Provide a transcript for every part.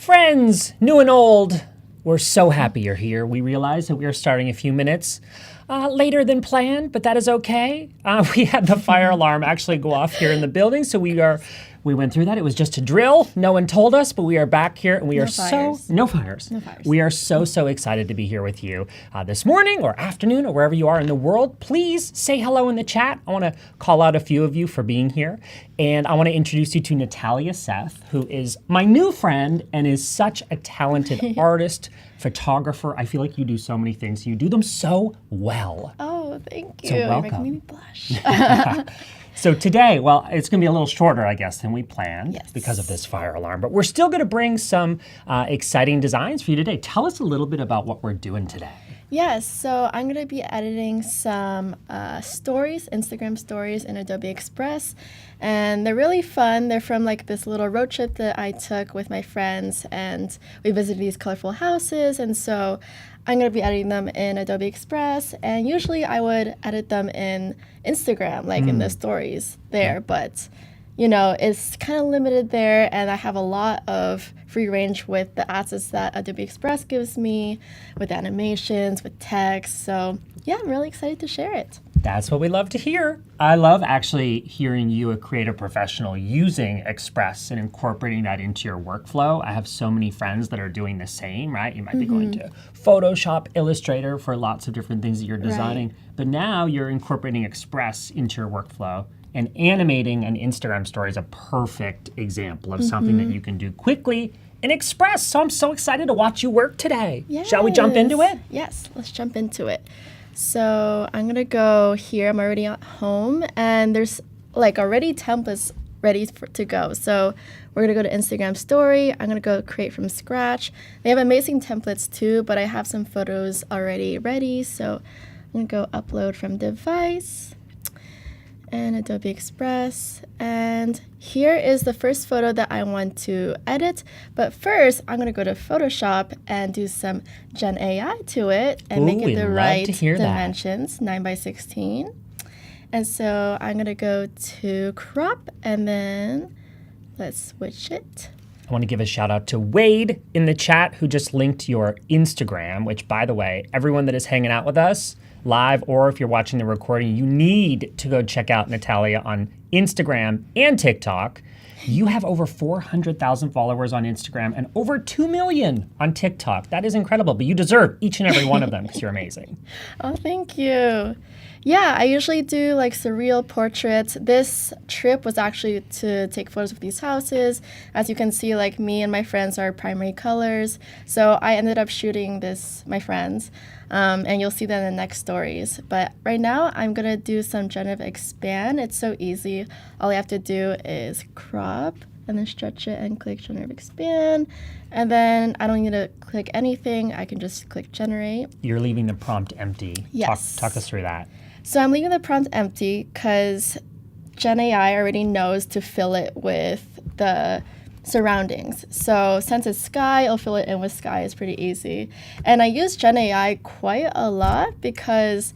Friends, new and old, we're so happy you're here. We realize that we are starting a few minutes later than planned, but that is okay. We had the fire alarm actually go off here in the building, so we went through that. It was just a drill. No one told us, but we are back here, and no fires. No fires. We are so excited to be here with you this morning or afternoon or wherever you are in the world. Please say hello in the chat. I want to call out a few of you for being here, and I want to introduce you to Natalia Seth, who is my new friend and is such a talented artist, photographer. I feel like you do so many things. You do them so well. Oh, thank you. So welcome. You're making me blush. So today, well, it's going to be a little shorter, I guess, than we planned because of this fire alarm. But we're still going to bring some exciting designs for you today. Tell us a little bit about what we're doing today. Yes, so I'm going to be editing some stories, Instagram stories in Adobe Express. And they're really fun. They're from like this little road trip that I took with my friends. And we visited these colorful houses. And so I'm going to be editing them in Adobe Express. And usually I would edit them in Instagram, like in the stories there. But, you know, it's kind of limited there. And I have a lot of free range with the assets that Adobe Express gives me, with animations, with text. So, yeah, I'm really excited to share it. That's what we love to hear. I love actually hearing you, a creative professional, using Express and incorporating that into your workflow. I have so many friends that are doing the same, right? You might be going to Photoshop, Illustrator for lots of different things that you're designing, but now you're incorporating Express into your workflow. And animating an Instagram story is a perfect example of something that you can do quickly in Express. So I'm so excited to watch you work today. Yes. Shall we jump into it? Yes, let's jump into it. So I'm going to go here. I'm already at home, and there's like already templates ready to go. So we're going to go to Instagram story. I'm going to go create from scratch. They have amazing templates too, but I have some photos already ready. So I'm going to go upload from device and Adobe Express. And here is the first photo that I want to edit. But first, I'm going to go to Photoshop and do some Gen AI to it and make it the right dimensions, 9x16. And so I'm going to go to crop, and then let's switch it. I want to give a shout out to Wade in the chat, who just linked your Instagram, which, by the way, everyone that is hanging out with us live, or if you're watching the recording, you need to go check out Natalia on Instagram and TikTok. You have over 400,000 followers on Instagram and over 2 million on TikTok. That is incredible, but you deserve each and every one of them because you're amazing. Oh, thank you. Yeah, I usually do like surreal portraits. This trip was actually to take photos of these houses. As you can see, like me and my friends are primary colors. So I ended up shooting my friends. And you'll see that in the next stories. But right now, I'm going to do some generative expand. It's so easy. All I have to do is crop and then stretch it and click generative expand. And then I don't need to click anything. I can just click generate. You're leaving the prompt empty. Yes. Talk us through that. So I'm leaving the prompt empty because Gen AI already knows to fill it with the surroundings. So since it's sky, I'll fill it in with sky. It's pretty easy. And I use Gen AI quite a lot because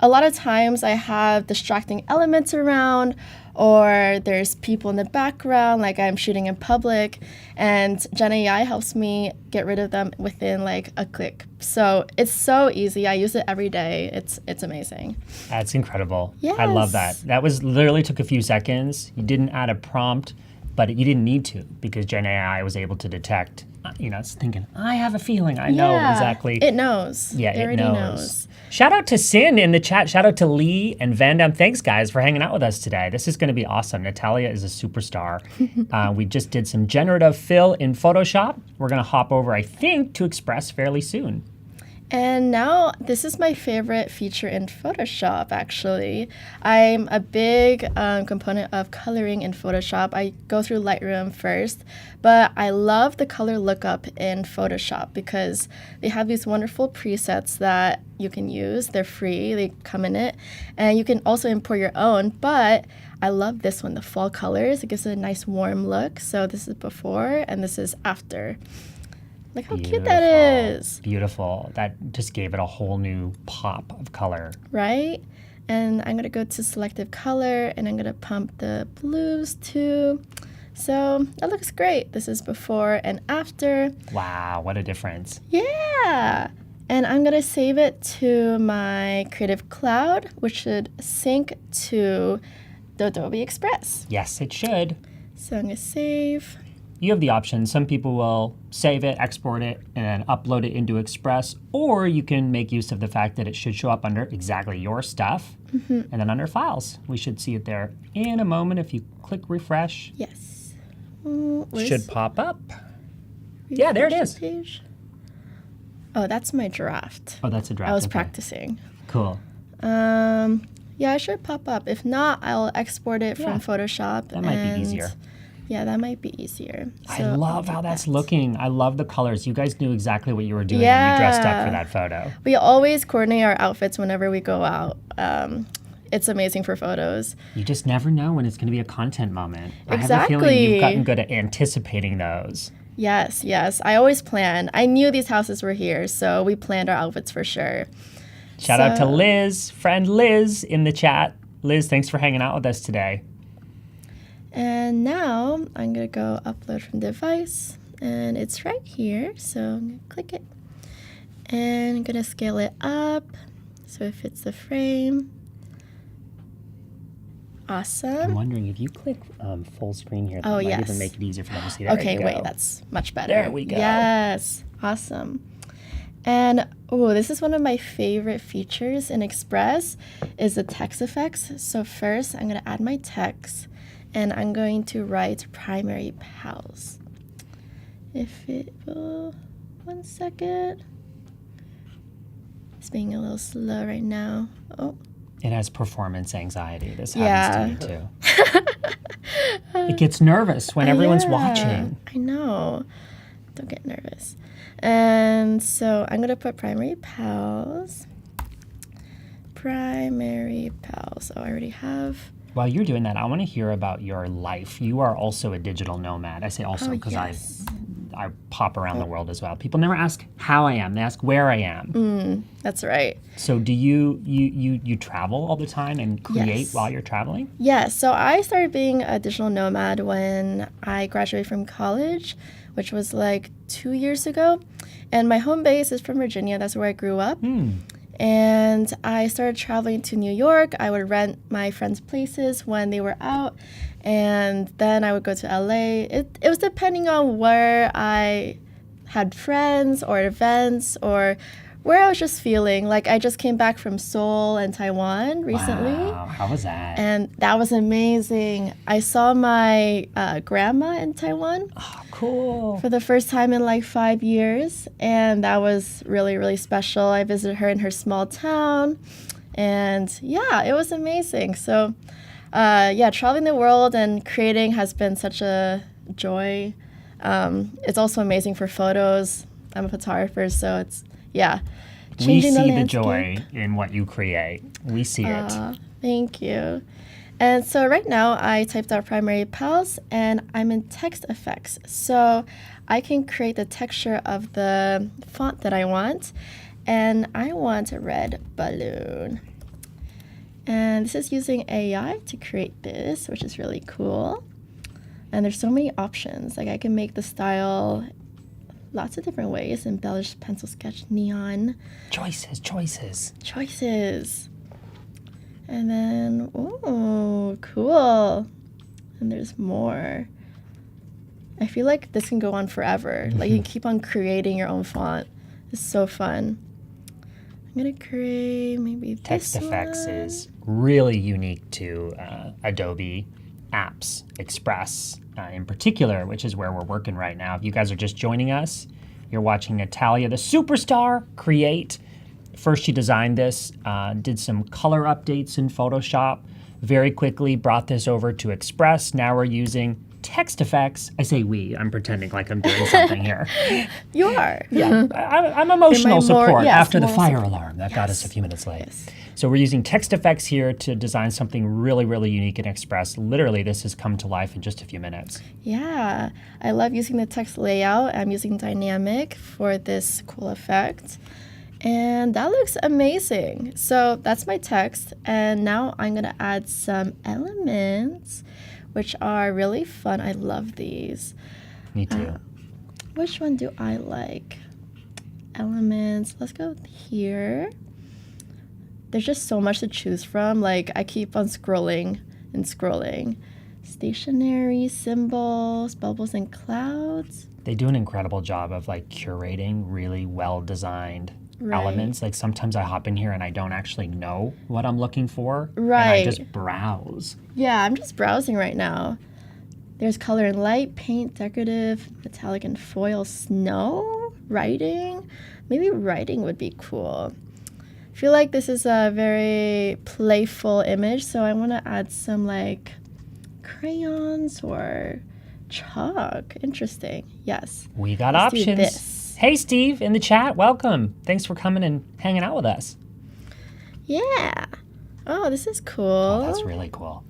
a lot of times I have distracting elements around, or there's people in the background, like I'm shooting in public, and Gen AI helps me get rid of them within like a click. So it's so easy. I use it every day. It's amazing. That's incredible. Yes. I love that. That was literally took a few seconds. You didn't add a prompt, but you didn't need to because Gen AI was able to detect, it's thinking, I have a feeling, I know exactly. It knows. Yeah, it already knows. Shout out to Sin in the chat. Shout out to Lee and Van Damme. Thanks, guys, for hanging out with us today. This is going to be awesome. Natalia is a superstar. We just did some generative fill in Photoshop. We're going to hop over, I think, to Express fairly soon. And now this is my favorite feature in Photoshop, actually. I'm a big component of coloring in Photoshop. I go through Lightroom first, but I love the color lookup in Photoshop because they have these wonderful presets that you can use. They're free, they come in it, and you can also import your own, but I love this one, the fall colors. It gives it a nice warm look. So this is before and this is after. Look how cute that is. Beautiful. That just gave it a whole new pop of color. Right? And I'm going to go to selective color, and I'm going to pump the blues too. So that looks great. This is before and after. Wow, what a difference. Yeah. And I'm going to save it to my Creative Cloud, which should sync to the Adobe Express. Yes, it should. So I'm going to save. You have the option. Some people will save it, export it, and upload it into Express, or you can make use of the fact that it should show up under exactly your stuff, and then under Files. We should see it there in a moment if you click refresh. Yes. Should pop up. Yeah, there it is. Page. Oh, that's my draft. Oh, that's a draft. I was okay. practicing. Cool. Yeah, it should pop up. If not, I'll export it from Photoshop. That might be easier. Yeah, that might be easier. I So love how that's looking. I love the colors. You guys knew exactly what you were doing when Yeah. you dressed up for that photo. We always coordinate our outfits whenever we go out. It's amazing for photos. You just never know when it's going to be a content moment. I have a feeling Exactly. you've gotten good at anticipating those. Yes, yes. I always plan. I knew these houses were here, so we planned our outfits for sure. Shout out to Liz, friend Liz in the chat. Liz, thanks for hanging out with us today. And now I'm going to go upload from device, and it's right here. So I'm going to click it, and I'm going to scale it up so it fits the frame. Awesome. I'm wondering if you click full screen here, that might yes. even make it easier for them to see. There Okay, you go. wait, that's much better. There we go. Yes, awesome. And this is one of my favorite features in Express is the text effects. So first, I'm going to add my text, and I'm going to write primary pals. If it will, 1 second. It's being a little slow right now. Oh. It has performance anxiety. This happens to me too. It Uh, gets nervous when everyone's watching. I know. Don't get nervous. And so I'm going to put primary pals. Primary pals. Oh, I already have. While you're doing that, I want to hear about your life. You are also a digital nomad. I say also because yes. I pop around the world as well. People never ask how I am. They ask where I am. That's right. So do you travel all the time and create Yes. while you're traveling? Yeah, so I started being a digital nomad when I graduated from college, which was like 2 years ago. And my home base is from Virginia. That's where I grew up. And I started traveling to New York. I would rent my friends' places when they were out. And then I would go to LA. It was depending on where I had friends or events or where I was just feeling. Like I just came back from Seoul and Taiwan recently. Wow, how was that? And that was amazing. I saw my grandma in Taiwan Oh, cool. for the first time in like 5 years. And that was really, really special. I visited her in her small town. And yeah, it was amazing. So traveling the world and creating has been such a joy. It's also amazing for photos. I'm a photographer, so it's, We changing see the landscape. joy in what you create. We see it. Thank you. And so right now I typed out primary pals and I'm in text effects. So I can create the texture of the font that I want. And I want a red balloon. And this is using AI to create this, which is really cool. And there's so many options. Like I can make the style lots of different ways. Embellish, pencil sketch, neon. Choices. And then, oh, cool. And there's more. I feel like this can go on forever. Like you can keep on creating your own font. It's so fun. I'm gonna create maybe this Text effects one. is really unique to Adobe apps, Express in particular, which is where we're working right now. If you guys are just joining us, you're watching Natalia, the superstar, create. First, she designed this, did some color updates in Photoshop, very quickly brought this over to Express. Now we're using text effects. I say we, I'm pretending like I'm doing something here. You are. Yeah, I'm emotional support yes, after the moral fire support. alarm. That got us a few minutes late. Yes. So we're using text effects here to design something really, really unique in Express. Literally, this has come to life in just a few minutes. Yeah, I love using the text layout. I'm using dynamic for this cool effect. And that looks amazing. So that's my text. And now I'm going to add some elements, which are really fun. I love these. Me too. Which one do I like? Elements. Let's go here. There's just so much to choose from. Like, I keep on scrolling and scrolling. Stationery, symbols, bubbles, and clouds. They do an incredible job of like curating really well-designed elements. Like sometimes I hop in here and I don't actually know what I'm looking for. Right. And I just browse. Yeah, I'm just browsing right now. There's color and light, paint, decorative, metallic and foil, snow, writing. Maybe writing would be cool. I feel like this is a very playful image, so I want to add some like crayons or chalk. Interesting. Yes. We got Let's do options. this. Hey, Steve, in the chat, welcome. Thanks for coming and hanging out with us. Yeah. Oh, this is cool. Oh, that's really cool.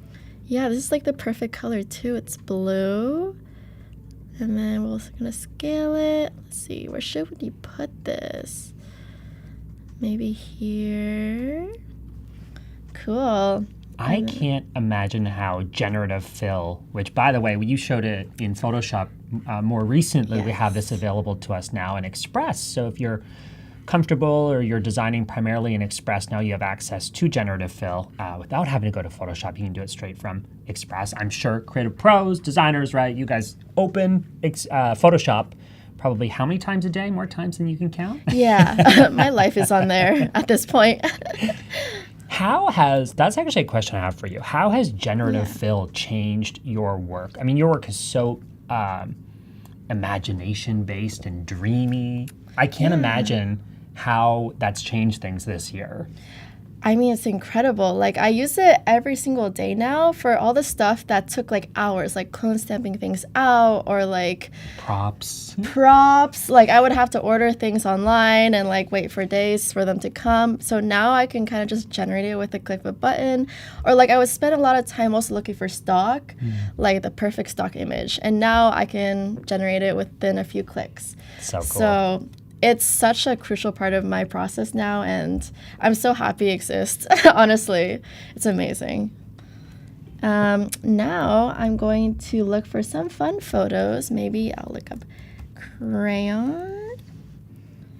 Yeah, this is like the perfect color too. It's blue. And then we're also gonna scale it. Let's see, where should we put this? Maybe here. Cool. I can't imagine how Generative Fill, which by the way, you showed it in Photoshop more recently. We have this available to us now in Express. So if you're comfortable or you're designing primarily in Express, now you have access to Generative Fill without having to go to Photoshop. You can do it straight from Express. I'm sure creative pros, designers, right? You guys open Photoshop probably how many times a day? More times than you can count? Yeah, my life is on there at this point. That's actually a question I have for you. How has Generative Fill changed your work? I mean, your work is so imagination-based and dreamy. I can't imagine how that's changed things this year. I mean, it's incredible. Like, I use it every single day now for all the stuff that took like hours, like clone stamping things out or like Props. Like, I would have to order things online and like wait for days for them to come. So now I can kind of just generate it with a click of a button. Or like, I would spend a lot of time also looking for stock, like the perfect stock image. And now I can generate it within a few clicks. So cool. So it's such a crucial part of my process now, and I'm so happy it exists. Honestly, it's amazing. Now I'm going to look for some fun photos. Maybe I'll look up crayon.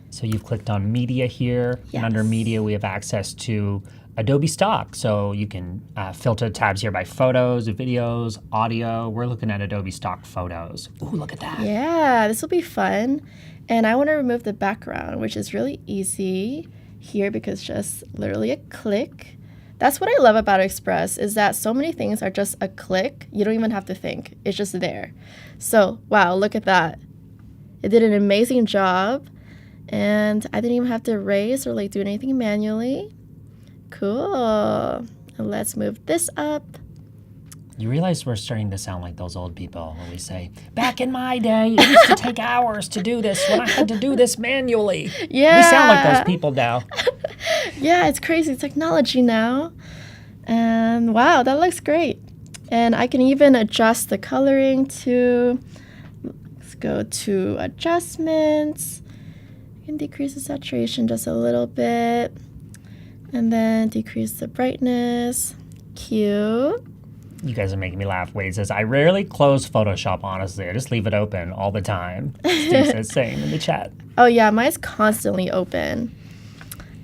So you've clicked on media here, Yes. and under media we have access to Adobe Stock. So you can filter tabs here by photos, videos, audio. We're looking at Adobe Stock photos. Ooh, look at that. Yeah, this will be fun. And I want to remove the background, which is really easy here because just literally a click. That's what I love about Express is that so many things are just a click. You don't even have to think. It's just there. So, wow, look at that. It did an amazing job. And I didn't even have to erase or like do anything manually. Cool. And let's move this up. You realize we're starting to sound like those old people when we say, back in my day, it used to take hours to do this when I had to do this manually. Yeah. We sound like those people now. Yeah, it's crazy technology now. And wow, that looks great. And I can even adjust the coloring to, let's go to adjustments. I can decrease the saturation just a little bit. And then decrease the brightness. Cute. You guys are making me laugh. Wade says, I rarely close Photoshop, honestly. I just leave it open all the time. Steve says same in the chat. Oh yeah, mine's constantly open.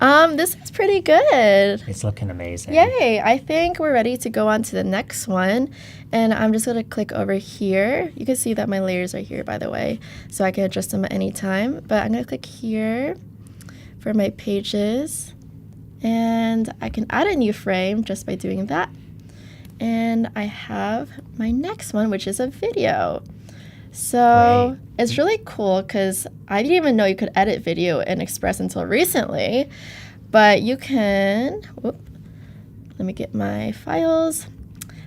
This is pretty good. It's looking amazing. Yay, I think we're ready to go on to the next one. And I'm just gonna click over here. You can see that my layers are here, by the way, so I can adjust them at any time. But I'm gonna click here for my pages. And I can add a new frame just by doing that. And I have my next one, which is a video. So it's really cool because I didn't even know you could edit video in Express until recently. But you can, let me get my files.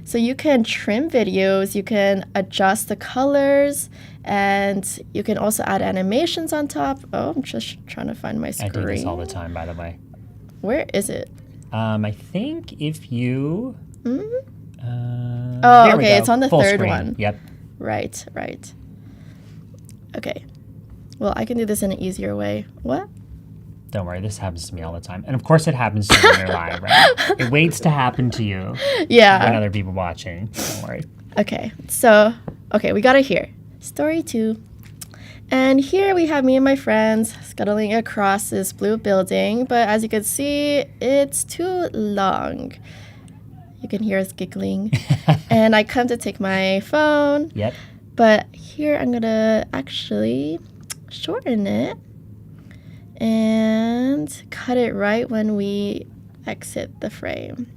So you can trim videos, you can adjust the colors, and you can also add animations on top. Oh, I'm just trying to find my screen. I do this all the time, by the way. Where is it? I think if you... Oh, okay, it's on the Full third screen. one. Yep. Right. Okay. Well, I can do this in an easier way. What? Don't worry, this happens to me all the time. And of course it happens to you when you're live, right? It waits to happen to you when Yeah. other people are watching. Don't worry. Okay, so, we got it here. Story 2. And here we have me and my friends scuttling across this blue building, but as you can see, it's too long. You can hear us giggling. And I come to take my phone. Yep. But here I'm gonna actually shorten it and cut it right when we exit the frame.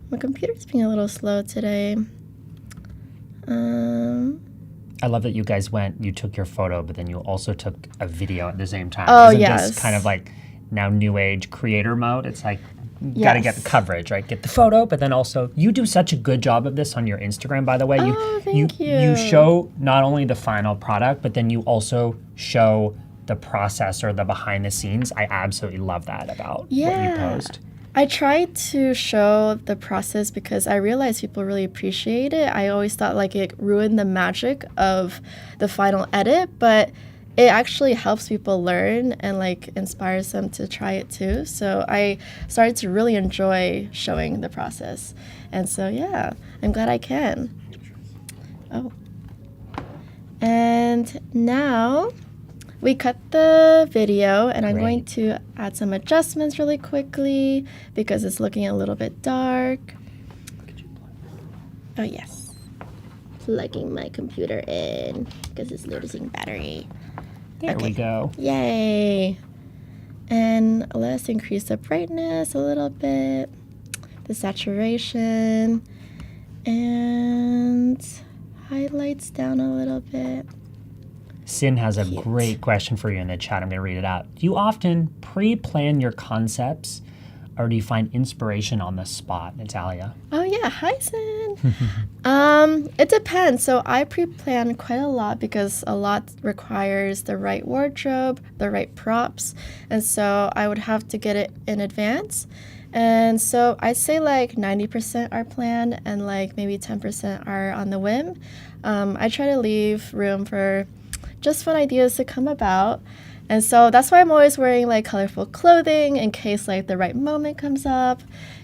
My computer's being a little slow today. I love that you guys you took your photo, but then you also took a video at the same time. Oh, Isn't yes. this kind of like now new age creator mode? It's like, you got to get the coverage, right? Get the photo, but then also, you do such a good job of this on your Instagram, by the way. Thank you. You show not only the final product, but then you also show the process or the behind the scenes. I absolutely love that about what you post. I try to show the process because I realized people really appreciate it. I always thought like it ruined the magic of the final edit, but it actually helps people learn and like inspires them to try it too. So I started to really enjoy showing the process. And so yeah, I'm glad I can. Oh. And now we cut the video, and I'm going to add some adjustments really quickly because it's looking a little bit dark. Oh, yes. Plugging my computer in because it's losing battery. There we go. Yay. And let's increase the brightness a little bit, the saturation, and highlights down a little bit. Sin has a great question for you in the chat. I'm going to read it out. Do you often pre-plan your concepts, or do you find inspiration on the spot, Natalia? Oh, yeah. Hi, Sin. It depends. So I pre-plan quite a lot because a lot requires the right wardrobe, the right props. And so I would have to get it in advance. And so I'd say like 90% are planned and like maybe 10% are on the whim. I try to leave room for just fun ideas to come about. And so that's why I'm always wearing like colorful clothing in case like the right moment comes up,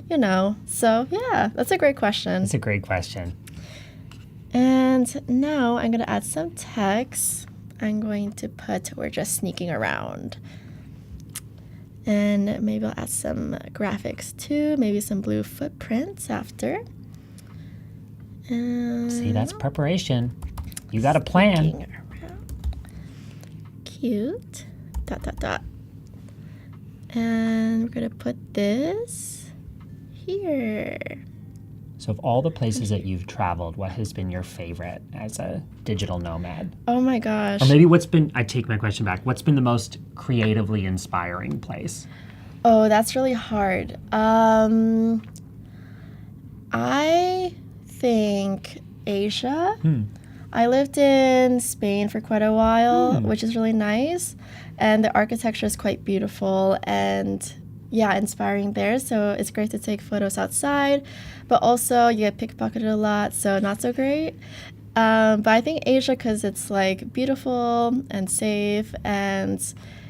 you know. So yeah, that's a great question. It's a great question. And now I'm going to add some text. I'm going to put, we're just sneaking around. And maybe I'll add some graphics too, maybe some blue footprints after. And see, that's preparation. You got a plan. Cute. ... And we're going to put this here. So of all the places that you've traveled, what has been your favorite as a digital nomad? Oh my gosh. Or maybe I take my question back. What's been the most creatively inspiring place? Oh, that's really hard. I think Asia. I lived in Spain for quite a while, which is really nice. And the architecture is quite beautiful and, yeah, inspiring there. So it's great to take photos outside. But also, you get pickpocketed a lot, so not so great. But I think Asia, because it's, like, beautiful and safe. And,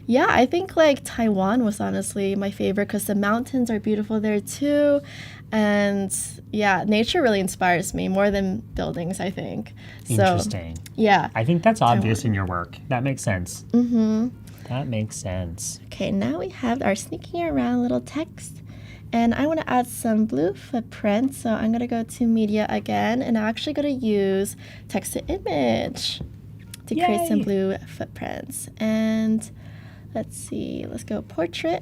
yeah, I think, like, Taiwan was honestly my favorite because the mountains are beautiful there, too. And yeah, nature really inspires me more than buildings, I think. Interesting. So, yeah. I think that's obvious in your work. That makes sense. That makes sense. Okay, now we have our sneaking around little text. And I want to add some blue footprints. So I'm going to go to media again. And I'm actually going to use text to image to create some blue footprints. And let's see, let's go portrait.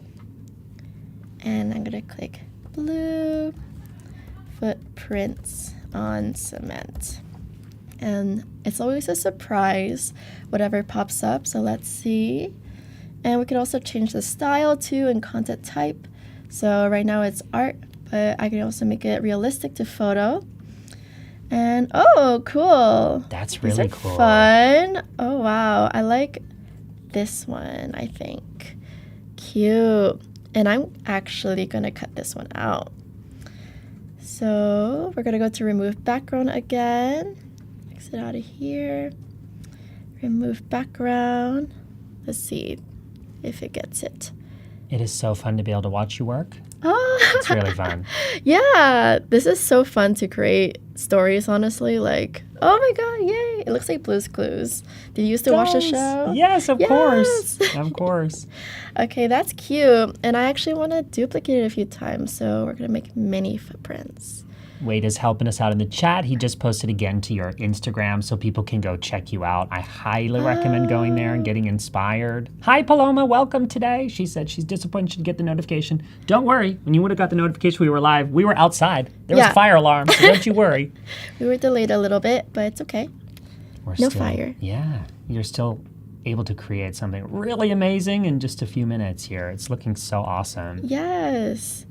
And I'm going to click blue footprints on cement. And it's always a surprise whatever pops up, so let's see. And we could also change the style too and content type. So right now it's art, but I can also make it realistic to photo. And oh, cool. That's really These are cool. Fun. Oh wow, I like this one, I think. Cute. And I'm actually going to cut this one out. So we're going to go to remove background again. Exit out of here. Remove background. Let's see if it gets it. It is so fun to be able to watch you work. Oh, It's really fun. yeah. This is so fun to create stories, honestly. Like, oh my God, yay. It looks like Blue's Clues. Did you used to watch the show? Yes, of course. Yes. Of course. Okay, that's cute. And I actually want to duplicate it a few times. So we're going to make mini footprints. Wade is helping us out in the chat. He just posted again to your Instagram so people can go check you out. I highly recommend going there and getting inspired. Hi, Paloma. Welcome today. She said she's disappointed she didn't get the notification. Don't worry. When you would have got the notification we were live, we were outside. There was a fire alarm, so don't you worry. We were delayed a little bit, but it's okay. No fire. Yeah. You're still able to create something really amazing in just a few minutes here. It's looking so awesome. Yes.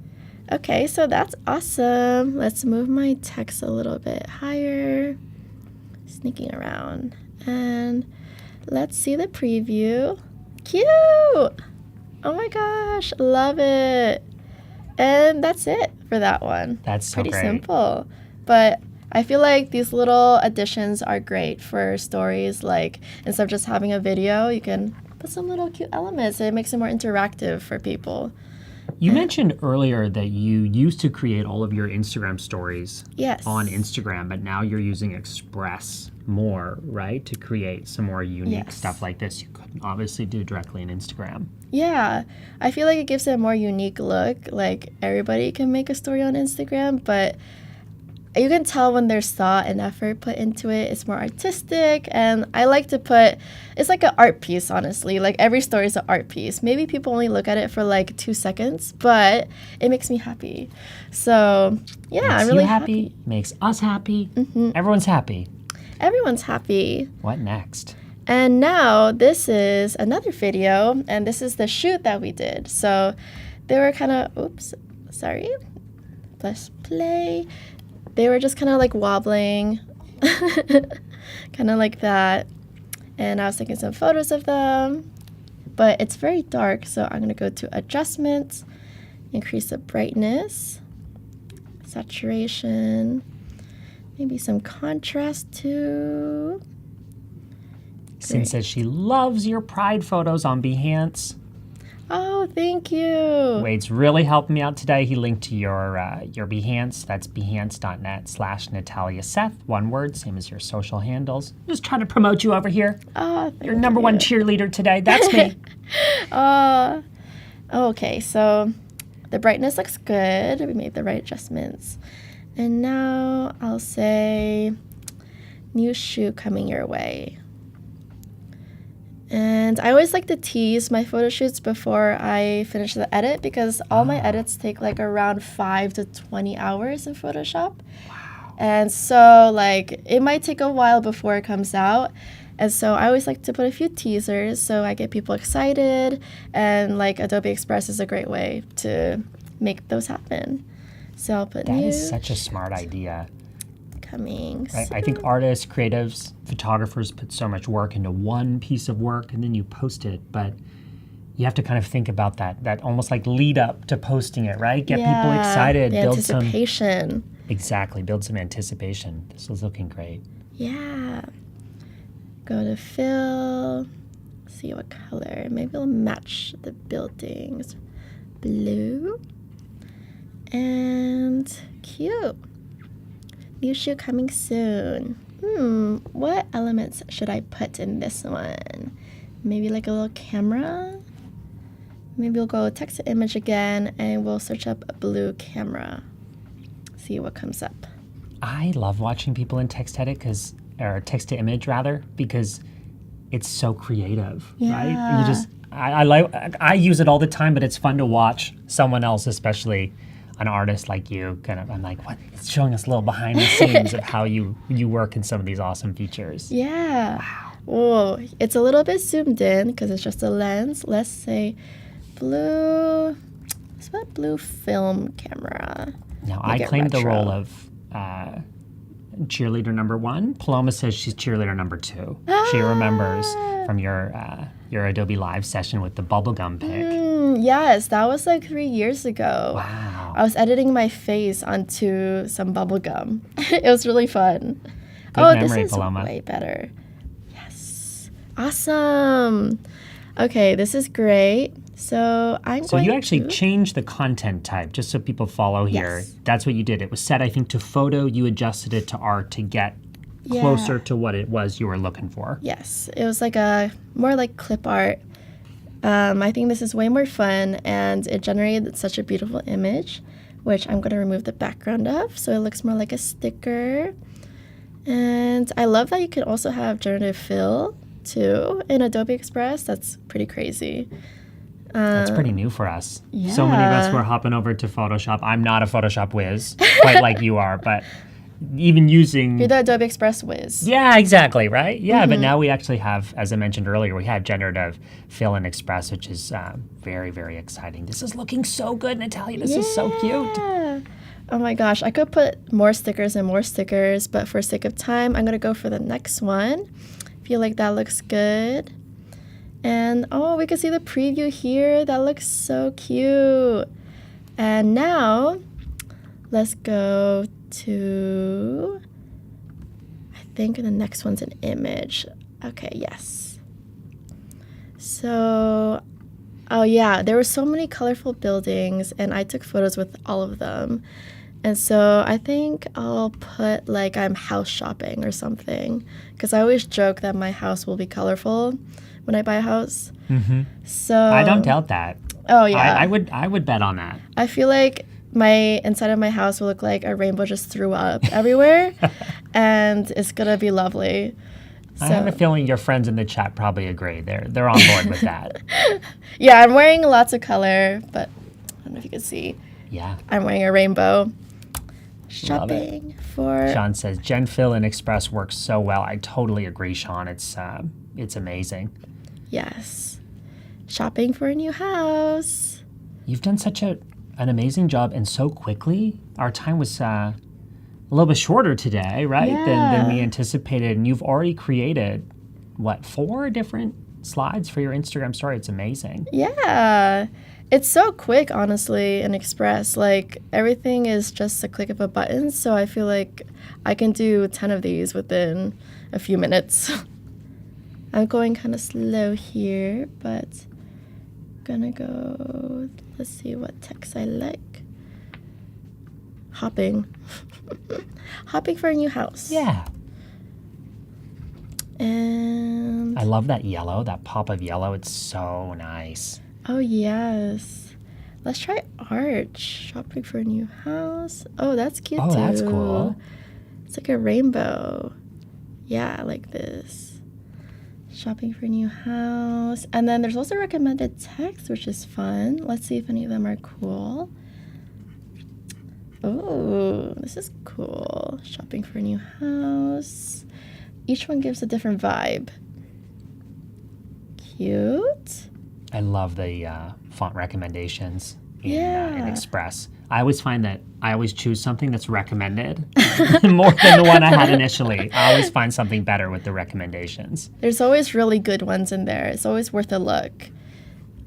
Okay, so that's awesome. Let's move my text a little bit higher. Sneaking around. And let's see the preview. Cute! Oh my gosh, love it. And that's it for that one. That's so pretty great. Simple. But I feel like these little additions are great for stories. Like, instead of just having a video, you can put some little cute elements. It makes it more interactive for people. You mentioned earlier that you used to create all of your Instagram stories on Instagram, but now you're using Express more, right? To create some more unique stuff like this. You couldn't obviously do directly in Instagram. Yeah, I feel like it gives it a more unique look. Like, everybody can make a story on Instagram, but you can tell when there's thought and effort put into it. It's more artistic, and I like to put, it's like an art piece, honestly. Like, every story is an art piece. Maybe people only look at it for like 2 seconds, but it makes me happy. So yeah, I'm really happy. Makes us happy. Everyone's happy. Everyone's happy. What next? And now this is another video, and this is the shoot that we did. So they were kind of, press play. They were just kind of like wobbling, kind of like that. And I was taking some photos of them, but it's very dark. So I'm going to go to adjustments, increase the brightness, saturation, maybe some contrast too. Sin says she loves your pride photos on Behance. Oh, thank you. Wade's really helping me out today. He linked to your Behance. That's behance.net/Natalia Seth. One word, same as your social handles. Just trying to promote you over here. Oh, your number one cheerleader today. That's me. Okay, so the brightness looks good. We made the right adjustments. And now I'll say new shoot coming your way. And I always like to tease my photo shoots before I finish the edit, because all my edits take like around 5 to 20 hours in Photoshop. Wow. And so like it might take a while before it comes out. And so I always like to put a few teasers so I get people excited, and like Adobe Express is a great way to make those happen. So I'll put That is such a smart idea. Coming. I think artists, creatives, photographers put so much work into one piece of work and then you post it, but you have to kind of think about that almost like lead up to posting it, right? Get people excited, the build anticipation. Build some anticipation. This is looking great. Yeah. Go to fill. See what color. Maybe we'll match the buildings. Blue. And cute. New shoot coming soon. What elements should I put in this one? Maybe like a little camera? Maybe we'll go text to image again, and we'll search up a blue camera. See what comes up. I love watching people in text edit or text to image rather, because it's so creative, right? And you just, I use it all the time, but it's fun to watch someone else, especially an artist like you, I'm like, what? It's showing us a little behind the scenes of how you work in some of these awesome features. Yeah. Wow. Oh, it's a little bit zoomed in because it's just a lens. Let's say blue. Let's put blue film camera. Now, I claimed the role of cheerleader number 1. Paloma says she's cheerleader number 2. She remembers from your Adobe Live session with the bubblegum pic. Yes, that was like 3 years ago. Wow. I was editing my face onto some bubblegum. It was really fun. Good memory, this is Paloma. way better. Yes. Awesome. Okay, this is great. So So you actually changed the content type, just so people follow here. Yes. That's what you did. It was set, I think, to photo. You adjusted it to art to get closer to what it was you were looking for. Yes, it was like more like clip art. I think this is way more fun, and it generated such a beautiful image, which I'm going to remove the background of, so it looks more like a sticker. And I love that you can also have Generative Fill, too, in Adobe Express. That's pretty crazy. That's pretty new for us. So many of us were hopping over to Photoshop. I'm not a Photoshop whiz, quite like you are, but even using... You're the Adobe Express whiz. Yeah, exactly, right? Yeah, but now we actually have, as I mentioned earlier, we have Generative Fill and Express, which is very, very exciting. This is looking so good, Natalia. This is so cute. Oh my gosh, I could put more stickers and more stickers, but for sake of time, I'm going to go for the next one. Feel like that looks good. And oh, we can see the preview here. That looks so cute. And now, let's go to, I think the next one's an image. Okay, yes. So, oh yeah, there were so many colorful buildings, and I took photos with all of them. And so I think I'll put like I'm house shopping or something, because I always joke that my house will be colorful when I buy a house. Mm-hmm. So I don't doubt that. Oh yeah, I would bet on that. I feel like my inside of my house will look like a rainbow just threw up everywhere, and it's gonna be lovely. I have a feeling your friends in the chat probably agree. They're on board with that. Yeah, I'm wearing lots of color, but I don't know if you can see. Yeah. I'm wearing a rainbow. Shopping for... Sean says, Gen Fill and Express works so well. I totally agree, Sean. It's amazing. Yes. Shopping for a new house. You've done such an amazing job, and so quickly. Our time was a little bit shorter today, right, than we anticipated. And you've already created, 4 different slides for your Instagram story. It's amazing. Yeah. It's so quick, honestly, in Express. Like, everything is just a click of a button, so I feel like I can do 10 of these within a few minutes. I'm going kind of slow here, but gonna go, let's see what text I like. Hopping. Hopping for a new house. Yeah. And I love that yellow, that pop of yellow. It's so nice. oh, yes. Let's try arch. Shopping for a new house. Oh, that's cute too. Oh, that's cool. It's like a rainbow. Yeah, like this. Shopping for a new house. And then there's also recommended text, which is fun. Let's see if any of them are cool. Oh, this is cool. Shopping for a new house. Each one gives a different vibe. Cute. I love the font recommendations in Yeah. Express. I always find that I always choose something that's recommended more than the one I had initially. I always find something better with the recommendations. There's always really good ones in there. It's always worth a look.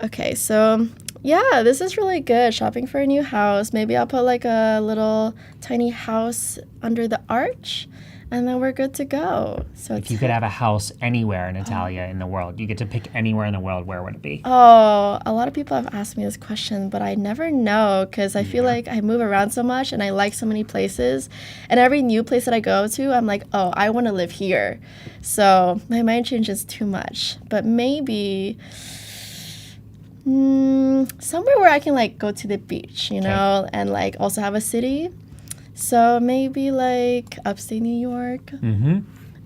Okay, so yeah, this is really good. Shopping for a new house. Maybe I'll put like a little tiny house under the arch, and then we're good to go. So If you could have a house anywhere, Natalia, in the world, you get to pick anywhere in the world, where would it be? Oh, a lot of people have asked me this question, but I never know because I feel like I move around so much and I like so many places. And every new place that I go to, I'm like, oh, I want to live here. So my mind changes too much. But maybe somewhere where I can like go to the beach, you know, and like also have a city. So maybe like upstate New York. Mm-hmm.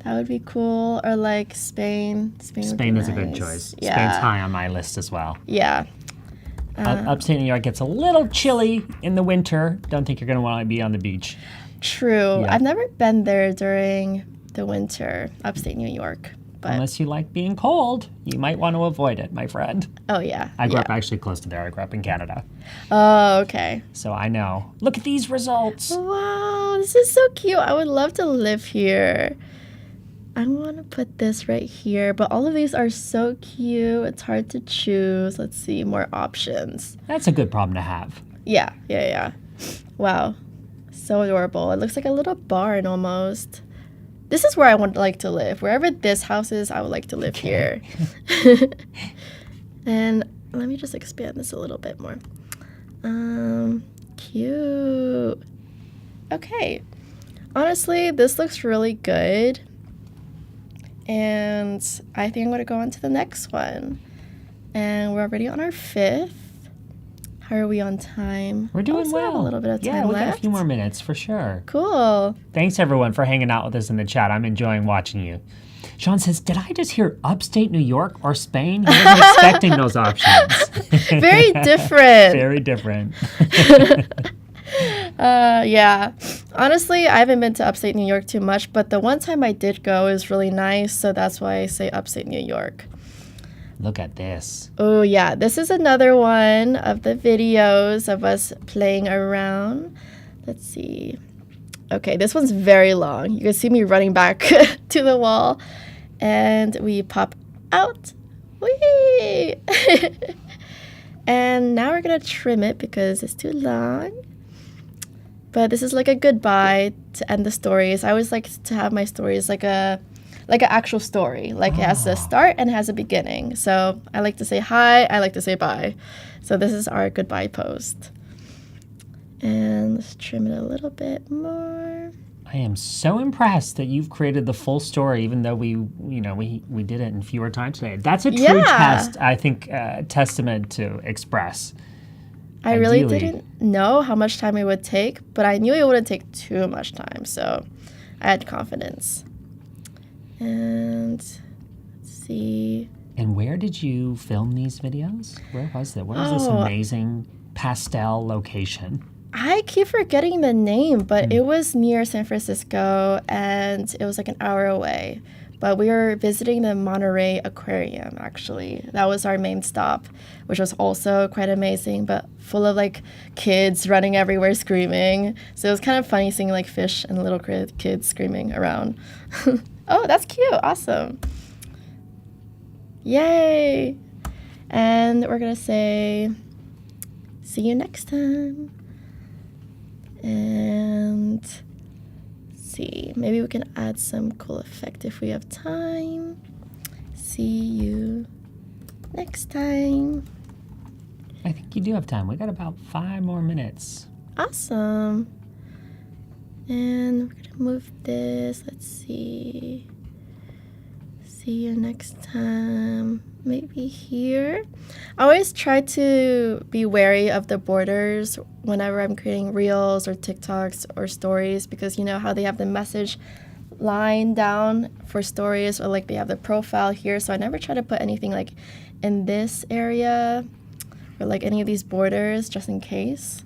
That would be cool. Or like Spain. Spain is a good choice. Yeah. Spain's high on my list as well. Yeah. Upstate New York gets a little chilly in the winter. Don't think you're going to want to be on the beach. True. Yeah. I've never been there during the winter, upstate New York. But Unless you like being cold, you might want to avoid it, my friend. oh yeah. I grew up actually close to there. I grew up in Canada. Oh, okay. So I know. Look at these results. Wow, this is so cute. I would love to live here. I want to put this right here, but all of these are so cute. It's hard to choose. Let's see, more options. That's a good problem to have. Yeah. Wow, so adorable. It looks like a little barn almost. This is where I would like to live. Wherever this house is, I would like to live here. And let me just expand this a little bit more. Cute. Okay. Honestly, this looks really good. And I think I'm going to go on to the next one. And we're already on our 5th. How are we on time? We're doing well. Have a little bit of time we left. got a few more minutes for sure. Cool. Thanks everyone for hanging out with us in the chat. I'm enjoying watching you. Sean says, did I just hear upstate New York or Spain? He wasn't expecting those options. Very different. Very different. Yeah. Honestly, I haven't been to upstate New York too much, but the one time I did go is really nice, so that's why I say upstate New York. Look at this. Oh, yeah. This is another one of the videos of us playing around. Let's see. Okay, this one's very long. You can see me running back to the wall. And we pop out. Whee! And now we're going to trim it because it's too long. But this is like a goodbye to end the stories. I always like to have my stories like an actual story. Like it has a start and has a beginning. So I like to say hi, I like to say bye. So this is our goodbye post. And let's trim it a little bit more. I am so impressed that you've created the full story, even though we did it in fewer times today. That's a true test, I think, testament to Express. I really didn't know how much time it would take, but I knew it wouldn't take too much time, so I had confidence. And let's see. And where did you film these videos? Where was it? Where was this amazing pastel location? I keep forgetting the name, but it was near San Francisco, and it was like an hour away. But we were visiting the Monterey Aquarium, actually. That was our main stop, which was also quite amazing, but full of like kids running everywhere screaming. So it was kind of funny seeing like fish and little kids screaming around. Oh, that's cute. Awesome. Yay. And we're going to say, see you next time. And see, maybe we can add some cool effect if we have time. See you next time. I think you do have time. We got about 5 more minutes. Awesome. And we're gonna move this. Let's see. See you next time. Maybe here. I always try to be wary of the borders whenever I'm creating reels or TikToks or stories, because you know how they have the message line down for stories, or like they have the profile here. So I never try to put anything like in this area or like any of these borders, just in case.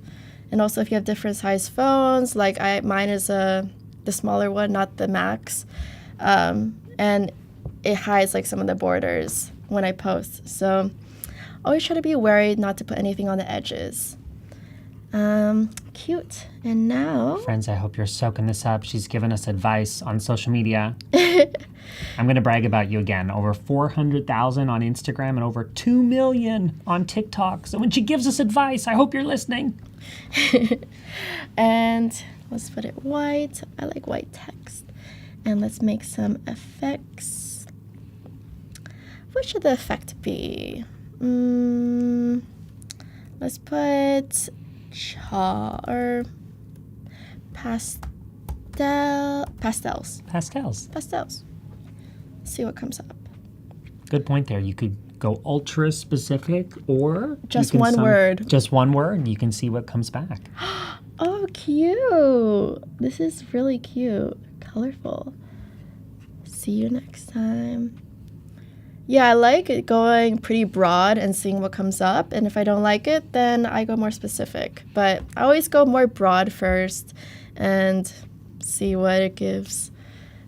And also if you have different size phones, like mine is the smaller one, not the Max, and it hides like some of the borders when I post. So always try to be wary not to put anything on the edges. Cute. And now, friends, I hope you're soaking this up. She's given us advice on social media. I'm going to brag about you again. Over 400,000 on Instagram and over 2 million on TikTok. So when she gives us advice, I hope you're listening. And let's put it white. I like white text. And let's make some effects. What should the effect be? Let's put pastels. See what comes up. Good point there. You could go ultra specific or just one word. Just one word. You can see what comes back. Oh, cute. This is really cute. Colorful. See you next time. Yeah, I like it going pretty broad and seeing what comes up. And if I don't like it, then I go more specific. But I always go more broad first and see what it gives.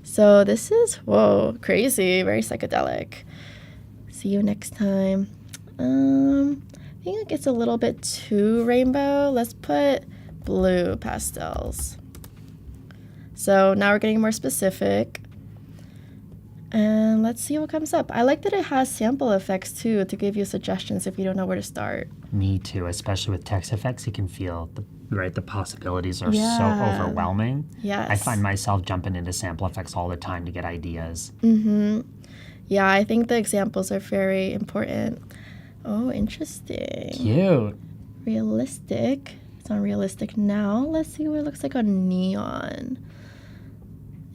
So this is, whoa, crazy, very psychedelic. See you next time. I think it gets a little bit too rainbow. Let's put blue pastels. So now we're getting more specific. And let's see what comes up. I like that it has sample effects too to give you suggestions if you don't know where to start. Me too, especially with text effects. You can feel the possibilities are so overwhelming. Yes. I find myself jumping into sample effects all the time to get ideas. Yeah, I think the examples are very important. Oh, interesting. Cute. Realistic. It's on realistic now. Let's see what it looks like on neon.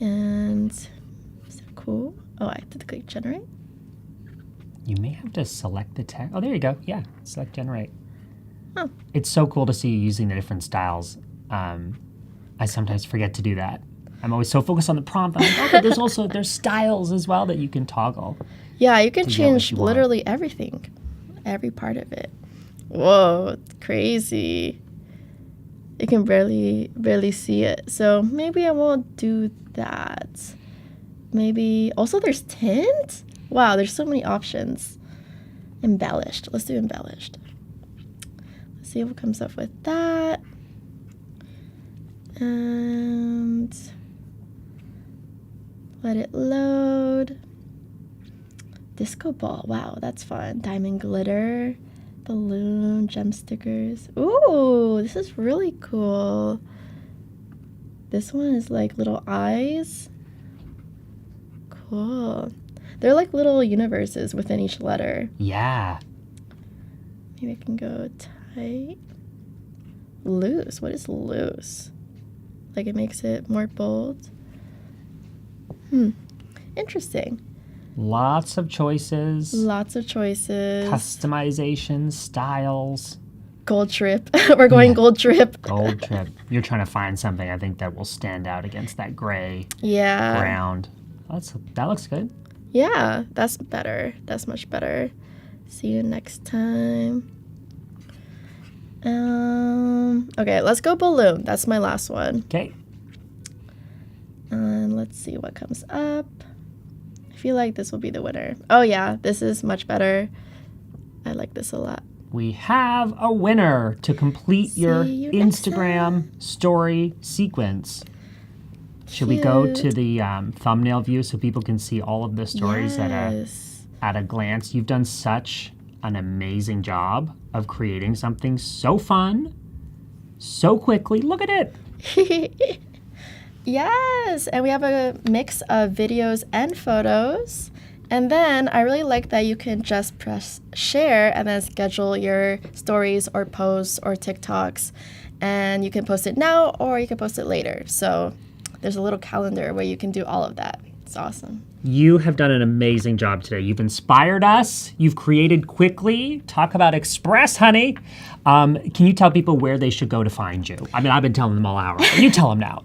And is that cool? Oh, I have to click generate. You may have to select the text. Oh, there you go. Yeah, select generate. Oh. It's so cool to see you using the different styles. I sometimes forget to do that. I'm always so focused on the prompt. I'm like, oh, but there's styles as well that you can toggle. Yeah, you can to get what change you want. literally everything. Every part of it. Whoa, it's crazy. You can barely see it. So maybe I won't do that. Maybe also there's tint? Wow, there's so many options. Embellished. Let's do embellished. Let's see what comes up with that. And let it load. Disco ball. Wow, that's fun. Diamond glitter. Balloon, gem stickers. Ooh, this is really cool. This one is like little eyes. Cool. They're like little universes within each letter. Yeah. Maybe I can go tight. Loose. What is loose? Like it makes it more bold. Interesting. Lots of choices. Lots of choices. Customization, styles. Gold trip. We're going gold trip. Gold trip. You're trying to find something, I think, that will stand out against that gray Yeah. ground. That looks good. Yeah, that's better. That's much better. See you next time. Okay, let's go balloon. That's my last one. Okay. And let's see what comes up. I feel like this will be the winner. Oh yeah, this is much better. I like this a lot. We have a winner to complete your See you next Instagram story sequence. Should we go to the thumbnail view so people can see all of the stories Yes. at a glance? You've done such an amazing job of creating something so fun, so quickly. Look at it. Yes, and we have a mix of videos and photos. And then I really like that you can just press share and then schedule your stories or posts or TikToks. And you can post it now or you can post it later. So there's a little calendar where you can do all of that. It's awesome. You have done an amazing job today. You've inspired us. You've created quickly. Talk about Express, honey. Can you tell people where they should go to find you? I mean, I've been telling them all hour. You tell them now.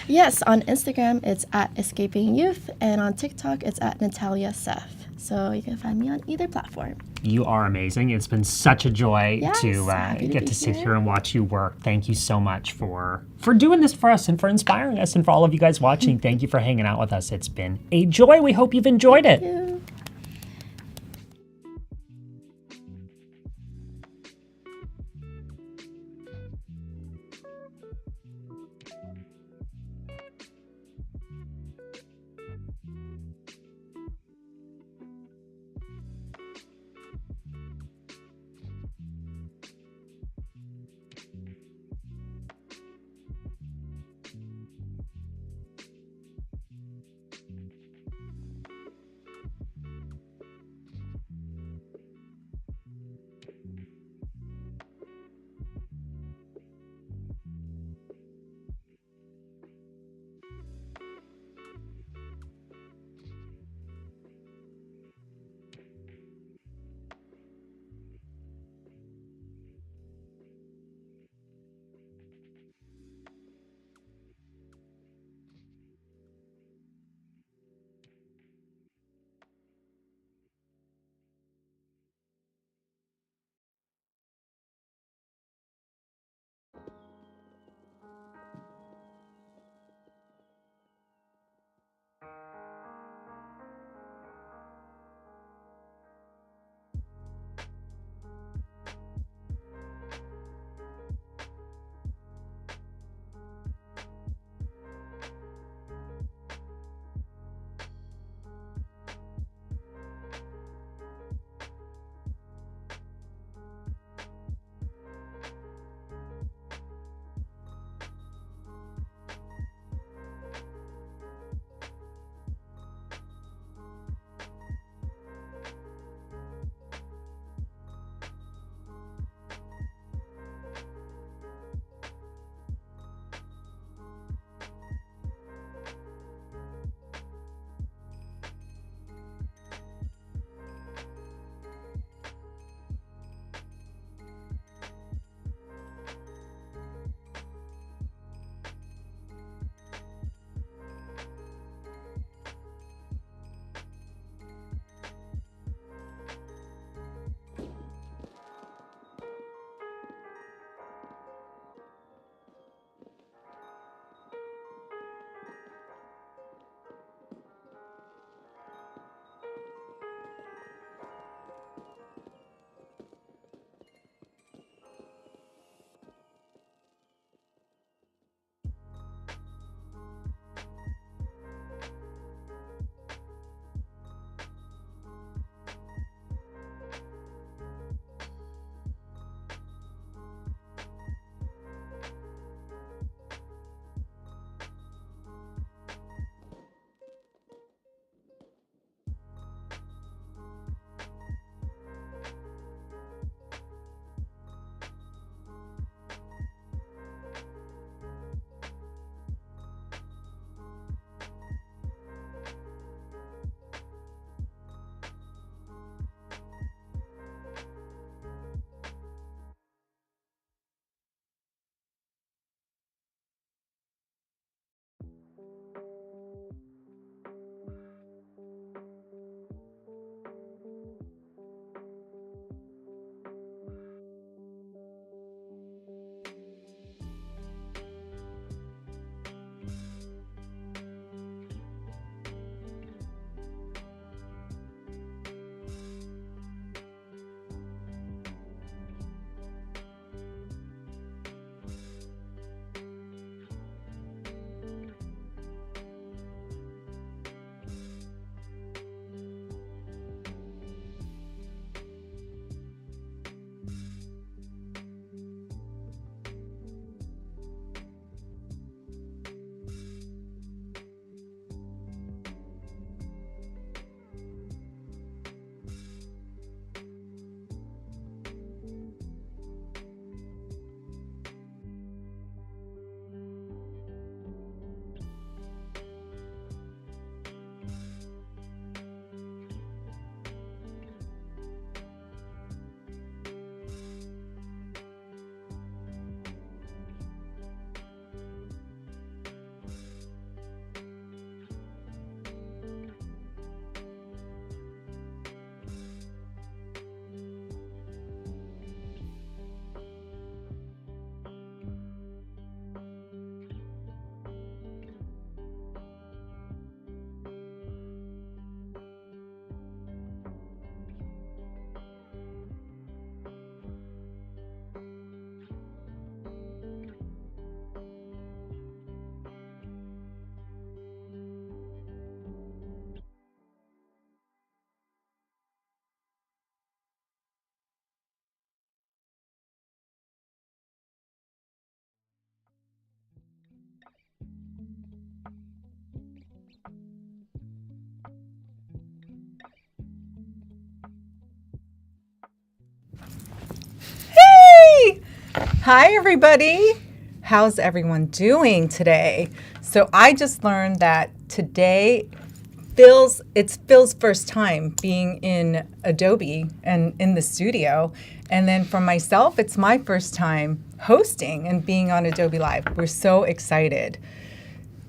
Yes, on Instagram, it's at Escaping Youth. And on TikTok, it's at Natalia Seth. So you can find me on either platform. You are amazing. It's been such a joy Yes, to happy to get be to sit here. here and watch you work. Thank you so much for doing this for us and for inspiring us, and for all of you guys watching. Thank you for hanging out with us. It's been a joy. We hope you've enjoyed it. Thank you. Hi, everybody. How's everyone doing today? So I just learned that today it's Phil's first time being in Adobe and in the studio. And then for myself, it's my first time hosting and being on Adobe Live. We're so excited.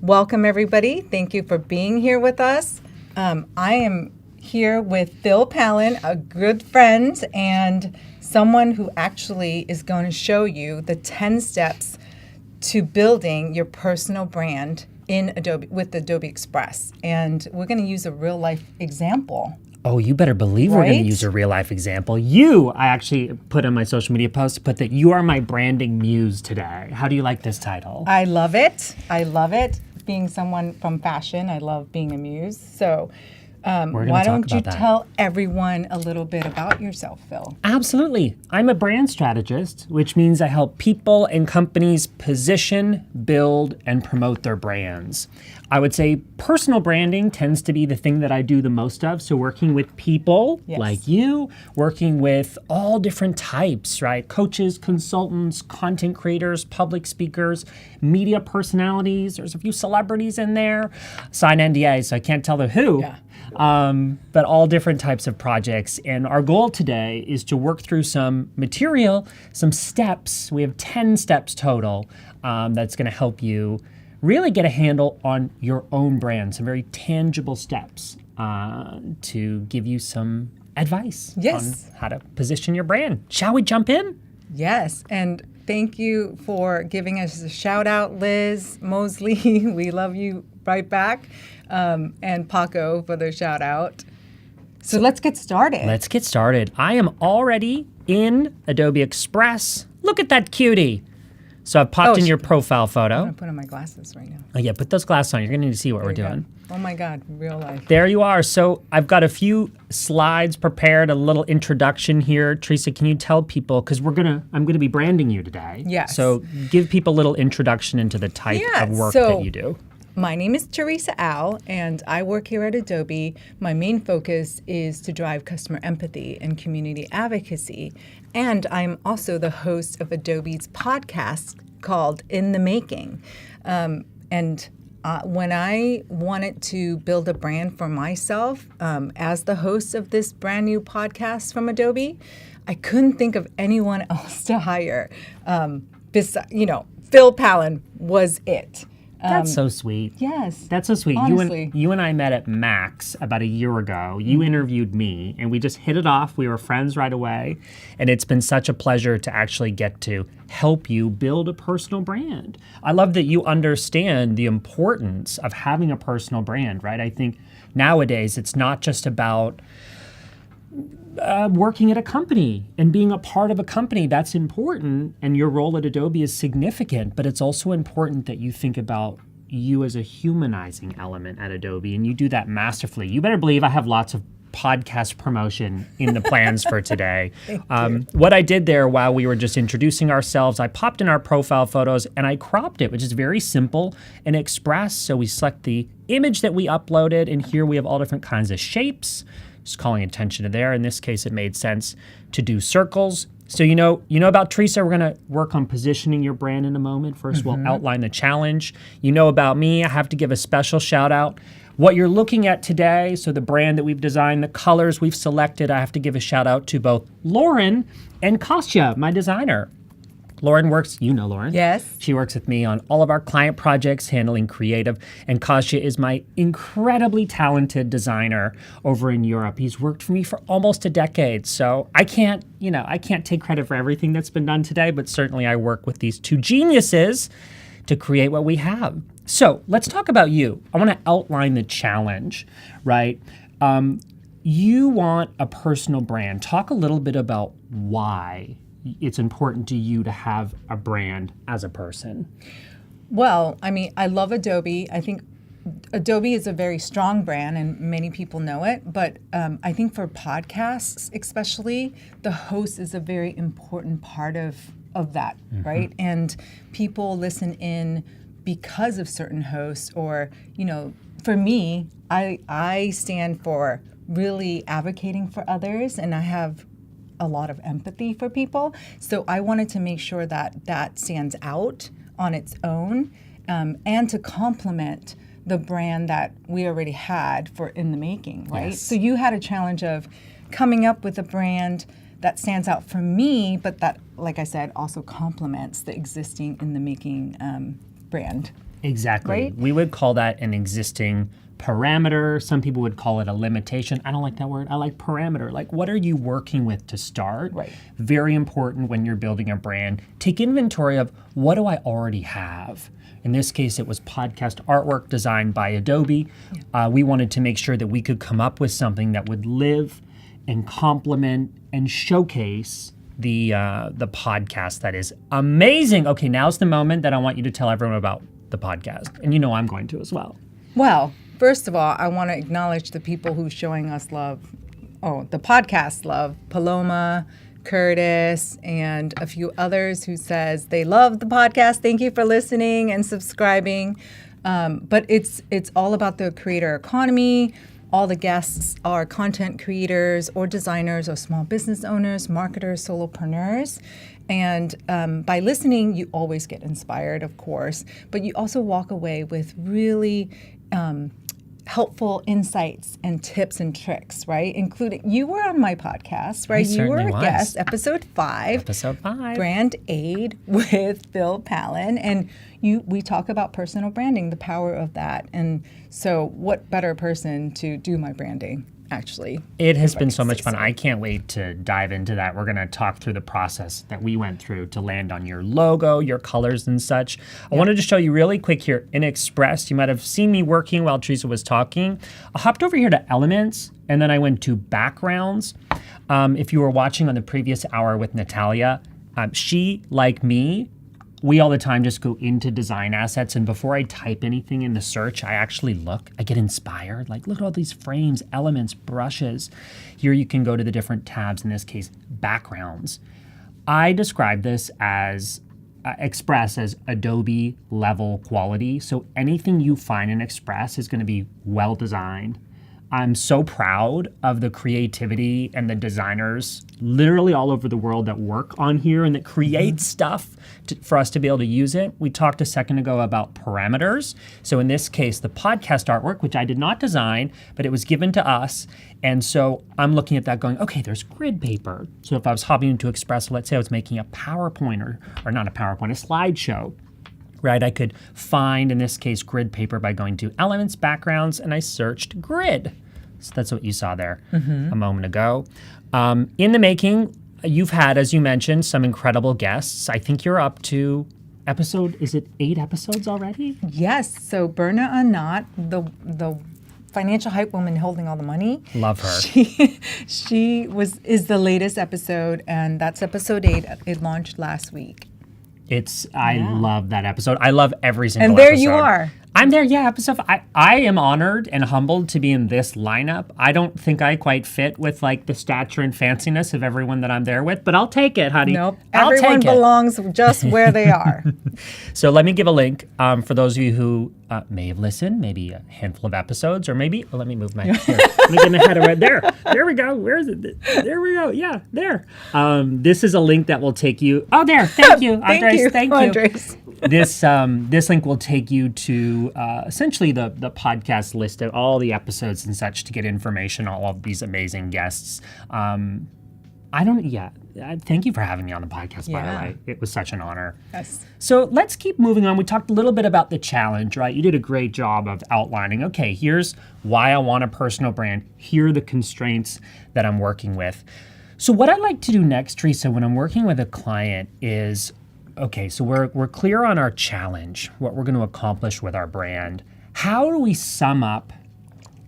Welcome, everybody. Thank you for being here with us. I am here with Phil Pallen, a good friend and someone who actually is going to show you the 10 steps to building your personal brand in Adobe with Adobe Express. And we're going to use a real life example. Oh, you better believe we're going to use a real life example. I actually put on my social media post, put that you are my branding muse today. How do you like this title? I love it. I love it. Being someone from fashion, I love being a muse. So why don't you tell everyone a little bit about yourself, Phil? Absolutely. I'm a brand strategist, which means I help people and companies position, build, and promote their brands. I would say personal branding tends to be the thing that I do the most of. So working with people like you, working with all different types, right? Coaches, consultants, content creators, public speakers, media personalities. There's a few celebrities in there. Sign NDAs, so I can't tell the who. Yeah. But all different types of projects. And our goal today is to work through some material, some steps. We have 10 steps total that's going to help you really get a handle on your own brand, some very tangible steps to give you some advice on how to position your brand. Shall we jump in? Yes, and thank you for giving us a shout out, Liz Mosley. We love you right back. And Paco for their shout out. So let's get started. Let's get started. I am already in Adobe Express. Look at that cutie. So I've popped in your profile photo. I'm going to put on my glasses right now. Oh yeah, put those glasses on. You're going to need to see what we're doing. Oh my God, real life. There you are. So I've got a few slides prepared, a little introduction here. Teresa, can you tell people, because I'm going to be branding you today. Yes. So give people a little introduction into the type of work that you do. My name is Teresa Au, and I work here at Adobe. My main focus is to drive customer empathy and community advocacy. And I'm also the host of Adobe's podcast called In the Making. When I wanted to build a brand for myself as the host of this brand new podcast from Adobe, I couldn't think of anyone else to hire. Phil Pallen was it. That's so sweet. Yes. That's so sweet. Honestly. You and I met at Max about a year ago. You interviewed me, and we just hit it off. We were friends right away, and it's been such a pleasure to actually get to help you build a personal brand. I love that you understand the importance of having a personal brand, right? I think nowadays it's not just about working at a company and being a part of a company. That's important, and your role at Adobe is significant, but it's also important that you think about you as a humanizing element at Adobe, and you do that masterfully. You better believe I have lots of podcast promotion in the plans for today. What I did there while we were just introducing ourselves, I popped in our profile photos and I cropped it, which is very simple and Express. So we select the image that we uploaded, and here we have all different kinds of shapes. Just calling attention to there. In this case, it made sense to do circles. So you know about Teresa, we're gonna work on positioning your brand in a moment. First, we'll outline the challenge. You know about me, I have to give a special shout out. What you're looking at today, so the brand that we've designed, the colors we've selected, I have to give a shout out to both Lauren and Kostya, my designer. Lauren works, you know Lauren. Yes. She works with me on all of our client projects, handling creative. And Kostya is my incredibly talented designer over in Europe. He's worked for me for almost a decade. So I can't take credit for everything that's been done today, but certainly I work with these two geniuses to create what we have. So let's talk about you. I want to outline the challenge, right? You want a personal brand. Talk a little bit about why it's important to you to have a brand as a person. Well, I mean, I love Adobe. I think Adobe is a very strong brand and many people know it, but I think for podcasts especially, the host is a very important part of that, right? And people listen in because of certain hosts, or, for me, I stand for really advocating for others, and I have a lot of empathy for people. So I wanted to make sure that that stands out on its own, and to complement the brand that we already had for in the making, right? Yes. So you had a challenge of coming up with a brand that stands out for me, but that, like I said, also complements the existing in the making brand. Exactly. Right? We would call that an existing parameter. Some people would call it a limitation. I don't like that word. I like parameter. Like, what are you working with to start? Right. Very important when you're building a brand. Take inventory of what do I already have? In this case, it was podcast artwork designed by Adobe. We wanted to make sure that we could come up with something that would live and complement and showcase the podcast that is amazing. Okay, now's the moment that I want you to tell everyone about the podcast. And you know I'm going to as well. Well, first of all, I want to acknowledge the people who's showing us love. Oh, the podcast love. Paloma, Curtis, and a few others who says they love the podcast. Thank you for listening and subscribing. But it's all about the creator economy. All the guests are content creators or designers or small business owners, marketers, solopreneurs. And by listening, you always get inspired, of course, but you also walk away with really helpful insights and tips and tricks, right? Including, you were on my podcast, right? You were a guest, episode 5. Episode 5. Brand Aid with Phil Pallen. And we talk about personal branding, the power of that. And so what better person to do my branding, actually? It has been so much fun. I can't wait to dive into that. We're going to talk through the process that we went through to land on your logo, your colors and such. I wanted to show you really quick here in Express. You might have seen me working while Teresa was talking. I hopped over here to Elements, and then I went to Backgrounds. If you were watching on the previous hour with Natalia, she, like me, we all the time just go into design assets, and before I type anything in the search, I actually look, I get inspired. Like, look at all these frames, elements, brushes. Here you can go to the different tabs, in this case, backgrounds. I describe this as Express as Adobe level quality. So anything you find in Express is going to be well designed. I'm so proud of the creativity and the designers literally all over the world that work on here and that create stuff for us to be able to use it. We talked a second ago about parameters. So in this case, the podcast artwork, which I did not design, but it was given to us. And so I'm looking at that going, okay, there's grid paper. So if I was hopping into Express, let's say I was making a PowerPoint or not a PowerPoint, a slideshow. Right, I could find, in this case, grid paper by going to Elements, Backgrounds, and I searched grid. So that's what you saw there a moment ago. In the making, you've had, as you mentioned, some incredible guests. I think you're up to is it 8 episodes already? Yes, so Berna Anat, the financial hype woman holding all the money. Love her. She is the latest episode, and that's episode 8. It launched last week. I love that episode. I love every single episode. And there episode. you are. I'm there, yeah, episode 5. I am honored and humbled to be in this lineup. I don't think I quite fit with like the stature and fanciness of everyone that I'm there with, but I'll take it, honey. Nope, everyone belongs just where they are. So let me give a link for those of you who may have listened, maybe a handful of episodes, or maybe, let me move my, here. Let me get my head right there. There we go. Where is it? There we go. Yeah, there. This is a link that will take you, there, thank you, Andres, thank you. Andres. This link will take you to essentially the podcast list of all the episodes and such to get information on all of these amazing guests. Thank you for having me on the podcast, by the way. It was such an honor. Yes. So let's keep moving on. We talked a little bit about the challenge, right? You did a great job of outlining, okay, here's why I want a personal brand. Here are the constraints that I'm working with. So what I'd like to do next, Teresa, when I'm working with a client is, okay, so we're clear on our challenge, what we're going to accomplish with our brand. How do we sum up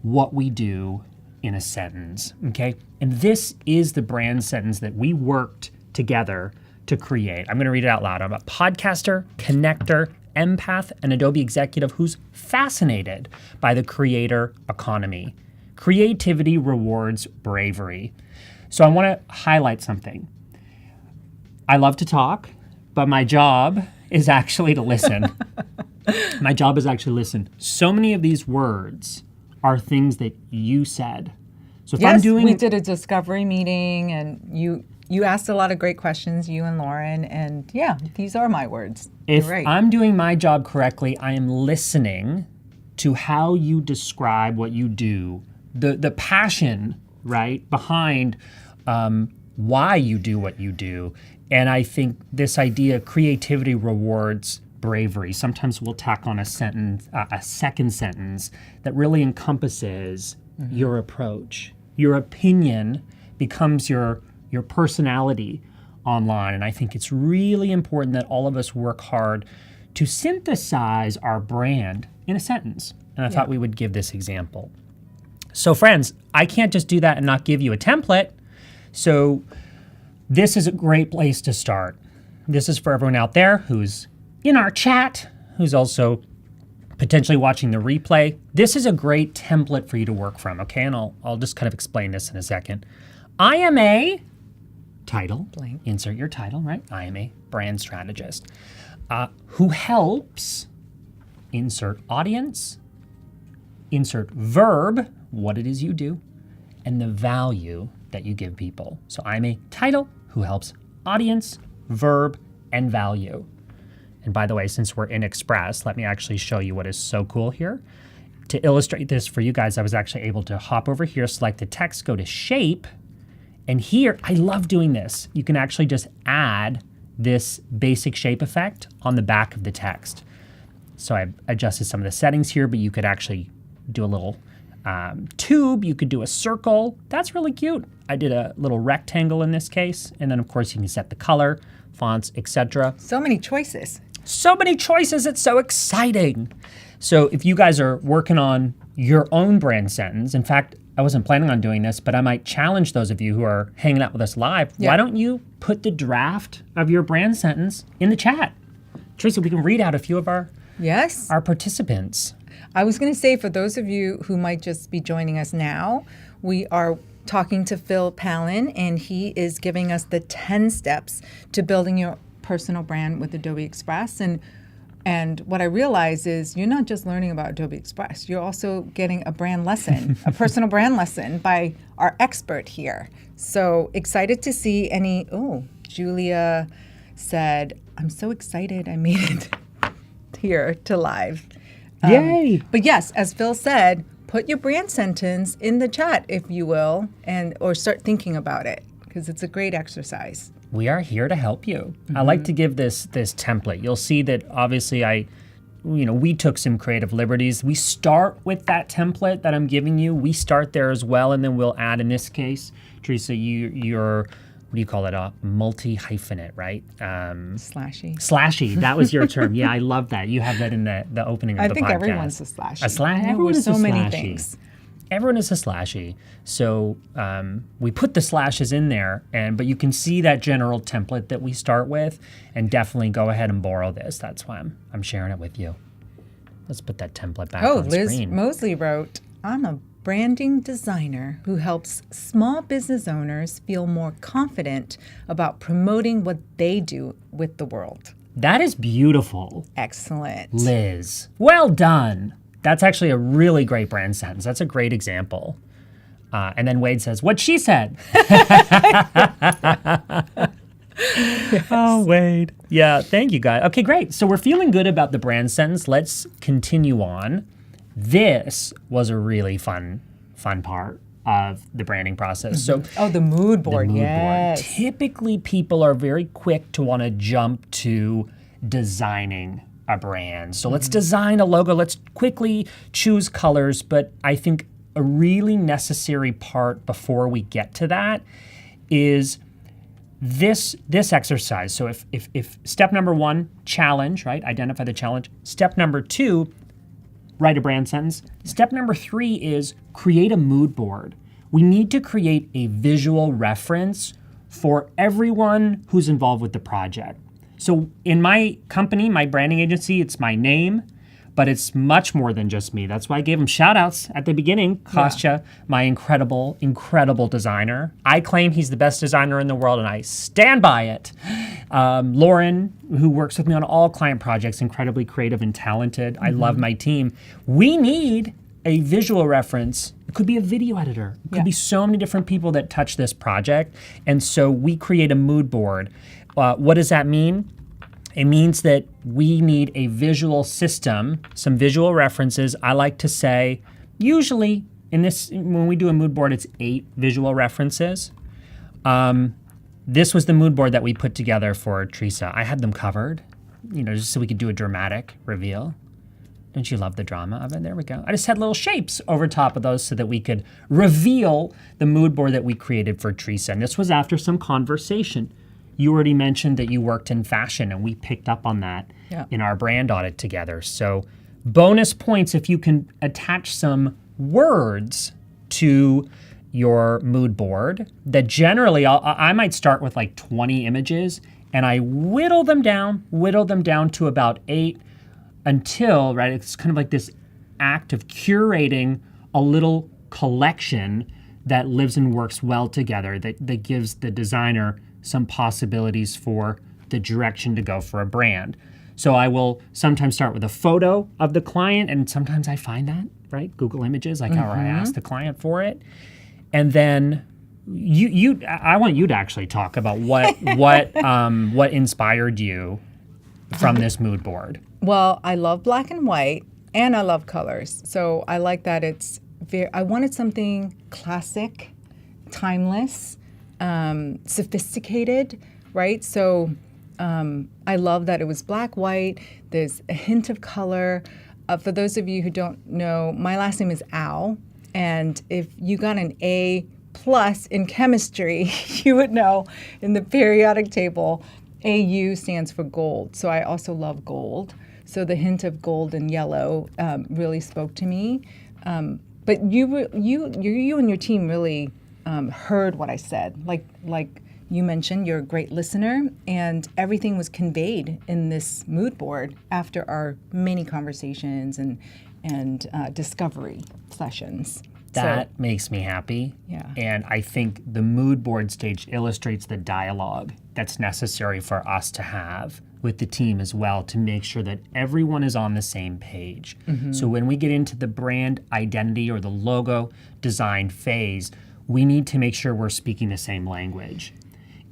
what we do in a sentence, okay? And this is the brand sentence that we worked together to create. I'm going to read it out loud. I'm a podcaster, connector, empath, and Adobe executive who's fascinated by the creator economy. Creativity rewards bravery. So I want to highlight something. I love to talk, but my job is actually to listen. My job is actually listen. So many of these words are things that you said. So if I'm doing, we did a discovery meeting, and you asked a lot of great questions, you and Lauren, and yeah, these are my words. If You're right. I'm doing my job correctly, I am listening to how you describe what you do, the passion, right, behind why you do what you do. And I think this idea, creativity rewards bravery. Sometimes we'll tack on a sentence, a second sentence that really encompasses your approach. Your opinion becomes your personality online. And I think it's really important that all of us work hard to synthesize our brand in a sentence. And I thought we would give this example. So friends, I can't just do that and not give you a template. So this is a great place to start. This is for everyone out there who's in our chat, who's also potentially watching the replay. This is a great template for you to work from, okay? And I'll just kind of explain this in a second. I am a title, Blank. Insert your title, right? I am a brand strategist who helps insert audience, insert verb, what it is you do, and the value that you give people. So I'm a title who helps audience, verb, and value. And by the way, since we're in Express, let me actually show you what is so cool here. To illustrate this for you guys, I was actually able to hop over here, select the text, go to shape, and here, I love doing this. You can actually just add this basic shape effect on the back of the text. So I adjusted some of the settings here, but you could actually do a little tube, you could do a circle. That's really cute. I did a little rectangle in this case, and then of course you can set the color, fonts, etc. So many choices. So many choices, it's so exciting. So if you guys are working on your own brand sentence, in fact, I wasn't planning on doing this, but I might challenge those of you who are hanging out with us live. Yeah. Why don't you put the draft of your brand sentence in the chat? Teresa, we can read out a few of our Yes. participants. I was going to say, for those of you who might just be joining us now, we are talking to Phil Pallen, and he is giving us the 10 steps to building your personal brand with Adobe Express. And what I realize is you're not just learning about Adobe Express, you're also getting a brand lesson, a personal brand lesson by our expert here. So excited to see Julia said, I'm so excited I made it here to live. Yay! But yes, as Phil said, put your brand sentence in the chat, if you will, or start thinking about it, because it's a great exercise. We are here to help you. I like to give this template. You'll see that obviously we took some creative liberties. We start with that template that I'm giving you. We start there as well, and then we'll add, in this case, Teresa, you're, what do you call it? A multi-hyphenate, right? Slashy. That was your term. Yeah, I love that. You have that in the opening of the podcast. I think everyone's a slashy. A slash. There Everyone were is so a many slashy. things. Everyone is a slashy. So we put the slashes in there, but you can see that general template that we start with, and definitely go ahead and borrow this. That's why I'm sharing it with you. Let's put that template back on Liz screen. Mosley wrote, I'm a branding designer who helps small business owners feel more confident about promoting what they do with the world. That is beautiful. Excellent. Liz. Well done. That's actually a really great brand sentence. That's a great example. And then Wade says, what she said. Yes. Oh, Wade. Yeah, thank you, guys. Okay, great. So we're feeling good about the brand sentence. Let's continue on. This was a really fun part of the branding process. So the mood board, the mood yes. board. Typically, people are very quick to want to jump to designing a brand. So let's design a logo. Let's quickly choose colors. But I think a really necessary part before we get to that is this exercise. So if step number 1, challenge, right? Identify the challenge. Step number 2, write a brand sentence. Step number 3 is create a mood board. We need to create a visual reference for everyone who's involved with the project. So in my company, my branding agency, it's my name, but it's much more than just me. That's why I gave him shout outs at the beginning. Kostya, my incredible designer. I claim he's the best designer in the world, and I stand by it. Lauren, who works with me on all client projects, incredibly creative and talented. I love my team. We need a visual reference. It could be a video editor. It could be so many different people that touch this project. And so we create a mood board. What does that mean? It means that we need a visual system, some visual references. I like to say, usually when we do a mood board, it's 8 visual references. This was the mood board that we put together for Teresa. I had them covered, just so we could do a dramatic reveal. Don't you love the drama of it? There we go. I just had little shapes over top of those so that we could reveal the mood board that we created for Teresa. And this was after some conversation. You already mentioned that you worked in fashion, and we picked up on that in our brand audit together. So bonus points if you can attach some words to your mood board that generally, I might start with like 20 images, and I whittle them down to about 8 until, it's kind of like this act of curating a little collection that lives and works well together, that gives the designer some possibilities for the direction to go for a brand. So I will sometimes start with a photo of the client, and sometimes I find that, Google Images, or I ask the client for it. And then I want you to actually talk about what inspired you from this mood board. Well, I love black and white, and I love colors. So I like that I wanted something classic, timeless, sophisticated, right? So I love that it was black, white. There's a hint of color. For those of you who don't know, my last name is Au, and if you got an A+ in chemistry, you would know in the periodic table, AU stands for gold. So I also love gold. So the hint of gold and yellow really spoke to me. But you and your team really heard what I said. Like you mentioned, you're a great listener, and everything was conveyed in this mood board after our many conversations and discovery sessions. That makes me happy. Yeah. And I think the mood board stage illustrates the dialogue that's necessary for us to have with the team as well to make sure that everyone is on the same page. So when we get into the brand identity or the logo design phase, we need to make sure we're speaking the same language.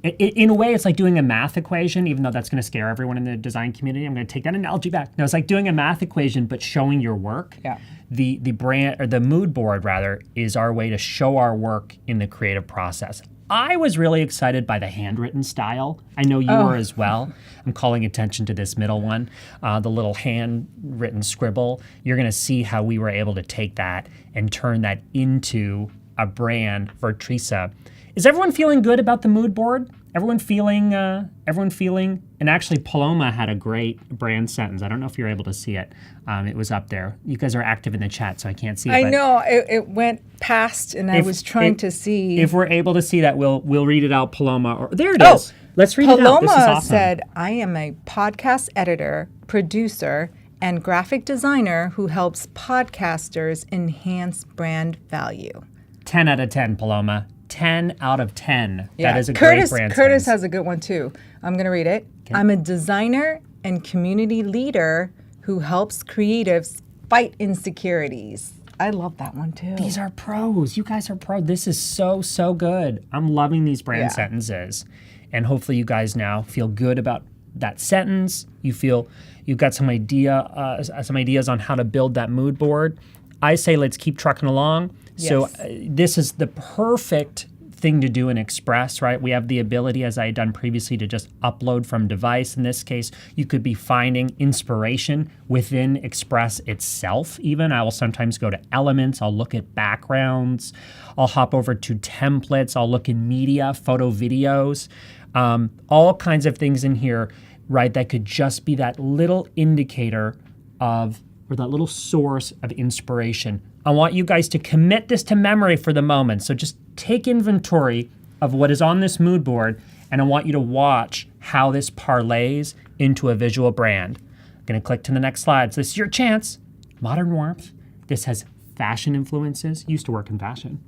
In a way, it's like doing a math equation, even though that's going to scare everyone in the design community. I'm going to take that analogy back. No, it's like doing a math equation, but showing your work. Yeah. The brand, or the mood board rather, is our way to show our work in the creative process. I was really excited by the handwritten style. I know you were as well. I'm calling attention to this middle one, the little handwritten scribble. You're going to see how we were able to take that and turn that into a brand for Teresa. Is everyone feeling good about the mood board? Everyone feeling, and actually Paloma had a great brand sentence. I don't know if you're able to see it. It was up there. You guys are active in the chat, so I can't see it. I know, it went past, and I was trying to see. If we're able to see that, we'll read it out, Paloma. There it is. Let's read it out. This is Paloma awesome. said, I am a podcast editor, producer, and graphic designer who helps podcasters enhance brand value. 10 out of 10, Paloma. 10 out of 10. Yeah. That is a great brand Curtis sentence. has a good one too. I'm going to read it. Okay. I'm a designer and community leader who helps creatives fight insecurities. I love that one too. These are pros. You guys are pros. This is so, so good. I'm loving these brand sentences. And hopefully you guys now feel good about that sentence. You feel you've got some ideas on how to build that mood board. I say let's keep trucking along. Yes. So this is the perfect thing to do in Express, right? We have the ability, as I had done previously, to just upload from device. In this case, you could be finding inspiration within Express itself even. I will sometimes go to elements. I'll look at backgrounds. I'll hop over to templates. I'll look in media, photo, videos, all kinds of things in here, right? That could just be that little indicator of, or that little source of inspiration. I want you guys to commit this to memory for the moment. So just take inventory of what is on this mood board, and I want you to watch how this parlays into a visual brand. I'm gonna click to the next slide. So this is your chance. Modern warmth. This has fashion influences. Used to work in fashion.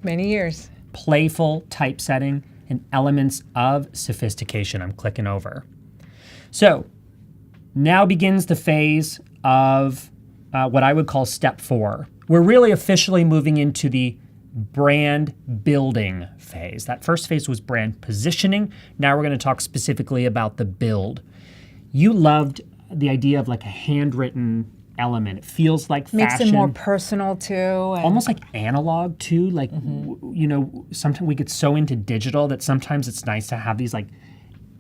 Many years. Playful typesetting and elements of sophistication. I'm clicking over. So now begins the phase of what I would call step 4 we're really officially moving into the brand building phase. That first phase was brand positioning. Now we're going to talk specifically about the build. You loved the idea of like a handwritten element. It feels like fashion. Makes it more personal too. And Almost like analog too. Like, you know, sometimes we get so into digital that sometimes it's nice to have these like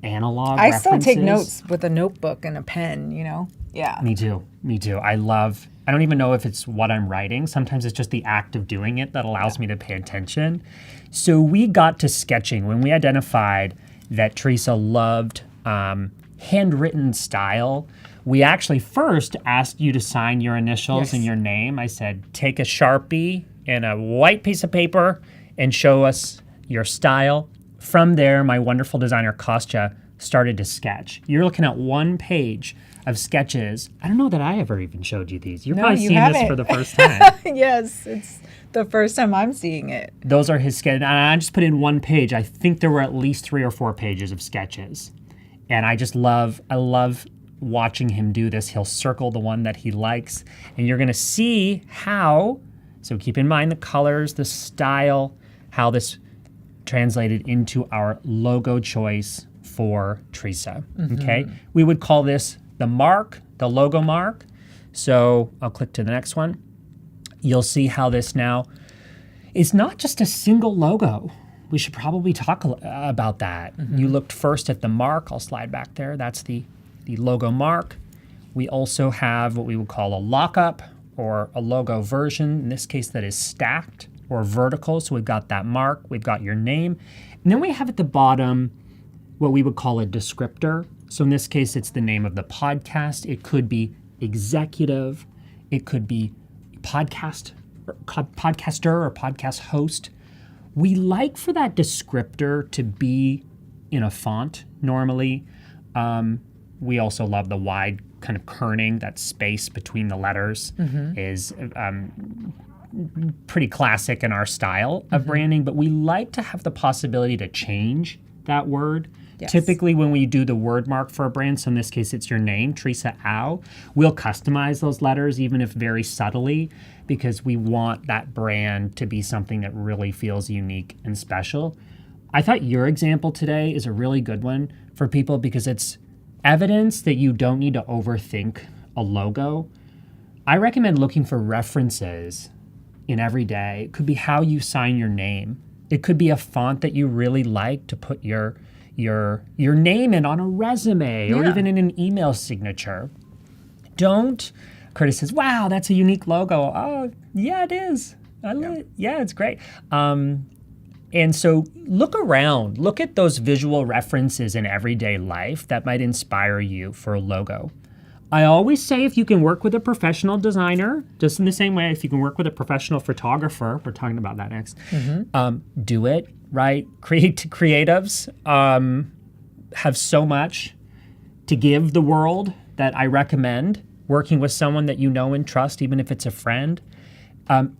analog I references. still take notes with a notebook and a pen, you know? Yeah. Me too. I don't even know if it's what I'm writing. Sometimes it's just the act of doing it that allows me to pay attention. So we got to sketching when we identified that Teresa loved handwritten style. We actually first asked you to sign your initials and your name. I said, take a Sharpie and a white piece of paper and show us your style. From there, my wonderful designer, Kostya, started to sketch. You're looking at one page of sketches. I don't know that I ever even showed you these. You're probably seeing this for the first time. Yes, it's the first time I'm seeing it. Those are his sketches. I just put in one page. I think there were at least 3 or 4 pages of sketches. And I love watching him do this. He'll circle the one that he likes. And you're going to see how, so keep in mind the colors, the style, how this translated into our logo choice for Teresa. Okay? We would call this the mark, the logo mark. So I'll click to the next one. You'll see how this now is not just a single logo. We should probably talk about that. You looked first at the mark. I'll slide back there. That's the logo mark. We also have what we would call a lockup or a logo version. In this case, that is stacked or vertical. So we've got that mark. We've got your name. And then we have at the bottom what we would call a descriptor. So in this case, it's the name of the podcast. It could be executive. It could be podcaster or podcast host. We like for that descriptor to be in a font normally. We also love the wide kind of kerning, that space between the letters is pretty classic in our style of branding, but we like to have the possibility to change that word. Yes. Typically when we do the word mark for a brand, so in this case it's your name, Teresa Au, we'll customize those letters even if very subtly because we want that brand to be something that really feels unique and special. I thought your example today is a really good one for people because it's evidence that you don't need to overthink a logo. I recommend looking for references in every day. It could be how you sign your name. It could be a font that you really like to put your name in on a resume or even in an email signature. Curtis says, wow, that's a unique logo. Oh, yeah, it is. Yeah, it's great. And so look around. Look at those visual references in everyday life that might inspire you for a logo. I always say if you can work with a professional designer, just in the same way if you can work with a professional photographer, we're talking about that next, do it, right? Creatives have so much to give the world that I recommend working with someone that you know and trust, even if it's a friend.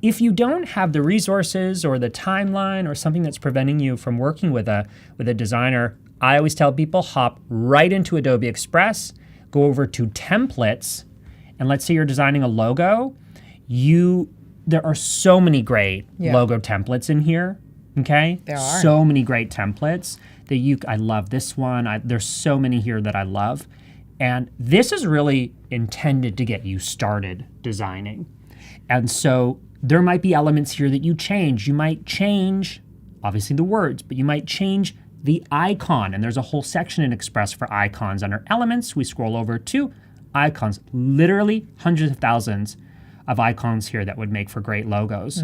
If you don't have the resources or the timeline or something that's preventing you from working with a designer, I always tell people hop right into Adobe Express, go over to templates, and let's say you're designing a logo. There are so many great logo templates in here. Okay, there are so many great templates that I love this one. There's so many here that I love, and this is really intended to get you started designing. And so there might be elements here that you change. You might change, obviously, the words, but you might change the icon. And there's a whole section in Express for icons. Under Elements, we scroll over to icons. Literally hundreds of thousands of icons here that would make for great logos.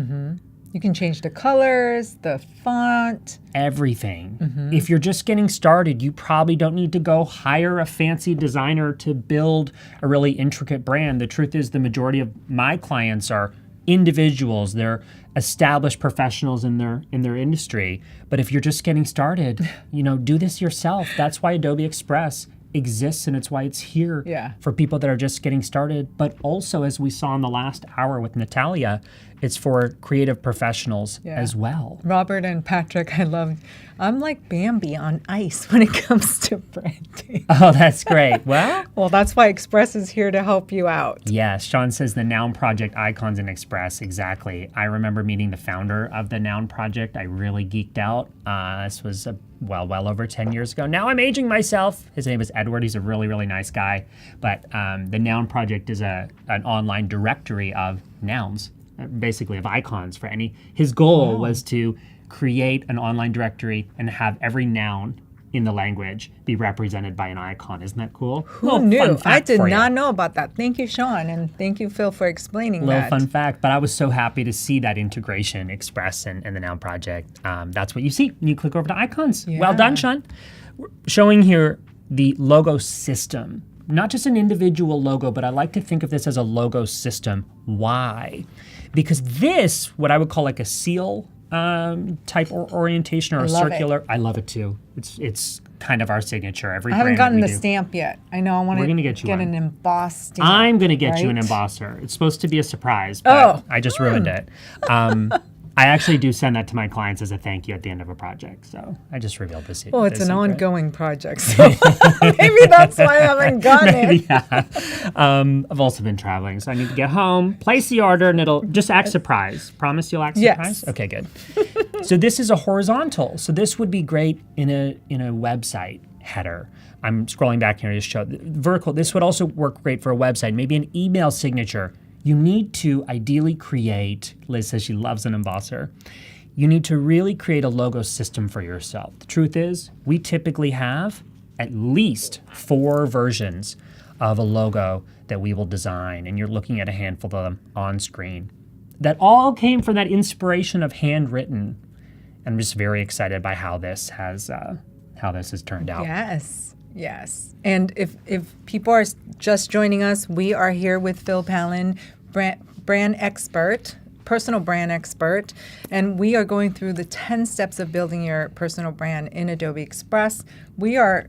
You can change the colors, the font. Everything. If you're just getting started, you probably don't need to go hire a fancy designer to build a really intricate brand. The truth is the majority of my clients are individuals. They're established professionals in their industry. But if you're just getting started, do this yourself. That's why Adobe Express exists, and it's why it's here for people that are just getting started. But also, as we saw in the last hour with Natalia, It's for creative professionals as well. Robert and Patrick, I'm like Bambi on ice when it comes to branding. Oh, that's great. Well, that's why Express is here to help you out. yes, Sean says the Noun Project icons in Express. Exactly. I remember meeting the founder of the Noun Project. I really geeked out. This was well over 10 years ago. Now I'm aging myself. His name is Edward. He's a really, really nice guy. But the Noun Project is an online directory of nouns, basically of icons for any. His goal was to create an online directory and have every noun in the language be represented by an icon. Isn't that cool? Who knew? I did not know about that. Thank you, Sean, and thank you, Phil, for explaining Little that. fun fact, but I was so happy to see that integration, Express and the Noun Project. That's what you see when you click over to icons. Yeah. Well done, Sean. We're showing here the logo system. Not just an individual logo, but I like to think of this as a logo system. Why? Because this, what I would call like a seal type or orientation or a circular. I love it too. It's kind of our signature. Every I haven't brand gotten that the we do. stamp yet. I know I want We're to gonna get you one. an embossed stamp. I'm going to get you an right? embosser. It's supposed to be a surprise, but I just ruined it. I actually do send that to my clients as a thank you at the end of a project. So I just revealed this. Well, it's this an secret. ongoing project, so maybe that's why I haven't gotten it. Yeah. I've also been traveling, so I need to get home, place the order, and it'll just act surprised. Promise you'll act surprised? Yes. Okay, good. So this is a horizontal. So this would be great in a website header. I'm scrolling back here to show vertical. This would also work great for a website, maybe an email signature. You need to ideally create, Liz says she loves an embosser. You need to really create a logo system for yourself. The truth is, we typically have at least 4 versions of a logo that we will design, and you're looking at a handful of them on screen. That all came from that inspiration of handwritten. I'm just very excited by how this has turned out. Yes. And if people are just joining us, we are here with Phil Pallen, brand expert, personal brand expert, and we are going through the 10 steps of building your personal brand in Adobe Express. We are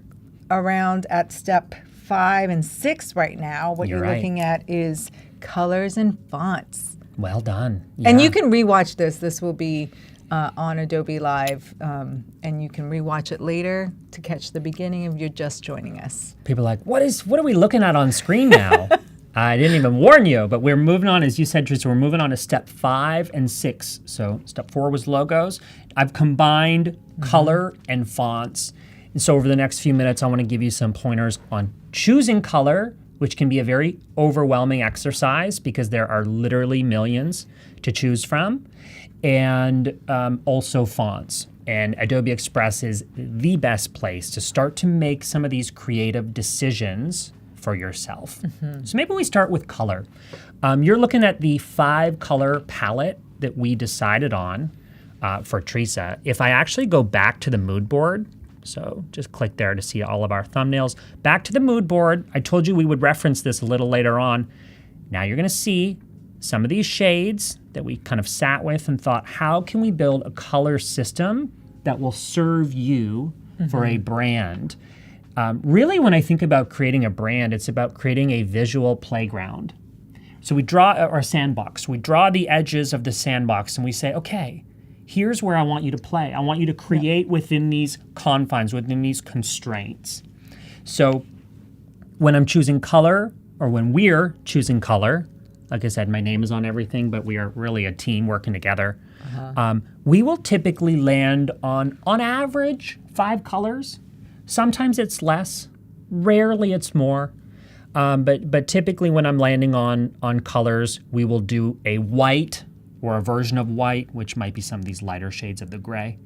around at step 5 and 6 right now. What you're right. looking at is colors and fonts. Well done. And Yeah. you can rewatch this. This will be on Adobe Live, and you can rewatch it later to catch the beginning if you're just joining us. People are like, what are we looking at on screen now? I didn't even warn you, but we're moving on, as you said, Teresa, we're moving on to step 5 and 6. So step 4 was logos. I've combined color and fonts. And so over the next few minutes, I want to give you some pointers on choosing color, which can be a very overwhelming exercise because there are literally millions to choose from, and also fonts. And Adobe Express is the best place to start to make some of these creative decisions for yourself. So maybe we start with color. You're looking at the 5-color palette that we decided on for Teresa. If I actually go back to the mood board, so just click there to see all of our thumbnails. Back to the mood board. I told you we would reference this a little later on. Now you're going to see some of these shades that we kind of sat with and thought, how can we build a color system that will serve you for a brand? Really, when I think about creating a brand, it's about creating a visual playground. So we draw our sandbox. We draw the edges of the sandbox and we say, okay, here's where I want you to play. I want you to create within these confines, within these constraints. So when I'm choosing color, or when we're choosing color, like I said, my name is on everything, but we are really a team working together. We will typically land on average, 5 colors. Sometimes it's less, rarely it's more. But typically when I'm landing on colors, we will do a white or a version of white, which might be some of these lighter shades of the gray.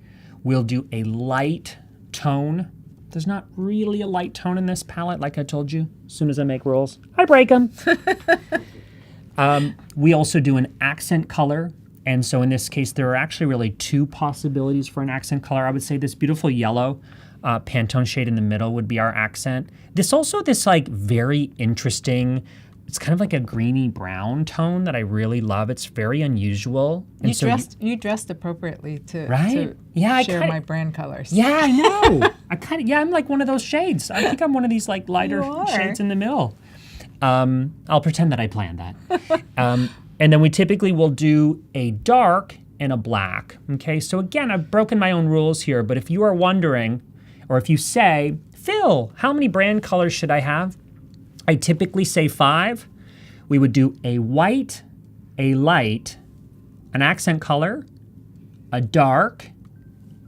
We'll do a light tone. There's not really a light tone in this palette, like I told you. As soon as I make rules, I break them. We also do an accent color. And so in this case, there are actually really 2 possibilities for an accent color. I would say this beautiful yellow Pantone shade in the middle would be our accent. This like very interesting, it's kind of like a greeny brown tone that I really love. It's very unusual. And You dressed appropriately to share my brand colors. Yeah, I know. I'm like one of those shades. I think I'm one of these like lighter shades in the middle. I'll pretend that I planned that. And then we typically will do a dark and a black. Okay, so again, I've broken my own rules here, but if you are wondering, or if you say, Phil, how many brand colors should I have? I typically say 5. We would do a white, a light, an accent color, a dark,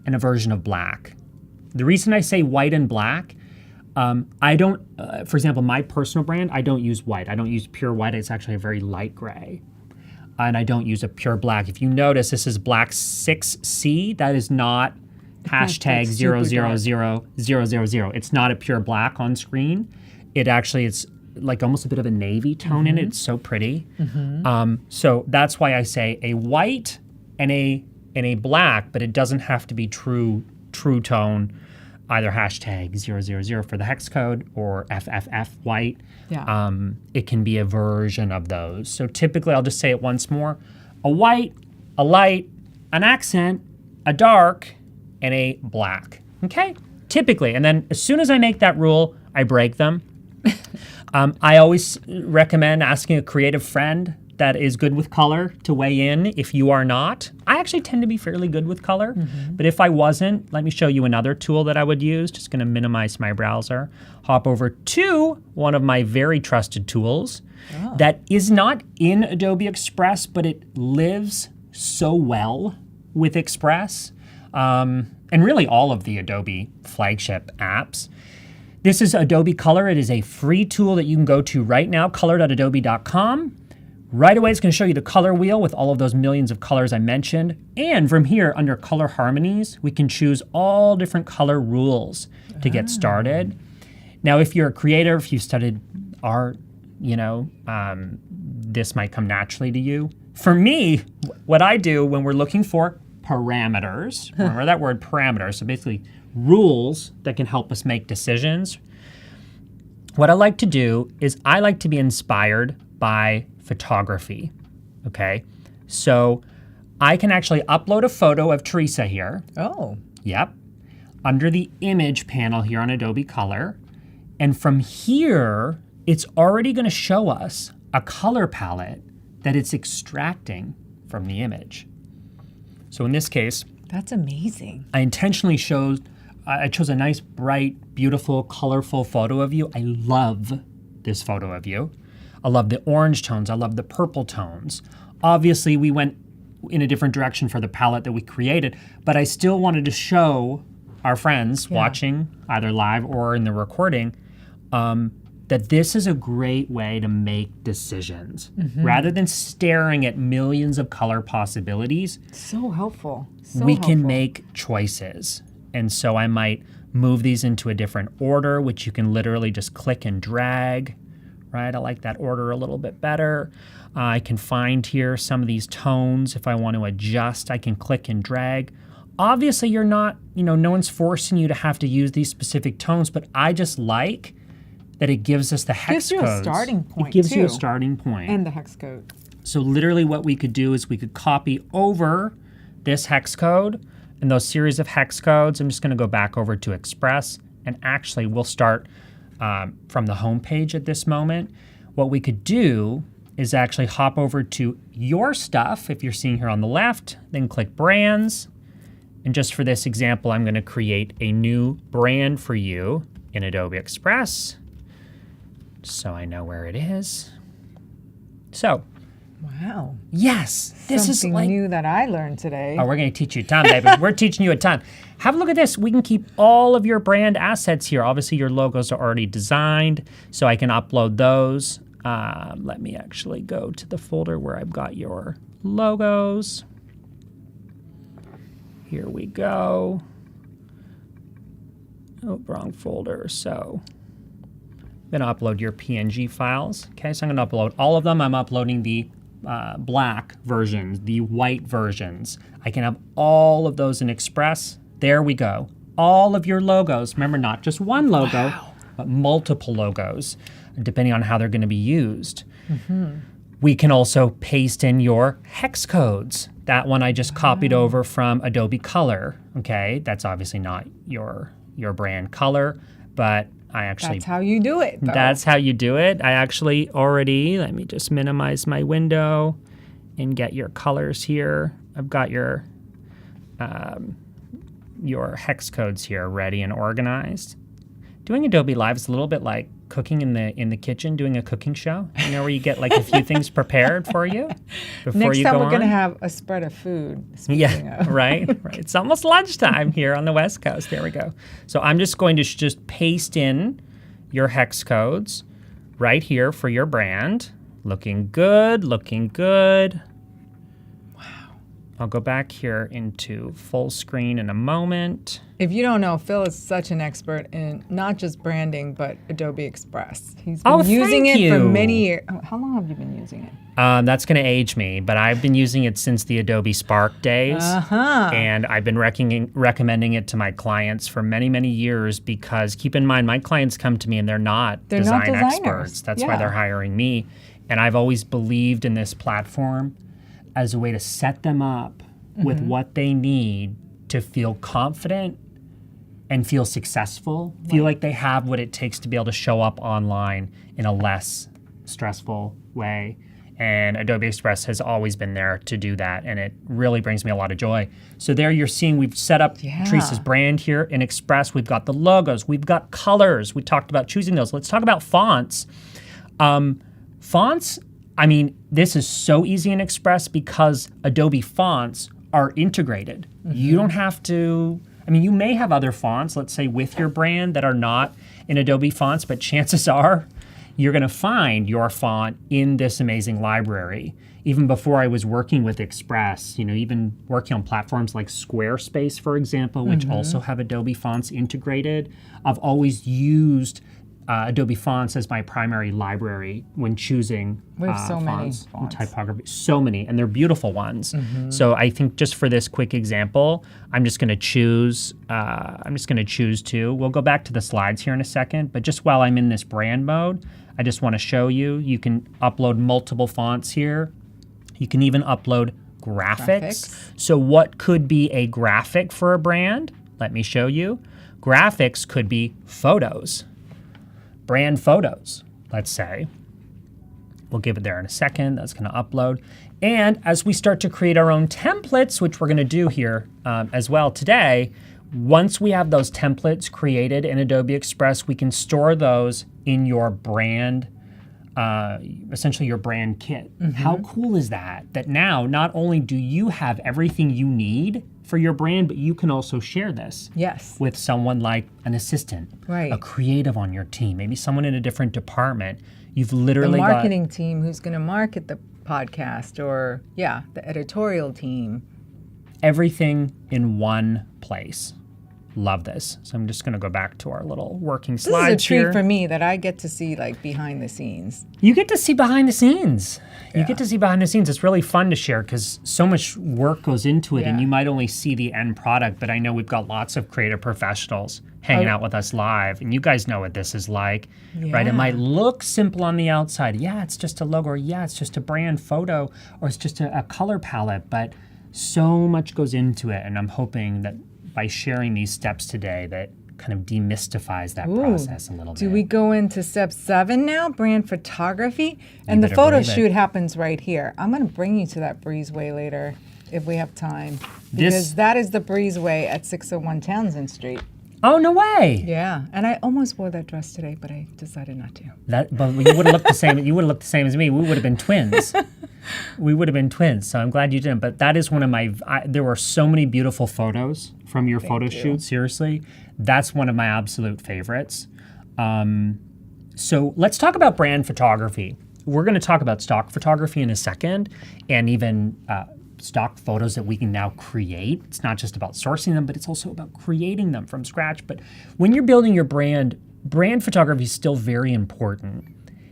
and a version of black. The reason I say white and black, I don't, for example, my personal brand, I don't use white. I don't use pure white. It's actually a very light gray. And I don't use a pure black. If you notice, this is black 6C. That is not hashtag 00000. It's not a pure black on screen. It actually, it's like almost a bit of a navy tone in it. It's so pretty. So that's why I say a white and a black, but it doesn't have to be true tone, either hashtag 000 for the hex code or FFF white. Yeah. It can be a version of those. So typically, I'll just say it once more: a white, a light, an accent, a dark, and a black. Okay? Typically. And then as soon as I make that rule, I break them. I always recommend asking a creative friend that is good with color to weigh in if you are not. I actually tend to be fairly good with color, but if I wasn't, let me show you another tool that I would use. Just gonna minimize my browser. Hop over to one of my very trusted tools that is not in Adobe Express, but it lives so well with Express, and really all of the Adobe flagship apps. This is Adobe Color. It is a free tool that you can go to right now, color.adobe.com. Right away, it's going to show you the color wheel with all of those millions of colors I mentioned. And from here, under color harmonies, we can choose all different color rules to get started. Now, if you're a creator, if you studied art, this might come naturally to you. For me, what I do when we're looking for parameters, remember that word parameters, so basically rules that can help us make decisions. What I like to do is I like to be inspired by photography, okay? So I can actually upload a photo of Teresa here. Oh. Yep. Under the image panel here on Adobe Color. And from here, it's already gonna show us a color palette that it's extracting from the image. So in this case, That's amazing. I intentionally chose a nice, bright, beautiful, colorful photo of you. I love this photo of you. I love the orange tones. I love the purple tones. Obviously, we went in a different direction for the palette that we created, but I still wanted to show our friends watching, either live or in the recording, that this is a great way to make decisions. Rather than staring at millions of color possibilities, So helpful. we can make choices. And so I might move these into a different order, which you can literally just click and drag, right? I like that order a little bit better. I can find here some of these tones. If I want to adjust, I can click and drag. Obviously, you're not, no one's forcing you to have to use these specific tones, but I just like that it gives us the hex Gives you codes. a starting point, It gives you a too. starting point. And the hex code. So literally what we could do is we could copy over this hex code and those series of hex codes. I'm just going to go back over to Express, and actually we'll start from the home page at this moment. What we could do is actually hop over to your stuff, if you're seeing here on the left, then click Brands. And just for this example, I'm going to create a new brand for you in Adobe Express, so I know where it is. So, Wow. yes, this Something is like new that I learned today. Oh, we're going to teach you a ton, baby. We're teaching you a ton. Have a look at this. We can keep all of your brand assets here. Obviously, your logos are already designed, so I can upload those. Let me actually go to the folder where I've got your logos. Here we go. Oh, wrong folder. So I'm going to upload your PNG files. Okay, so I'm going to upload all of them. I'm uploading the black versions, the white versions. I can have all of those in Express. There we go. All of your logos. Remember, not just one logo, but multiple logos, depending on how they're going to be used. We can also paste in your hex codes. That one I just copied over from Adobe Color. Okay, that's obviously not your brand color, but I actually... That's how you do it, though. That's how you do it. I actually already, let me just minimize my window. and get your colors here. I've got your hex codes here ready and organized. Doing Adobe Live is a little bit like cooking in the kitchen, doing a cooking show, where you get like a few things prepared for you before Next you time go we're going to on. have a spread of food. Yeah, right. It's almost lunchtime here on the West Coast. There we go. So I'm just going to just paste in your hex codes right here for your brand. Looking good, looking good. I'll go back here into full screen in a moment. If you don't know, Phil is such an expert in not just branding, but Adobe Express. He's been using it for many years. How long have you been using it? That's going to age me, but I've been using it since the Adobe Spark days. And I've been recommending it to my clients for many, many years because keep in mind, my clients come to me and they're not design experts. That's why they're hiring me. And I've always believed in this platform as a way to set them up with what they need to feel confident and feel successful, feel like they have what it takes to be able to show up online in a less stressful way. And Adobe Express has always been there to do that, and it really brings me a lot of joy. So there you're seeing we've set up Teresa's brand here in Express. We've got the logos, we've got colors. We talked about choosing those. Let's talk about fonts. Fonts, this is so easy in Express because Adobe fonts are integrated. You don't have to, you may have other fonts, let's say with your brand that are not in Adobe fonts, but chances are you're gonna find your font in this amazing library. Even before I was working with Express, even working on platforms like Squarespace, for example, which also have Adobe fonts integrated, I've always used Adobe fonts as my primary library when choosing fonts and typography. So many, and they're beautiful ones. So I think just for this quick example, I'm just going to choose. Two. We'll go back to the slides here in a second, but just while I'm in this brand mode, I just want to show you. You can upload multiple fonts here. You can even upload graphics. So what could be a graphic for a brand? Let me show you. Graphics could be photos. Brand photos, let's say. We'll give it there in a second. That's going to upload. And as we start to create our own templates, which we're going to do here as well today, once we have those templates created in Adobe Express, we can store those in your brand, essentially your brand kit. How cool is that? That now not only do you have everything you need for your brand, but you can also share this with someone like an assistant, a creative on your team, maybe someone in a different department. You've literally got the marketing team who's going to market the podcast, or the editorial team. Everything in one place. Love this. So I'm just going to go back to our little working slides here. This is a treat for me that I get to see behind the scenes. You get to see behind the scenes. You get to see behind the scenes. It's really fun to share because so much work goes into it, and you might only see the end product, but I know we've got lots of creative professionals hanging out with us live, and you guys know what this is like, right? It might look simple on the outside. Yeah, it's just a logo, or it's just a brand photo, or it's just a color palette, but so much goes into it, and I'm hoping that by sharing these steps today that kind of demystifies that process a little bit. Do we go into step 7 now, brand photography? And the photo shoot happens right here. I'm going to bring you to that breezeway later if we have time. Because that is the breezeway at 601 Townsend Street. Oh, no way. Yeah, and I almost wore that dress today, but I decided not to. But you would have looked the same. You would have looked the same as me. We would have been twins. We would have been twins. So I'm glad you didn't. But that is one of my. There were so many beautiful photos from your photo shoot. Seriously, that's one of my absolute favorites. So let's talk about brand photography. We're going to talk about stock photography in a second, and even stock photos that we can now create. It's not just about sourcing them, but it's also about creating them from scratch. But when you're building your brand photography is still very important.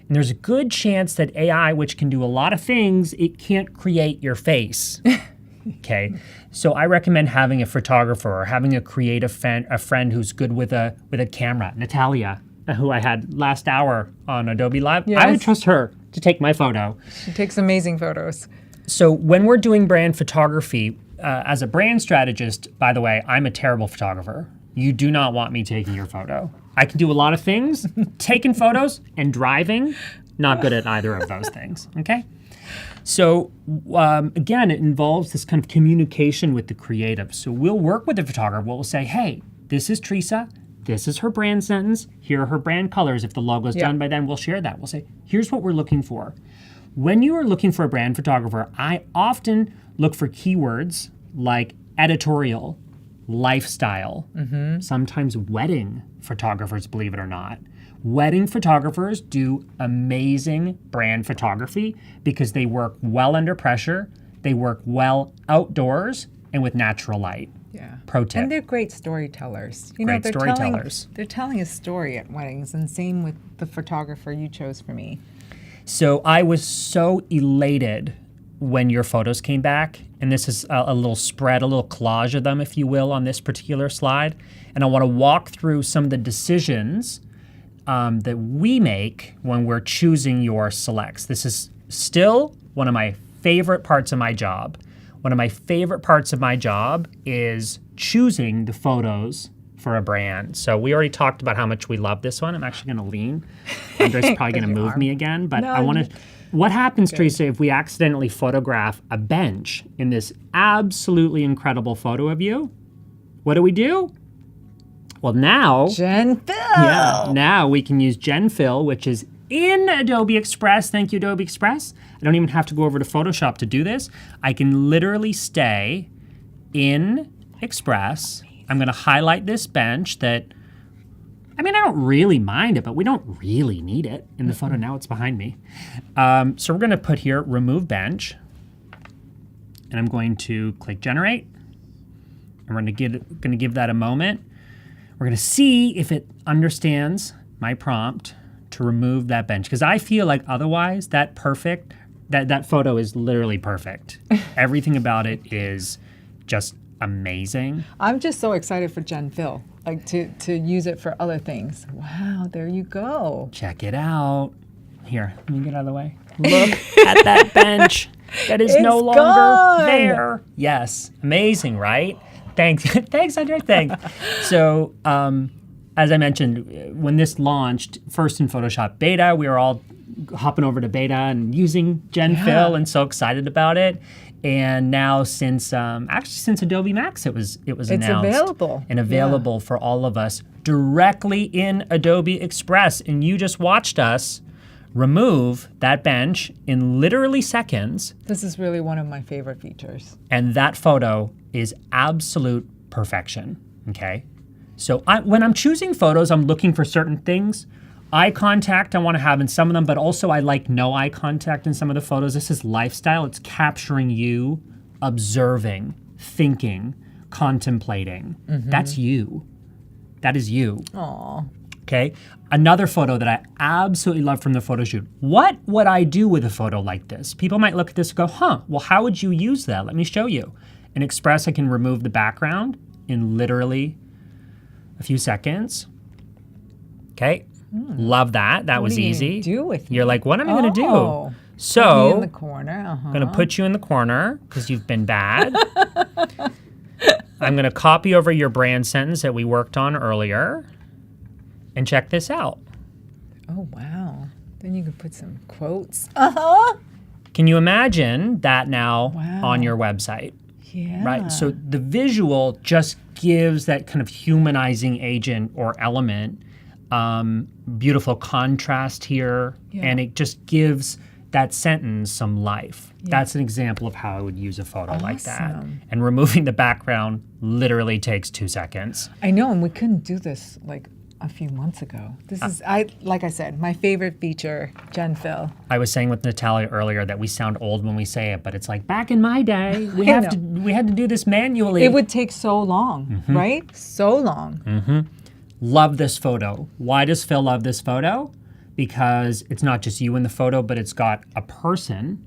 And there's a good chance that AI, which can do a lot of things, it can't create your face. Okay, so I recommend having a photographer or having a creative friend who's good with a camera. Natalia, who I had last hour on Adobe Live, I would trust her to take my photo. She takes amazing photos. So when we're doing brand photography, as a brand strategist, by the way, I'm a terrible photographer. You do not want me taking your photo. I can do a lot of things, taking photos and driving, not good at either of those things, okay? So again, it involves this kind of communication with the creative. So we'll work with the photographer. We'll say, hey, this is Teresa. This is her brand sentence. Here are her brand colors. If the logo is done by then, we'll share that. We'll say, here's what we're looking for. When you are looking for a brand photographer, I often look for keywords like editorial, lifestyle, sometimes wedding photographers, believe it or not. Wedding photographers do amazing brand photography because they work well under pressure, they work well outdoors, and with natural light. Yeah. Pro tip. And they're great storytellers. Great storytellers. They're telling a story at weddings, and same with the photographer you chose for me. So I was so elated when your photos came back, and this is a little spread, a little collage of them, if you will, on this particular slide. And I want to walk through some of the decisions that we make when we're choosing your selects. This is still one of my favorite parts of my job. One of my favorite parts of my job is choosing the photos for a brand. So we already talked about how much we love this one. I'm actually going to lean. Andre's probably going to move me again, but I want to. What happens, Teresa, if we accidentally photograph a bench in this absolutely incredible photo of you? What do? Well, now, Gen Fill. yeah, now we can use Gen Fill, which is in Adobe Express. Thank you, Adobe Express. I don't even have to go over to Photoshop to do this. I can literally stay in Express. I'm going to highlight this bench that, I mean, I don't really mind it, but we don't really need it in the photo. Now it's behind me. So we're going to put here, remove bench. And I'm going to click generate. And we're going to give that a moment. We're going to see if it understands my prompt to remove that bench. Because I feel like otherwise that photo is literally perfect. Everything about it is just amazing. I'm just so excited for Gen Fill, like to use it for other things. Wow, there you go. Check it out. Here, let me get out of the way. Look at that bench. That is no longer gone. there. Yes, amazing, right? Thanks, thanks, Andre. Thanks. So, as I mentioned, when this launched, first in Photoshop beta, we were all hopping over to beta and using Gen Fill, and so excited about it. And now, since Adobe Max, it was announced and available for all of us directly in Adobe Express. And you just watched us remove that bench in literally seconds. This is really one of my favorite features. And that photo is absolute perfection, okay? So when I'm choosing photos, I'm looking for certain things. Eye contact I want to have in some of them, but also I like no eye contact in some of the photos. This is lifestyle. It's capturing you, observing, thinking, contemplating. That's you. That is you. Aww. Okay, another photo that I absolutely love from the photo shoot. What would I do with a photo like this? People might look at this and go, well, how would you use that? Let me show you. In Express, I can remove the background in literally a few seconds. Okay, love that. That was easy. Do with You're like, what am I going to Oh. do? So, in the corner. I'm going to put you in the corner because you've been bad. I'm going to copy over your brand sentence that we worked on earlier. And check this out. Oh, wow. Then you could put some quotes. Can you imagine that now Wow. on your website? Yeah. Right. So the visual just gives that kind of humanizing agent or element, beautiful contrast here, and it just gives that sentence some life. That's an example of how I would use a photo like that. And removing the background literally takes 2 seconds. I know, and we couldn't do this like a few months ago. This is, like I said, my favorite feature, Gen Fill. I was saying with Natalia earlier that we sound old when we say it, but it's like back in my day, we had to do this manually. It would take so long, right? So long. Love this photo. Why does Phil love this photo? Because it's not just you in the photo, but it's got a person.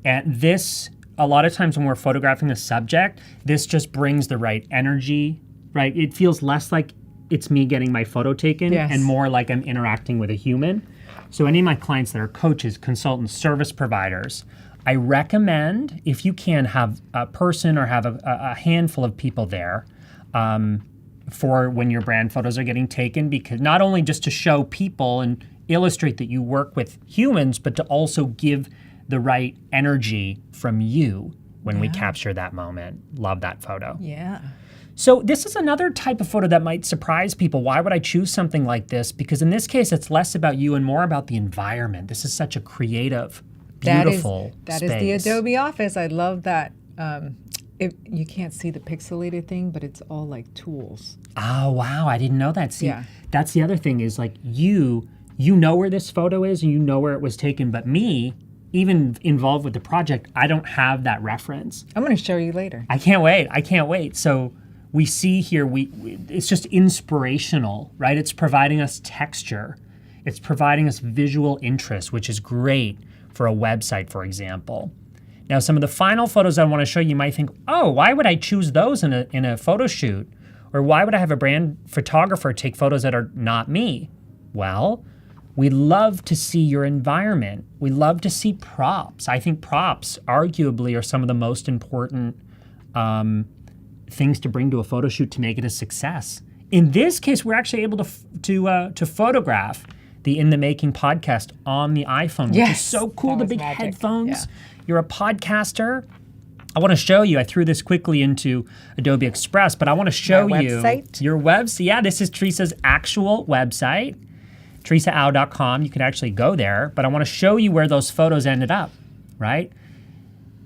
And this, a lot of times when we're photographing a subject, this just brings the right energy, right? It feels less like it's me getting my photo taken and more like I'm interacting with a human. So any of my clients that are coaches, consultants, service providers, I recommend, if you can, have a person or have a handful of people there for when your brand photos are getting taken, because not only just to show people and illustrate that you work with humans, but to also give the right energy from you when we capture that moment. Love that photo. Yeah. So this is another type of photo that might surprise people. Why would I choose something like this? Because in this case, it's less about you and more about the environment. This is such a creative, beautiful That space. is the Adobe Office. I love that. You can't see the pixelated thing, but it's all like tools. Oh, wow. I didn't know that. See, Yeah. that's the other thing is like you know where this photo is and you know where it was taken. But me, even involved with the project, I don't have that reference. I'm going to show you later. I can't wait. So we see here, it's just inspirational, right? It's providing us texture. It's providing us visual interest, which is great for a website, for example. Now, some of the final photos I want to show you might think, oh, why would I choose those in a photo shoot? Or why would I have a brand photographer take photos that are not me? Well, we love to see your environment. We love to see props. I think props arguably are some of the most important things to bring to a photo shoot to make it a success. In this case, we're actually able to photograph the In the Making podcast on the iPhone, which is so cool. The big magic. headphones. Yeah. You're a podcaster. I want to show you. I threw this quickly into Adobe Express, but I want to show you your website. Yeah, this is Teresa's actual website, teresaau.com. You can actually go there, but I want to show you where those photos ended up, right?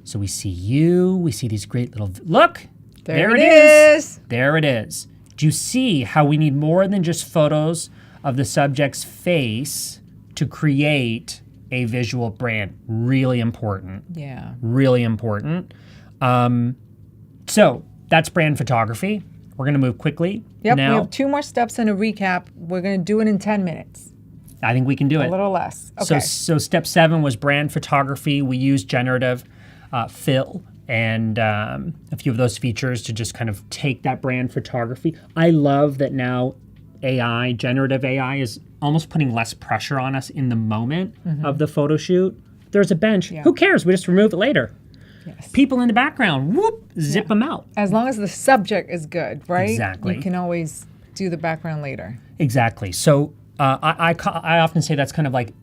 So we see you. We see these great little look. There it is. There it is. Do you see how we need more than just photos of the subject's face to create a visual brand? Really important. Yeah. Really important. So that's brand photography. We're going to move quickly. Yep, Now, we have 2 more steps and a recap. We're going to do it in 10 minutes. I think we can do it. A little less. Okay. So step 7 was brand photography. We used Generative Fill and a few of those features to just kind of take that brand photography. I love that now generative AI is almost putting less pressure on us in the moment of the photo shoot. There's a bench. Yeah. Who cares? We just remove it later. Yes. People in the background, whoop, zip them out. As long as the subject is good, right? Exactly. You can always do the background later. Exactly. So I often say that's kind of like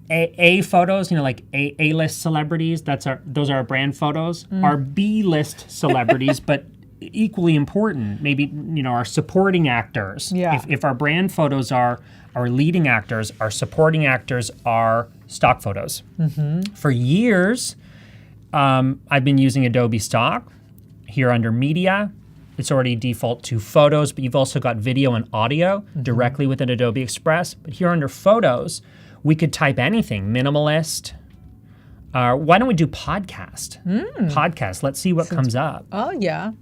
A photos, like A-list celebrities. Those are our brand photos. Our B-list celebrities, but equally important, maybe our supporting actors. Yeah. If our brand photos are our leading actors, our supporting actors are stock photos. For years, I've been using Adobe Stock here under Media. It's already default to photos, but you've also got video and audio directly within Adobe Express. But here under Photos, we could type anything, minimalist. Why don't we do podcast? Podcast, let's see what comes up. Oh, yeah.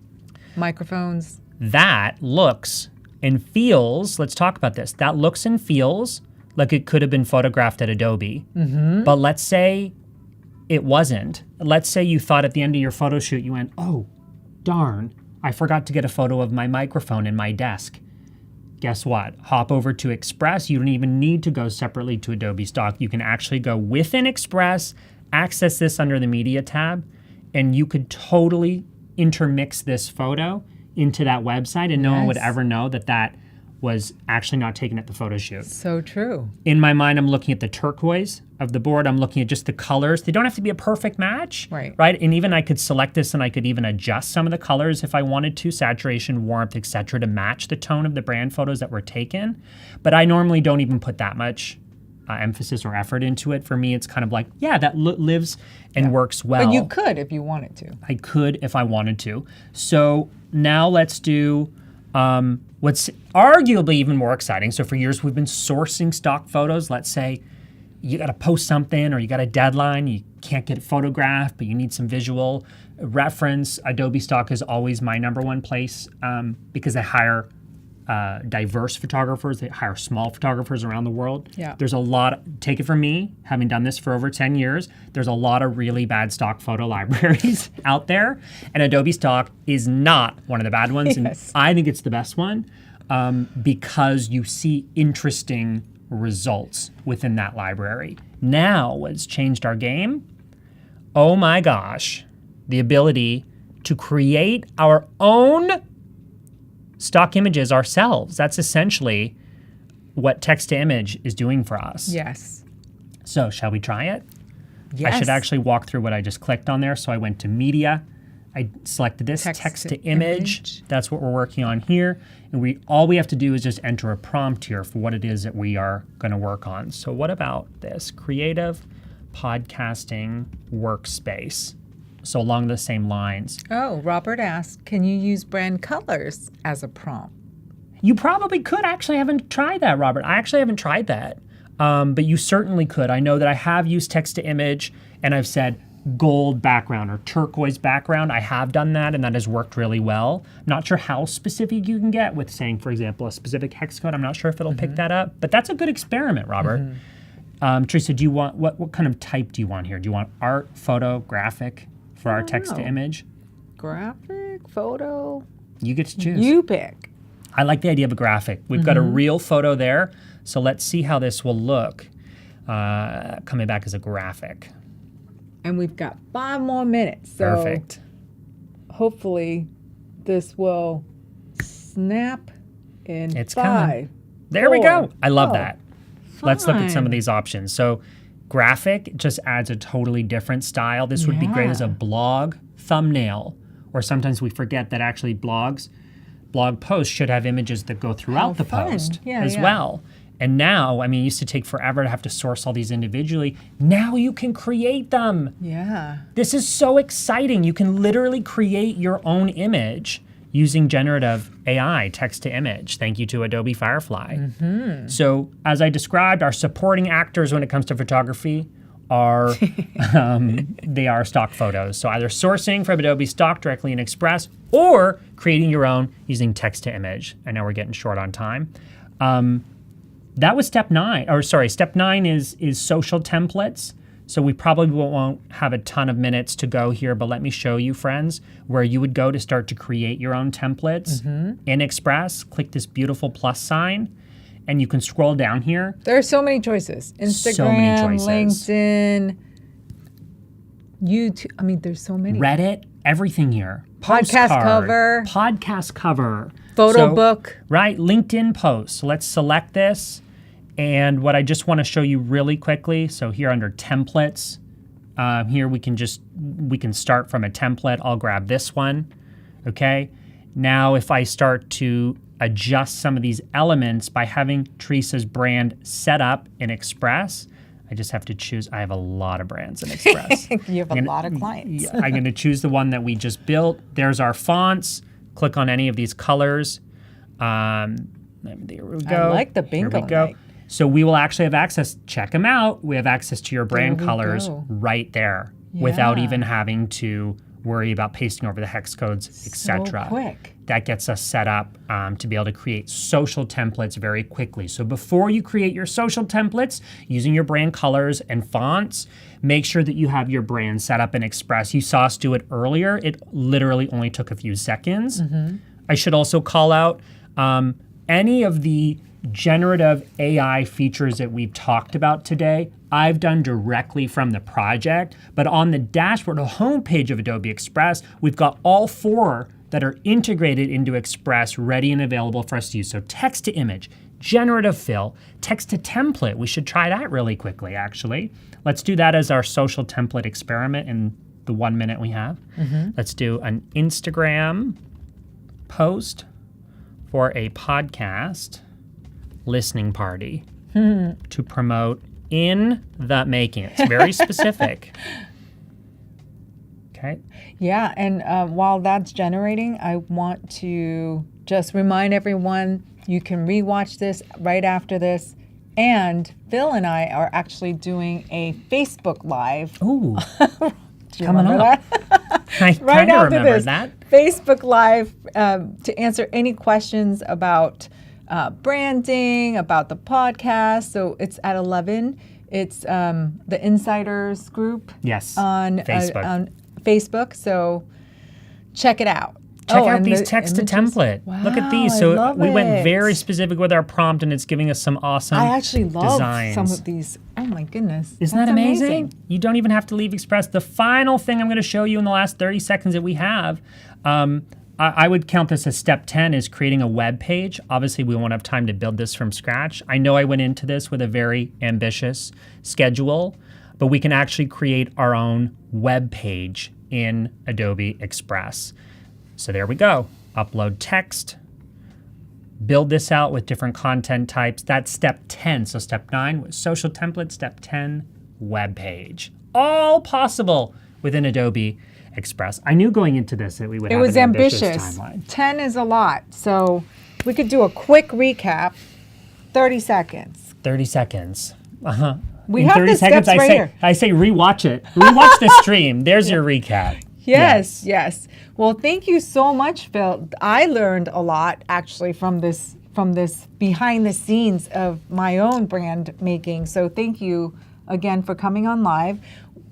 Microphones. That looks and feels, let's talk about this. That looks and feels like it could have been photographed at Adobe. But let's say it wasn't. Let's say you thought at the end of your photo shoot, you went, oh, darn, I forgot to get a photo of my microphone in my desk. Guess what? Hop over to Express. You don't even need to go separately to Adobe Stock. You can actually go within Express, access this under the Media tab, and you could totally intermix this photo into that website, and no one would ever know that was actually not taken at the photo shoot. So true. In my mind, I'm looking at the turquoise of the board. I'm looking at just the colors. They don't have to be a perfect match, Right. And even I could select this and I could even adjust some of the colors if I wanted to, saturation, warmth, etc., to match the tone of the brand photos that were taken. But I normally don't even put that much emphasis or effort into it. For me, it's kind of like, that lives and works well. But you could if you wanted to. I could if I wanted to. So now let's do what's arguably even more exciting. So for years, we've been sourcing stock photos. Let's say you got to post something or you got a deadline, you can't get it photographed, but you need some visual reference. Adobe Stock is always my number one place because they hire diverse photographers. They hire small photographers around the world. Yeah. There's a lot, take it from me, having done this for over 10 years, there's a lot of really bad stock photo libraries out there. And Adobe Stock is not one of the bad ones. And I think it's the best one because you see interesting results within that library. Now, what's changed our game? Oh my gosh, the ability to create our own stock images ourselves. That's essentially what text to image is doing for us. Yes. So shall we try it? I should actually walk through what I just clicked on there. So I went to media. I selected this text to image. That's what we're working on here. And all we have to do is just enter a prompt here for what it is that we are going to work on. So what about this? Creative podcasting workspace. So along the same lines. Oh, Robert asked, can you use brand colors as a prompt? You probably could. I actually haven't tried that, Robert. I actually haven't tried that. But you certainly could. I know that I have used text to image and I've said gold background or turquoise background. I have done that and that has worked really well. I'm not sure how specific you can get with saying, for example, a specific hex code. I'm not sure if it'll pick that up, but that's a good experiment, Robert. Teresa, do you want, what kind of type do you want here? Do you want art, photo, graphic for our text to image? Graphic, photo. You get to choose. You pick. I like the idea of a graphic. We've got a real photo there, so let's see how this will look coming back as a graphic. And we've got 5 more minutes. So Perfect. Hopefully this will snap in It's 5. coming. There we go. I love Oh, that. Let's look at some of fine. these options. So graphic just adds a totally different style. This would be great as a blog thumbnail, or sometimes we forget that actually blog posts should have images that go throughout the fun. post Yeah, as yeah. well. And now, I mean, it used to take forever to have to source all these individually. Now you can create them. Yeah. This is so exciting. You can literally create your own image using generative AI, text to image. Thank you to Adobe Firefly. So as I described, our supporting actors when it comes to photography are, they are stock photos. So either sourcing from Adobe stock directly in Express or creating your own using text to image. I know we're getting short on time. That was step 9, or sorry, step 9 is social templates. So we probably won't have a ton of minutes to go here, but let me show you, friends, where you would go to start to create your own templates in Express. Click this beautiful plus sign, and you can scroll down here. There are so many choices. Instagram, So many choices. LinkedIn, YouTube. I mean, there's so many. Reddit, everything here. Podcast Postcard, cover. Podcast cover. Photo So, book. Right, LinkedIn posts. So let's select this. And what I just want to show you really quickly, so here under templates, here we can start from a template. I'll grab this one, okay? Now if I start to adjust some of these elements by having Teresa's brand set up in Express, I just have to choose, I have a lot of brands in Express. You have a lot of clients. I'm going to choose the one that we just built. There's our fonts. Click on any of these colors. There we go. I like the bingo Here we go. night. So we will actually have access, check them out. We have access to your brand There we colors go. right there without Yeah. even having to worry about pasting over the hex codes, etc. So quick. That gets us set up to be able to create social templates very quickly. So before you create your social templates using your brand colors and fonts, make sure that you have your brand set up in Express. You saw us do it earlier. It literally only took a few seconds. I should also call out any of the generative AI features that we've talked about today, I've done directly from the project, but on the dashboard, the homepage of Adobe Express, we've got all 4 that are integrated into Express, ready and available for us to use. So text to image, generative fill, text to template. We should try that really quickly, actually. Let's do that as our social template experiment in the 1 minute we have. Let's do an Instagram post for a podcast listening party to promote in the making. It's very specific. Okay. Yeah, and while that's generating, I want to just remind everyone you can rewatch this right after this. And Phil and I are actually doing a Facebook Live. Ooh, Do you coming remember up. that? I Right kind of after remember this. that. Facebook Live to answer any questions about branding, about the podcast. So it's at 11. It's the Insiders group Yes, on Facebook. So check it out. Check out and these the text to images. template. Look at these. Wow, I So love we went it. very specific with our prompt, and it's giving us some awesome I actually love designs. some of these. Oh my goodness. Isn't That's that amazing? You don't even have to leave Express. The final thing I'm going to show you in the last 30 seconds that we have, I would count this as step 10 is creating a web page. Obviously, we won't have time to build this from scratch. I know I went into this with a very ambitious schedule, but we can actually create our own web page in Adobe Express. So there we go. Upload text, build this out with different content types. That's step 10. So step 9 was social template, step 10, web page. All possible within Adobe Express. I knew going into this that we would have was an ambitious ambitious. timeline. 10 is a lot. So we could do a quick recap, 30 seconds. 30 seconds. Uh-huh. We In have 30 the seconds, steps right here. I say rewatch it. Rewatch the stream. There's your recap. Yes. Well, thank you so much, Phil. I learned a lot actually from this behind the scenes of my own brand making. So thank you again for coming on live.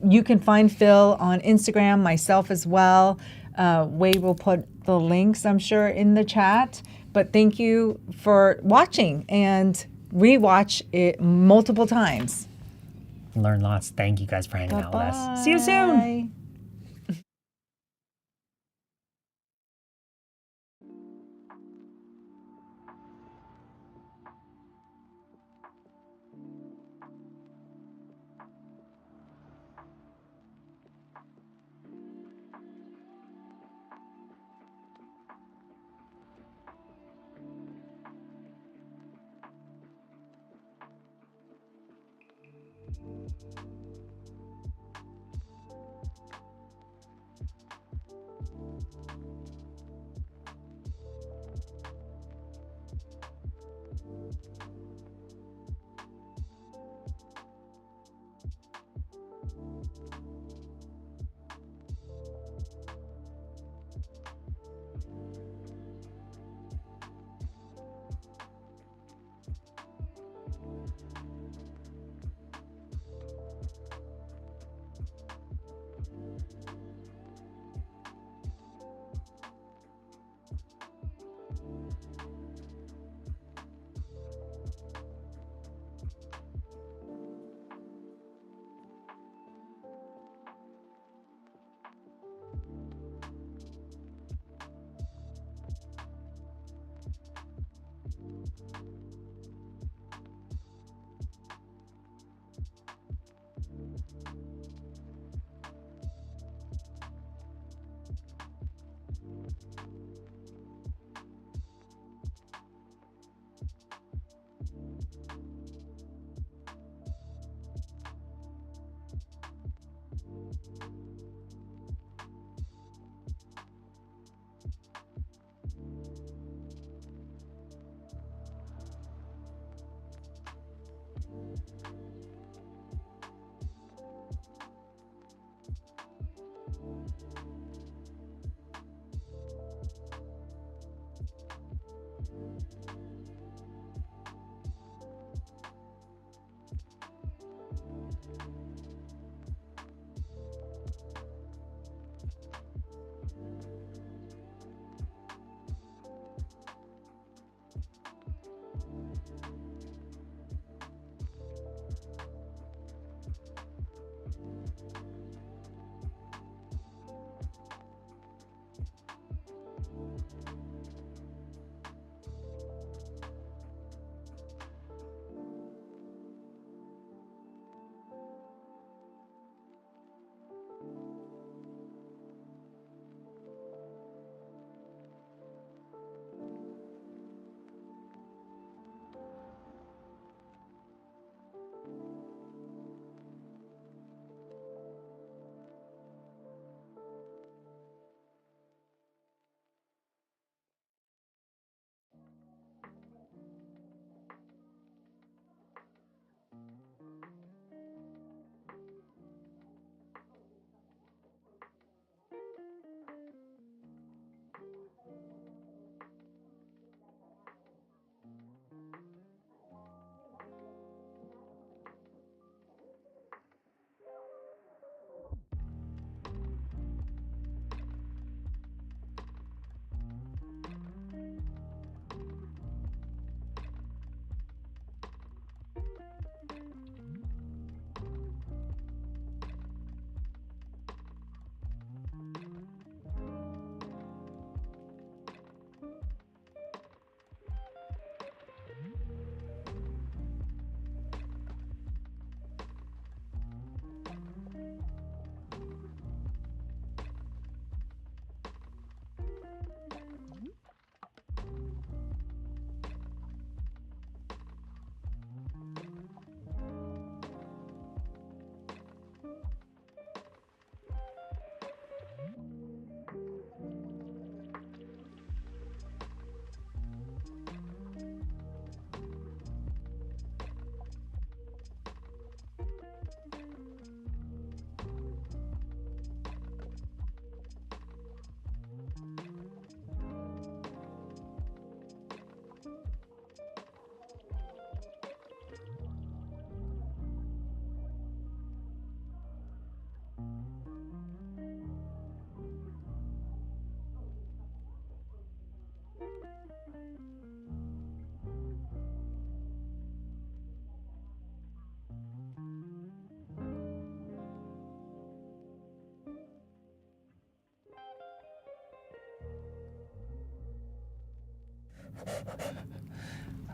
You can find Phil on Instagram, myself as well. Wade will put the links, I'm sure, in the chat. But thank you for watching and rewatch it multiple times. Learn lots. Thank you guys for hanging out with us. Bye. See you soon.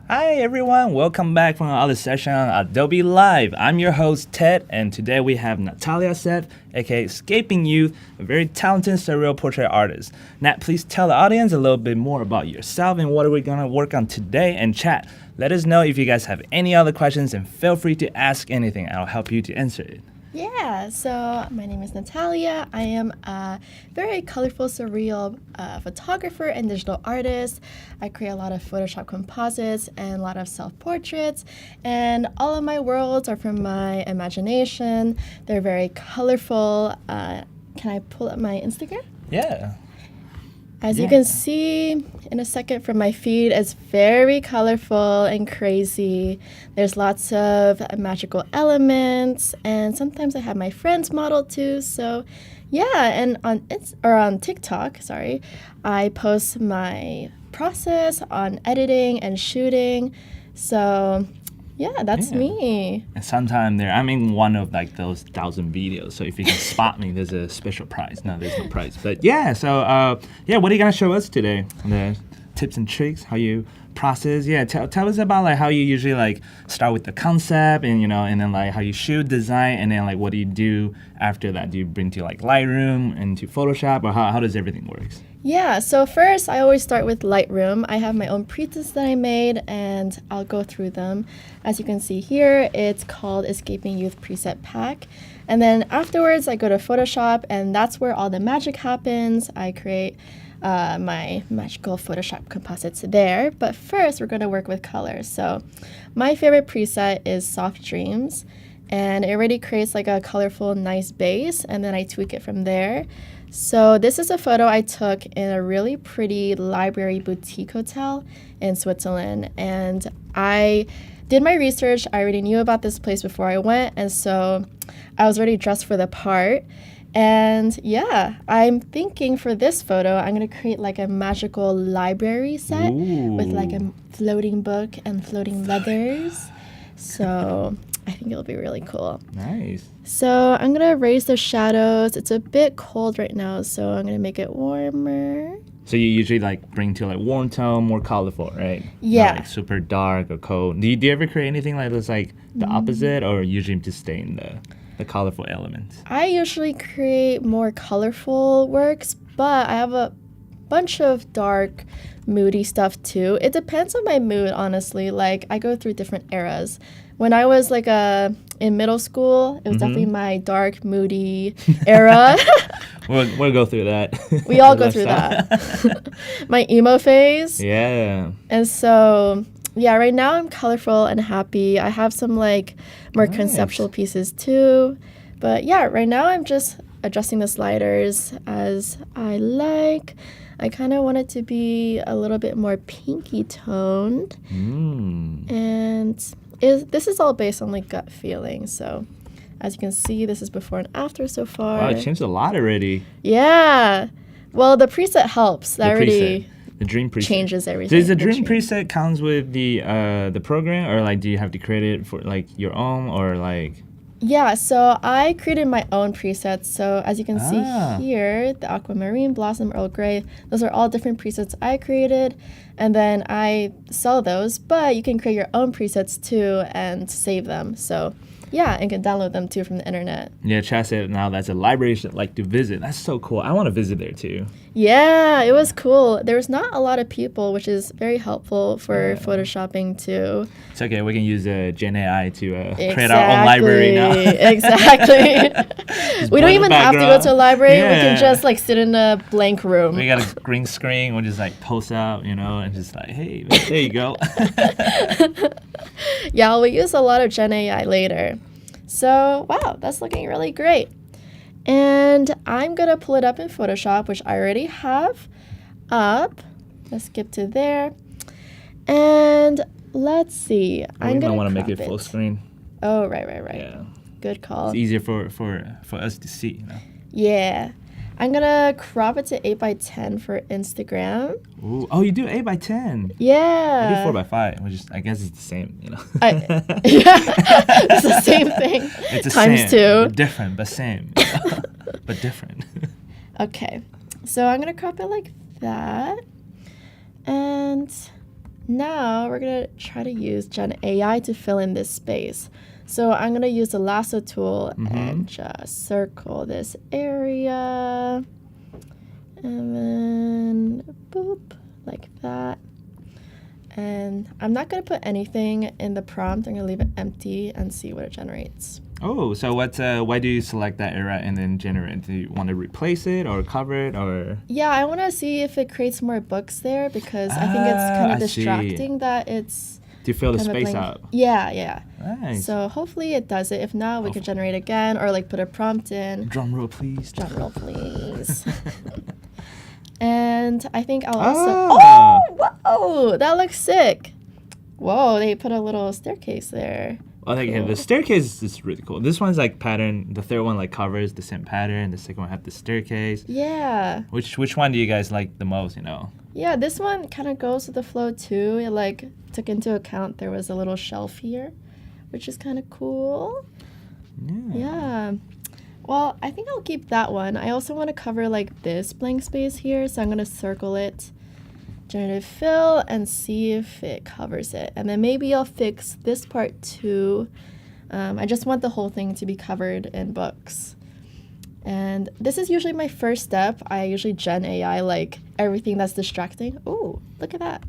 Hi everyone, welcome back from another session on Adobe Live. I'm your host Ted, and today we have Natalia Seth, aka Escaping Youth, a very talented surreal portrait artist. Nat, please tell the audience a little bit more about yourself and what are we gonna work on today, and chat. Let us know if you guys have any other questions and feel free to ask anything. I'll help you to answer it. Yeah, so my name is Natalia. I am a very colorful, surreal photographer and digital artist. I create a lot of Photoshop composites and a lot of self-portraits, and all of my worlds are from my imagination. They're very colorful. Can I pull up my Instagram? Yeah. As you can see in a second from my feed, it's very colorful and crazy. There's lots of magical elements, and sometimes I have my friends model too. So, yeah, and on TikTok, I post my process on editing and shooting. So, yeah, that's me. And sometime I'm in one of like those 1,000 videos. So if you can spot me, there's a special prize. No, there's no prize. But yeah, so what are you gonna show us today? The tips and tricks, how you process. Yeah, tell us about like how you usually like start with the concept and and then like how you shoot, design, and then like what do you do after that? Do you bring to like Lightroom and to Photoshop, or how does everything work? Yeah, so first I always start with Lightroom. I have my own presets that I made and I'll go through them. As you can see here, it's called Escaping Youth Preset Pack. And then afterwards I go to Photoshop, and that's where all the magic happens. I create my magical Photoshop composites there. But first we're going to work with colors. So my favorite preset is Soft Dreams, and it already creates like a colorful, nice base, and then I tweak it from there. So this is a photo I took in a really pretty library boutique hotel in Switzerland, and I did my research. I already knew about this place before I went, and so I was already dressed for the part. And yeah, I'm thinking for this photo, I'm going to create like a magical library set with like a floating book and floating leathers. So I think it'll be really cool. Nice. So I'm going to raise the shadows. It's a bit cold right now, so I'm going to make it warmer. So you usually like bring to like warm tone, more colorful, right? Yeah. Not like super dark or cold. Do you ever create anything like that's like the opposite, or usually just stay in the colorful elements? I usually create more colorful works, but I have a bunch of dark, moody stuff too. It depends on my mood, honestly. Like I go through different eras. When I was like in middle school, it was definitely my dark, moody era. We'll go through that. We all go through that. My emo phase. Yeah. And so, yeah, right now I'm colorful and happy. I have some like more conceptual pieces too. But yeah, right now I'm just adjusting the sliders as I like. I kind of want it to be a little bit more pinky toned. And this is all based on like gut feeling. So as you can see, this is before and after so far. Wow, it changed a lot already. Yeah. Well, the preset helps. That already the dream preset changes everything. Does the dream preset comes with the program, or like do you have to create it for like your own, or like? Yeah, so I created my own presets. So as you can see here, the aquamarine, blossom, Earl Grey, those are all different presets I created. And then I sell those, but you can create your own presets too and save them. So yeah, and can download them too from the internet. Yeah, Chad said now that's a library you should like to visit. That's so cool. I want to visit there too. Yeah, it was cool. There was not a lot of people, which is very helpful for photoshopping too. It's okay. We can use Gen AI to create our own library now. Exactly. We don't even have to go to a library. Yeah. We can just like sit in a blank room. We got a green screen. We'll just like post out, and just like, hey, there you go. Yeah, we'll use a lot of Gen AI later. So, wow, that's looking really great. And I'm going to pull it up in Photoshop, which I already have up. Let's skip to there. And let's see. I'm going to want to make it full screen. Oh, right. Yeah. Good call. It's easier for us to see, Yeah. I'm going to crop it to 8x10 for Instagram. Ooh. Oh, you do 8x10. Yeah. I do 4x5, which is, I guess it's the same, Yeah, it's the same thing. It's the times same. 2. Different, but same. But different. Okay. So I'm going to crop it like that. And now we're going to try to use Gen AI to fill in this space. So I'm going to use the lasso tool and just circle this area. And then boop, like that. And I'm not going to put anything in the prompt. I'm going to leave it empty and see what it generates. Oh, so why do you select that area and then generate? Do you want to replace it or cover it or? Yeah, I want to see if it creates more books there because I think it's kind of distracting that it's... Do you fill the kind of space blank. out? Yeah. Nice. So hopefully it does it. If not, we can generate again or like put a prompt in. Drum roll, please. Drum roll, please. And I think I'll Ah. also... Oh, whoa, that looks sick. Whoa, they put a little staircase there. I think the staircase is really cool. This one's like pattern. The third one like covers the same pattern. The second one have the staircase. Yeah. Which one do you guys like the most? Yeah, this one kind of goes with the flow too. It like took into account there was a little shelf here, which is kind of cool. Yeah. Well, I think I'll keep that one. I also want to cover like this blank space here, so I'm going to circle it, Generative Fill, and see if it covers it. And then maybe I'll fix this part too. I just want the whole thing to be covered in books. And this is usually my first step. I usually Gen AI like everything that's distracting. Oh, look at that.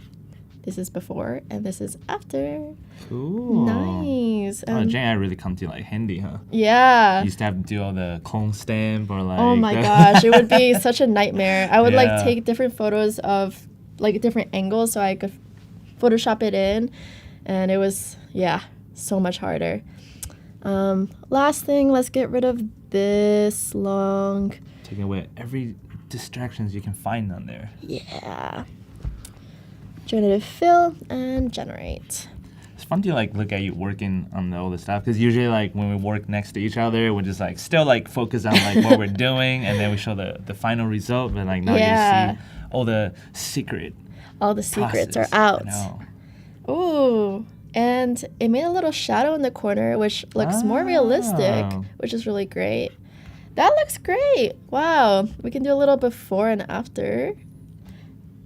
This is before and this is after. Cool. Nice. Gen AI really come to like handy, huh? Yeah. You used to have to do all the clone stamp or like. Oh my gosh, it would be such a nightmare. I would Yeah. like take different photos of like different angles so I could Photoshop it in, and it was so much harder. Last thing, let's get rid of this long. Taking away every distractions you can find on there. Yeah. Generative Fill and generate. It's fun to like look at you working on all the stuff because usually like when we work next to each other, we're just like still like focus on like what we're doing, and then we show the final result. But like now you see all the secret. All the secrets process. are out. I know. Ooh. And it made a little shadow in the corner, which looks more realistic, which is really great. That looks great. Wow. We can do a little before and after.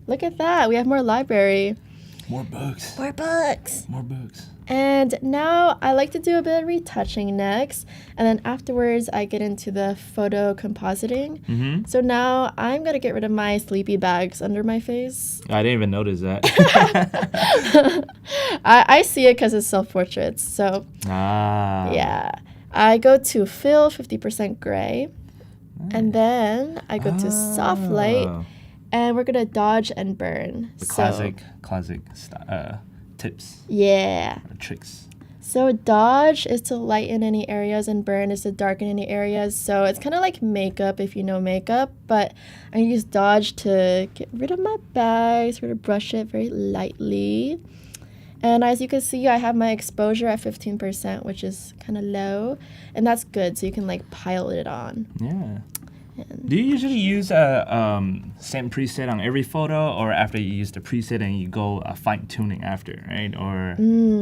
Look at that. We have more library. More books. More books. More books. And now I like to do a bit of retouching next. And then afterwards, I get into the photo compositing. Mm-hmm. So now I'm going to get rid of my sleepy bags under my face. I didn't even notice that. I see it because it's self-portraits. So yeah. I go to fill 50% gray. Nice. And then I go to soft light. And we're going to dodge and burn. The classic tips. Yeah. Or tricks. So dodge is to lighten any areas and burn is to darken any areas. So it's kind of like makeup if you know makeup. But I use dodge to get rid of my bags. We're going to brush it very lightly. And as you can see, I have my exposure at 15%, which is kind of low. And that's good. So you can like pile it on. Yeah. Do you usually use a same preset on every photo, or after you use the preset and you go fine tuning after, right? Or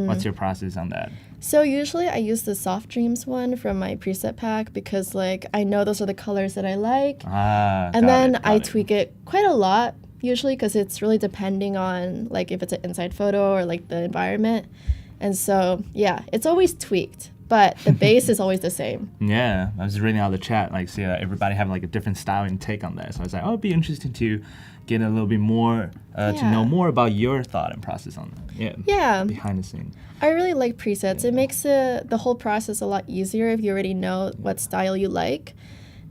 what's your process on that? So usually I use the Soft Dreams one from my preset pack because like I know those are the colors that I like. And then I tweak it quite a lot usually because it's really depending on like if it's an inside photo or like the environment. And so yeah, it's always tweaked. But the base is always the same. Yeah, I was reading out the chat, like, see everybody have like a different style and take on that. So I was like, it'd be interesting to get a little bit more, to know more about your thought and process on that. Yeah. Behind the scenes. I really like presets. It makes the whole process a lot easier if you already know what style you like.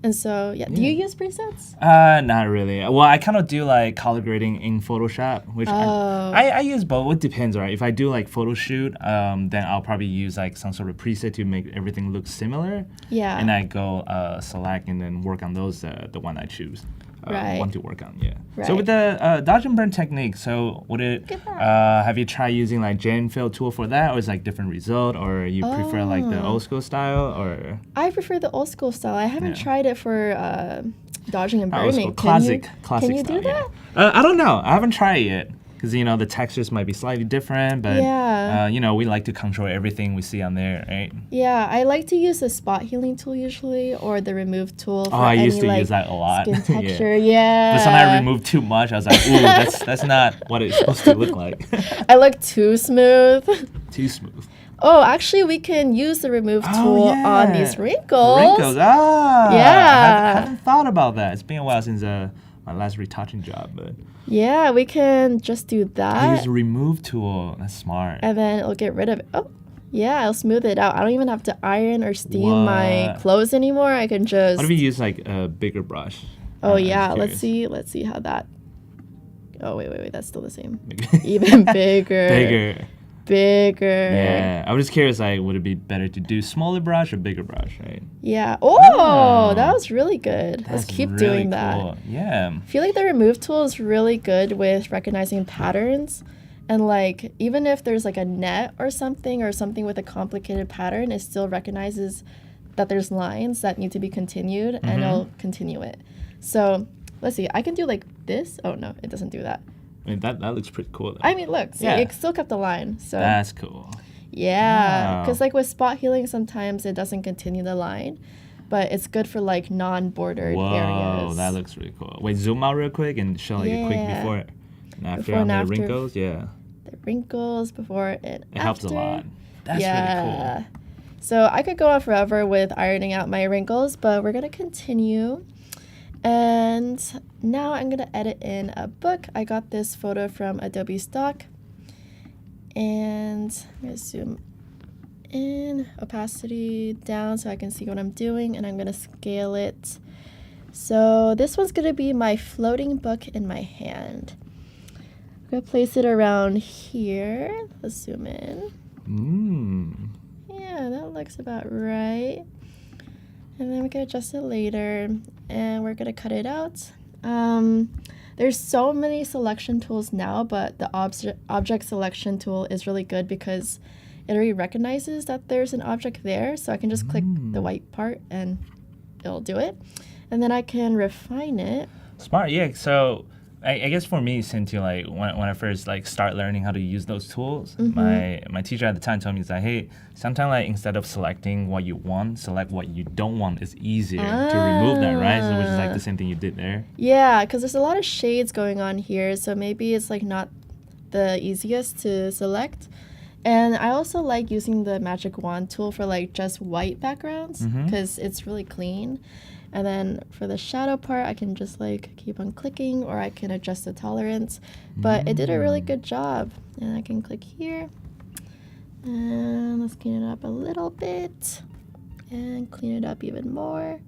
And so, do you use presets? Not really. Well, I kind of do like color grading in Photoshop, which I use both. It depends, right? If I do like photo shoot, then I'll probably use like some sort of preset to make everything look similar. Yeah. And I go select and then work on those, the one I choose. Want to work on, Right. So with the dodge and burn technique, so would it have you tried using like Generative Fill tool for that, or is like different result, or you prefer like the old school style, or? I prefer the old school style. I haven't tried it for dodging and burning. Classic Can you style, do that? I don't know. I haven't tried it yet. because the textures might be slightly different, but we like to control everything we see on there, right? Yeah, I like to use the spot healing tool usually, or the remove tool for I any used to use that a lot. skin Yeah. texture. Yeah. But sometimes I removed too much. I was like, ooh, that's not what it's supposed to look like. I look too smooth. Too smooth. Oh, actually, we can use the remove tool on these wrinkles. Wrinkles, Yeah. I haven't thought about that. It's been a while since my last retouching job, but Yeah, we can just do I that. use the remove tool. That's smart. And then it'll get rid of it. Oh, yeah, I'll smooth it out. I don't even have to iron or steam my What? clothes anymore. I can just. What if you use like a bigger brush? Oh I'm yeah, curious. let's see how that. Oh wait, that's still the same. Even bigger. Bigger. Bigger. Yeah, I was just curious. Like, would it be better to do smaller brush or bigger brush? Right. Yeah. Oh, that was really good. Let's That's keep really doing that. cool. Yeah. I feel like the remove tool is really good with recognizing patterns. And like, even if there's like a net or something with a complicated pattern, it still recognizes that there's lines that need to be continued and it'll continue it. So let's see, I can do like this. Oh no, it doesn't do that. I mean, that looks pretty cool. Though. I mean, look, see, Yeah. it still kept the line. So That's cool. yeah, Wow. because like with spot healing, sometimes it doesn't continue the line, but it's good for like non-bordered Whoa, areas. that looks really cool. Wait, zoom out real quick and show like a quick Yeah. before and after Before on and the after. wrinkles. Yeah, The wrinkles before and it helps a after. lot. That's really cool. So I could go on forever with ironing out my wrinkles, but we're gonna continue. And now I'm gonna edit in a book. I got this photo from Adobe stock. And I'm gonna zoom in, opacity down so I can see what I'm doing, and I'm gonna scale it. So this one's gonna be my floating book in my hand. I'm gonna place it around here. Let's zoom in. Yeah, that looks about right. And then we can adjust it later, and we're gonna cut it out. There's so many selection tools now, but the object selection tool is really good because it already recognizes that there's an object there, so I can just click the white part and it'll do it. And then I can refine it. Smart, yeah. So I guess for me, since you like when I first like start learning how to use those tools, my teacher at the time told me that hey, sometimes like instead of selecting what you want, select what you don't want. It's easier to remove that, right? So which is like the same thing you did there. Yeah, because there's a lot of shades going on here, so maybe it's like not the easiest to select. And I also like using the magic wand tool for like just white backgrounds because it's really clean. And then for the shadow part, I can just like keep on clicking, or I can adjust the tolerance. But it did a really good job. And I can click here. And let's clean it up a little bit. And clean it up even more.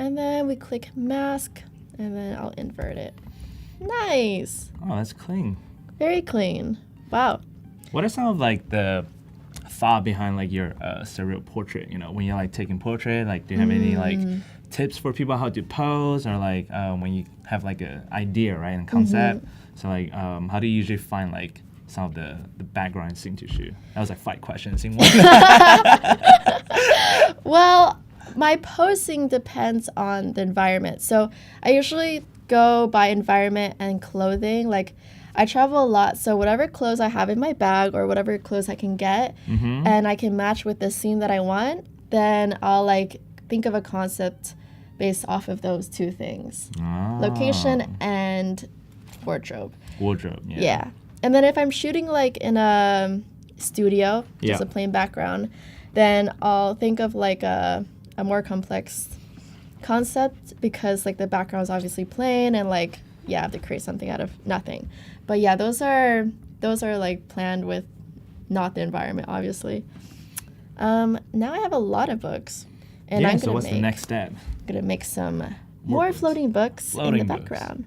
And then we click mask, and then I'll invert it. Nice. Oh, that's clean. Very clean. Wow. What are some of like the thought behind like your surreal portrait? You know, when you're like taking portrait, like do you have any like tips for people how to pose, or like when you have like an idea, right, and concept? So like how do you usually find like some of the background scene to shoot? That was like 5 questions in one. Well, my posing depends on the environment. So I usually go by environment and clothing. Like I travel a lot, so whatever clothes I have in my bag or whatever clothes I can get and I can match with the scene that I want, then I'll like think of a concept based off of those 2 things. Location and wardrobe. Wardrobe, yeah. Yeah. And then if I'm shooting like in a studio, just Yeah. a plain background, then I'll think of like a more complex concept because like the background is obviously plain and like I have to create something out of nothing. But yeah, those are like planned with not the environment, obviously. Now I have a lot of books. And I'm so gonna what's the next step? gonna make some more books. floating books in the Floating books. background.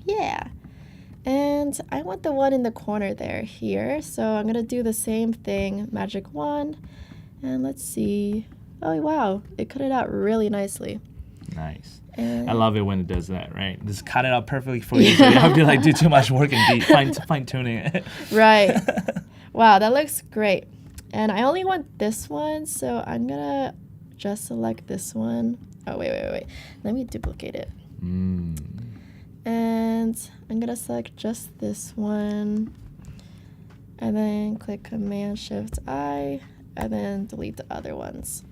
Yeah. And I want the one in the corner there here. So I'm gonna do the same thing, magic wand. And let's see. Oh wow, it cut it out really nicely. Nice. And I love it when it does that, right? Just cut it out perfectly for you. So you don't have to like do too much work and fine tuning it. right. Wow, that looks great. And I only want this one, so I'm gonna just select this one. Oh wait. Let me duplicate it. And I'm gonna select just this one, and then click Command-Shift-I, and then delete the other ones.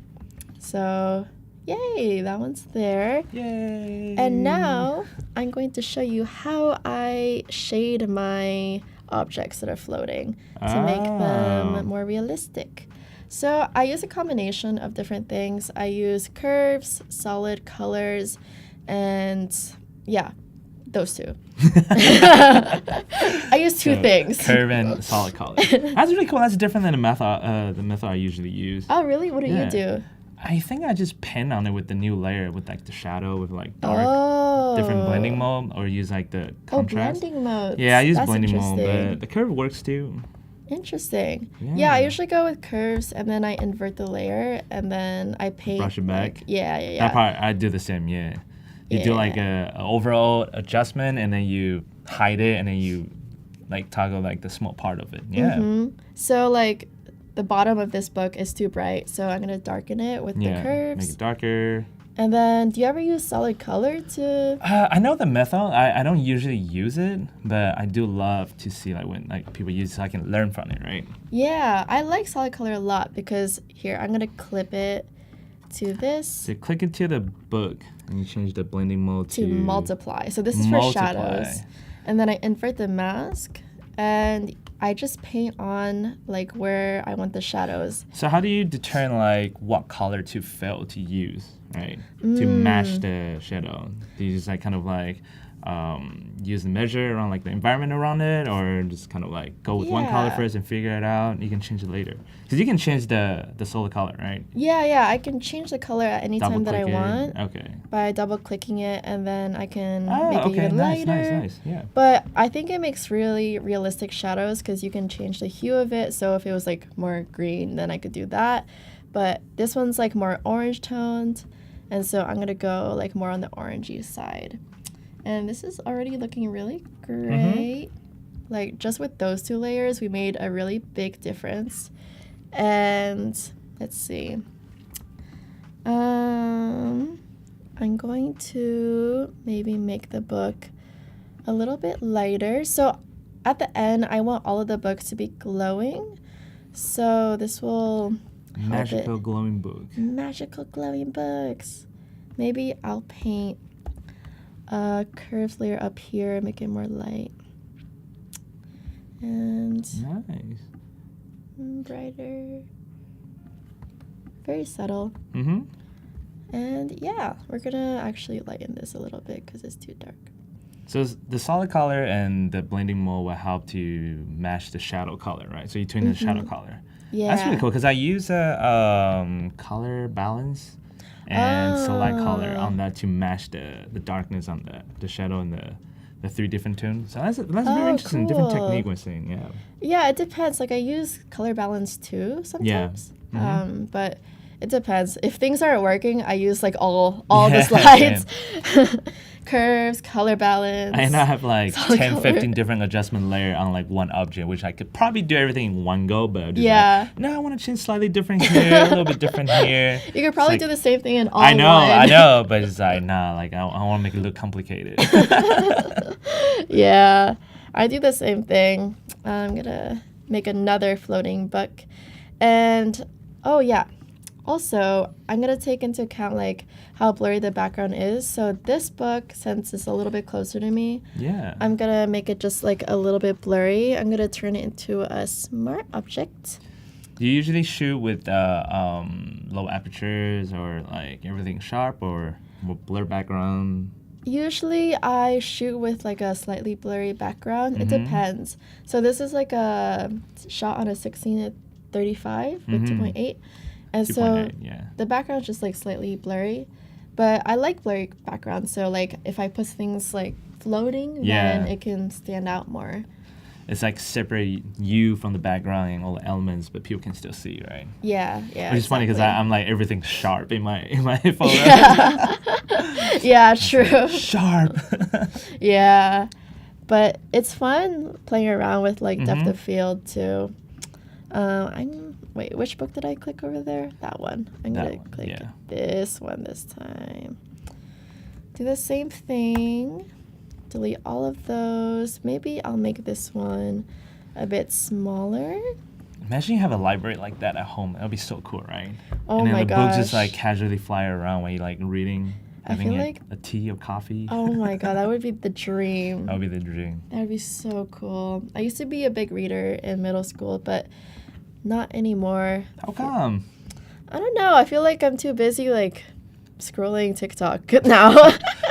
So, yay, that one's there. Yay! And now I'm going to show you how I shade my objects that are floating to make them more realistic. So I use a combination of different things. I use curves, solid colors, and yeah, those two. I use two things. Curve and solid color. That's really cool. That's different than the method I usually use. Oh, really? What do Yeah. you do? I think I just pen on it with the new layer with like the shadow with like dark, different blending mode, or use like the contrast. Blending mode. Yeah, I use That's blending mode, interesting. but the curve works too. Interesting. Yeah. Yeah, I usually go with curves, and then I invert the layer, and then I paint. Brush it back. Like, yeah. That part I do the same. Yeah, you do like a overall adjustment, and then you hide it, and then you like toggle like the small part of it. Yeah. Mm-hmm. So like the bottom of this book is too bright, so I'm gonna darken it with the curves. Make it darker. And then, do you ever use solid color to? I know the method. I don't usually use it, but I do love to see like when like people use it so I can learn from it, right? Yeah, I like solid color a lot because here I'm gonna clip it to this So click into the book and you change the blending mode to multiply. So this is for shadows, and then I invert the mask, and I just paint on like where I want the shadows. So how do you determine like what color to fill to use, right? To match the shadow? Do you just like kind of like use the measure around like the environment around it, or just kind of like go with one color first and figure it out? You can change it later because you can change the solid color, right? Yeah, I can change the color at any time that I Double-click it. want Okay. by double clicking it, and then I can make it okay. even Nice, lighter. nice. Yeah. But I think it makes really realistic shadows because you can change the hue of it. So if it was like more green, then I could do that. But this one's like more orange toned, and so I'm gonna go like more on the orangey side. And this is already looking really great. Like just with those two layers, we made a really big difference. And let's see. I'm going to maybe make the book a little bit lighter. So at the end, I want all of the books to be glowing. So this will help Magical glowing book. Magical glowing books. Maybe I'll paint a curved layer up here and make it more light. And Nice. brighter. Very subtle. Mm-hmm. And yeah, we're gonna actually lighten this a little bit because it's too dark. So the solid color and the blending mode will help to match the shadow color, right? So you tune the shadow color. Yeah. That's really cool because I use a color balance and select color on that to match the darkness on the shadow and the three different tones. So that's very interesting. Different cool. technique we're seeing, yeah. Yeah, it depends. Like I use color balance too sometimes. But it depends. If things aren't working, I use like all the slides. Curves, color balance. I now have like 10, color. 15 different adjustment layer on like one object, which I could probably do everything in one go, but just like, no, I want to change slightly different here, a little bit different here. You could probably It's do like, the same thing in all I one. know, but it's like, nah, like I want to make it look complicated. Yeah, I do the same thing. I'm gonna make another floating book. And oh yeah, also I'm gonna take into account like how blurry the background is. So this book, since it's a little bit closer to me, Yeah. I'm gonna make it just like a little bit blurry. I'm gonna turn it into a smart object. Do you usually shoot with low apertures or like everything sharp or blur background? Usually I shoot with like a slightly blurry background. It depends. So this is like a shot on a 16-35 with 2.8. And so 2.8, yeah. the background's just like slightly blurry. But I like blurry backgrounds. So like if I put things like floating, Yeah. then it can stand out more. It's like separate you from the background and all the elements, but people can still see, right? Yeah. Which is funny because exactly. I'm like everything's sharp in my photo. Yeah, true. Sharp. Yeah. But it's fun playing around with like depth of field too. Wait, which book did I click over there? That one. I'm That gonna one, click yeah. this one this time. Do the same thing. delete all of those. Maybe I'll make this one a bit smaller. Imagine you have a library like that at home. That would be so cool, right? Oh and then my the books just gosh. like casually fly around while you like reading, I having feel a, like- a tea or coffee. Oh my god, that would be the dream. That would be the dream. That would be so cool. I used to be a big reader in middle school, but not anymore. How come? I don't know. I feel like I'm too busy like scrolling TikTok now.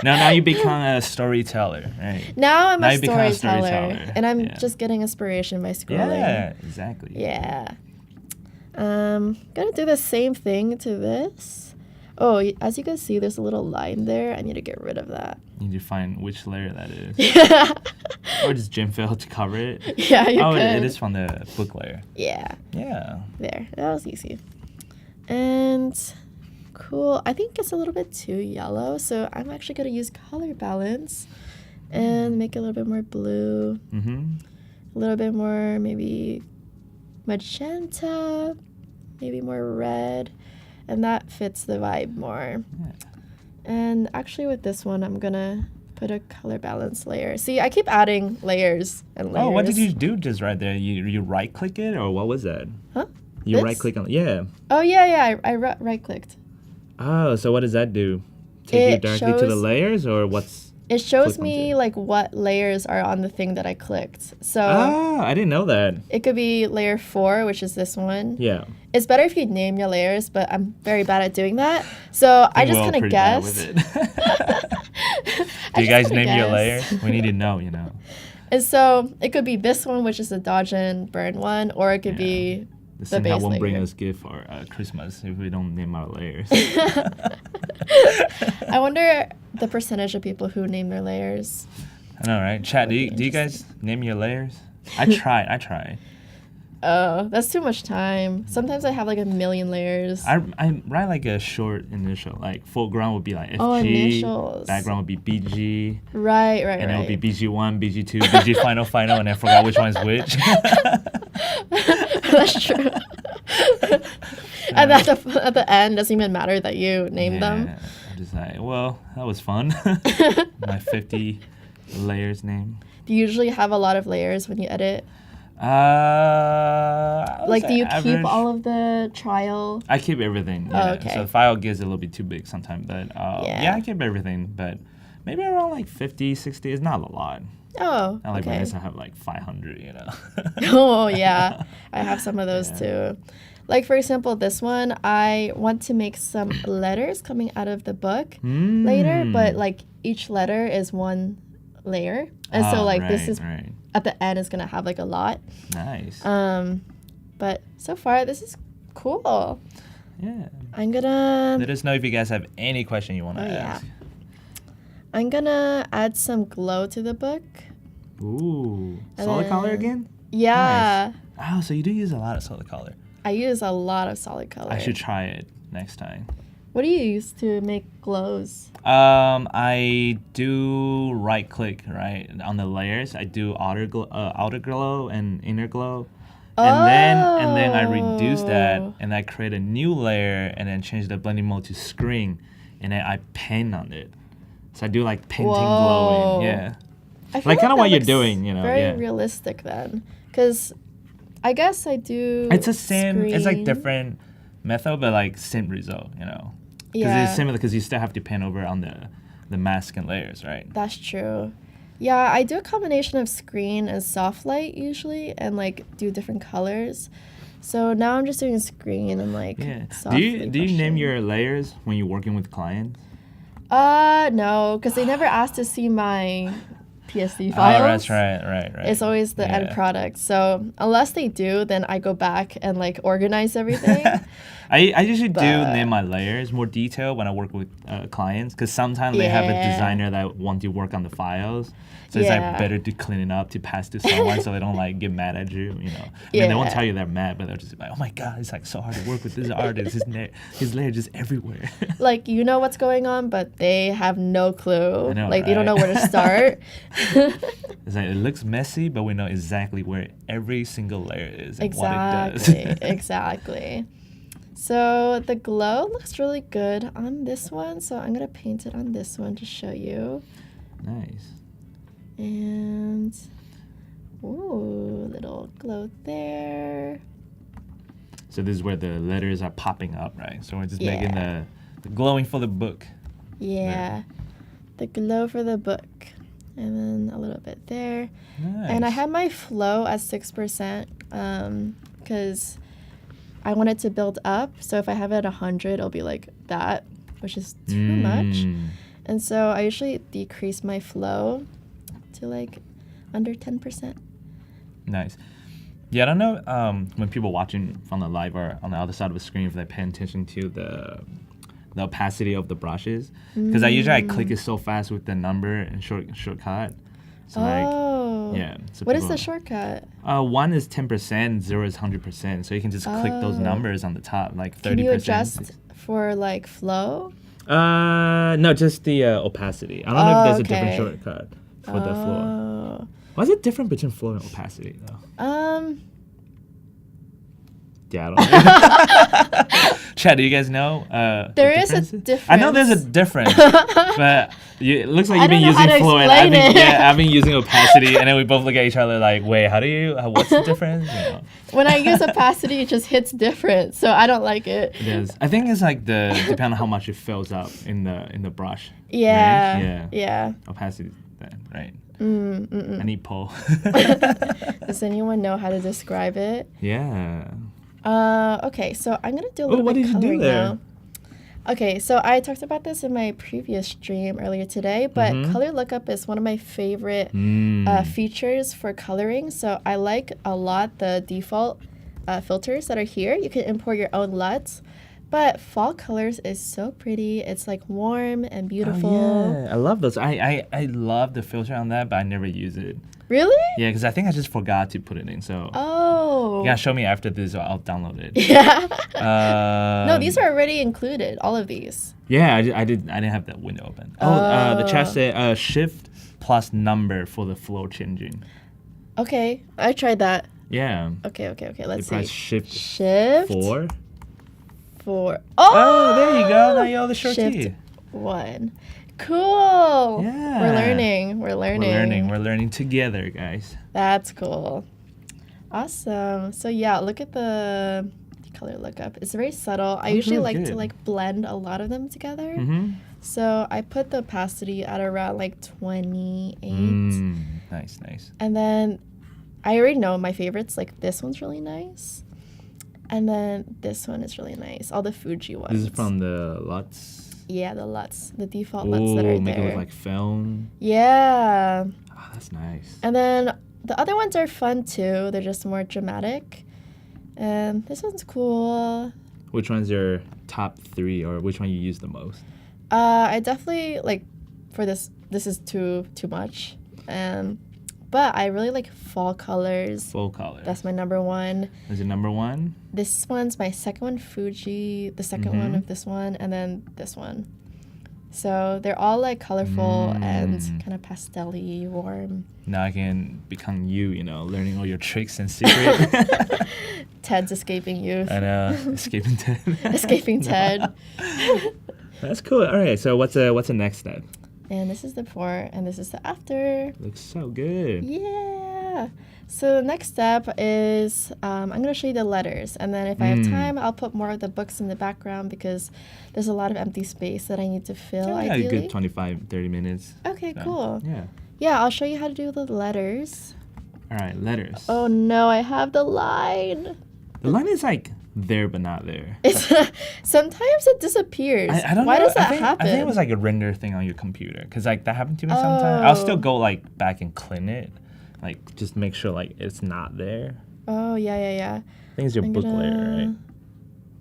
Now you become a storyteller, right? Now I'm Now a you become a storyteller, storyteller. and I'm Yeah. just getting inspiration by scrolling. Yeah, exactly. Yeah. Gonna do the same thing to this. Oh, as you can see, there's a little line there. I need to get rid of that. You need to find which layer that is. Or just Jim Fill to cover it. Yeah, you Oh, could. it is from the book layer. Yeah, Yeah. there. That was easy. And cool. I think it's a little bit too yellow, so I'm actually gonna use color balance and make it a little bit more blue, Mm-hmm. a little bit more maybe magenta, maybe more red, and that fits the vibe more. Yeah. And actually with this one, I'm gonna put a color balance layer. See, I keep adding layers and layers. Oh, what did you do just right there? You right click it or what was that? Huh? You This? right click on yeah. Oh, yeah, I right clicked. Oh, so what does that do? Take you It directly to the shows- layers or what's It shows Click me onto. like what layers are on the thing that I clicked. So Ah, I didn't know that. it could be layer 4, which is this one. Yeah. It's better if you name your layers, but I'm very bad at doing that. So I think just we're all kind of pretty bad guessed. with it. I Do you just guys kinda name your guessed. layers? We need to know, you know. And so it could be this one, which is the dodge and burn one, or it could Yeah. be The the centaur base won't bring layer. us gift for Christmas if we don't name our layers. I wonder the percentage of people who name their layers. I know, right? Chat, do you guys name your layers? I try. Oh, that's too much time. Sometimes I have like a million layers. I write like a short initial, like foreground would be like FG, Oh, initials. background would be BG, Right, and it would be right. BG1, BG2, BG final, and I forgot which one is which. That's true. And at the end, doesn't even matter that you named them. Yeah, I'm just like, well, that was fun. My 50 layers name. Do you usually have a lot of layers when you edit? I would Like, say do you average. keep all of the trial? I keep everything. Oh, Yeah. okay. So the file gets a little bit too big sometimes, but Yeah. yeah, I keep everything. But maybe around like 50, 60 is not a lot. Oh, Not like okay. when I have like 500, you know. Oh, yeah. I have some of those Yeah. too. Like, for example, this one, I want to make some letters coming out of the book later, but like each letter is one layer. And so, like, this is right. at the end is going to have like a lot. Nice. But so far, this is cool. Yeah. I'm gonna Let us know if you guys have any question you want to Oh, yeah. ask. I'm gonna add some glow to the book. Ooh. And Solid color then- again? Yeah, Oh, so you do use a lot of solid color. I use a lot of solid color. I should try it next time. What do you use to make glows? I do right click right on the layers. I do outer glow and inner glow, and then I reduce that Oh. and I create a new layer and then change the blending mode to screen, and then I paint on it. So I do like painting Whoa. glowing. Yeah, I feel like kinda that what you're looks doing, you know, Very yeah. realistic then, because I guess I do. it's the same. It's like screen. different method, but like same result. You know, because Yeah, it's similar because you still have to paint over on the mask and layers, right? that's true. Yeah, I do a combination of screen and soft light usually, and like do different colors. So now I'm just doing screen and like. Yeah. softly Do you name brushing. your layers when you're working with clients? No, because they never asked to see my PSD files. Oh, that's right. It's always the end Yeah. product. So unless they do, then I go back and like organize everything. I usually do But- name my layers more detailed when I work with clients because sometimes they have a Yeah. designer that want to work on the files. So it's Yeah. like better to clean it up to pass to someone so they don't like get mad at you, you know. I mean, they won't Yeah. tell you they're mad, but they'll just be like, oh my God, it's like so hard to work with this artist. His layer just everywhere. Like, you know what's going on, but they have no clue. I know, Like, they don't know right? where to start. It's like, it looks messy, but we know exactly where every single layer is and what it does. Exactly. Exactly. So the glow looks really good on this one. So I'm going to paint it on this one to show you. Nice. And, ooh, little glow there. So this is where the letters are popping up, right? So we're just Yeah. making the glowing for the book. Yeah. The glow for the book. And then a little bit there. Nice. And I have my flow at 6% because I want it to build up. So if I have it at 100, it'll be like that, which is too much. And so I usually decrease my flow to like under 10%. Nice. Yeah, I don't know when people watching from the live or on the other side of the screen if they pay attention to the opacity of the brushes, because I usually click it so fast with the number and shortcut. So yeah. So What is the people- shortcut? 1 is 10%, 0 is 100%. So you can just click those numbers on the top, like 30%. Can you adjust for like flow? No, just the opacity. I don't know if there's a different okay. shortcut for the flow. Oh. Why is it different between flow and opacity though? Yeah, I don't know. Chad, do you guys know? There the is a differences? I know there's a difference, but it looks like I you've been don't know how using to flow, and I've explain been, it. I've been using opacity, and then we both look at each other like, wait, what's the difference? You know, When I use opacity, it just hits different, so I don't like it. it is. I think it's like depending on how much it fills up in the brush. Yeah. Right? Yeah. Yeah. Opacity, right? I need pull. Does anyone know how to describe it? Yeah. Okay, so I'm gonna do a little what bit did you do coloring there? now. Okay, so I talked about this in my previous stream earlier today, but color lookup is one of my favorite features for coloring. So I like a lot the default filters that are here. You can import your own LUTs, but fall colors is so pretty. It's like warm and beautiful. Oh, yeah, I love those. I love the filter on that, but I never use it. Really? Yeah, because I think I just forgot to put it in. So Oh. yeah, show me after this, or I'll download it. Yeah. No, No, these are already included. All of these. Yeah, I didn't have that window open. The chat said shift plus number for the flow changing. Okay, I tried that. Yeah. Okay. You Let's press see. shift Shift 4. 4. Oh, there you go. Now you know the short Shift key. 1. Cool. Yeah. We're learning. We're learning. We're learning together, guys. That's cool. Awesome. So yeah, look at the color lookup. It's very subtle. I usually really like to good. like blend a lot of them together. Mm-hmm. So I put the opacity at around like 28. Nice. And then I already know my favorites. Like this one's really nice. And then this one is really nice. All the Fuji ones. This is from the LUTs. Yeah, the LUTs. The default LUTs that are Make it there. look like film. Yeah. Oh, that's nice. And then the other ones are fun too. They're just more dramatic. And this one's cool. Which one's your top 3, or which one you use the most? I definitely like for this is too much. But I really like fall colors. Full color. That's my number one. Is it number 1? This one's my second one, Fuji, the second one of this one, and then this one. So they're all like colorful and kind of pastel-y, warm. Now I can become you, learning all your tricks and secrets. Ted's escaping youth. And escaping Ted. Escaping Ted. That's cool. All right, so what's the next step? And this is the before, and this is the after. Looks so good. Yeah. So the next step is I'm going to show you the letters. And then if I have time, I'll put more of the books in the background because there's a lot of empty space that I need to fill, Yeah, a ideally. good 25, 30 minutes. Okay, So, cool. Yeah. Yeah, I'll show you how to do the letters. All right, letters. Oh no, I have the line. The line is like there but not there. It's sometimes it disappears. I don't Why know. does that I happen? think it was like a render thing on your computer, because like that happened to me sometimes. I'll still go like back and clean it, like just make sure like it's not there. Oh yeah. I think it's your book layer,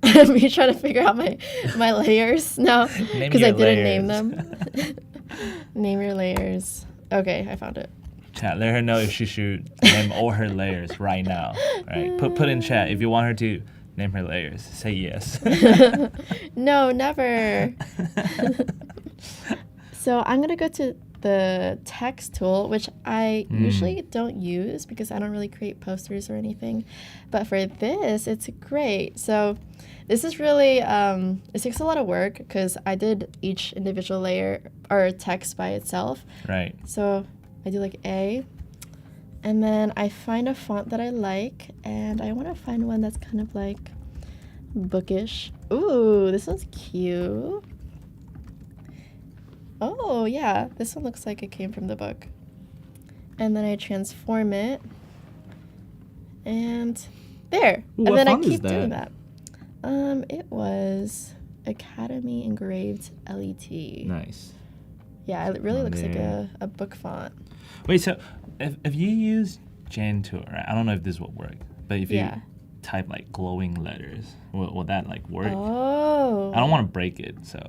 I'm trying to figure out my layers now Name because I your didn't name layers. them. Name your layers. Okay, I found it. Chat, let her know if she should name all her layers right now. Right? Put in chat if you want her to name her layers. Say yes. No, never. So I'm gonna go to the text tool, which I usually don't use because I don't really create posters or anything. But for this, it's great. So this is really, it takes a lot of work because I did each individual layer or text by itself. Right. So I do like A. And then I find a font that I like, and I want to find one that's kind of like bookish. Ooh, this one's cute. Oh, yeah, this one looks like it came from the book. And then I transform it, and there. Ooh, and then I font is keep that? doing that. It was Academy Engraved LET. Nice. Yeah, it really looks like there. a book font. Wait, so if you use Gentoo, right? I don't know if this will work, but if Yeah. you type like glowing letters, will that like work? Oh. I don't want to break it, so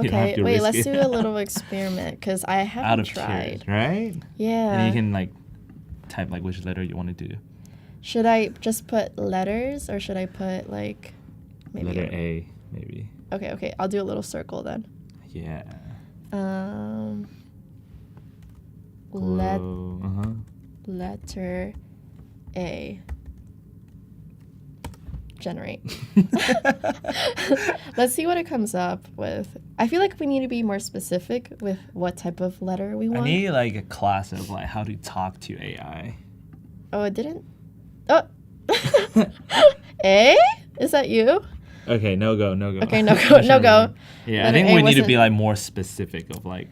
you don't have Okay, to wait, risk let's it. do a little experiment because I Out haven't of tried. curious, right? Yeah. And you can like type like which letter you want to do. Should I just put letters or should I put like maybe Letter A, maybe. Okay, I'll do a little circle then. Yeah. Let Uh-huh. letter A. Generate. Let's see what it comes up with. I feel like we need to be more specific with what type of letter we I want. need like a class of like how to talk to AI. Oh, it didn't. Oh. A? Is that you? Okay, no go. Okay, no go. No go. Yeah, I Letter think A we need to wasn't- be like more specific of like,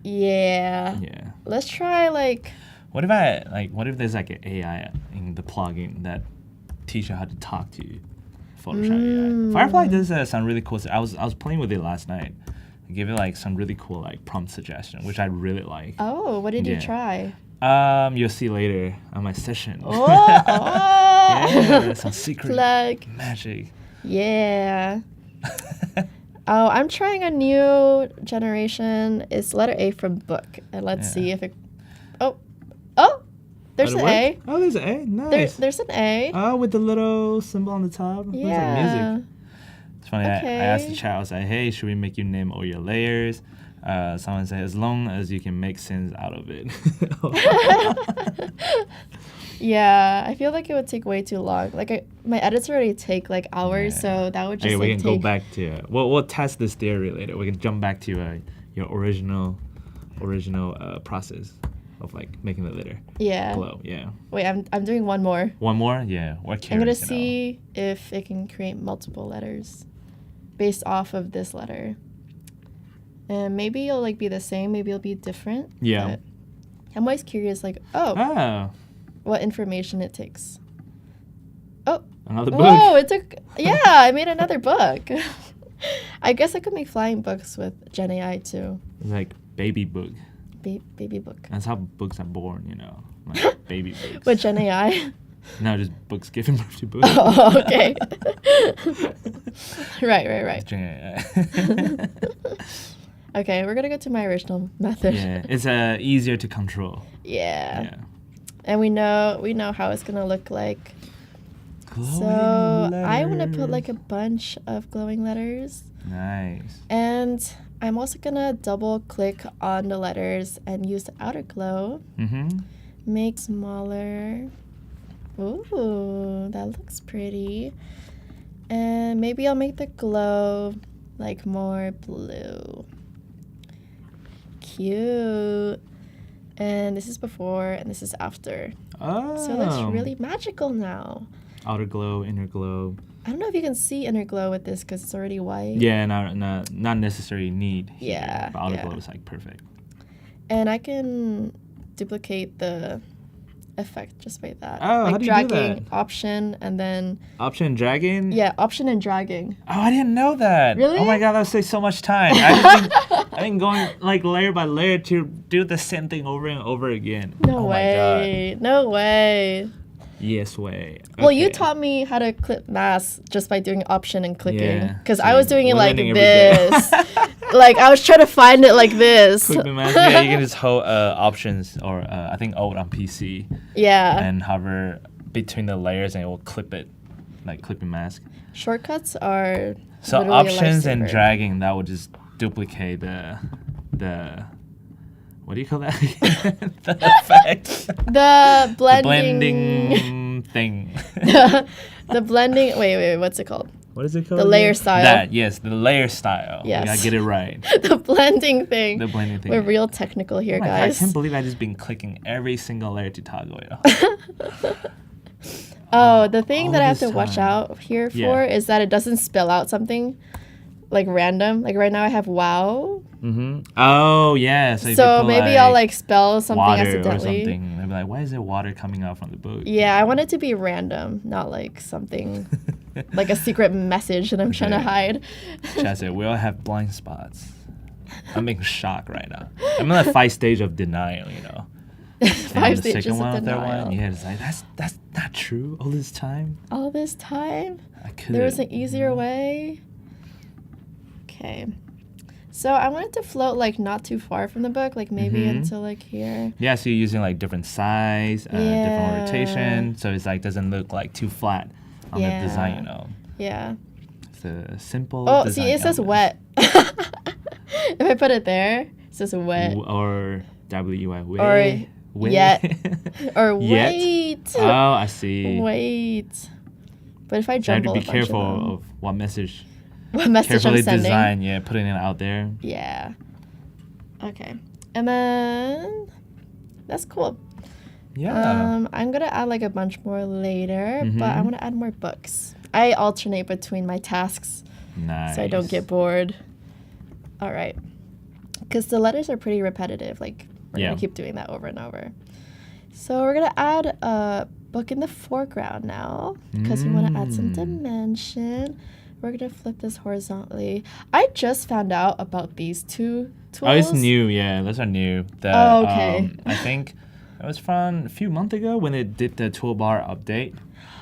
Yeah. yeah. Let's try like. What if there's like an AI in the plugin that teach you how to talk to Photoshop AI? Firefly does some really cool stuff. I was playing with it last night. I gave it like some really cool like prompt suggestion, which I really like. Oh, what did you Yeah. try? You'll see later on my session. Oh, Yeah, some secret Plug. magic. Yeah. Oh, I'm trying a new generation. It's letter A from book, and let's Yeah. see if it. Oh, there's Oh, an it A. worked? Oh, there's an A. Nice. There's an A. Oh, with the little symbol on the top. Looks like Yeah. music. It's funny. I asked the Okay. chat. I was like, "Hey, should we make you name all your layers?" Someone said, "As long as you can make sense out of it." Yeah, I feel like it would take way too long. Like my edits already take like hours, Yeah. so that would just Hey, we like can take. go back to. We'll test this theory later. We can jump back to your original process of like making the letter Yeah. glow. Yeah. Wait, I'm doing one more. One more. Yeah. We're I'm curious. gonna see if it can create multiple letters based off of this letter. And maybe it'll like be the same, maybe it'll be different. Yeah. but I'm always curious, like, Oh, what information it takes. Oh, another book. whoa, it took, yeah, I made another book. I guess I could make flying books with Gen AI too. It's like baby book. Baby book. That's how books are born. Like baby books. With Gen AI? No, just books giving birth to books. Oh, okay. Right. Yeah. Okay, we're gonna go to my original method. Yeah, it's easier to control. Yeah. And we know how it's gonna look like. Glowing So I want to put letters. like a bunch of glowing letters, Nice. and I'm also gonna double click on the letters and use the outer glow. Mm-hmm. Make smaller. Ooh, that looks pretty. And maybe I'll make the glow like more blue. Cute. And this is before and this is after. Oh. So it looks really magical now. Outer glow, inner glow. I don't know if you can see inner glow with this because it's already white. Yeah, not necessarily need. Here, Yeah, but outer yeah. glow is like perfect. And I can duplicate the effect just by that. Oh, like how do you do dragging that? Option and then Option dragging. yeah, option and dragging. Oh, I didn't know that. Really? Oh my god, that would save so much time. I've been going like layer by layer to do the same thing over and over again. No oh way. No way. My god. Yes way. Well, you Okay. taught me how to clip masks just by doing option and clicking. Yeah, Because so I was doing it we're like learning every day. this. Like I was trying to find it like this. Click the mask. Yeah, you can just hold options or I think Alt on PC Yeah. and hover between the layers and it will clip it, like clipping mask. Shortcuts are So literally a options and lifesaver. dragging, that would just duplicate the what do you call that? The effect. The The blending. blending thing. The blending. Wait. What's it called? What is it called? The layer again? style. That, yes, the layer style. Yes. You gotta get it right. The blending thing. The blending thing. We're real technical here, Oh my God, guys. I can't believe I just been clicking every single layer to toggle it. Oh, the thing all that I have this to watch time. out here for Yeah. is that it doesn't spell out something like random. Like right now I have wow. Oh, yeah. So, if you So put, maybe I'll like spell something water accidentally. or something. They'll be like, why is there water coming out from the book? Yeah, I want it to be random, not like something like a secret message that I'm trying to Okay. hide. Chad said, we all have blind spots. I'm in shock right now. I'm in that 5 stage of denial, you know. And Five the stages second of one, third denial. one, yeah, it's like that's not true. All this time, All this time, I could. there was an easier way. Okay. So I want it to float like not too far from the book, like maybe until like here. Yeah, so you're using like different size, different Yeah. rotation, so it's like doesn't look like too flat on the design, you know. Yeah. It's a simple. Oh, design see, it says element. wet. If I put it there, it says wet. Or W-E-Y. Or yet. Or Yet? wait. Oh, I see. Wait. But if I So you have jumble to a be bunch careful of them, of what message. what message Carefully I'm sending. design, yeah, putting it out there. Yeah. Okay. And then that's cool. Yeah. I'm gonna add like a bunch more later, but I want to add more books. I alternate between my tasks Nice. so I don't get bored. All right. Because the letters are pretty repetitive. Like we're Yeah. gonna keep doing that over and over. So we're gonna add a book in the foreground now because we want to add some dimension. We're gonna flip this horizontally. I just found out about these two tools. Oh, it's new. Yeah, those are new. The, Oh, okay. I think it was from a few months ago when they did the toolbar update.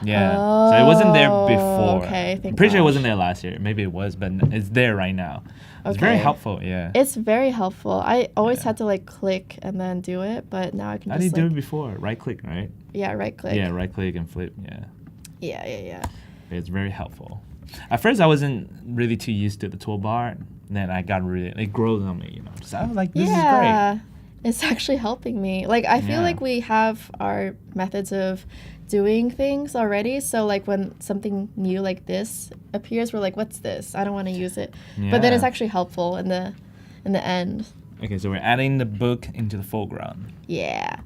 Yeah. So it wasn't there before. Okay, I'm thank pretty sure it gosh. wasn't there last year. Maybe it was, but it's there right now. It's very Okay. helpful. Yeah. It's very helpful. I always Yeah. had to like click and then do it, but now I can How just did you like, do it before? Right click, right? yeah, right click. Yeah, right click and flip. Yeah. Yeah. It's very helpful. At first, I wasn't really too used to the toolbar. Then I got really, it grows on me, you know. So I was like, this is great. It's actually helping me. Like I feel Yeah. like we have our methods of doing things already. So like when something new like this appears, we're like, what's this? I don't want to use it. But then it's Yeah. actually helpful in the end. Okay, so we're adding the book into the foreground. Yeah.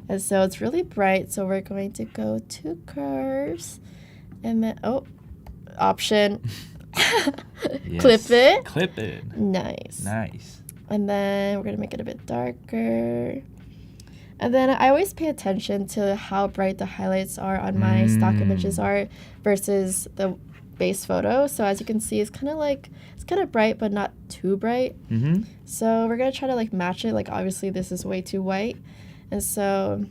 And so it's really bright. So we're going to go to curves and then option. Yes. Clip it. Clip it. Nice. Nice. And then we're going to make it a bit darker. And then I always pay attention to how bright the highlights are on my stock images are versus the base photo. So as you can see, it's kind of bright, but not too bright. Mm-hmm. So we're going to try to like match it. Like obviously this is way too white. And so,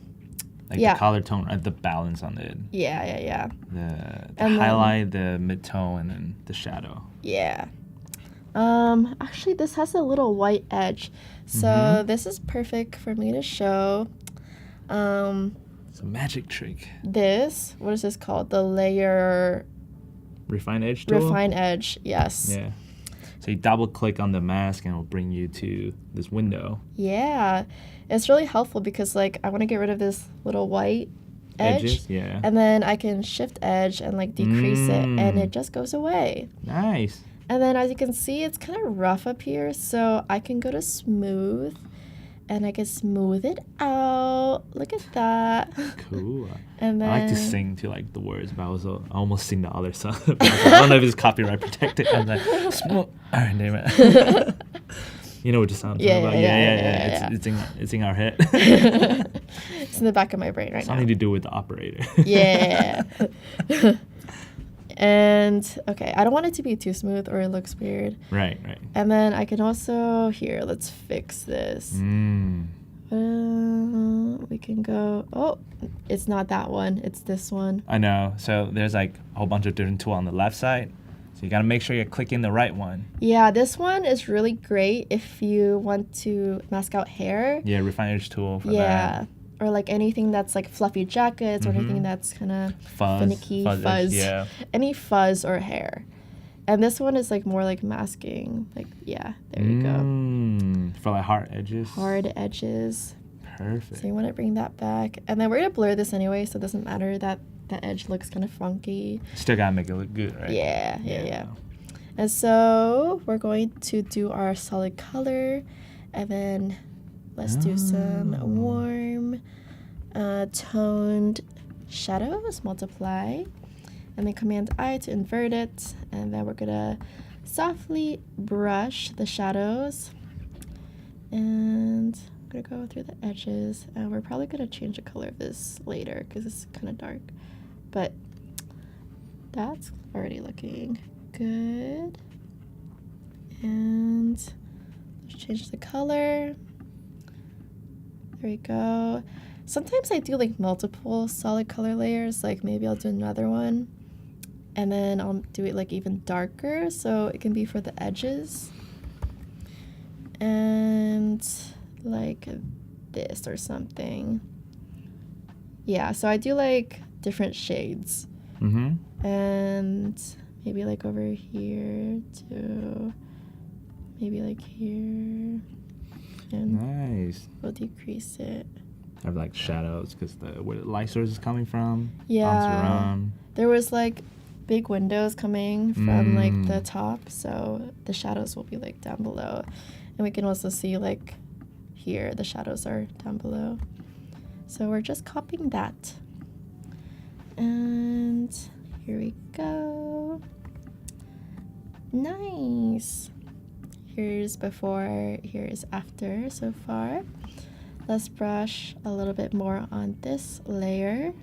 Like Yeah. the color tone, right? The balance on it. yeah. The And then- highlight, the mid-tone, and then the shadow. Yeah. Actually this has a little white edge. So Mm-hmm. this is perfect for me to show. It's a magic trick. This, what is this called? The layer Refine edge tool? refine edge. Yes. Yeah. So you double click on the mask and it will bring you to this window. Yeah. It's really helpful because like I want to get rid of this little white edge. Edges, yeah. And then I can shift edge and like decrease it and it just goes away. Nice. And then as you can see, it's kind of rough up here. So I can go to smooth and I can smooth it out. Look at that. Cool. And then I like to sing to like the words, but I almost sing the other song. I don't know if it's copyright protected. I'm like, smooth. All right, name it. You know what the sound Yeah, about? yeah. It's in our head. It's in the back of my brain right now. Something to do with the operator. Yeah. And okay, I don't want it to be too smooth or it looks weird. Right. And then I can also, here, let's fix this. We can go, it's not that one, it's this one. I know. So there's like a whole bunch of different tools on the left side. So you got to make sure you're clicking the right one. Yeah, this one is really great if you want to mask out hair. Yeah, refine edge tool for Yeah. that. Or like anything that's like fluffy jackets or anything that's kind of finicky, fuzz. Yeah. Any fuzz or hair. And this one is like more like masking. Like, yeah, there you go. For like hard edges. Hard edges. Perfect. So you want to bring that back. And then we're going to blur this anyway, so it doesn't matter that that edge looks kind of funky. Still gotta make it look good, right? Yeah. And so we're going to do our solid color, and then let's do some warm, toned shadows, multiply, and then Command I to invert it, and then we're gonna softly brush the shadows, and I'm gonna go through the edges, and we're probably gonna change the color of this later because it's kind of dark, but that's already looking good. And let's change the color. There we go. Sometimes I do like multiple solid color layers, like maybe I'll do another one and then I'll do it like even darker so it can be for the edges. And like this or something. Yeah, so I do like different shades. And maybe like over here to maybe like here, and Nice. we'll decrease it. I have like shadows because where the light source is coming from. Yeah. Bounce around. There was like big windows coming from like the top, so the shadows will be like down below, and we can also see like here the shadows are down below. So we're just copying that, and here we go. Nice. Here's before, here's after so far. Let's brush a little bit more on this layer.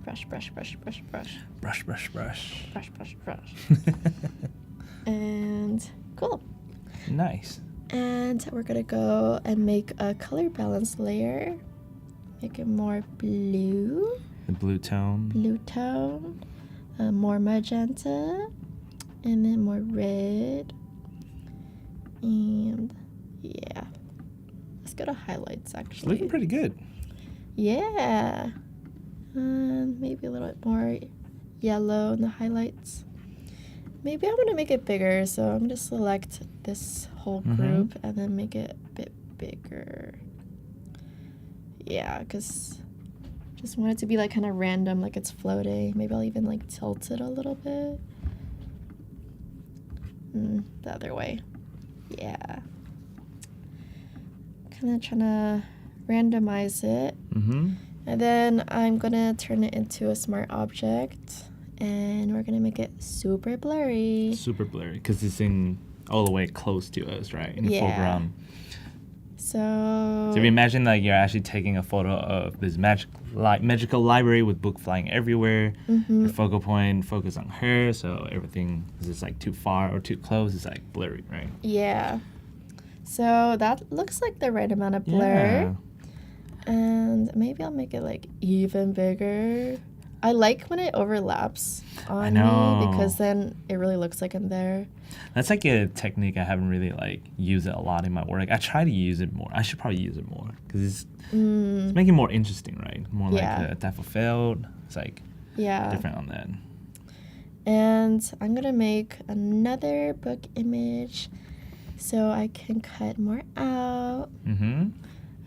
Brush, brush, brush, brush, brush. Brush, brush, brush. Brush, brush, brush. And cool. Nice. And we're gonna go and make a color balance layer. Make it more blue. The blue tone. Blue tone. More magenta. And then more red. And yeah. Let's go to highlights actually. Looking pretty good. Yeah. Maybe a little bit more yellow in the highlights. Maybe I want to make it bigger, so I'm going to select this whole group and then make it a bit bigger. Yeah, because just want it to be like kind of random, like it's floating. Maybe I'll even like tilt it a little bit. The other way. Yeah. Kind of trying to randomize it. And then I'm going to turn it into a smart object. And we're going to make it super blurry. Super blurry because it's in all the way close to us, right? In the Yeah. foreground. So if you imagine like you're actually taking a photo of this magical library with book flying everywhere. Your focal point focus on her, so everything is just like too far or too close. It's like blurry, right? yeah. So that looks like the right amount of blur. Yeah. And maybe I'll make it like even bigger. I like when it overlaps on know. me because then it really looks like I'm there. That's like a technique I haven't really like used it a lot in my work. I try to use it more. I should probably use it more because it's making it more interesting, right? More Yeah. like a depth of field. It's like Yeah. different on that. And I'm going to make another book image so I can cut more out. Mm-hmm.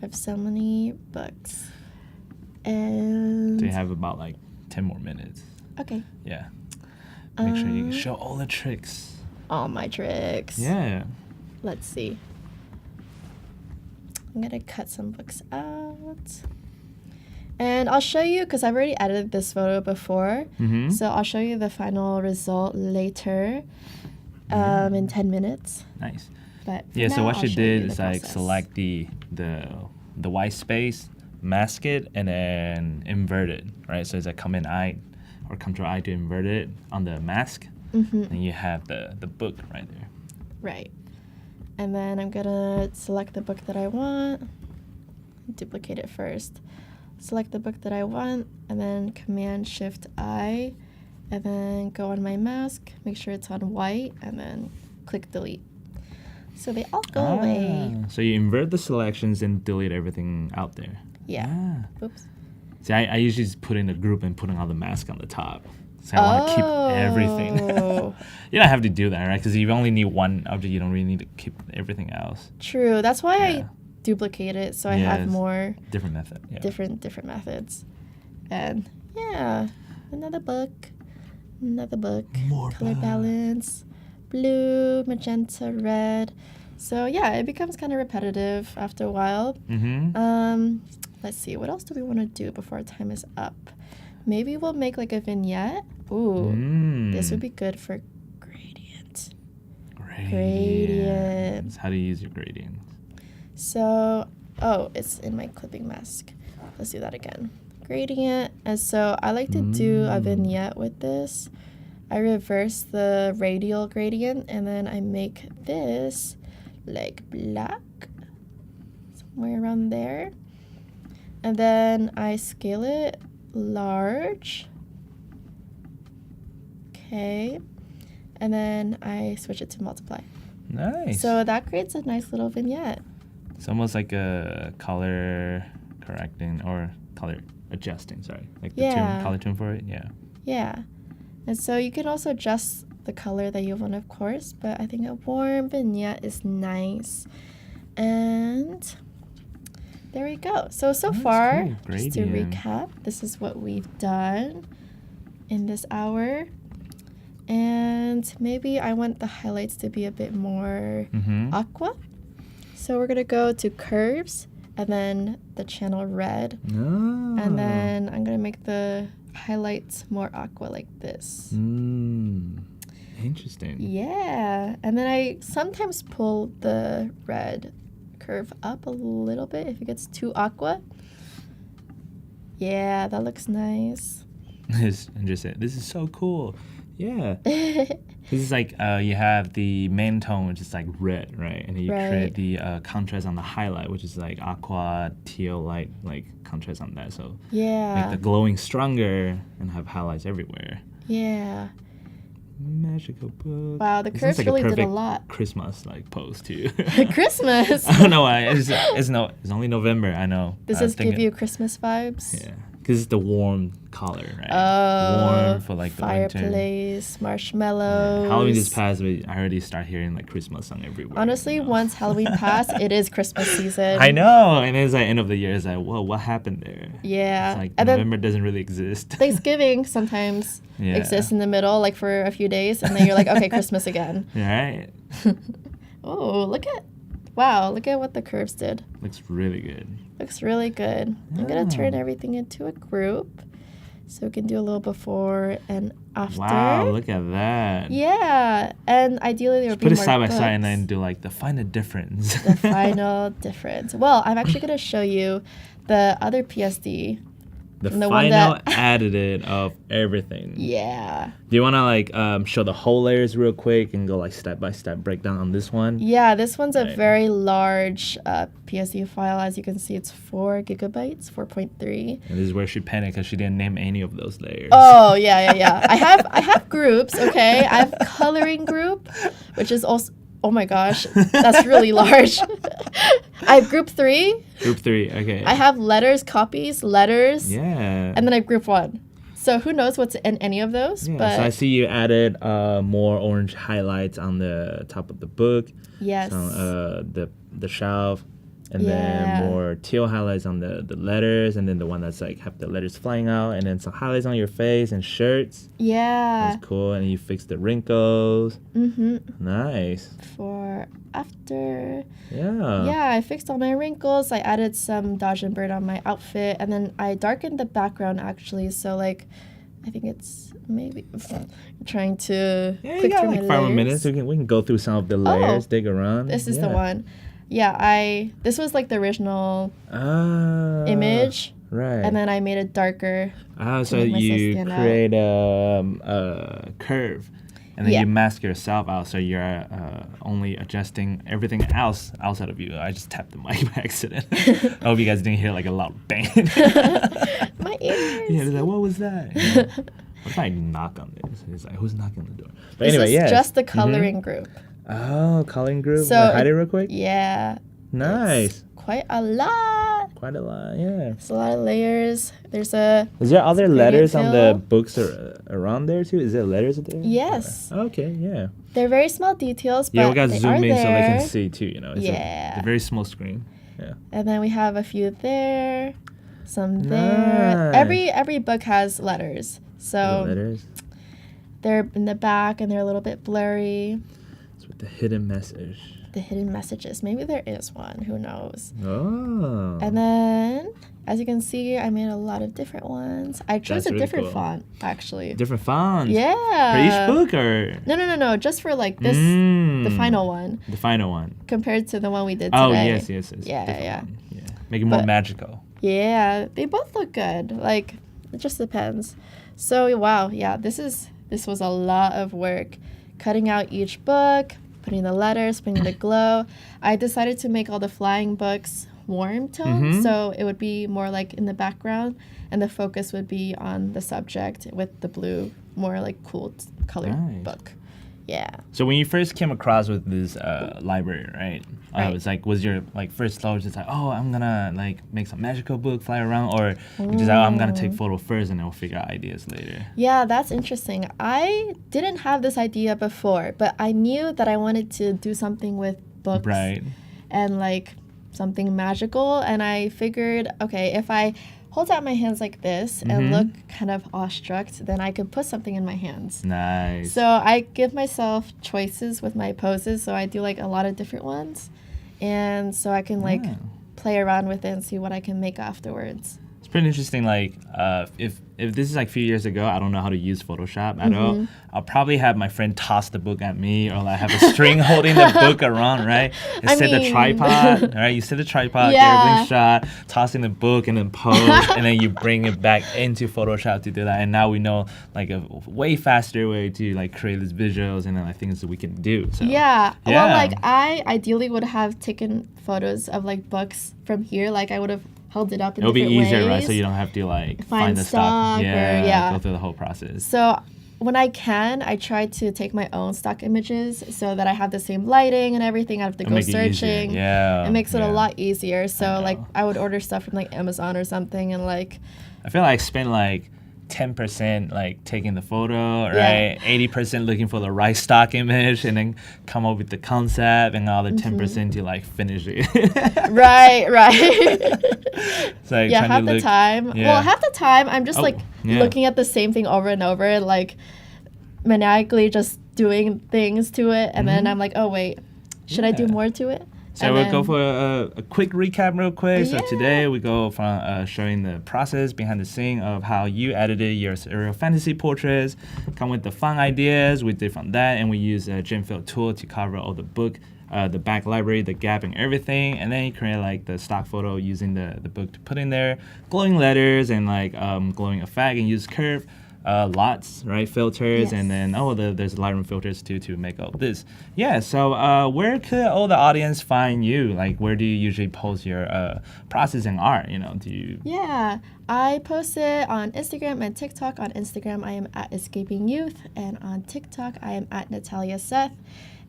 I have so many books. And So you have about like 10 more minutes. okay. Yeah. Make sure you show all the tricks. All my tricks. Yeah. Let's see. I'm going to cut some books out. And I'll show you, because I've already edited this photo before. So I'll show you the final result later in 10 minutes. Nice. But for Yeah, so now, what I'll you show did the is like process. select the white space, mask it, and then invert it, right? So it's like Command I or Control I to invert it on the mask. And you have the book right there. Right. And then I'm going to select the book that I want. Duplicate it first. Select the book that I want, and then Command Shift I, and then go on my mask, make sure it's on white, and then click delete. So they all go away. So you invert the selections and delete everything out there. Yeah. Oops. See, I usually just put in a group and put all the mask on the top. So I want to keep everything. Oh. You don't have to do that, right? Because you only need one object. You don't really need to keep everything else. True. That's why Yeah. I duplicate it, so I Yeah, have it's more Different method. Yeah. different methods. And yeah, another book. More Color balance, blue, magenta, red. So yeah, it becomes kind of repetitive after a while. Let's see, what else do we want to do before our time is up? Maybe we'll make like a vignette. Ooh, this would be good for gradient. Gradients. How do you use your gradients? So, it's in my clipping mask. Let's do that again. Gradient. And so I like to do a vignette with this. I reverse the radial gradient and then I make this like black, somewhere around there. And then I scale it large. Okay. And then I switch it to multiply. Nice. So that creates a nice little vignette. It's almost like a color correcting or color adjusting, sorry. Like the color tune for it, yeah. Yeah. And so you can also adjust the color that you want, of course, but I think a warm vignette is nice. And there we go. So far, cool. just to Gradient. recap, this is what we've done in this hour. And maybe I want the highlights to be a bit more aqua. So we're going to go to curves and then the channel red. And then I'm going to make the highlights more aqua like this. Interesting. Yeah. And then I sometimes pull the red curve up a little bit if it gets too aqua. Yeah, that looks nice. It's interesting. This is so cool. Yeah. This is like you have the main tone, which is like red, right? And then you create the contrast on the highlight, which is like aqua, teal light, like contrast on that. So make the glowing stronger and have highlights everywhere. Yeah. Magical book. Wow, the This curves is like really a did a perfect lot. Christmas like pose too. Christmas. I don't know why. It's only November. I know. Does this give you Christmas vibes? Yeah, because it's the warm color, right? Oh, warm for like the winter. fireplace, marshmallows. Yeah. Halloween just passed, but I already start hearing like Christmas song everywhere. Honestly, you know? once Halloween passed, it is Christmas season. I know, and it's like end of the year. It's like, whoa, what happened there? Yeah, It's like and November doesn't really exist. Thanksgiving sometimes Yeah. exists in the middle, like for a few days, and then you're like, okay, Christmas again. Right? Oh, look at what the curves did. Looks really good. Looks really good. I'm gonna turn everything into a group, so we can do a little before and after. Wow, look at that. Yeah, and ideally there would be Put it more side by side and books. then do like the find a difference. The final difference. Well, I'm actually going to show you the other PSD. The the one final that- additive of everything. Yeah. Do you want to like show the whole layers real quick and go like step by step breakdown on this one? Yeah, this one's a Right. very large PSD file. As you can see, it's 4 gigabytes, 4.3. And this is where she panicked because she didn't name any of those layers. Oh, yeah. I have groups, okay? I have coloring group, which is also, oh my gosh, that's really large. I have group 3. Group 3, okay. I have letters, copies, letters. Yeah. And then I have group 1. So who knows what's in any of those? Yeah, But so I see you added more orange highlights on the top of the book. yes. So, the shelf, and Yeah. then more teal highlights on the letters, and then the one that's like have the letters flying out, and then some highlights on your face and shirts. Yeah. That's cool. And you fix the wrinkles. Nice. For after. Yeah. Yeah, I fixed all my wrinkles. I added some Dodge and Bird on my outfit, and then I darkened the background actually. So like, I think it's maybe I'm trying to Yeah, you click got through like my 5 more layers. minutes. We can go through some of the layers, dig around. This is the Yeah. one. Yeah, this was like the original Ah, image, Right. and then I made it darker. So make myself you stand out. create a curve, and then Yeah. you mask yourself out, so you're only adjusting everything else outside of you. I just tapped the mic by accident. I hope you guys didn't hear like a loud bang. My ears. Yeah, it's like, what was that? You know? What if I knock on this? It's like, who's knocking on the door? But This anyway, is yeah. just the coloring group. Oh, coloring group. So Wanna hide it real quick? Yeah. Nice. Quite a lot. Quite a lot, yeah. It's a lot of layers. There's a Is there other Creative letters on the Fill. books around there too? Is there letters there? Yes. Or- okay, yeah. they're very small details, but Yeah, we got they zoom are in so they there. can see too. You know, it's Yeah. a very small screen. Yeah. And then we have a few there. some there. Nice. Every book has letters. The So letters. they're in the back and they're a little bit blurry. It's with the hidden message. The hidden messages. Maybe there is one. Who knows? Oh. And then, as you can see, I made a lot of different ones. I chose That's a really different cool. font, actually. Different fonts. Yeah. For each book or No. Just for like this, the final one, the final one. compared to the one we did today. Oh yes. Yeah, Different yeah. one. Yeah. Make it more But- magical. Yeah, they both look good. Like, it just depends. So, wow, yeah, this was a lot of work. Cutting out each book, putting the letters, putting the glow. I decided to make all the flying books warm tone, so it would be more like in the background, and the focus would be on the subject with the blue, more like cool colored Nice. book. Yeah. So when you first came across with this library, right? Right. It was like, was your like first thought just like, oh, I'm gonna like make some magical book fly around, or you just like, oh, I'm gonna take photo first and then we'll figure out ideas later. Yeah, that's interesting. I didn't have this idea before, but I knew that I wanted to do something with books Right. and like something magical. And I figured, okay, if I hold out my hands like this and look kind of awestruck, then I could put something in my hands. Nice. So I give myself choices with my poses. So I do like a lot of different ones. And so I can like play around with it and see what I can make afterwards. It's pretty interesting. Like, if this is like a few years ago, I don't know how to use Photoshop at all. I'll probably have my friend toss the book at me, or like have a string holding the book around, right? And set the mean- tripod, right? You set the tripod, Yeah. airplane shot, tossing the book, and then pose, and then you bring it back into Photoshop to do that. And now we know like a way faster way to like create these visuals and then like things that we can do. So Yeah. Well, Yeah. like I ideally would have taken photos of like books from here. Like I would have held it up in it'll be different easier, ways. right? So you don't have to like Find find the stock stock, or- yeah. go through the whole process. So when I can, I try to take my own stock images so that I have the same lighting and everything. I have to It'll go make it easier. searching. Yeah, It makes it yeah. a lot easier. So like know. I would order stuff from like Amazon or something and like I feel like I spend like 10% like taking the photo, Yeah. right? 80% looking for the right stock image, and then come up with the concept, and the other 10% to like finish it. right. It's like Yeah, trying half to the look- time. yeah. Well, half the time I'm just Oh, like yeah. looking at the same thing over and over, like maniacally just doing things to it, and then I'm like, oh wait, should I do Yeah. more to it? So And we'll then- go for a quick recap real quick. So Yeah. today we go from showing the process behind the scene of how you edited your surreal fantasy portraits, come with the fun ideas. We did from that, and we use a Generative Fill tool to cover all the book, the back library, the gap, and everything. And then you create like the stock photo using the book to put in there, glowing letters and like glowing effect, and use curve. LUTs, right? Filters, and then there's Lightroom filters too to make all this. Yeah. So where could all the audience find you? Like, where do you usually post your processing art? You know, do you? Yeah, I post it on Instagram and TikTok. On Instagram, I am at Escaping Youth, and on TikTok, I am at Natalia Seth.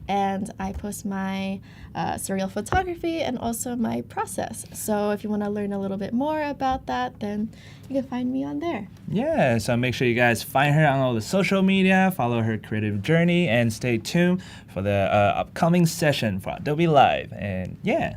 And I post my surreal photography and also my process. So if you want to learn a little bit more about that, then you can find me on there. Yeah. So make sure you guys find her on all the social media, follow her creative journey, and stay tuned for the upcoming session for Adobe Live. And yeah.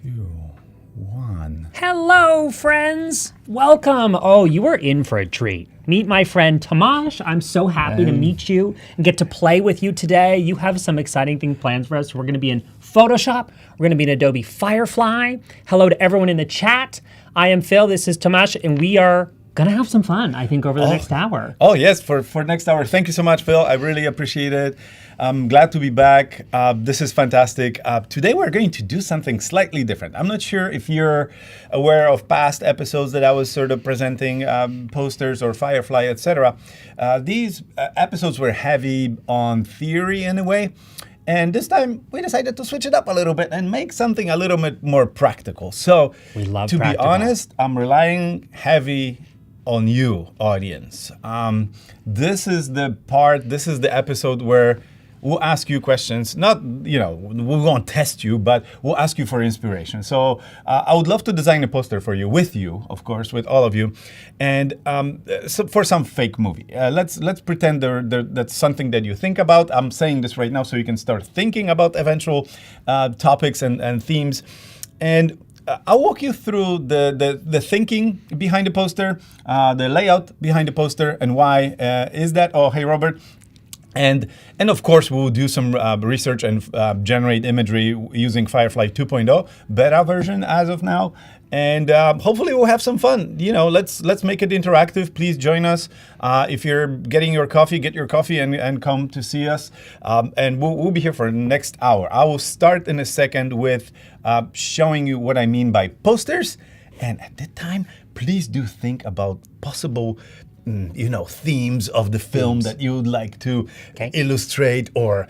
2, 1. Hello, friends. Welcome. Oh, you are in for a treat. Meet my friend Tomasz. I'm so happy to meet you and get to play with you today. You have some exciting things planned for us. We're going to be in Photoshop. We're going to be in Adobe Firefly. Hello to everyone in the chat. I am Phil. This is Tomasz, and we are going to have some fun, I think, over the next hour. Oh, yes, for next hour. Thank you so much, Phil. I really appreciate it. I'm glad to be back. This is fantastic. Today we're going to do something slightly different. I'm not sure if you're aware of past episodes that I was sort of presenting posters or Firefly, etc. These episodes were heavy on theory in a way. And this time we decided to switch it up a little bit and make something a little bit more practical. So We love to practical. be honest, I'm relying heavy on you, audience. This is the episode where we'll ask you questions. Not, we won't test you, but we'll ask you for inspiration. So I would love to design a poster for you, with you, of course, with all of you, and so for some fake movie. Let's pretend that's something that you think about. I'm saying this right now so you can start thinking about eventual topics and themes. And I'll walk you through the thinking behind the poster, the layout behind the poster, and why is that. Oh, hey, Robert. And of course, we'll do some research and generate imagery using Firefly 2.0 beta version as of now. And hopefully we'll have some fun. Let's make it interactive. Please join us. If you're getting your coffee, get your coffee and come to see us. And we'll be here for the next hour. I will start in a second with showing you what I mean by posters. And at that time, please do think about possible themes of the film that you would like to illustrate or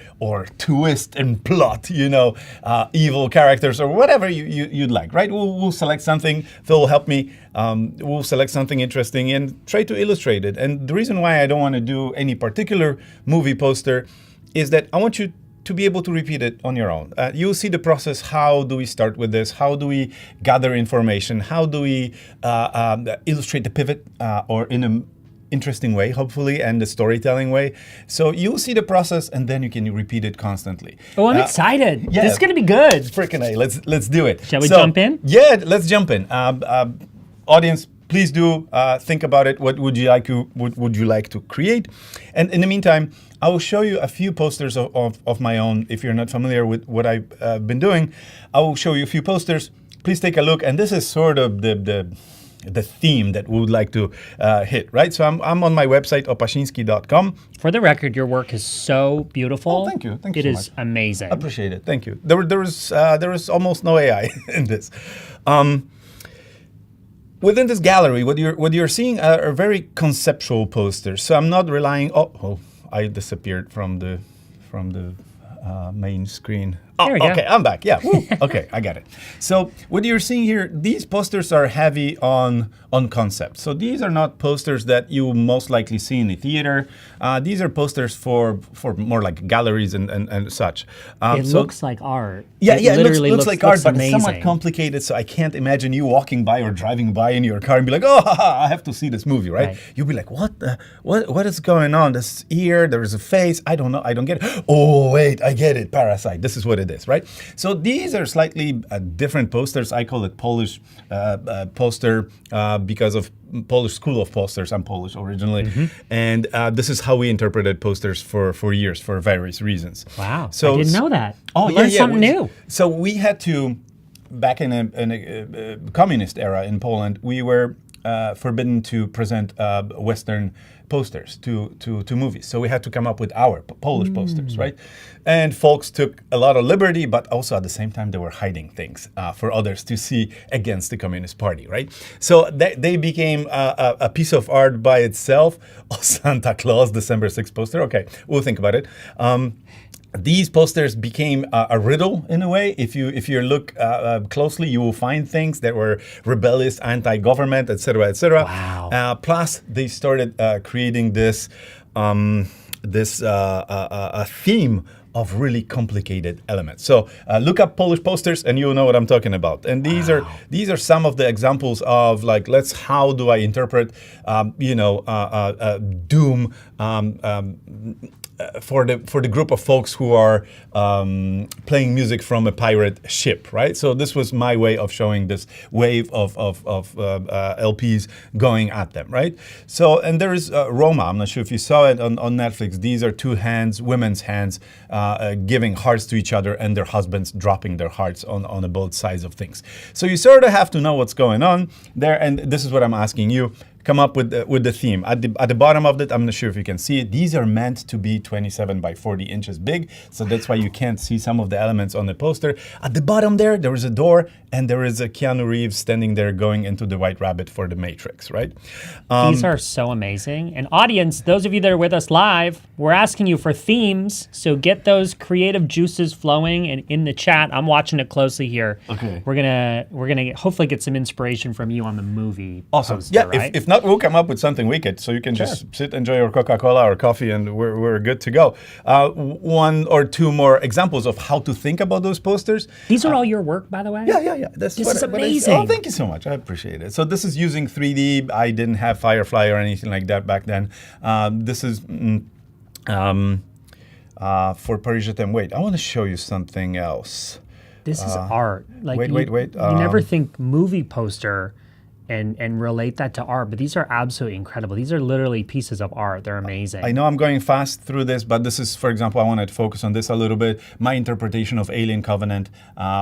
twist and plot, evil characters or whatever you'd like, right? We'll select something. Phil will help me. We'll select something interesting and try to illustrate it. And the reason why I don't want to do any particular movie poster is that I want you to be able to repeat it on your own. You'll see the process. How do we start with this? How do we gather information? How do we illustrate the pivot or in an interesting way, hopefully, and the storytelling way. So you'll see the process, and then you can repeat it constantly. Oh, I'm excited. Yeah, this is going to be good. Freaking A. Let's do it. Shall we jump in? Yeah, let's jump in. Audience, please do think about it. What would you like to create? And in the meantime, I will show you a few posters of my own. If you're not familiar with what I've been doing, I will show you a few posters. Please take a look. And this is sort of the theme that we would like to hit, right? So I'm on my website, opasiński.com. For the record, your work is so beautiful. Oh, thank you. Thank you so It much. is amazing. Appreciate it. Thank you. There is almost no AI in this. Within this gallery, what you're seeing are very conceptual posters. So I'm not relying. Oh, I disappeared from the main screen. There we go. Okay, I'm back. Yeah. Woo. Okay, I got it. So what you're seeing here, these posters are heavy on concept. So these are not posters that you most likely see in the theater. These are posters for more like galleries and such. It looks like art. Yeah, it literally looks like art, but amazing. it's somewhat complicated. So I can't imagine you walking by or driving by in your car and be like, "Oh, I have to see this movie," right? You'll be like, "What is going on? This ear, there is a face. I don't know. I don't get it. Oh, wait, I get it. Parasite. This is what it is, right?" So these are slightly different posters. I call it Polish poster because of Polish school of posters. I'm Polish originally, and this is how we interpreted posters for years for various reasons. Wow, so I didn't know that. Oh, Learned something new. So we had to, back in a communist era in Poland, we were forbidden to present Western posters to movies. So we had to come up with our Polish posters, right? And folks took a lot of liberty, but also at the same time they were hiding things for others to see against the Communist Party, right? So they became a piece of art by itself. Oh, Santa Claus, December 6th poster. Okay, we'll think about it. These posters became a riddle in a way. If you look closely, you will find things that were rebellious, anti-government, etc., etc. Wow. Plus, they started creating this theme of really complicated elements. So look up Polish posters, and you'll know what I'm talking about. And these are some of the examples of like, how do I interpret, doom. For the group of folks who are playing music from a pirate ship, right? So this was my way of showing this wave of LPs going at them, right? So, and there is Roma. I'm not sure if you saw it on Netflix. These are two hands, women's hands, giving hearts to each other, and their husbands dropping their hearts on both sides of things. So you sort of have to know what's going on there, and this is what I'm asking you. Come up with the theme. At the bottom of it, I'm not sure if you can see it. These are meant to be 27 by 40 inches big, so that's why you can't see some of the elements on the poster. At the bottom there is a door, and there is a Keanu Reeves standing there going into the White Rabbit for the Matrix, right? These are so amazing. And audience, those of you that are with us live, we're asking you for themes, so get those creative juices flowing and in the chat. I'm watching it closely here. Okay. We're gonna hopefully get some inspiration from you on the movie. Awesome. Poster, Yeah. right? If not, we'll come up with something wicked, so you can just sit, enjoy your Coca-Cola or coffee, and we're good to go. One or two more examples of how to think about those posters. These are all your work, by the way? Yeah. This is amazing. Oh, thank you so much. I appreciate it. So this is using 3D. I didn't have Firefly or anything like that back then. This is for Paris Je t'aime. Wait, I want to show you something else. This is art. Like wait. You never think movie poster and relate that to art, but these are absolutely incredible. These are literally pieces of art. They're amazing. I know I'm going fast through this, but this is, for example, I wanted to focus on this a little bit. My interpretation of Alien Covenant,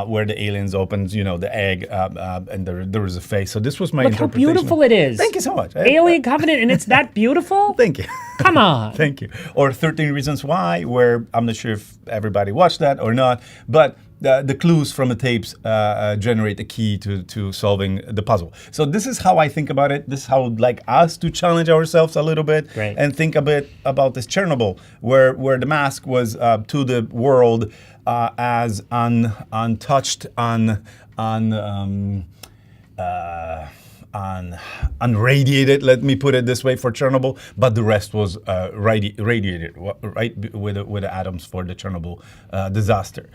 where the aliens opens, the egg, and there was a face. So this was my Look how interpretation. beautiful it is. Thank you so much. Alien Covenant, and it's that beautiful? Thank you. Come on. Thank you. Or 13 Reasons Why, where I'm not sure if everybody watched that or not, but the clues from the tapes generate the key to solving the puzzle. So this is how I think about it. This is how I would like us to challenge ourselves a little bit. Great. And think a bit about this Chernobyl, where the mask was to the world as untouched, unradiated, let me put it this way, for Chernobyl, but the rest was radiated, right, with the atoms for the Chernobyl disaster.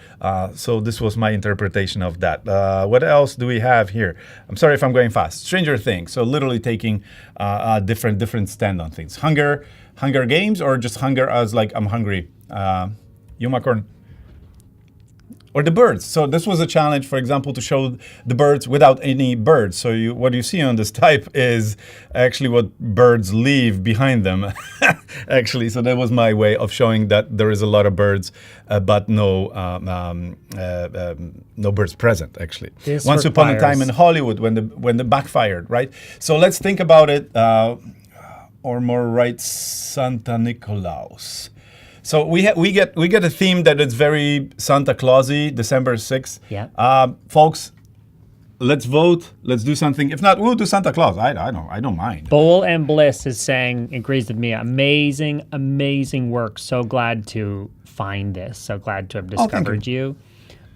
So this was my interpretation of that. What else do we have here? I'm sorry if I'm going fast. Stranger Things, so literally taking a different stand on things. Hunger Games, or just hunger as like I'm hungry. Unicorn. Or the birds. So this was a challenge, for example, to show the birds without any birds. So what you see on this type is actually what birds leave behind them. Actually, so that was my way of showing that there is a lot of birds, but no birds present. Actually, once upon a time in Hollywood, when the backfired, right? So let's think about it, or more right, Santa Nicolaus. So we get a theme that is very Santa Clausy, December 6th. Yeah. Folks, let's vote. Let's do something. If not, we'll do Santa Claus. I don't mind. Bowl and Bliss is saying, agrees with me. Amazing, amazing work. So glad to find this. So glad to have discovered you.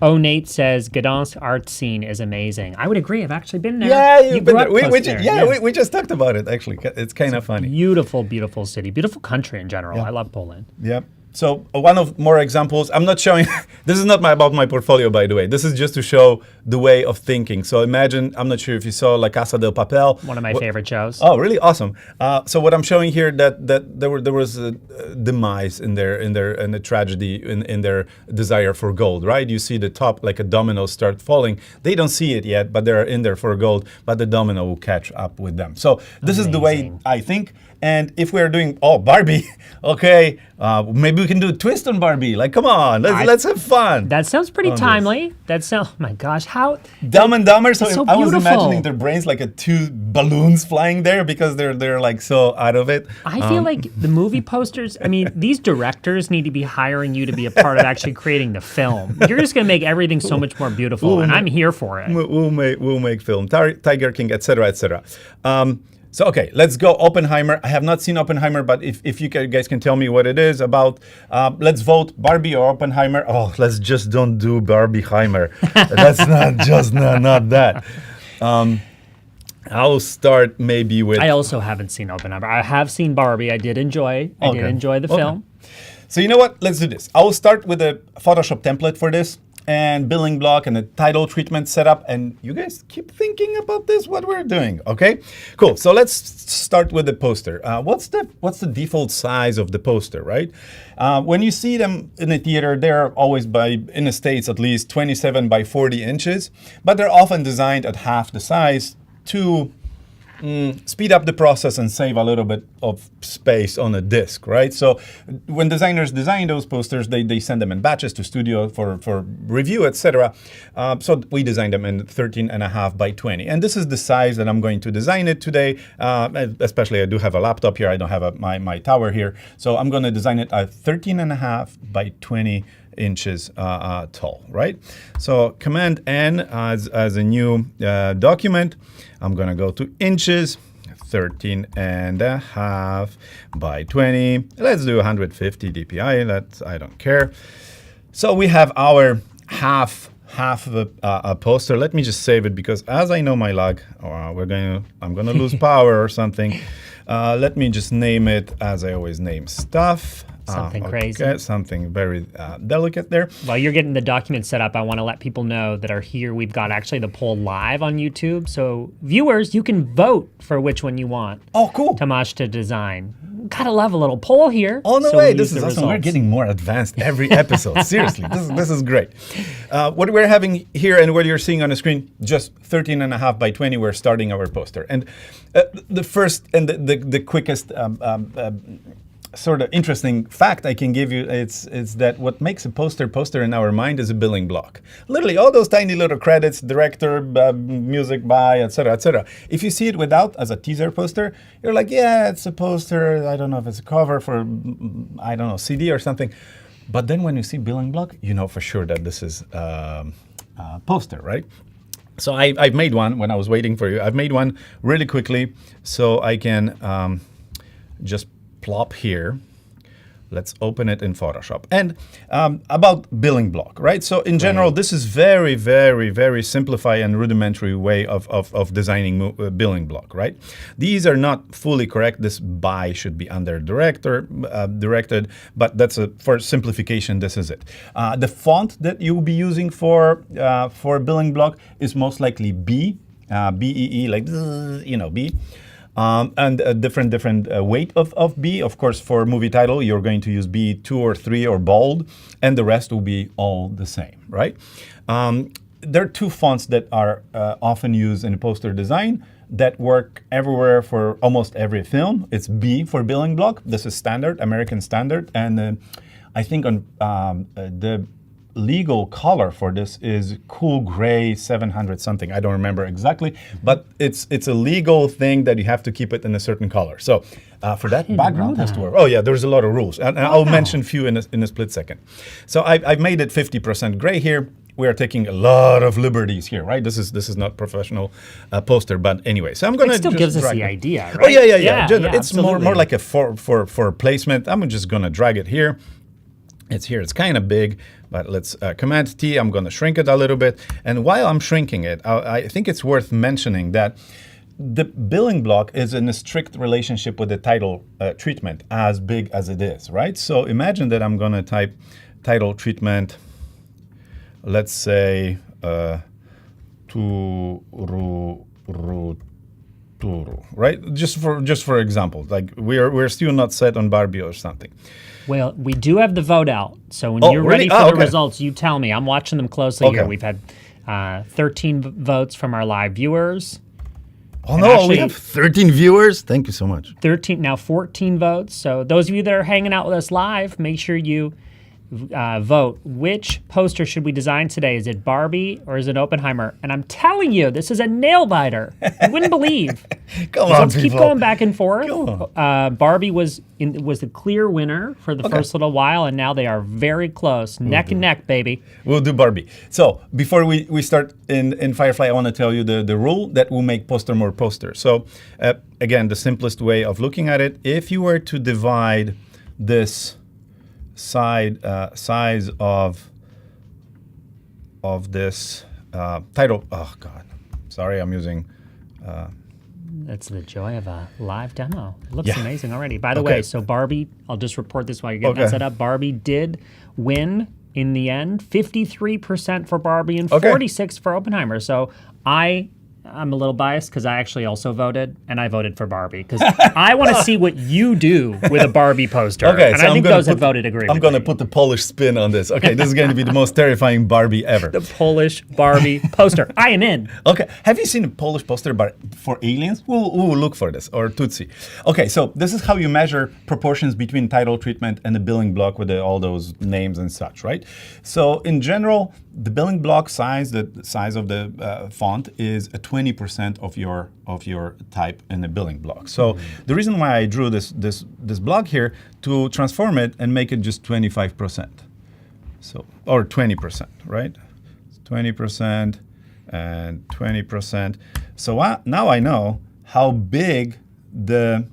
Oh, Nate says Gdansk art scene is amazing. I would agree. I've actually been there. Yeah, you've been grew up there. close there. Yeah, we just talked about it. Actually, it's kind of funny. Beautiful, beautiful city. Beautiful country in general. Yeah. I love Poland. Yep. So one of more examples, I'm not showing, this is not about my portfolio, by the way. This is just to show the way of thinking. So imagine, I'm not sure if you saw La Casa del Papel. One of my favorite shows. Oh, really? Awesome. So what I'm showing here, that there was a demise in the tragedy, in their desire for gold, right? You see the top, like a domino, start falling. They don't see it yet, but they're in there for gold, but the domino will catch up with them. So this is the way I think. And if we're doing, Barbie, okay, maybe we can do a twist on Barbie. Like, come on, let's have fun. That sounds pretty timely. Oh my gosh, how Dumb and Dumber. So I was beautiful. imagining their brains like two balloons flying there because they're like so out of it. I feel like the movie posters, I mean, these directors need to be hiring you to be a part of actually creating the film. You're just going to make everything so much more beautiful, and I'm here for it. We'll make film. Tiger King, etc., etc. So, okay, let's go Oppenheimer. I have not seen Oppenheimer, but if you guys can tell me what it is about, let's vote Barbie or Oppenheimer. Oh, let's just don't do Barbieheimer. That's not that. I'll start maybe with... I also haven't seen Oppenheimer. I have seen Barbie. I did enjoy the film. So you know what? Let's do this. I will start with a Photoshop template for this, and building block and the title treatment setup, and you guys keep thinking about this, what we're doing, okay? Cool, so let's start with the poster. What's the default size of the poster, right? When you see them in a theater, they're always in the States at least 27 by 40 inches, but they're often designed at half the size to speed up the process and save a little bit of space on a disc, right? So when designers design those posters, they send them in batches to studio for review, etc. So we designed them in 13.5 by 20. And this is the size that I'm going to design it today. Especially I do have a laptop here. I don't have my tower here. So I'm going to design it at 13.5 by 20 inches tall, right? So Command N as a new document. I'm gonna go to inches, 13.5 by 20. Let's do 150 dpi. I don't care. So we have our half of a poster. Let me just save it because as I know my luck, I'm gonna lose power or something. Let me just name it as I always name stuff. Something crazy. Okay, something very delicate there. While you're getting the document set up, I want to let people know that are here. We've got actually the poll live on YouTube. So viewers, you can vote for which one you want Oh, cool. Tomasz to design. Gotta love a little poll here. Oh, no So way. we'll This use is the awesome. We're results. getting more advanced every episode. Seriously, this is great. What we're having here and what you're seeing on the screen, just 13.5 by 20, we're starting our poster. And the first and the quickest sort of interesting fact I can give you is that what makes a poster in our mind is a building block. Literally all those tiny little credits, director, music by, etc., etc. If you see it without as a teaser poster, you're like, yeah, it's a poster. I don't know if it's a cover for, I don't know, CD or something. But then when you see building block, you know for sure that this is a poster, right? So I've made one when I was waiting for you. I've made one really quickly so I can just plop here. Let's open it in Photoshop. And about building block, right? So in general, this is very, very, very simplified and rudimentary way of designing building block, right? These are not fully correct. This by should be under directed, but that's for simplification, this is it. The font that you'll be using for building block is most likely B, B-E-E, like, B. And a different weight of B. Of course, for movie title, you're going to use B2 or 3 or bold, and the rest will be all the same, right? There are two fonts that are often used in poster design that work everywhere for almost every film. It's B for building block. This is standard, American standard, and I think on the legal color for this is cool gray 700 something. I don't remember exactly, but it's a legal thing that you have to keep it in a certain color. So for that, background has to work. Oh yeah, there's a lot of rules, and I'll mention a few in a split second. So I've made it 50% gray here. We are taking a lot of liberties here, right? This is not professional poster, but anyway. So I'm gonna. It still just gives us drag the it. idea, right? Oh yeah. It's absolutely. more like a for placement. I'm just gonna drag it here. It's here. It's kind of big, but let's Command T. I'm going to shrink it a little bit. And while I'm shrinking it, I think it's worth mentioning that the building block is in a strict relationship with the title treatment, as big as it is, right? So imagine that I'm going to type title treatment, let's say, Turu, right? Just for example, like we're still not set on Barbie or something. Well, we do have the vote out, so when Oh, you're really? ready for Oh, the okay. results, you tell me. I'm watching them closely here. Okay. We've had 13 votes from our live viewers. Oh And no, actually- we have 13 viewers. Thank you so much. 14 votes. So those of you that are hanging out with us live, make sure you vote. Which poster should we design today? Is it Barbie or is it Oppenheimer? And I'm telling you, this is a nail biter. You wouldn't believe. Come So on, let's keep people. going back and forth. Go on. Barbie was the clear winner for the first little while, and now they are very close, neck and neck, baby. We'll do Barbie. So before we start in Firefly, I want to tell you the rule that will make poster more poster. So again, the simplest way of looking at it, if you were to divide this size of this title, oh God, sorry, I'm using. That's the joy of a live demo. It looks Yeah. amazing already. By the Okay. way, so Barbie, I'll just report this while you're getting Okay. that set up. Barbie did win in the end, 53% for Barbie and Okay. 46% for Oppenheimer. So I'm a little biased because I actually also voted, and I voted for Barbie because I want to see what you do with a Barbie poster. Okay, and so I think gonna those that put- voted agree I'm with going to me. put the Polish spin on this. Okay, this is going to be the most terrifying Barbie ever. The Polish Barbie poster. I am in. Okay, have you seen a Polish poster for aliens? We'll look for this, or Tutsi. Okay, so this is how you measure proportions between title treatment and the building block with all those names and such, right? So in general, the building block size, the size of the font, is 20% of your type in the building block. So the reason why I drew this block here to transform it and make it just 25%. So, or 20%, right? 20% and 20%. So now I know how big the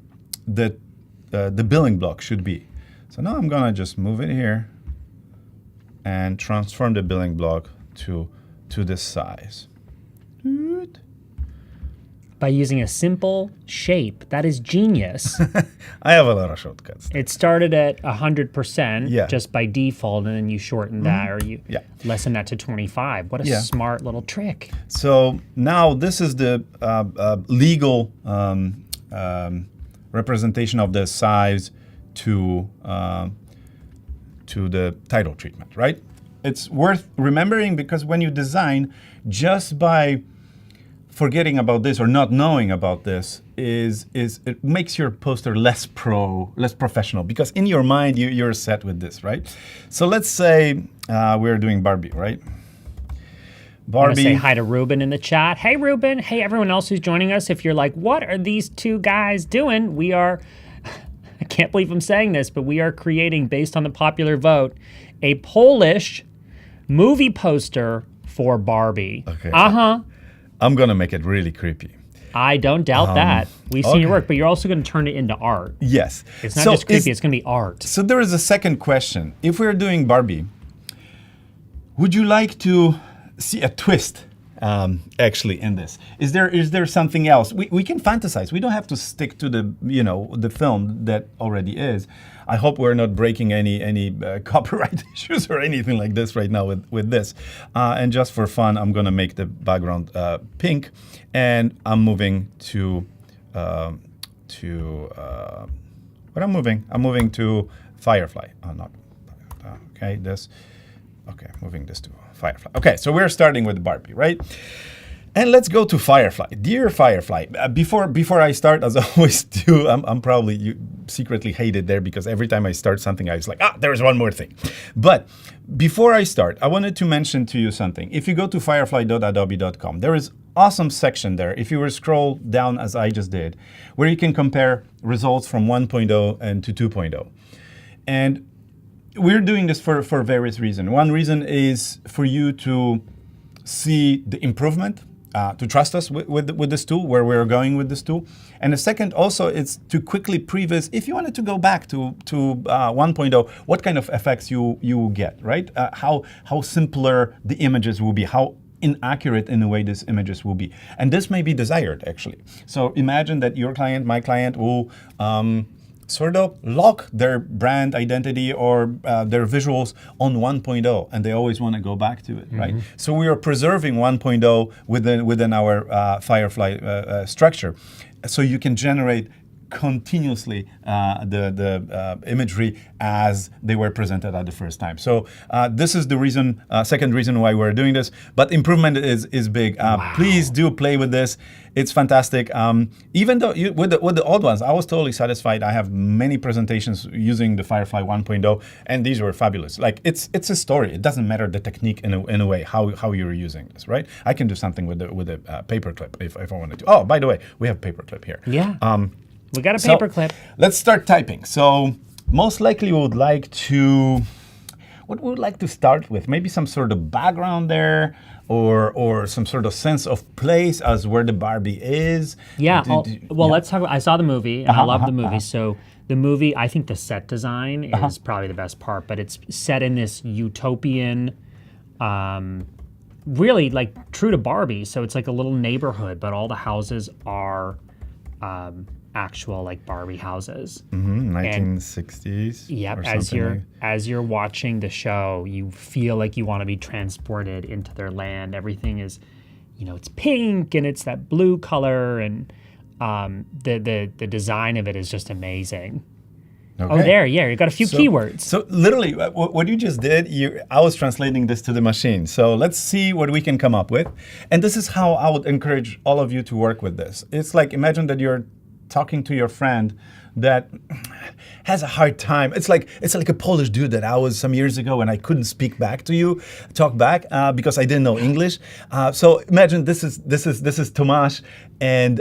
building block should be. So now I'm gonna just move it here and transform the building block to this size. by using a simple shape. That is genius. I have a lot of shortcuts. It started at 100% Yeah. just by default, and then you shorten that or you Yeah. lessen that to 25. What a Yeah. smart little trick. So now this is the legal representation of the size to the title treatment, right? It's worth remembering because when you design, just by forgetting about this or not knowing about this is it makes your poster less professional because in your mind you're set with this, right? So let's say we're doing Barbie, right? I want to say Barbie. hi to Ruben in the chat. Hey, Ruben. Hey, everyone else who's joining us. If you're like, what are these two guys doing? We are, I can't believe I'm saying this, but we are creating, based on the popular vote, a Polish movie poster for Barbie. Okay. Uh-huh. I'm gonna make it really creepy. I don't doubt that. We've seen your okay. work, but you're also going to turn it into art. Yes. It's not just creepy, it's going to be art. So there is a second question. If we're doing Barbie, would you like to see a twist actually in this? Is there something else? We can fantasize. We don't have to stick to the film that already is. I hope we're not breaking any copyright issues or anything like this right now with this. And just for fun, I'm gonna make the background pink, and I'm moving to what I'm moving? I'm moving to Firefly. Not okay. This. Okay, moving this to Firefly. Okay, so we're starting with Barbie, right? And let's go to Firefly. Dear Firefly, before I start, as I always do, I'm probably you secretly hate it there because every time I start something, I was like, there's one more thing. But before I start, I wanted to mention to you something. If you go to firefly.adobe.com, there is awesome section there. If you were to scroll down as I just did, where you can compare results from 1.0 and to 2.0. And we're doing this for various reasons. One reason is for you to see the improvement, to trust us with this tool, where we're going with this tool. And the second also is to quickly previs, if you wanted to go back to 1.0, what kind of effects you get, right? How simpler the images will be, how inaccurate in a way these images will be. And this may be desired, actually. So imagine that your client, my client, will sort of lock their brand identity or their visuals on 1.0, and they always want to go back to it, right? So we are preserving 1.0 within our Firefly structure, so you can generate continuously the imagery as they were presented at the first time. So this is the reason, second reason why we're doing this. But improvement is big. Please do play with this. It's fantastic. Even though with the old ones, I was totally satisfied. I have many presentations using the Firefly 1.0, and these were fabulous. Like it's a story. It doesn't matter the technique in a way how you're using this, right? I can do something with a paperclip if I wanted to. Oh, by the way, we have paperclip here. Yeah. We got a So, paperclip. let's start typing. So most likely we would like to, what we would like to start with? Maybe some sort of background there, or some sort of sense of place as where the Barbie is. Yeah. Let's talk about, I saw the movie, and I love the movie. So the movie, I think the set design is probably the best part, but it's set in this utopian, really like true to Barbie. So it's like a little neighborhood, but all the houses are actual like Barbie houses. 1960s. Yep. Or As you're watching the show, you feel like you want to be transported into their land. Everything is, it's pink and it's that blue color, and the design of it is just amazing. Okay. Oh, there, yeah, you got a few keywords. So literally, what you just did, I was translating this to the machine. So let's see what we can come up with. And this is how I would encourage all of you to work with this. It's like, imagine that you're talking to your friend that has a hard time. It's like a Polish dude that I was some years ago, and I couldn't talk back because I didn't know English. So imagine this is Tomasz, and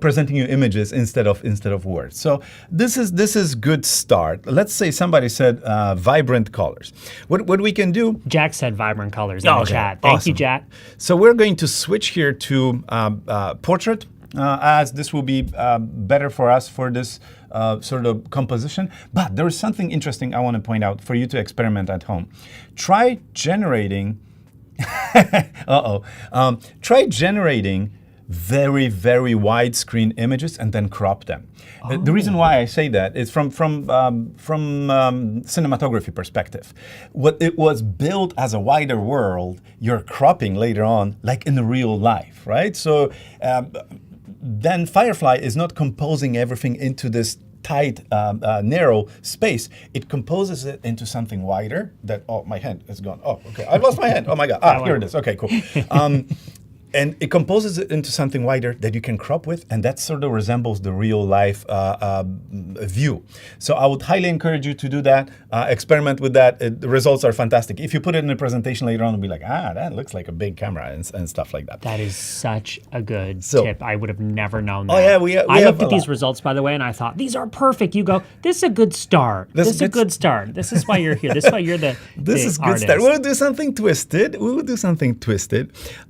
presenting you images instead of words. So this is good start. Let's say somebody said vibrant colors. What we can do? Jack said vibrant colors in the chat. Thank you, Jack. So we're going to switch here to portrait. As this will be better for us for this sort of composition. But there is something interesting I want to point out for you to experiment at home. Try generating, try generating very, very widescreen images and then crop them. The reason why I say that is from cinematography perspective. What it was built as a wider world, you're cropping later on, like in real life, right? So then Firefly is not composing everything into this tight, narrow space. It composes it into something wider that, oh, my hand is gone. Oh, okay, I lost my hand. Oh my God, here it is. Okay, cool. And it composes it into something wider that you can crop with, and that sort of resembles the real life view. So I would highly encourage you to do that, experiment with that. The results are fantastic. If you put it in a presentation later on, it'll be like, that looks like a big camera and stuff like that. That is such a good tip. I would have never known that. Oh yeah, we I have looked at these results, by the way, and I thought, these are perfect. You go, this is a good start. This is a good start. This is why you're here. This is why you're the This is good artist. start. We'll do something twisted.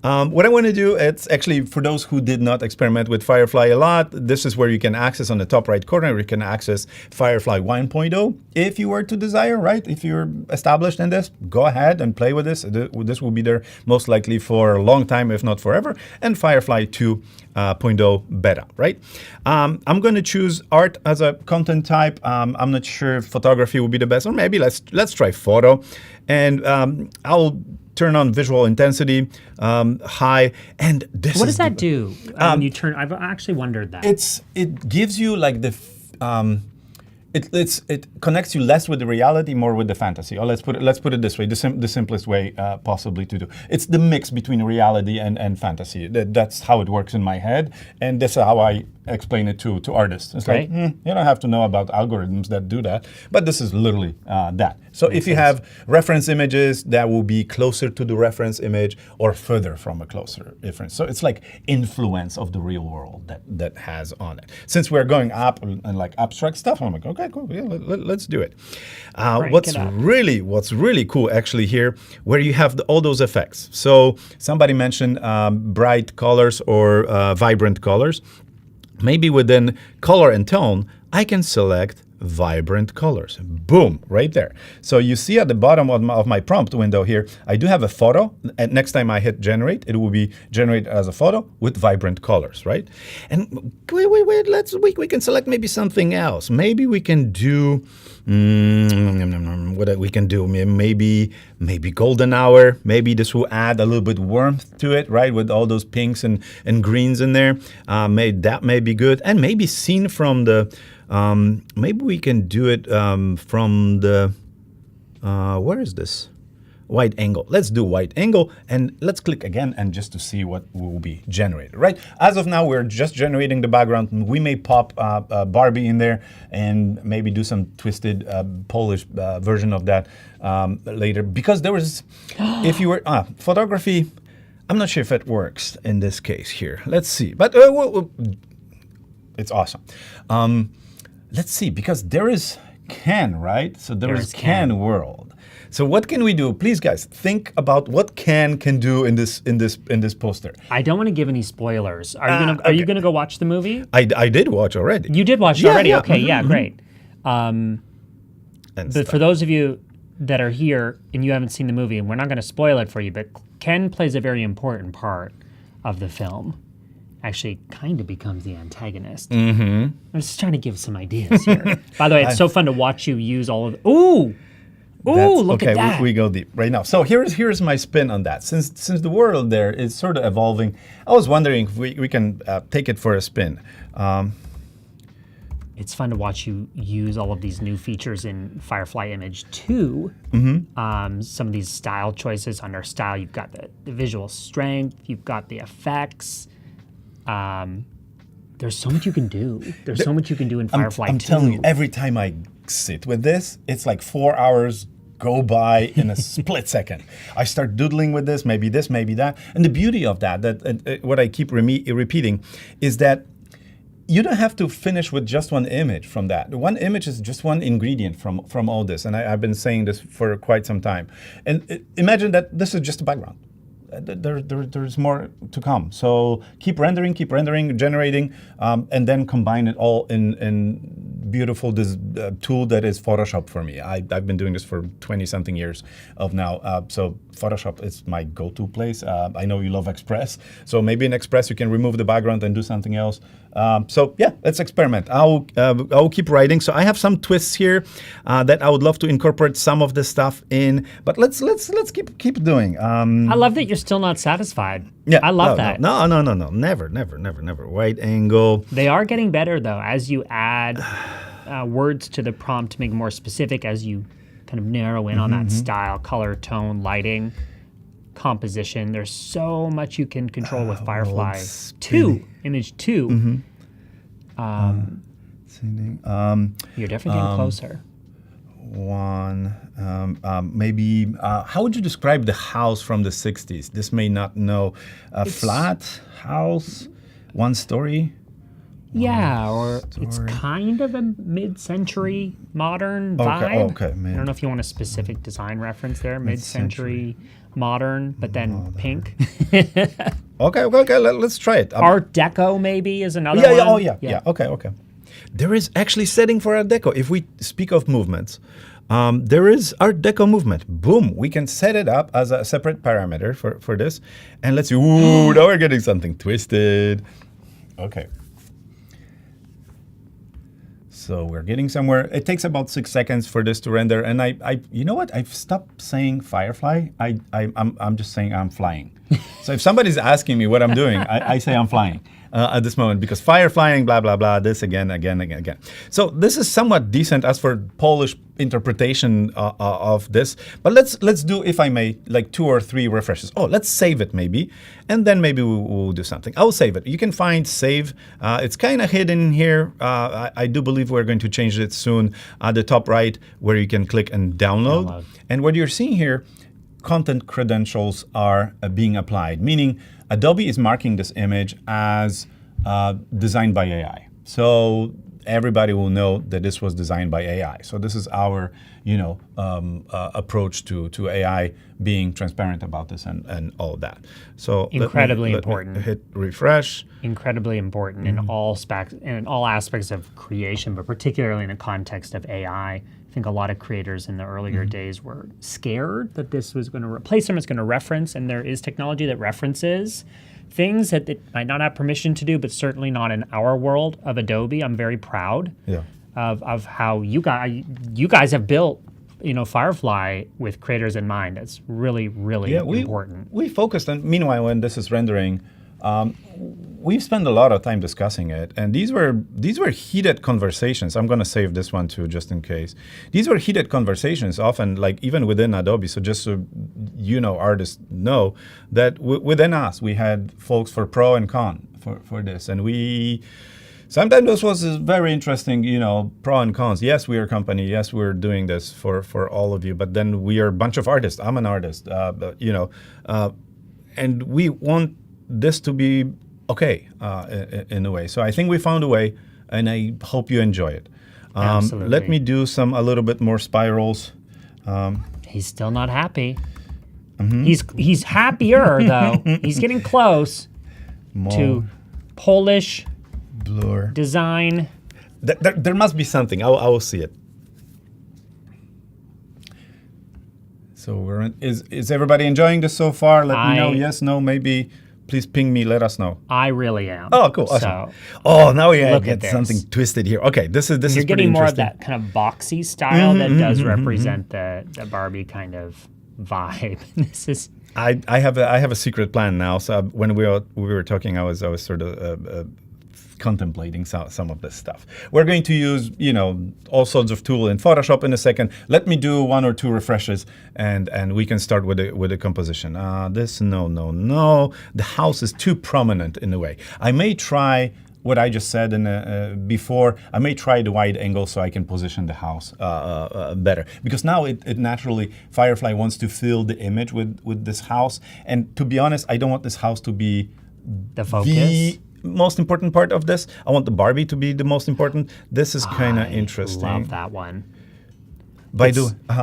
What I want to do, it's actually for those who did not experiment with Firefly a lot, this is where you can access on the top right corner, you can access Firefly 1.0 if you were to desire, right? If you're established in this, go ahead and play with this. This will be there most likely for a long time, if not forever, and Firefly 2.0 beta, right? I'm going to choose art as a content type. I'm not sure if photography will be the best, or maybe let's try photo. And I'll turn on visual intensity high, and this. What does that do when you turn? I've actually wondered that. It gives you like the. It connects you less with the reality, more with the fantasy. Or let's put it this way: the simplest way possibly to do. It's the mix between reality and fantasy. That's how it works in my head, and that's how I explain it to artists. It's like you don't have to know about algorithms that do that, but this is literally that. So if you have reference images, that will be closer to the reference image or further from a closer reference. So it's like influence of the real world that has on it. Since we're going up and like abstract stuff, I'm like, okay, cool, yeah, let's do it. What's really cool actually here, where you have all those effects. So somebody mentioned bright colors or vibrant colors. Maybe within color and tone, I can select vibrant colors. Boom, right there. So you see at the bottom of my prompt window here, I do have a photo. And next time I hit generate, it will be generated as a photo with vibrant colors, right? And wait, we can select maybe something else. Maybe we can do what we can do. Maybe golden hour. Maybe this will add a little bit warmth to it, right? With all those pinks and greens in there. That may be good. And maybe seen from the maybe we can do it from the, where is this? Wide angle. Let's do wide angle, and let's click again and just to see what will be generated, right? As of now, we're just generating the background. We may pop Barbie in there and maybe do some twisted Polish version of that later. Because there was, if you were, photography, I'm not sure if it works in this case here. Let's see, but it's awesome. Let's see, because there is can, right? So there is can world. So what can we do? Please, guys, think about what can do in this poster. I don't want to give any spoilers. Are you gonna go watch the movie? I did watch already. You did watch it already. Yeah. Okay, yeah, great. But for those of you that are here and you haven't seen the movie, and we're not going to spoil it for you, but Ken plays a very important part of the film. Actually kind of becomes the antagonist. I'm just trying to give some ideas here. By the way, it's so fun to watch you use all of. Ooh, look at that. We go deep right now. So here's my spin on that. Since the world there is sort of evolving, I was wondering if we can take it for a spin. It's fun to watch you use all of these new features in Firefly Image 2. Some of these style choices under style. You've got the visual strength. You've got the effects. There's so much you can do. There's so much you can do in Firefly 2. I'm telling you, every time I sit with this, it's like 4 hours go by in a split second. I start doodling with this, maybe that. And the beauty of that what I keep repeating, is that you don't have to finish with just one image from that. One image is just one ingredient from all this. And I've been saying this for quite some time. And imagine that this is just a background. There's more to come. So keep rendering, generating, and then combine it all in beautiful tool that is Photoshop for me. I've been doing this for 20-something years of now. So Photoshop is my go-to place. I know you love Express. So maybe in Express you can remove the background and do something else. So yeah, let's experiment. I'll keep writing. So I have some twists here that I would love to incorporate some of this stuff in. But let's keep doing. I love that you're still not satisfied. Yeah, I love that. No. Never. Wide angle. They are getting better though as you add words to the prompt to make it more specific, as you kind of narrow in on that style, color, tone, lighting, composition. There's so much you can control with Firefly 2, image 2. You're definitely getting closer. Maybe, how would you describe the house from the 60s? This may not know. A flat house, one story? Yeah, or it's kind of a mid-century modern vibe. Okay. I don't know if you want a specific design reference there. Mid-century modern, but then pink. Okay. Let's try it. Art Deco maybe is another one. Yeah. Okay. There is actually setting for Art Deco. If we speak of movements, there is Art Deco movement. Boom. We can set it up as a separate parameter for this. And let's see. Ooh, now we're getting something twisted. Okay. So we're getting somewhere. It takes about 6 seconds for this to render. And I you know what? I've stopped saying Firefly. I'm just saying I'm flying. So if somebody's asking me what I'm doing, I say I'm flying at this moment, because fireflying, blah, blah, blah, this again. So this is somewhat decent as for Polish interpretation of this. But let's do, if I may, like 2 or 3 refreshes. Oh, let's save it maybe. And then maybe we'll do something. I'll save it. You can find save. It's kind of hidden here. I do believe we're going to change it soon at the top right, where you can click and download. And what you're seeing here, content credentials are being applied, meaning Adobe is marking this image as designed by AI. So everybody will know that this was designed by AI. So this is our, approach to AI being transparent about this and all of that. So incredibly let me important. Hit refresh. Incredibly important in all aspects of creation, but particularly in the context of AI. I think a lot of creators in the earlier days were scared that this was going to replace them. It's going to reference, and there is technology that references things that it might not have permission to do, but certainly not in our world of Adobe. I'm very proud of how you guys have built Firefly with creators in mind. That's really, really important. We focused on, meanwhile, when this is rendering, we've spent a lot of time discussing it, and these were heated conversations. I'm going to save this one too, just in case. These were heated conversations, often like even within Adobe. So just so artists know that within us, we had folks for pro and con for this, and sometimes this was very interesting, pro and cons. Yes, we are a company. Yes, we're doing this for all of you, but then we are a bunch of artists. I'm an artist, and we want this to be okay in a way. So I think we found a way, and I hope you enjoy it. Absolutely. Let me do a little bit more spirals. He's still not happy. He's happier though. He's getting close to Polish blur design. There must be something. I will see it. So is everybody enjoying this so far? Let me know. Yes, no, maybe. Please ping me. Let us know. I really am. Oh, cool. Awesome. Now we get something twisted here. Okay, this is You're getting more of that kind of boxy style that does represent the Barbie kind of vibe. This is. I have a secret plan now. So when we were talking, I was sort of contemplating some of this stuff. We're going to use all sorts of tool in Photoshop in a second. Let me do 1 or 2 refreshes, and we can start with the composition. This no. The house is too prominent in a way. I may try what I just said before. I may try the wide angle so I can position the house better, because now it naturally, Firefly wants to fill the image with this house. And to be honest, I don't want this house to be the focus. Most important part of this. I want the Barbie to be the most important. This is kind of interesting. I love that one.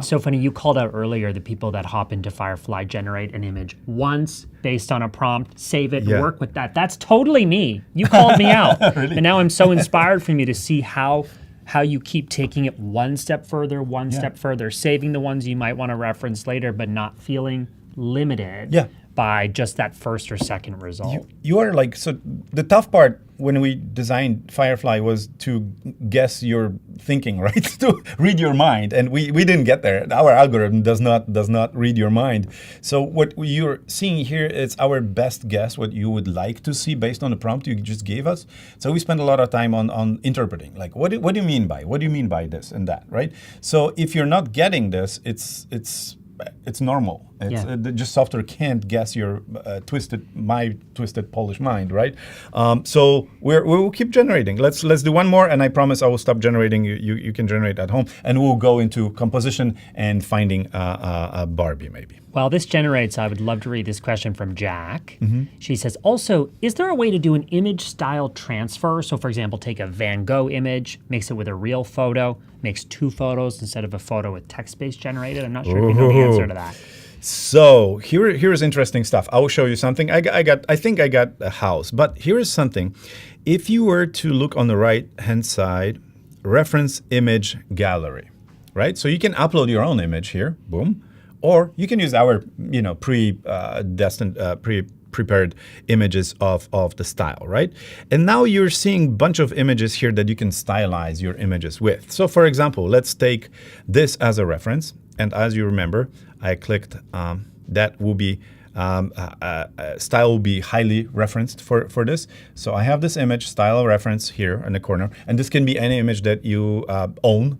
So funny, you called out earlier the people that hop into Firefly, generate an image once based on a prompt, save it, work with that. That's totally me. You called me out. Really? And now I'm so inspired from you to see how how you keep taking it one step further, saving the ones you might want to reference later, but not feeling limited by just that first or second result. You are like, so the tough part when we designed Firefly was to guess your thinking, right? To read your mind, and we didn't get there. Our algorithm does not read your mind. So what you're seeing here is our best guess, what you would like to see based on the prompt you just gave us. So we spend a lot of time on interpreting, like what do you mean by this and that, right? So if you're not getting this, it's normal. Just software can't guess your my twisted Polish mind, right? So we will keep generating. Let's do one more, and I promise I will stop generating. You can generate at home, and we'll go into composition and finding a Barbie maybe. While this generates, I would love to read this question from Jack. She says, also, is there a way to do an image style transfer? So for example, take a Van Gogh image, mix it with a real photo, makes two photos instead of a photo with text-based generated. I'm not sure if you know the answer to that. So here's interesting stuff. I will show you something. I think I got a house, but here is something. If you were to look on the right-hand side, reference image gallery, right? So you can upload your own image here, boom. Or you can use our, prepared images of the style, right? And now you're seeing a bunch of images here that you can stylize your images with. So for example, let's take this as a reference. And as you remember, I clicked that will be style will be highly referenced for this. So I have this image style reference here in the corner, and this can be any image that you own,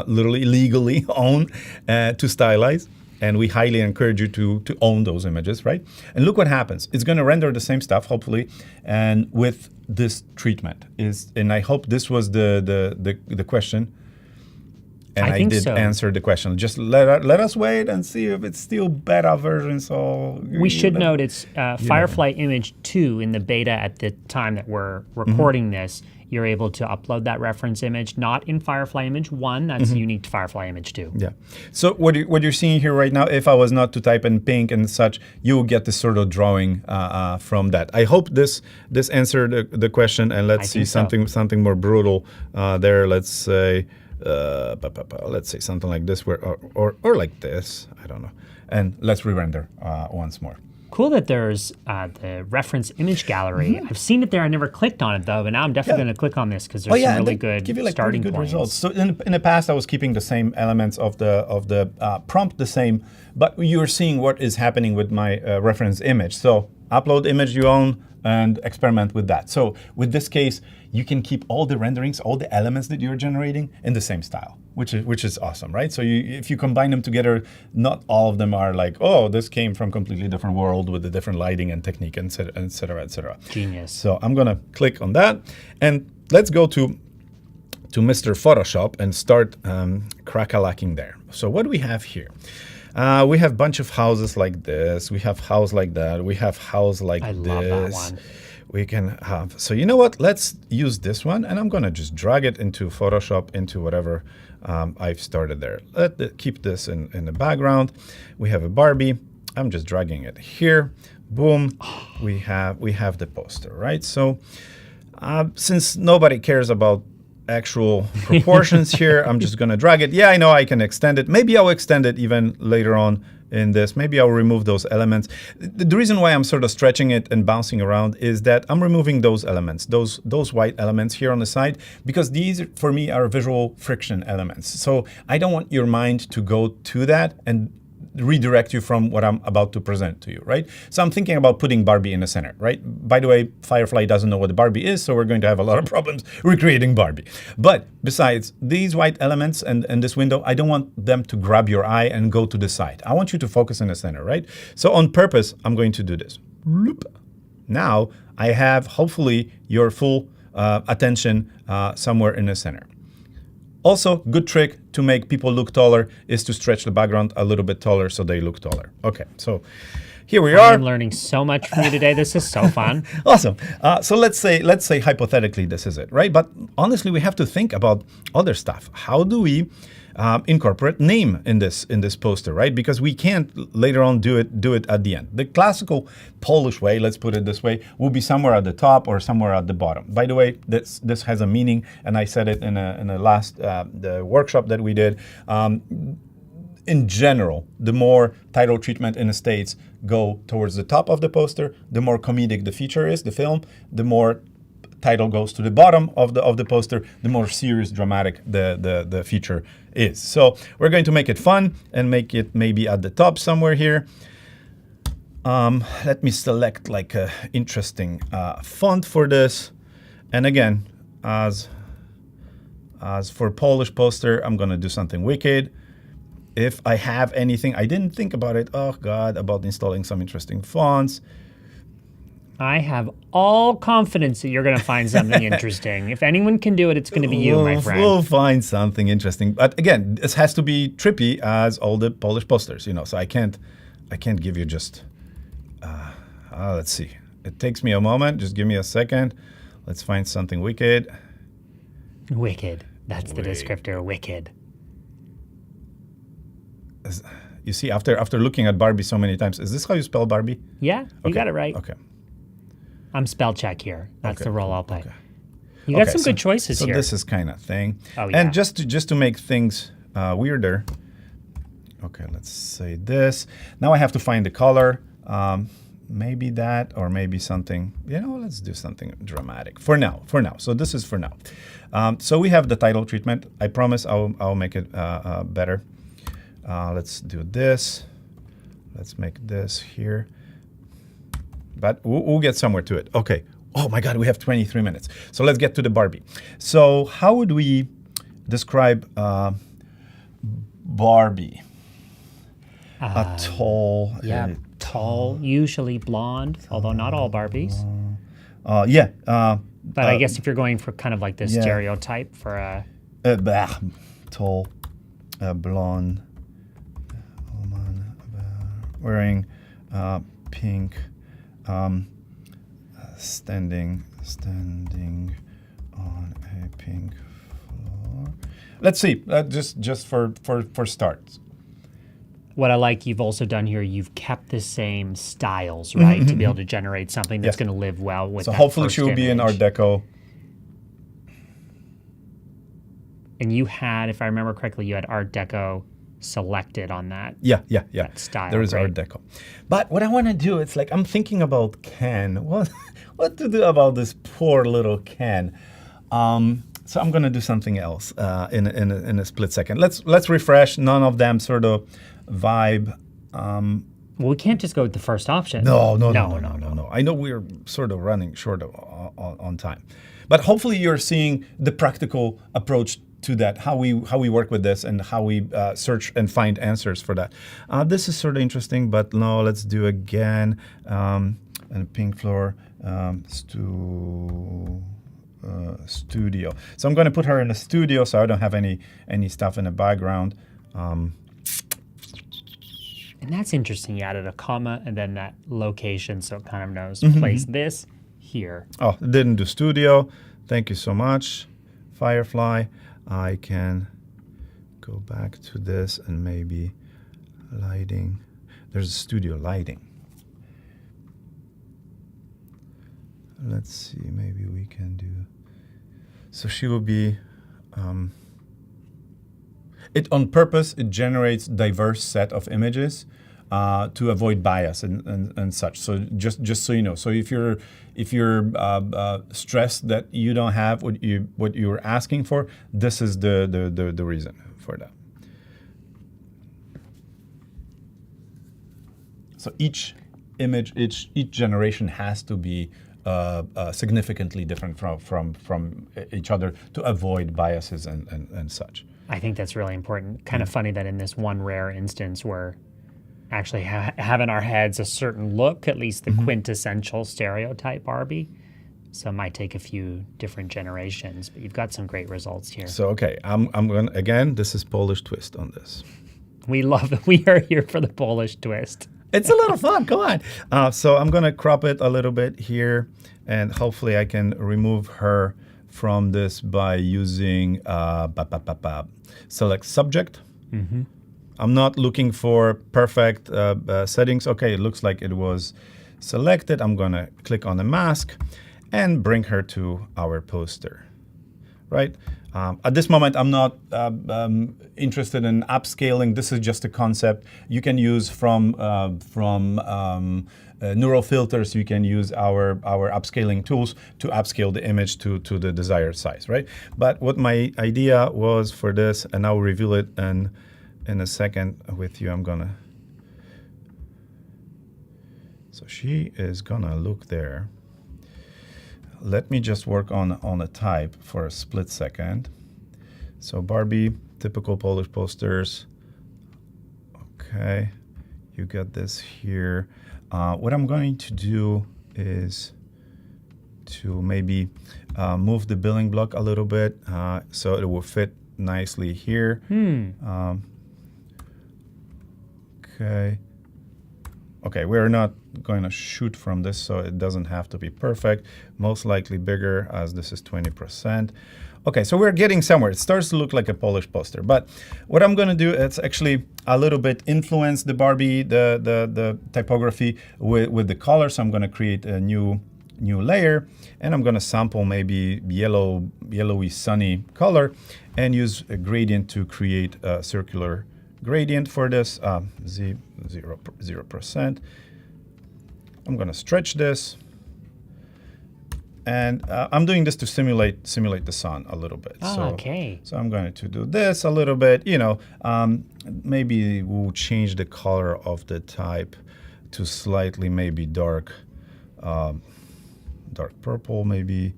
literally legally own to stylize. And we highly encourage you to own those images, right? And look what happens. It's going to render the same stuff, hopefully, and with this treatment. And I hope this was the question. And I did answer the question. Just let us wait and see if it's still beta version. So we should note it's Firefly Image 2 in the beta at the time that we're recording this. You're able to upload that reference image, not in Firefly Image 1. That's unique to Firefly Image 2. Yeah. So what you're seeing here right now, if I was not to type in pink and such, you will get this sort of drawing from that. I hope this answered the question. And let's see something more brutal there. Let's say something like this, or like this. I don't know. And let's re-render once more. Cool that there's the reference image gallery. I've seen it there. I never clicked on it though, but now I'm definitely going to click on this because there's some really good give you like starting good points. results. So in the past, I was keeping the same elements of the prompt the same, but you're seeing what is happening with my reference image. So upload image you own and experiment with that. So with this case, you can keep all the renderings, all the elements that you're generating in the same style, which is awesome, right? So if you combine them together, not all of them are like, oh, this came from completely different world with a different lighting and technique, et cetera, et cetera. Genius. So I'm gonna click on that, and let's go to Mr. Photoshop and start crack-a-lacking there. So what do we have here? We have a bunch of houses like this. We have house like that. We have house like this. I love that one. We can have, so you know what? Let's use this one, and I'm gonna just drag it into Photoshop, into whatever I've started there. Keep this in the background. We have a Barbie. I'm just dragging it here. Boom. We have the poster, right? So since nobody cares about actual proportions here, I'm just gonna drag it. Yeah, I know I can extend it. Maybe I'll extend it even later on in this. Maybe I'll remove those elements. The reason why I'm sort of stretching it and bouncing around is that I'm removing those elements, those white elements here on the side, because these for me are visual friction elements. So I don't want your mind to go to that and redirect you from what I'm about to present to you, right? So I'm thinking about putting Barbie in the center, right? By the way, Firefly doesn't know what the Barbie is, so we're going to have a lot of problems recreating Barbie. But besides these white elements and this window, I don't want them to grab your eye and go to the side. I want you to focus in the center, right? So on purpose, I'm going to do this. Now I have hopefully your full attention somewhere in the center. Also, good trick to make people look taller is to stretch the background a little bit taller so they look taller. Okay, so here we I are. am learning so much from you today. This is so fun. Awesome. So let's say hypothetically this is it, right? But honestly, we have to think about other stuff. How do we incorporate name in this poster, right? Because we can't later on do it at the end. The classical Polish way, let's put it this way, will be somewhere at the top or somewhere at the bottom. By the way, this has a meaning, and I said it in a last the workshop that we did. In general, the more title treatment in the States go towards the top of the poster, the more comedic the feature is, the film, the more title goes to the bottom of the poster, the more serious, dramatic the feature is. So we're going to make it fun and make it maybe at the top somewhere here. Let me select like a interesting font for this. And again, as for Polish poster, I'm gonna do something wicked. If I have anything, I didn't think about it, oh God, about installing some interesting fonts. I have all confidence that you're going to find something interesting. If anyone can do it, it's going to be you, my friend. We'll find something interesting. But again, this has to be trippy as all the Polish posters, So I can't give you just. Let's see. It takes me a moment. Just give me a second. Let's find something wicked. Wicked. That's the descriptor. Wicked. You see, after looking at Barbie so many times, is this how you spell Barbie? Yeah, you got it right. Okay. I'm spell check here. That's Okay, the role I'll play. okay. You got some good choices so here. So this is kind of thing. Oh, yeah. And just to make things weirder, okay, let's say this. Now I have to find the color. Maybe that, or maybe something, let's do something dramatic. For now. So this is for now. So we have the title treatment. I promise I'll make it better. Let's do this. Let's make this here. But we'll get somewhere to it. Okay. Oh my God, we have 23 minutes. So let's get to the Barbie. So how would we describe Barbie? A tall. Yeah, tall, usually blonde, although not all Barbies. But I guess if you're going for kind of like this stereotype for a... tall, blonde, woman, wearing pink, standing on a pink floor. Let's see, just for starts. What I like you've also done here, you've kept the same styles, right, to be able to generate something that's going to live well with So that hopefully first she will be in image. Art Deco. And you had, if I remember correctly, you had Art Deco selected on that. Yeah. That style, There is right? Art Deco. But what I want to do, it's like I'm thinking about Ken. What to do about this poor little Ken? So I'm going to do something else in a split second. Let's refresh. None of them sort of vibe. Well, we can't just go with the first option. No. I know we're sort of running short on time, but hopefully you're seeing the practical approach to that, how we work with this and how we search and find answers for that. This is sort of interesting, but no, let's do again. And pink floor, studio. So I'm going to put her in a studio, so I don't have any stuff in the background. And that's interesting. You added a comma and then that location, so it kind of knows place this here. Oh, it didn't do studio. Thank you so much, Firefly. I can go back to this and maybe lighting. There's a studio lighting. Let's see, maybe we can do. So she will be. It on purpose. It generates diverse set of images to avoid bias and such. So just so you know. So if you're stressed that you don't have what you're asking for, this is the reason for that. So each image, each generation has to be significantly different from each other to avoid biases and such. I think that's really important. Kind of funny that in this one rare instance we're actually have in our heads a certain look, at least the quintessential stereotype Barbie. So it might take a few different generations, but you've got some great results here. So okay, I'm going again. This is Polish twist on this. We love it. We are here for the Polish twist. It's a little fun. Come on. So I'm going to crop it a little bit here, and hopefully I can remove her from this by using select subject. Mm-hmm. I'm not looking for perfect settings. Okay, it looks like it was selected. I'm going to click on the mask and bring her to our poster, right? At this moment, I'm not interested in upscaling. This is just a concept. You can use from neural filters. You can use our upscaling tools to upscale the image to the desired size, right? But what my idea was for this, and I'll reveal it in a second with you. So she is gonna look there. Let me just work on a type for a split second. So Barbie, typical Polish posters. Okay, you got this here. What I'm going to do is to maybe move the building block a little bit so it will fit nicely here. Okay, we're not going to shoot from this, so it doesn't have to be perfect. Most likely bigger, as this is 20%. Okay, so we're getting somewhere. It starts to look like a Polish poster. But what I'm going to do is actually a little bit influence the Barbie, the typography with the color. So I'm going to create a new layer, and I'm going to sample maybe yellowy sunny color and use a gradient to create a circular gradient for this, 0%. I'm going to stretch this, and I'm doing this to simulate the sun a little bit. Okay. So I'm going to do this a little bit. Maybe we'll change the color of the type to slightly maybe dark purple, maybe.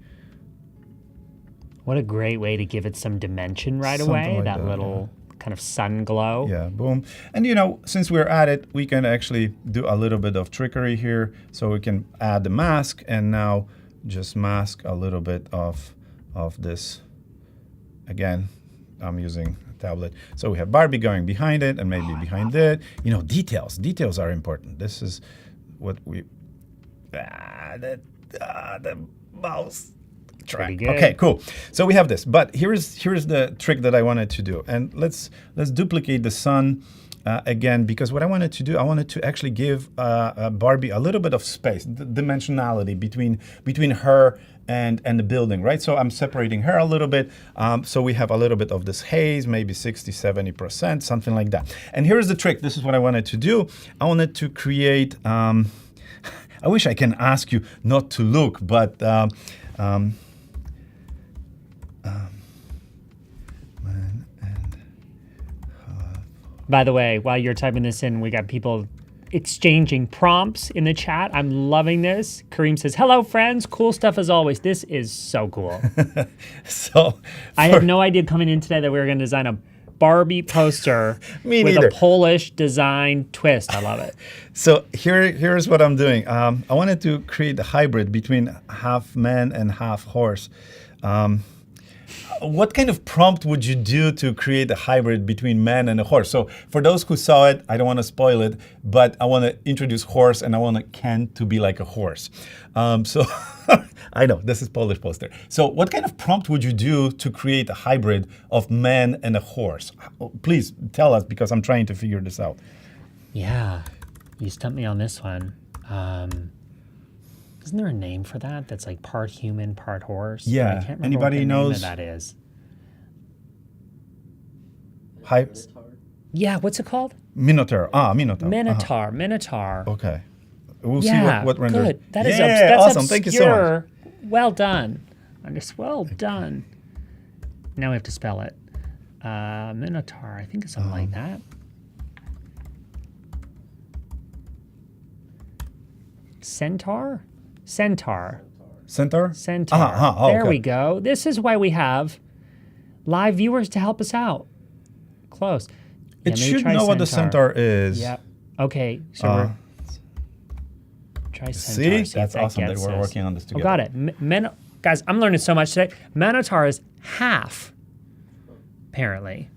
What a great way to give it some dimension right Something away. like that that, little kind of sun glow. Yeah, boom. And since we're at it, we can actually do a little bit of trickery here. So we can add the mask and now just mask a little bit of this. Again, I'm using a tablet. So we have Barbie going behind it and maybe behind it. Details. Details are important. This is what we... the mouse. Pretty good. Okay, cool. So we have this, but here's the trick that I wanted to do, and let's duplicate the sun again, because what I wanted to do, I wanted to actually give Barbie a little bit of space, dimensionality between her and the building, right? So I'm separating her a little bit, so we have a little bit of this haze, maybe 60-70%, something like that. And here's the trick. This is what I wanted to do. I wanted to create. I wish I can ask you not to look, but. By the way, while you're typing this in, we got people exchanging prompts in the chat. I'm loving this. Kareem says, "Hello, friends. Cool stuff as always." This is so cool. I had no idea coming in today that we were going to design a Barbie poster with a Polish design twist. I love it. So here's what I'm doing. I wanted to create a hybrid between half man and half horse. What kind of prompt would you do to create a hybrid between man and a horse? So for those who saw it, I don't want to spoil it, but I want to introduce horse and I want Ken to be like a horse. So I know, this is Polish poster. So what kind of prompt would you do to create a hybrid of man and a horse? Please tell us, because I'm trying to figure this out. Yeah, you stumped me on this one. Isn't there a name for that? That's like part human, part horse? Yeah. I can't remember Anybody what the knows? name of that is. Yeah, what's it called? Minotaur. Minotaur. Minotaur. Minotaur. Okay. We'll see Yeah, what renders. good. That is that's that's awesome. Thank you so much. Well done. Well done. Now we have to spell it. Minotaur. I think it's something like that. Centaur? Centaur. Centaur? Centaur. There we go. This is why we have live viewers to help us out. Close. It should know what the centaur is. Yep. Okay. So we're try centaur. See? That's awesome that we're working on this together. Oh, got it. Guys, I'm learning so much today. Minotaur is half, apparently.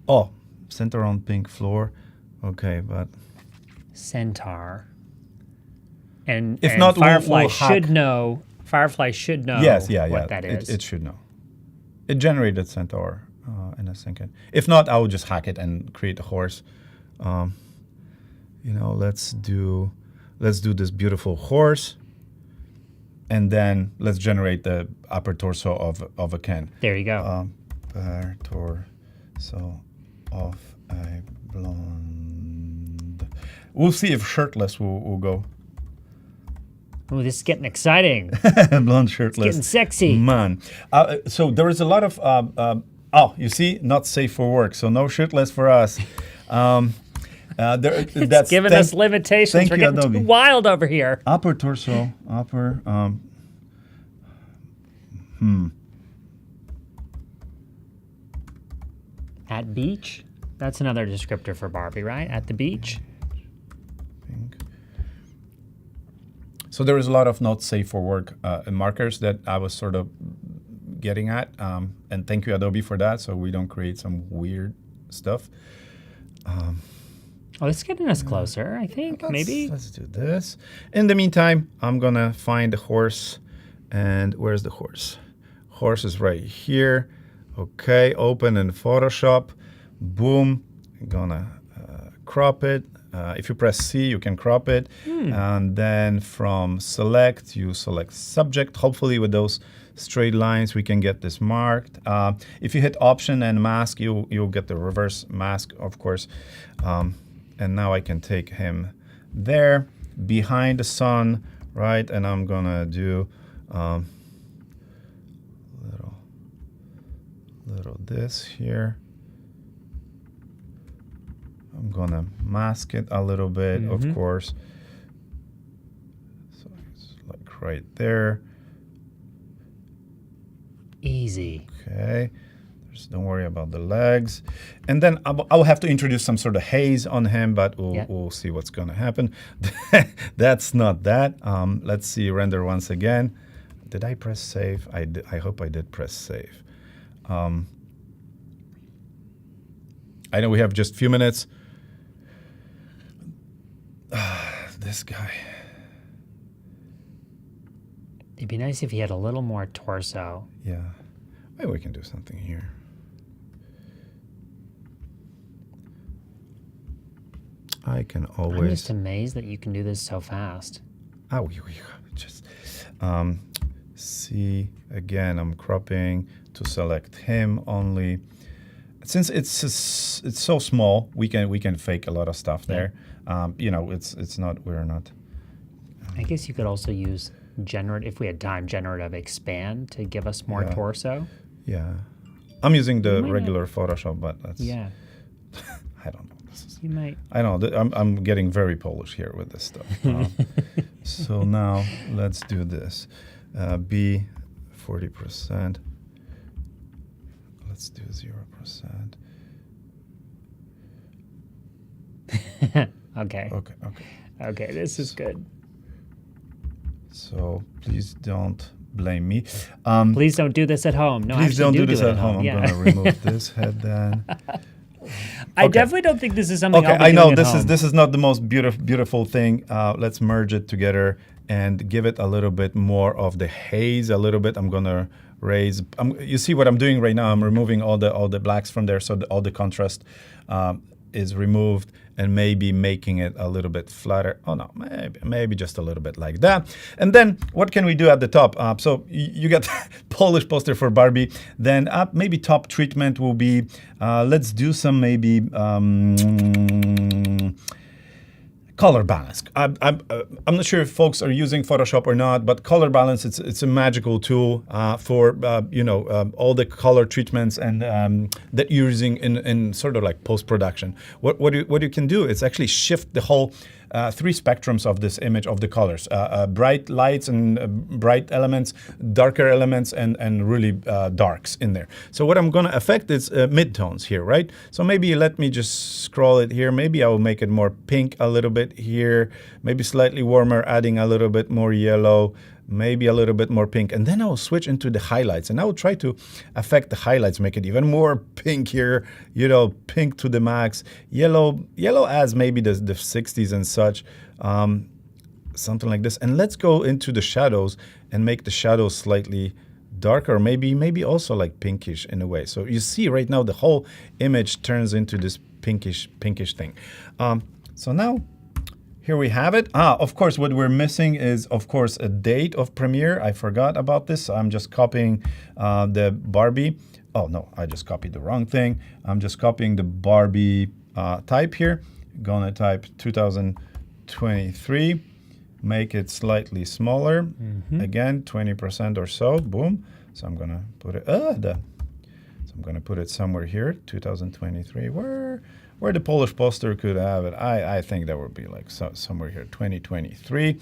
Oh, center on pink floor. Okay, but Centaur. And if and not, Firefly we'll should hack. know. Firefly should know Yes, yeah, what that is. It should know. It generated centaur in a second. If not, I will just hack it and create a horse. Let's do this beautiful horse, and then let's generate the upper torso of a can. There you go. Upper torso of a blonde. We'll see if shirtless will go. Oh, this is getting exciting. Blonde shirtless. Getting sexy. Man. So there is a lot of, you see, not safe for work. So no shirtless for us. It's giving us limitations. Thank We're you, getting Adobe. too wild over here. Upper torso, At beach? That's another descriptor for Barbie, right? At the beach? pink. So there is a lot of not safe for work markers that I was sort of getting at. And thank you, Adobe, for that, so we don't create some weird stuff. Oh, it's getting us closer, I think. Maybe. Let's do this. In the meantime, I'm gonna find the horse. And where's the horse? Horse is right here. Okay, open in Photoshop. Boom. I'm gonna crop it. If you press C, you can crop it. And then from select, you select subject. Hopefully with those straight lines, we can get this marked. If you hit Option and Mask, you'll get the reverse mask, of course. And now I can take him there, behind the sun, right? And I'm gonna do little this here. I'm gonna mask it a little bit, of course. So it's like right there. Easy. Okay. Don't worry about the legs. And then I'll have to introduce some sort of haze on him, but we'll see what's going to happen. That's not that. Let's see, render once again. Did I press save? I hope I did press save. I know we have just a few minutes. This guy. It'd be nice if he had a little more torso. Yeah. Maybe we can do something here. I can always. I'm just amazed that you can do this so fast. Just see again. I'm cropping to select him only. Since it's so small, we can fake a lot of stuff there. It's not. We're not. I guess you could also use if we had time, generative expand to give us more torso. Yeah, I'm using the regular Photoshop, but that's. Yeah. I don't know. You might. I know. I'm getting very Polish here with this stuff. So now let's do this. B 40%. Let's do 0%. Okay. Okay, this is good. So please don't blame me. Please don't do this at home. No, please don't do this at home. I'm Yeah. going to remove this head then. I definitely don't think this is something. Okay, I'll be I know doing at home. this is not the most beautiful thing. Let's merge it together and give it a little bit more of the haze. A little bit. I'm gonna raise. You see what I'm doing right now? I'm removing all the blacks from there, so all the contrast is removed, and maybe making it a little bit flatter. Oh no, maybe just a little bit like that. And then what can we do at the top? So you get Polish poster for Barbie. Then maybe top treatment will be, let's do some maybe color balance. I'm not sure if folks are using Photoshop or not, but color balance, it's a magical tool for all the color treatments and that you're using in sort of like post-production. What you can do is actually shift the whole three spectrums of this image of the colors: bright lights and bright elements, darker elements, and really darks in there. So what I'm going to affect is midtones here, right? So maybe let me just scroll it here. Maybe I will make it more pink a little bit here, maybe slightly warmer, adding a little bit more yellow, maybe a little bit more pink, and then I'll switch into the highlights, and I will try to affect the highlights, make it even more pink here, pink to the max, yellow as maybe the 60s and such, something like this. And let's go into the shadows and make the shadows slightly darker, maybe also like pinkish in a way. So you see right now the whole image turns into this pinkish thing. So now, here we have it. Of course, what we're missing is, of course, a date of premiere. I forgot about this. So I'm just copying the Barbie. Oh, no, I just copied the wrong thing. I'm just copying the Barbie type here. Gonna type 2023. Make it slightly smaller. Again, 20% or so. Boom. So I'm gonna put it. I'm gonna put it somewhere here. 2023. Where the Polish poster could have it, I think that would be like somewhere here, 2023.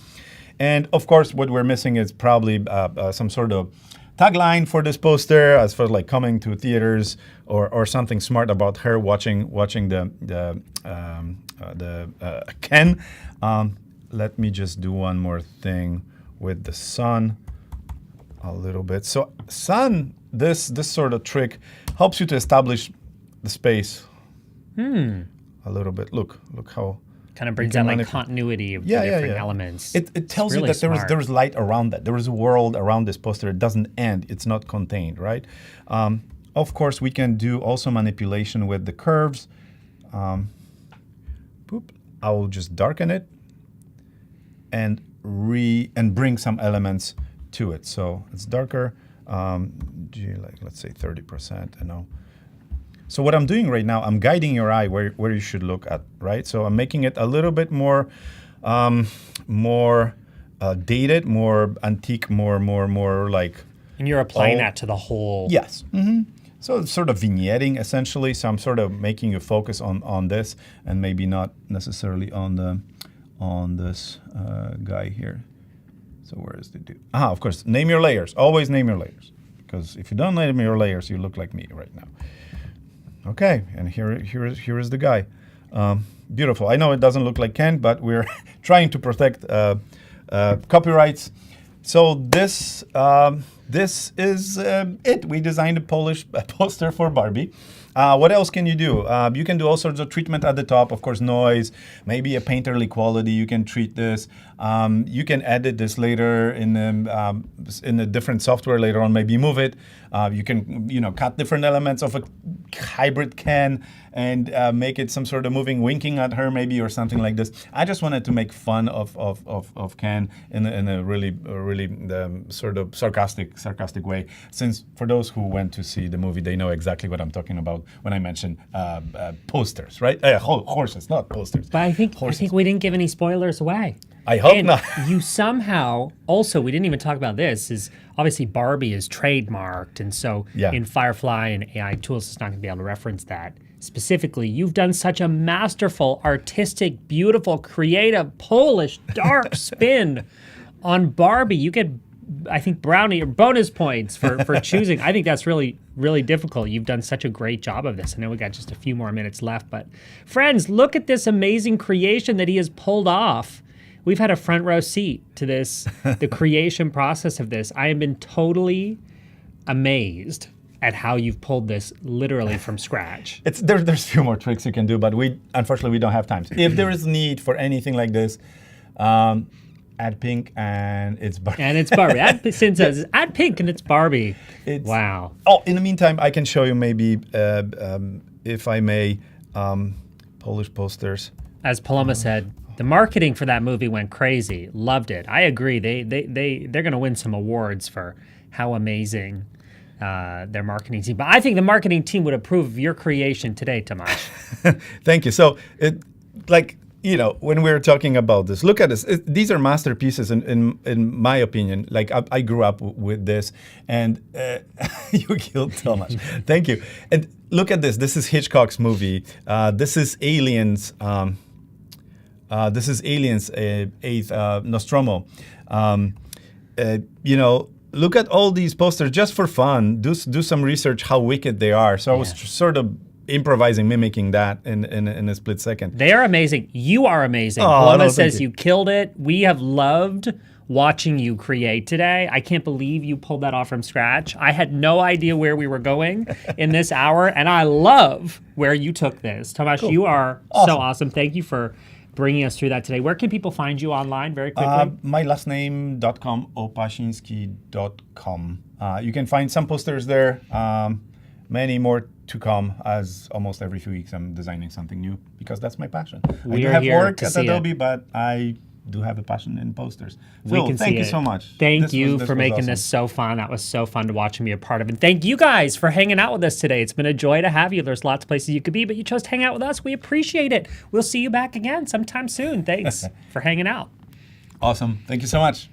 And of course, what we're missing is probably some sort of tagline for this poster, as far as like coming to theaters or something smart about her watching the Ken. Let me just do one more thing with the sun a little bit. So sun, this sort of trick helps you to establish the space. A little bit. Look how kind of brings out like continuity of the different elements. It tells really you that there is light around that. There is a world around this poster. It doesn't end. It's not contained, right? Of course, we can do also manipulation with the curves. I will just darken it and bring some elements to it. So it's darker. Let's say 30%. So what I'm doing right now, I'm guiding your eye where you should look at, right? So I'm making it a little bit more dated, more antique, more like. And you're applying that to the whole. Yes. So it's sort of vignetting essentially. So I'm sort of making you focus on this and maybe not necessarily on this guy here. So where is the dude? Of course, name your layers. Always name your layers, because if you don't name your layers, you look like me right now. Okay, and here is the guy. Beautiful. I know it doesn't look like Ken, but we're trying to protect copyrights. So this is it. We designed a Polish poster for Barbie. What else can you do? You can do all sorts of treatment at the top, of course, noise, maybe a painterly quality. You can treat this. You can edit this later in a different software later on, maybe move it. You can, cut different elements of a hybrid Ken and make it some sort of moving, winking at her maybe, or something like this. I just wanted to make fun of Ken in a really sort of sarcastic way. Since for those who went to see the movie, they know exactly what I'm talking about when I mention posters, right? Horses, not posters. But I think we didn't give any spoilers away. I hope not. You somehow, also, we didn't even talk about this, is obviously Barbie is trademarked, and so in Firefly and AI tools, it's not going to be able to reference that. Specifically, you've done such a masterful, artistic, beautiful, creative, Polish, dark spin on Barbie. You get, I think, brownie or bonus points for choosing. I think that's really, really difficult. You've done such a great job of this. I know we got just a few more minutes left, but friends, look at this amazing creation that he has pulled off. We've had a front row seat to this, the creation process of this. I have been totally amazed at how you've pulled this literally from scratch. There's a few more tricks you can do, but unfortunately we don't have time. If there is need for anything like this, add pink and it's Barbie. And it's Barbie. Add pink and it's Barbie. Wow. Oh, in the meantime, I can show you maybe, if I may, Polish posters. As Paloma said, the marketing for that movie went crazy. Loved it. I agree. They're going to win some awards for how amazing their marketing team. But I think the marketing team would approve of your creation today, Tomasz. Thank you. So, when we're talking about this, look at this. These are masterpieces in my opinion. Like I grew up with this, and you killed Tomasz. Thank you. And look at this. This is Hitchcock's movie. This is Aliens. Eighth Nostromo. Look at all these posters just for fun. Do some research how wicked they are. So I was sort of improvising, mimicking that in a split second. They are amazing. You are amazing. Paloma says you killed it. We have loved watching you create today. I can't believe you pulled that off from scratch. I had no idea where we were going in this hour, and I love where you took this. Tomasz, you are so awesome. Thank you for bringing us through that today. Where can people find you online very quickly? My last name.com, opasiński.com. You can find some posters there, many more to come, as almost every few weeks I'm designing something new because that's my passion. I do have work at Adobe, but I do have a passion in posters. Phil, thank you so much. Thank you for making this so fun. That was so fun to watch and be a part of. And thank you guys for hanging out with us today. It's been a joy to have you. There's lots of places you could be, but you chose to hang out with us. We appreciate it. We'll see you back again sometime soon. Thanks for hanging out. Awesome. Thank you so much.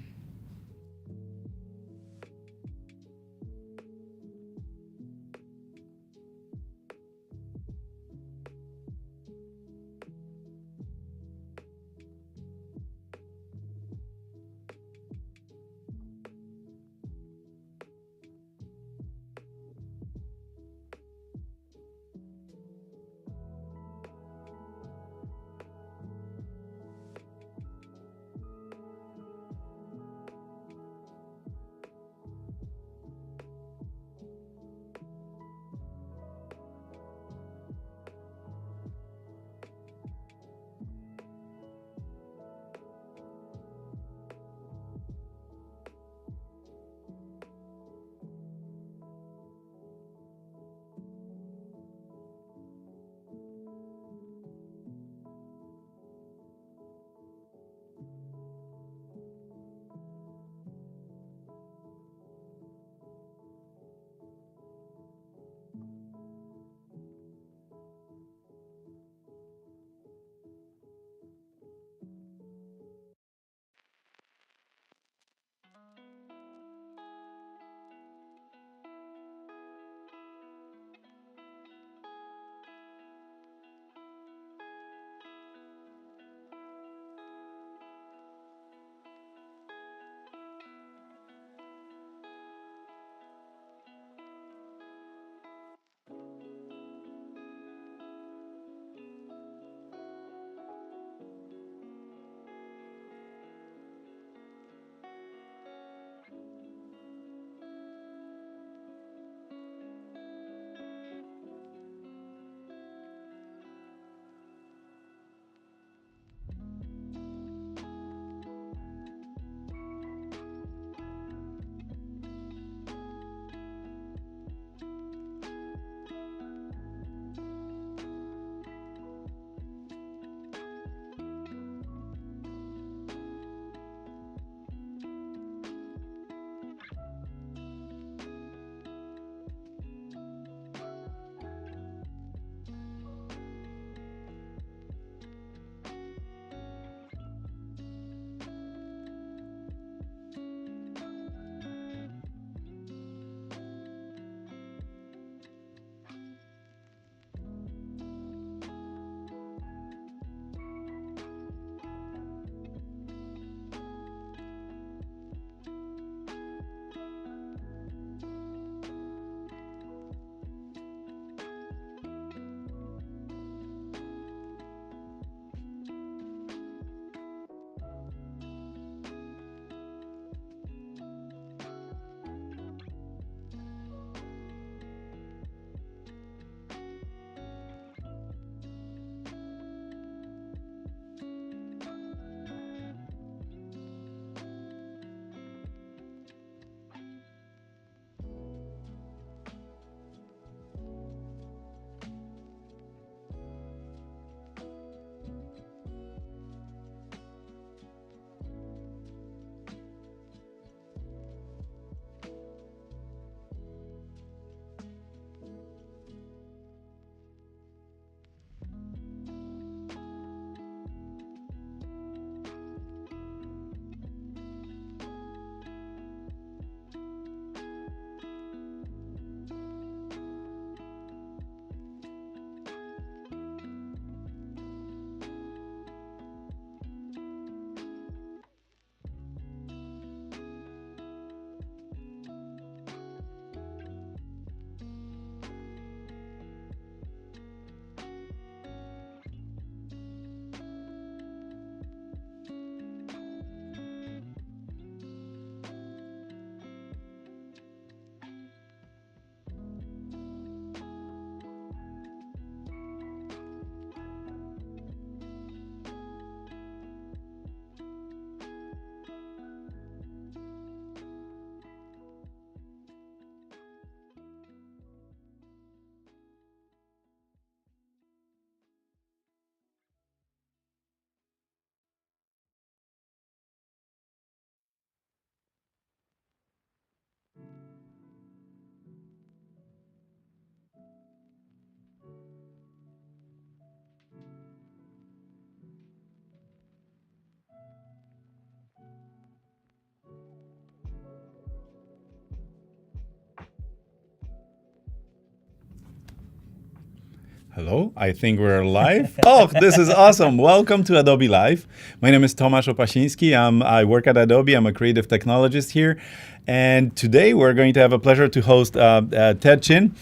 Hello, I think we're live. Oh, this is awesome. Welcome to Adobe Live. My name is Tomasz Opasiński. I work at Adobe. I'm a creative technologist here. And today we're going to have a pleasure to host Ted Chin,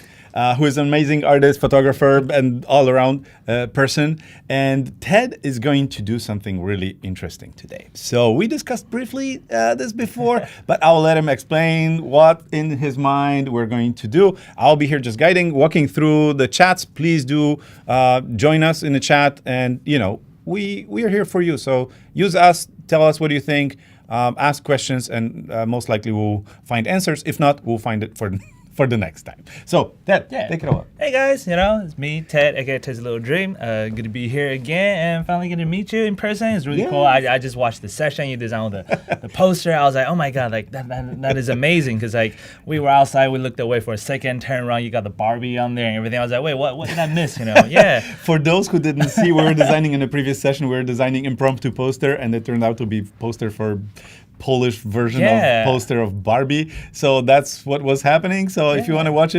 who is an amazing artist, photographer, and all-around person. And Ted is going to do something really interesting today. So we discussed briefly this before, but I'll let him explain what in his mind we're going to do. I'll be here just guiding, walking through the chats. Please do join us in the chat. And, you know, we are here for you. So use us, tell us what you think, ask questions, and most likely we'll find answers. If not, we'll find it for the next time. So, Ted, take it over. Hey guys, it's me, Ted, aka Ted's Little Dream. Good to be here again and finally get to meet you in person. It's really cool. I just watched the session you designed with the poster. I was like, oh my God, like that is amazing. Because like we were outside, we looked away for a second, turned around, you got the Barbie on there and everything. I was like, wait, what did I miss? Yeah. For those who didn't see, we were designing in the previous session, we were designing impromptu poster, and it turned out to be poster for Polish version of poster of Barbie. So that's what was happening. So if you want to watch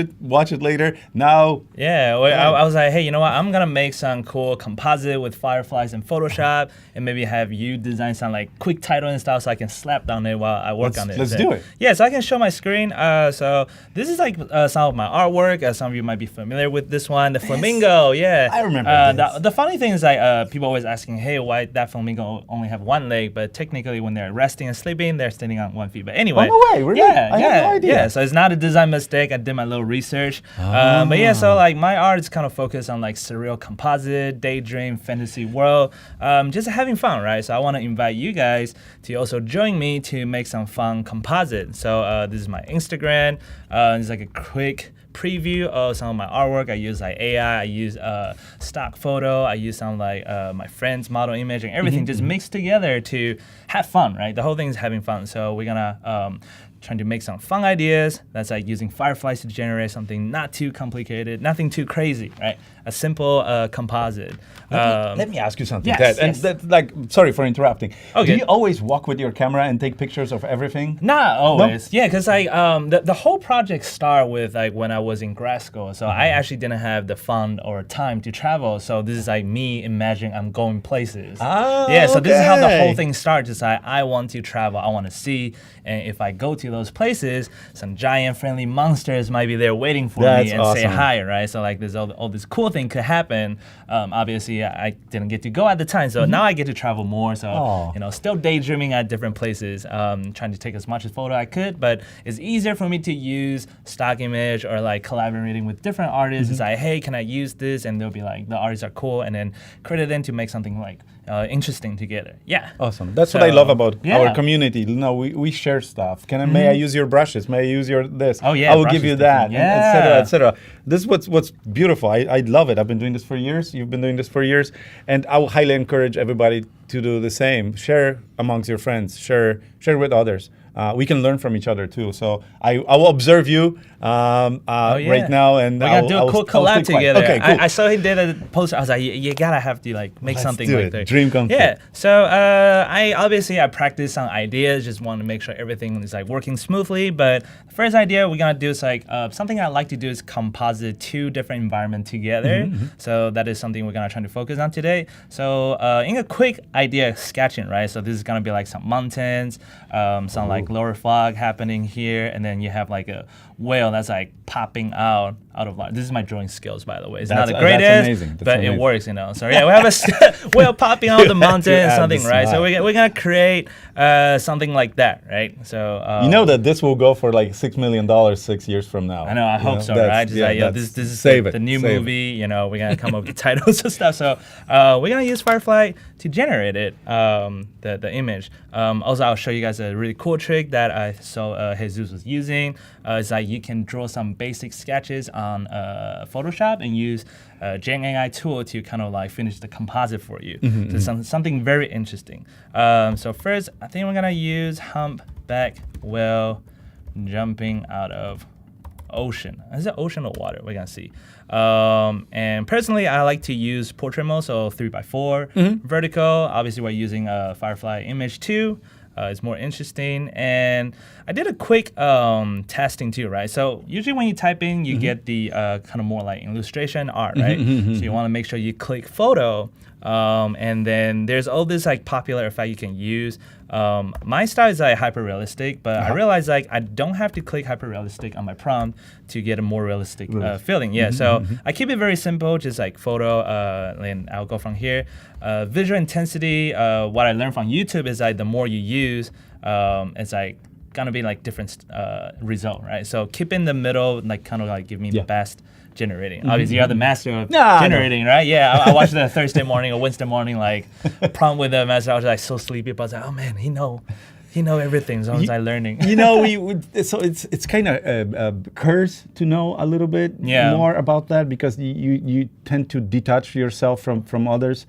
it later. Now. Yeah, I was like, hey, you know what? I'm gonna make some cool composite with fireflies in Photoshop, and maybe have you design some like quick title and stuff, so I can slap down it while I work on it. Let's do it. Yeah, so I can show my screen. So this is like some of my artwork. Some of you might be familiar with this one, the flamingo. Yeah, I remember this. The funny thing is like people always asking, hey, why that flamingo only have one leg? But technically, when they're resting and sleeping, they're standing on 1 foot. But anyway, no way, really? I had no idea. Yeah, so it's not a design mistake. I did my little research. But yeah, so like my art is kind of focused on like surreal composite, daydream, fantasy world, just having fun, right? So I want to invite you guys to also join me to make some fun composite. So this is my Instagram. It's like a quick preview of some of my artwork. I use like AI, I use stock photo, I use some like my friend's model image, and everything just mixed together to have fun, right? The whole thing is having fun. So we're gonna trying to make some fun ideas. That's like using fireflies to generate something not too complicated, nothing too crazy, right? A simple composite. Let me ask you something, yes, Ted. And that, sorry for interrupting. Okay. Do you always walk with your camera and take pictures of everything? Not always. No? Yeah, because like the whole project started with like when I was in grad school. So I actually didn't have the fund or time to travel. So this is like me imagining I'm going places. So this is how the whole thing starts. It's like I want to travel. I want to see. And if I go to those places, some giant friendly monsters might be there waiting for me and say hi, right? So like there's all this cool thing could happen. Obviously, I didn't get to go at the time, so now I get to travel more. So still daydreaming at different places, trying to take as much as photo I could. But it's easier for me to use stock image or like collaborating with different artists. It's like, hey, can I use this? And they'll be like, the artists are cool, and then credit them to make something like interesting together. Yeah. Awesome. That's what I love about our community. We share stuff. May I use your brushes? May I use your this? Oh yeah. I will give you that. Yeah. Et cetera. This is what's beautiful. I love it. I've been doing this for years. You've been doing this for years, and I will highly encourage everybody to do the same. Share amongst your friends. Share with others. We can learn from each other too. So I will observe you right now, and we gotta do a cool collab together. Okay, cool. I saw he did a poster. I was like, you gotta have to like make something like that. Dream come true. Yeah. So I practice some ideas. Just want to make sure everything is like working smoothly. But the first idea we're gonna do is like something I like to do is composite two different environments together. So that is something we're gonna try to focus on today. So in a quick idea sketching, right? So this is gonna be like some mountains, some like lower fog happening here, and then you have like a whale that's like popping out of light. This is my drawing skills, by the way. It's not the greatest, but it works, So yeah, we have a whale popping out of the mountain, something, right? So we're gonna create something like that, right? So that this will go for like $6 million 6 years from now. I know. I hope so, right? Just this is the new movie. We're gonna come up with titles and stuff. So we're gonna use Firefly to generate it, the image. Also, I'll show you guys a really cool trick that I saw Jesus was using. It's like you can draw some basic sketches on Photoshop and use Gen AI tool to kind of like finish the composite for you. So something very interesting. So first, I think we're gonna use humpback whale jumping out of ocean. Is it ocean or water? We're gonna see. And personally, I like to use portrait mode, so 3x4 vertical. Obviously, we're using Firefly image 2. It's more interesting. And I did a quick testing too, right? So usually when you type in, you get the kind of more like illustration art, right? So you want to make sure you click photo. And then there's all this like popular effect you can use. My style is like hyper realistic, but I realized like I don't have to click hyper realistic on my prompt to get a more realistic feeling. Yeah, so I keep it very simple, just like photo, and I'll go from here. Visual intensity, what I learned from YouTube is like the more you use, it's like gonna be like different result, right? So keep in the middle, like kind of like give me the best generating. Obviously, you're the master of generating, right? Yeah, I watched the Thursday morning or Wednesday morning like prompt with the master. I was like so sleepy, but I was like, oh man, he know everything as long as I'm learning. You know, so it's kind of curse to know a little bit more about that, because you tend to detach yourself from others.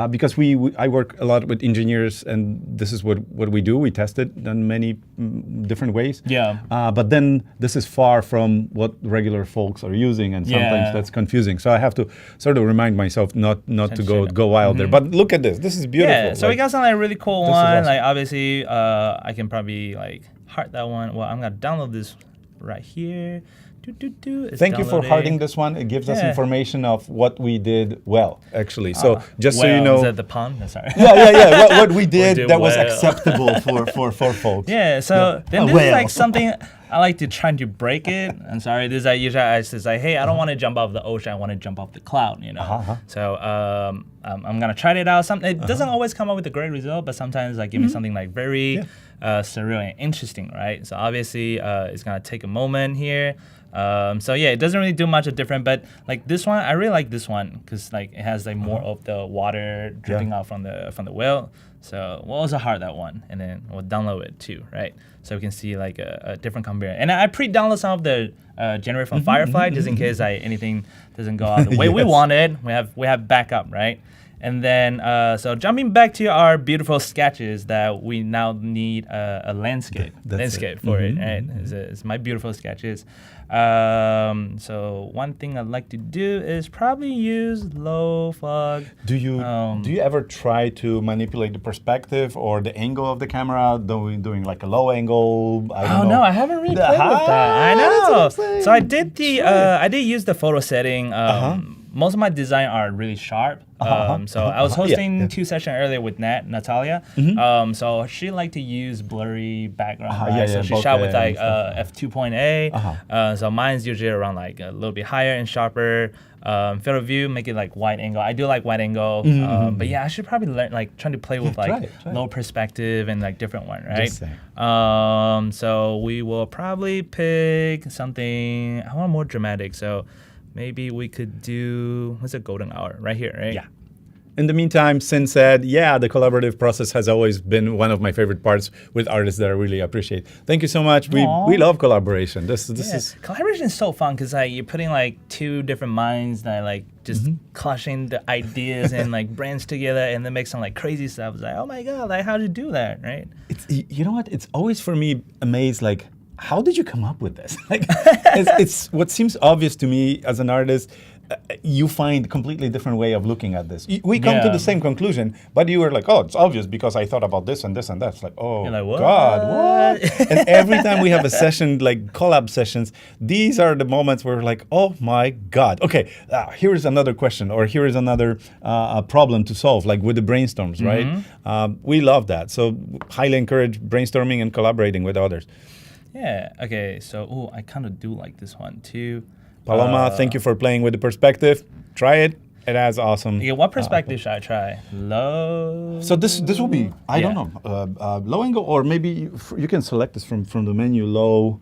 Because I work a lot with engineers, and this is what we do. We test it in many different ways. Yeah. But then this is far from what regular folks are using, and sometimes that's confusing. So I have to sort of remind myself not to go wild there. But look at this. This is beautiful. Yeah. So we got something like really cool one. Awesome. Like obviously, I can probably like heart that one. Well, I'm gonna download this right here. Thank you for hearting this one. It gives us information of what we did well, actually. So just so you know, is that the pun? Sorry. Yeah. What we did that was acceptable for folks. Yeah. So then this is like something I like to try to break it. I'm sorry. This I usually I just like, hey, I don't want to jump off the ocean. I want to jump off the cloud. You know. So I'm gonna try it out. It doesn't always come up with a great result, but sometimes like give me something like very surreal and interesting, right? So obviously it's gonna take a moment here. So yeah, it doesn't really do much different, but like this one, I really like this one because like it has like more of the water dripping out from the whale. So we'll also heart that one, and then we'll download it too, right? So we can see like a different comparison. And I pre-download some of the generate from Firefly just in case anything doesn't go out the way we wanted. We have backup, right? And then, so jumping back to our beautiful sketches, that we now need a landscape for it, right? It's my beautiful sketches. So one thing I'd like to do is probably use low fog. Do you ever try to manipulate the perspective or the angle of the camera, doing like a low angle? I don't know. No, I haven't really played with that. I know. So I did I did use the photo setting. Most of my design are really sharp. So I was hosting 2 sessions earlier with Natalia. So she liked to use blurry background. Right? So she shot with like f2.8. So mine's usually around like a little bit higher and sharper. Field of view, make it like wide angle. I do like wide angle. But yeah, I should probably learn like trying to play with like low perspective and like different one, right? So we will probably pick something. I want more dramatic. So maybe we could do, what's a golden hour? Right here, right? Yeah. In the meantime, Sin said, the collaborative process has always been one of my favorite parts with artists that I really appreciate. Thank you so much. We love collaboration. This is... Collaboration is so fun because like, you're putting like 2 different minds that like just clashing the ideas and like brands together and then make some like crazy stuff. It's like, oh my God, like how did you do that, right? You know what? It's always for me amazed, like, how did you come up with this? Like, it's what seems obvious to me as an artist. You find a completely different way of looking at this. We come to the same conclusion, but you were like, oh, it's obvious because I thought about this and this and that. It's like, oh, like, God, what? And every time we have a session, like collab sessions, these are the moments where we're like, oh my God. Okay, here is another question, or here is another problem to solve, like with the brainstorms, right? We love that. So highly encourage brainstorming and collaborating with others. Yeah, okay, so I kind of do like this one too. Paloma, thank you for playing with the perspective. Try it. It has awesome. Yeah, what perspective should I try? Low. So this will be, I don't know, low angle, or maybe you can select this from the menu. Low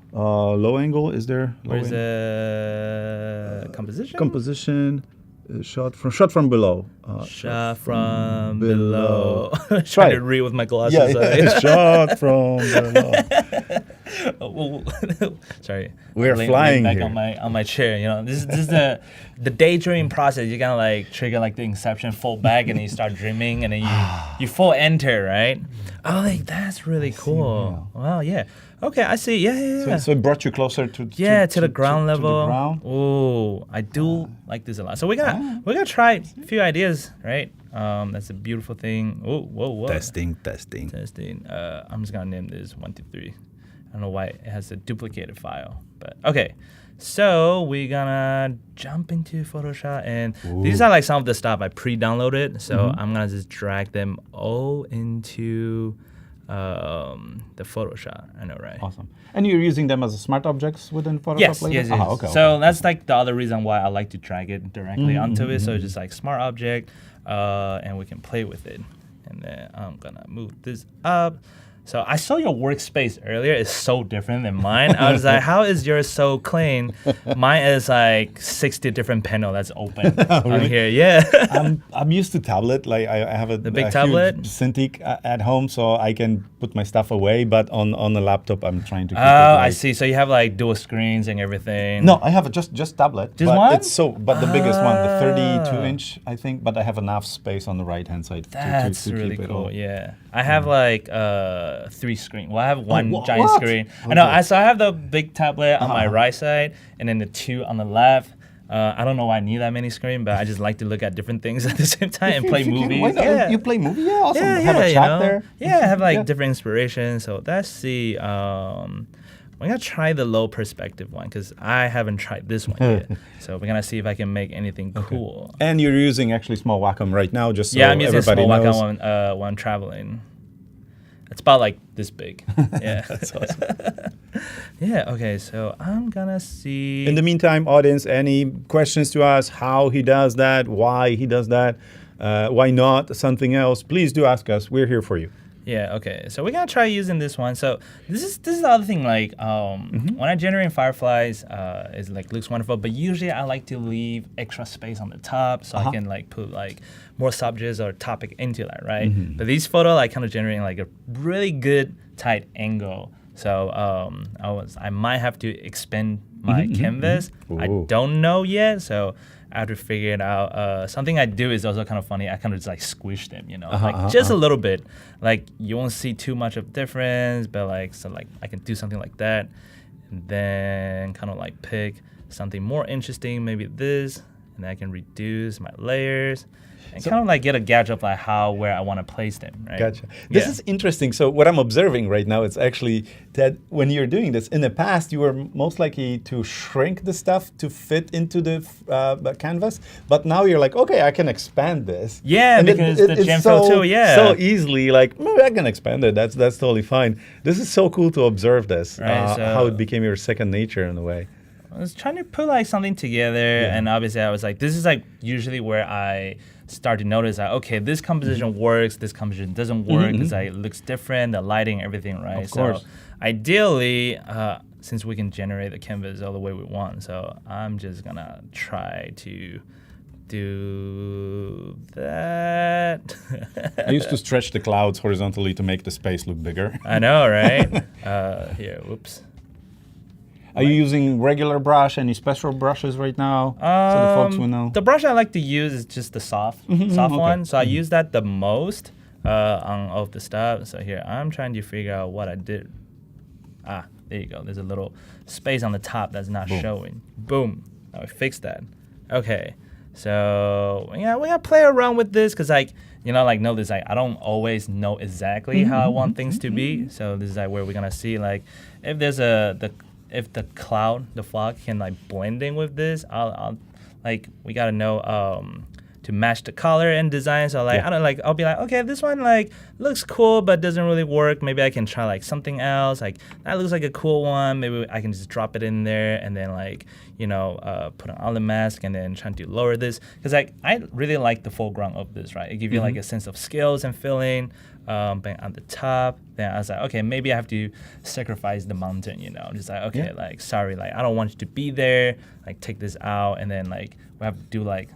angle. Is there? Where's the composition? Composition. Shot from below. Shot from below. Try Trying to read with my glasses. Shot from below. Oh, sorry. We're flying back here. on my chair. You know, this is the daydreaming process. You kind of like trigger like the inception, fold back, and then you start dreaming, and then you full enter, right? Oh, like that's really cool. Wow, yeah. Okay, I see. Yeah. So it brought you closer to To the ground level. To the ground. Oh, I do like this a lot. So we're gonna try a few ideas, right? That's a beautiful thing. Oh, whoa. Testing. I'm just gonna name this 1, 2, 3. I don't know why it has a duplicated file, but okay. So we're gonna jump into Photoshop, and these are like some of the stuff I pre-downloaded. So I'm gonna just drag them all into the Photoshop. I know, right? Awesome. And you're using them as smart objects within Photoshop? Yes. later? Okay. So that's like the other reason why I like to drag it directly onto it. So it's just like smart object, and we can play with it. And then I'm gonna move this up. So I saw your workspace earlier. It's so different than mine. I was like, how is yours so clean? Mine is like 60 different panel that's open on here. Yeah. I'm used to tablet. Like I have a big tablet? huge Cintiq at home, so I can put my stuff away. But on a laptop, I'm trying to keep it. I see. So you have like dual screens and everything. No, I have just tablet. Just but one? It's but the biggest one, the 32-inch, I think. But I have enough space on the right hand side That's to really keep it cool. all. Yeah, I have like 3 screen. Well, I have one what? giant screen. I know. So I have the big tablet on my right side, and then the 2 on the left. I don't know why I need that many screen, but I just like to look at different things at the same time and play If you can, movies. why not? Yeah. You play movie? Yeah, awesome. Yeah, have a you chat know. there. Yeah, I have like Yeah. different inspirations. So let's see. We're gonna try the low perspective one because I haven't tried this one yet. So we're gonna see if I can make anything cool. And you're using actually small Wacom right now, just so Yeah, I'm using a everybody small knows. Wacom when I'm traveling. It's about like this big. Yeah. That's awesome. Yeah. Okay. So I'm gonna see. In the meantime, audience, any questions to us? How he does that? Why he does that? Why not something else? Please do ask us. We're here for you. Yeah. Okay. So we're gonna try using this one. So this is the other thing. Like when I generate fireflies, it like looks wonderful. But usually I like to leave extra space on the top so I can like put like more subjects or topic into that, right? But these photos like kind of generating like a really good tight angle. So I might have to expand my canvas. I don't know yet. So I have to figure it out. Something I do is also kind of funny. I kind of just like squish them, you know, like just a little bit. Like you won't see too much of difference, but like so like I can do something like that, and then kind of like pick something more interesting, maybe this, and then I can reduce my layers. And kind of like get a gauge of like where I want to place them, right? Gotcha. This Yeah. is interesting. So what I'm observing right now, it's actually that when you're doing this, in the past, you were most likely to shrink the stuff to fit into the canvas. But now you're like, okay, I can expand this. Yeah, And because the it's Gen Fill too, yeah. So easily, like, maybe I can expand it. That's totally fine. This is so cool to observe this, Right, so- how it became your second nature in a way. I was trying to put like something together, and obviously I was like, this is like usually where I start to notice that okay, this composition works, this composition doesn't work because it looks different, the lighting, everything, right? Of course. So ideally, since we can generate the canvas all the way we want, so I'm just gonna try to do that. I used to stretch the clouds horizontally to make the space look bigger. I know, right? Here, whoops. Are you using regular brush? Any special brushes right now? So the folks will know. The brush I like to use is just the soft one. So I use that the most on all of the stuff. So here, I'm trying to figure out what I did. There you go. There's a little space on the top that's not showing. Boom. Now I fixed that. Okay. So yeah, we gotta play around with this because like, you know, like notice like I don't always know exactly how I want things to be. So this is like where we're gonna see like if there's if the cloud, the fog can like blend in with this, I'll like we gotta know to match the color and design. So like I don't like I'll be like, okay, this one like looks cool but doesn't really work. Maybe I can try like something else. Like that looks like a cool one. Maybe I can just drop it in there and then like, you know, put an olive mask and then trying to lower this. Because like I really like the foreground of this, right? It gives you like a sense of scales and feeling. But on the top, then I was like, okay, maybe I have to sacrifice the mountain, you know, just like, okay, like, sorry, like, I don't want you to be there, like, take this out, and then, like, we have to do, like,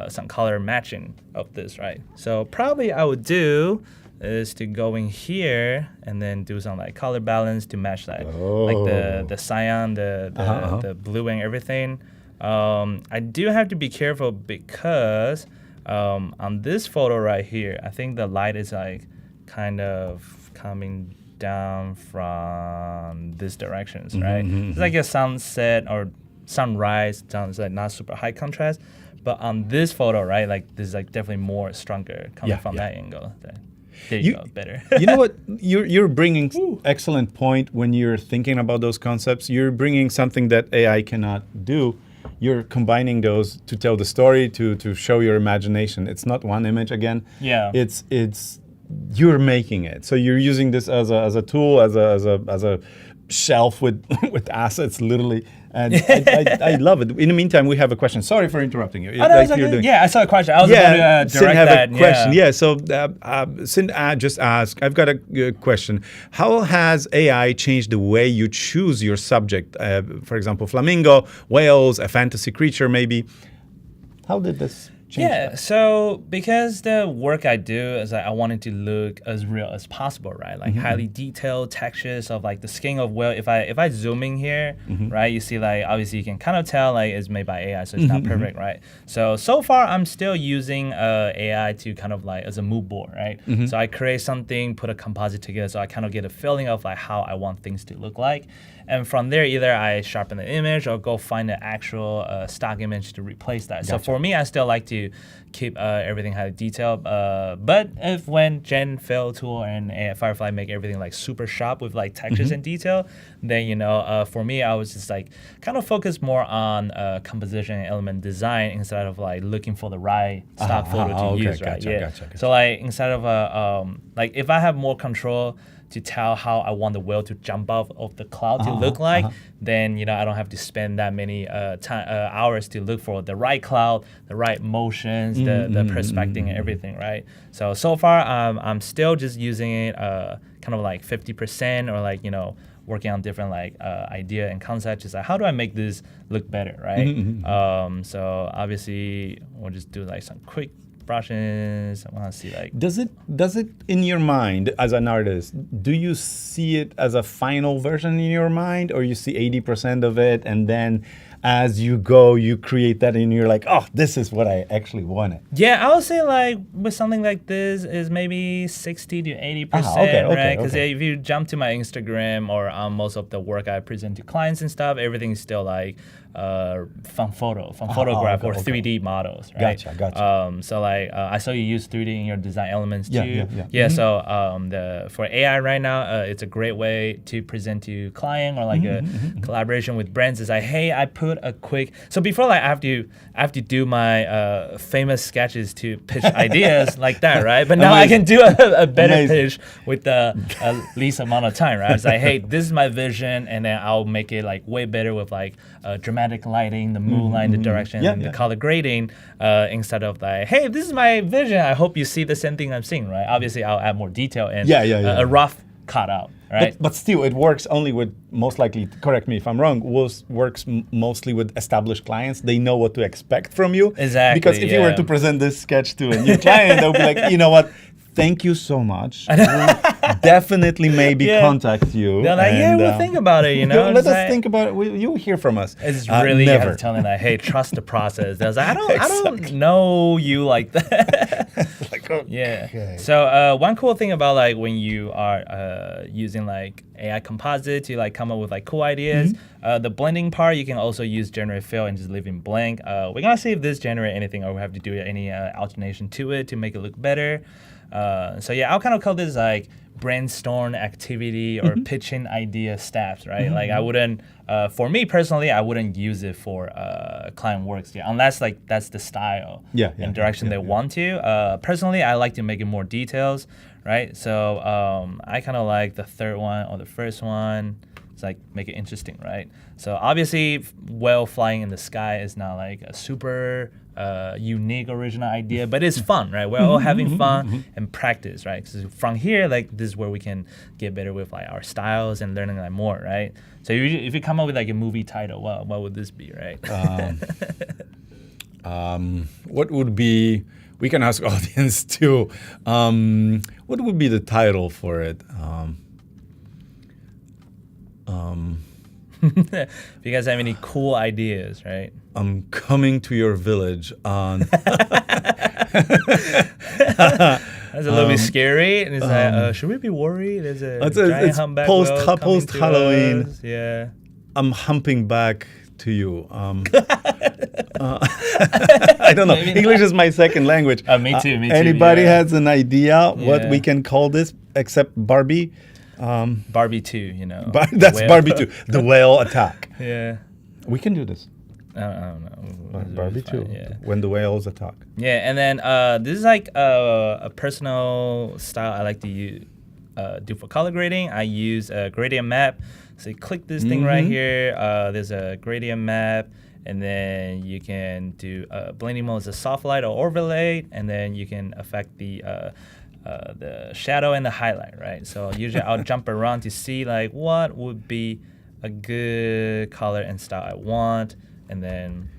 some color matching of this, right? So probably I would do is to go in here and then do some like color balance to match like the cyan, the blue and everything. I do have to be careful because on this photo right here, I think the light is like kind of coming down from this directions, right? It's like a sunset or sunrise, sounds like not super high contrast. But on this photo, right, like this is like definitely more stronger coming from that angle. There you go, better. You know what? You're bringing excellent point when you're thinking about those concepts. You're bringing something that AI cannot do. You're combining those to tell the story, to show your imagination. It's not one image again. Yeah. It's you're making it. So you're using this as a tool, as a shelf with with assets, literally. And I love it. In the meantime, we have a question. Sorry for interrupting you. I saw a question. I was about to direct have that. A question. Yeah. So Sin just asked, I've got a question. How has AI changed the way you choose your subject? For example, flamingo, whales, a fantasy creature, maybe. How did this change? Yeah, so because the work I do is like I want it to look as real as possible, right? Like highly detailed textures of like the skin of whale. If I zoom in here, right, you see like obviously you can kind of tell like it's made by AI, so it's not perfect, right? So far I'm still using AI to kind of like as a mood board, right? So I create something, put a composite together, so I kind of get a feeling of like how I want things to look like. And from there, either I sharpen the image or go find the actual stock image to replace that. So for me, I still like to keep everything highly detailed. But if when Gen Fill tool and Firefly make everything like super sharp with like textures and detail, then for me, I was just like kind of focused more on composition and element design instead of like looking for the right stock photo to use, right? Gotcha. So like instead of like if I have more control to tell how I want the whale to jump out of the cloud to look like, then I don't have to spend that many hours to look for the right cloud, the right motions, the perspective and everything, right? So far I'm still just using it kind of like 50% or like working on different like idea and concepts. Just like how do I make this look better, right? So obviously we'll just do like some quick brushes. I want to see like does it in your mind as an artist, do you see it as a final version in your mind, or you see 80% of it and then as you go you create that and you're like, oh, this is what I actually wanted? Yeah, I would say like with something like this is maybe 60 to 80%, right? Because if you jump to my Instagram or most of the work I present to clients and stuff, everything's still like from photograph or 3D models, right? Gotcha. So like I saw you use 3D in your design elements too. Yeah. So for AI right now, it's a great way to present to client or like a collaboration with brands. Is like, hey, I put a quick. So before like I have to do my famous sketches to pitch ideas like that, right? But now I can do a better pitch with the least amount of time, right? It's like, hey, this is my vision, and then I'll make it like way better with like dramatic lighting, the moonlight, the direction, and the color grading, instead of like, hey, this is my vision. I hope you see the same thing I'm seeing, right? Obviously, I'll add more detail and a rough cutout, right? But still, it works only with, most likely, correct me if I'm wrong, works mostly with established clients. They know what to expect from you. Exactly. Because if you were to present this sketch to a new client, they'll be like, you know what? Thank you so much. We'll definitely maybe contact you. They're like, we'll think about it, Let us think about it. You'll hear from us. It's really never. I was telling them, hey, trust the process. I was like, I don't know you like that. Okay. So one cool thing about like when you are using like AI composite to like come up with like cool ideas, the blending part, you can also use Generative Fill and just leave it blank. We're gonna see if this generate anything or we have to do any alternation to it to make it look better. So I'll kind of call this like brainstorm activity or pitching idea steps, right? Like I wouldn't, for me personally, I wouldn't use it for client works unless like that's the style and direction they want to. Personally, I like to make it more details, right? So I kind of like the third one or the first one. It's like make it interesting, right? So obviously, whale flying in the sky is not like a super unique original idea, but it's fun, right? We're all having fun and practice, right? Because from here, like this is where we can get better with like our styles and learning like more, right? So if you come up with like a movie title, what would this be, right? What would be we can ask audience too. What would be the title for it? If you guys have any cool ideas, right? I'm coming to your village on. That's a little bit scary. And it's like, should we be worried? There's a giant it's humpback post whale coming post to Halloween. us. Yeah. I'm humping back to you. I don't know. English is my second language. Me too. Anybody Yeah. has an idea what Yeah. we can call this except Barbie? Barbie 2, you know. That's Whale. Barbie 2. The whale attack. Yeah. We can do this. I don't know. It's Barbie really 2. fun, Yeah. When the whales attack. Yeah, and then this is like a personal style I like to do for color grading. I use a gradient map. So you click this thing right here. There's a gradient map, and then you can do blending mode as a soft light or overlay, and then you can affect the shadow and the highlight, right? So usually I'll jump around to see like what would be a good color and style I want, and then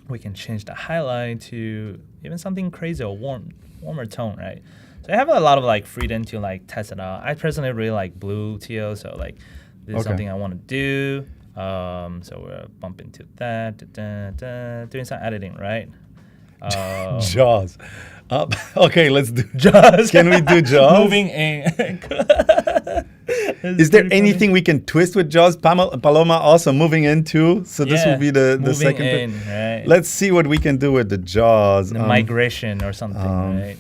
we can change the highlight to even something crazy or warmer tone, right? So I have a lot of like freedom to like test it out. I personally really like blue teal, so like this is something I want to do. So we're bumping to that, doing some editing, right? Jaws. Okay, let's do Jaws. Can we do Jaws? Moving in. Is there anything we can twist with Jaws? Paloma also moving in too. So this will be the moving second. in, right? Let's see what we can do with the Jaws. The migration or something, right?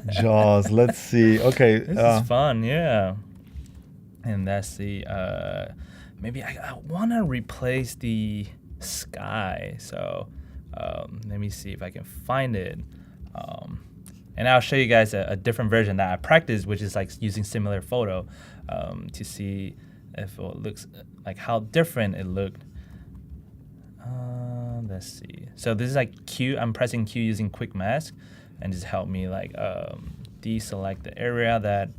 Jaws. Let's see. Okay. This is fun, yeah. And that's the maybe I want to replace the sky. So let me see if I can find it. And I'll show you guys a different version that I practiced, which is like using similar photo to see if it looks like how different it looked. Let's see. So this is like Q. I'm pressing Q using quick mask, and just help me like deselect the area that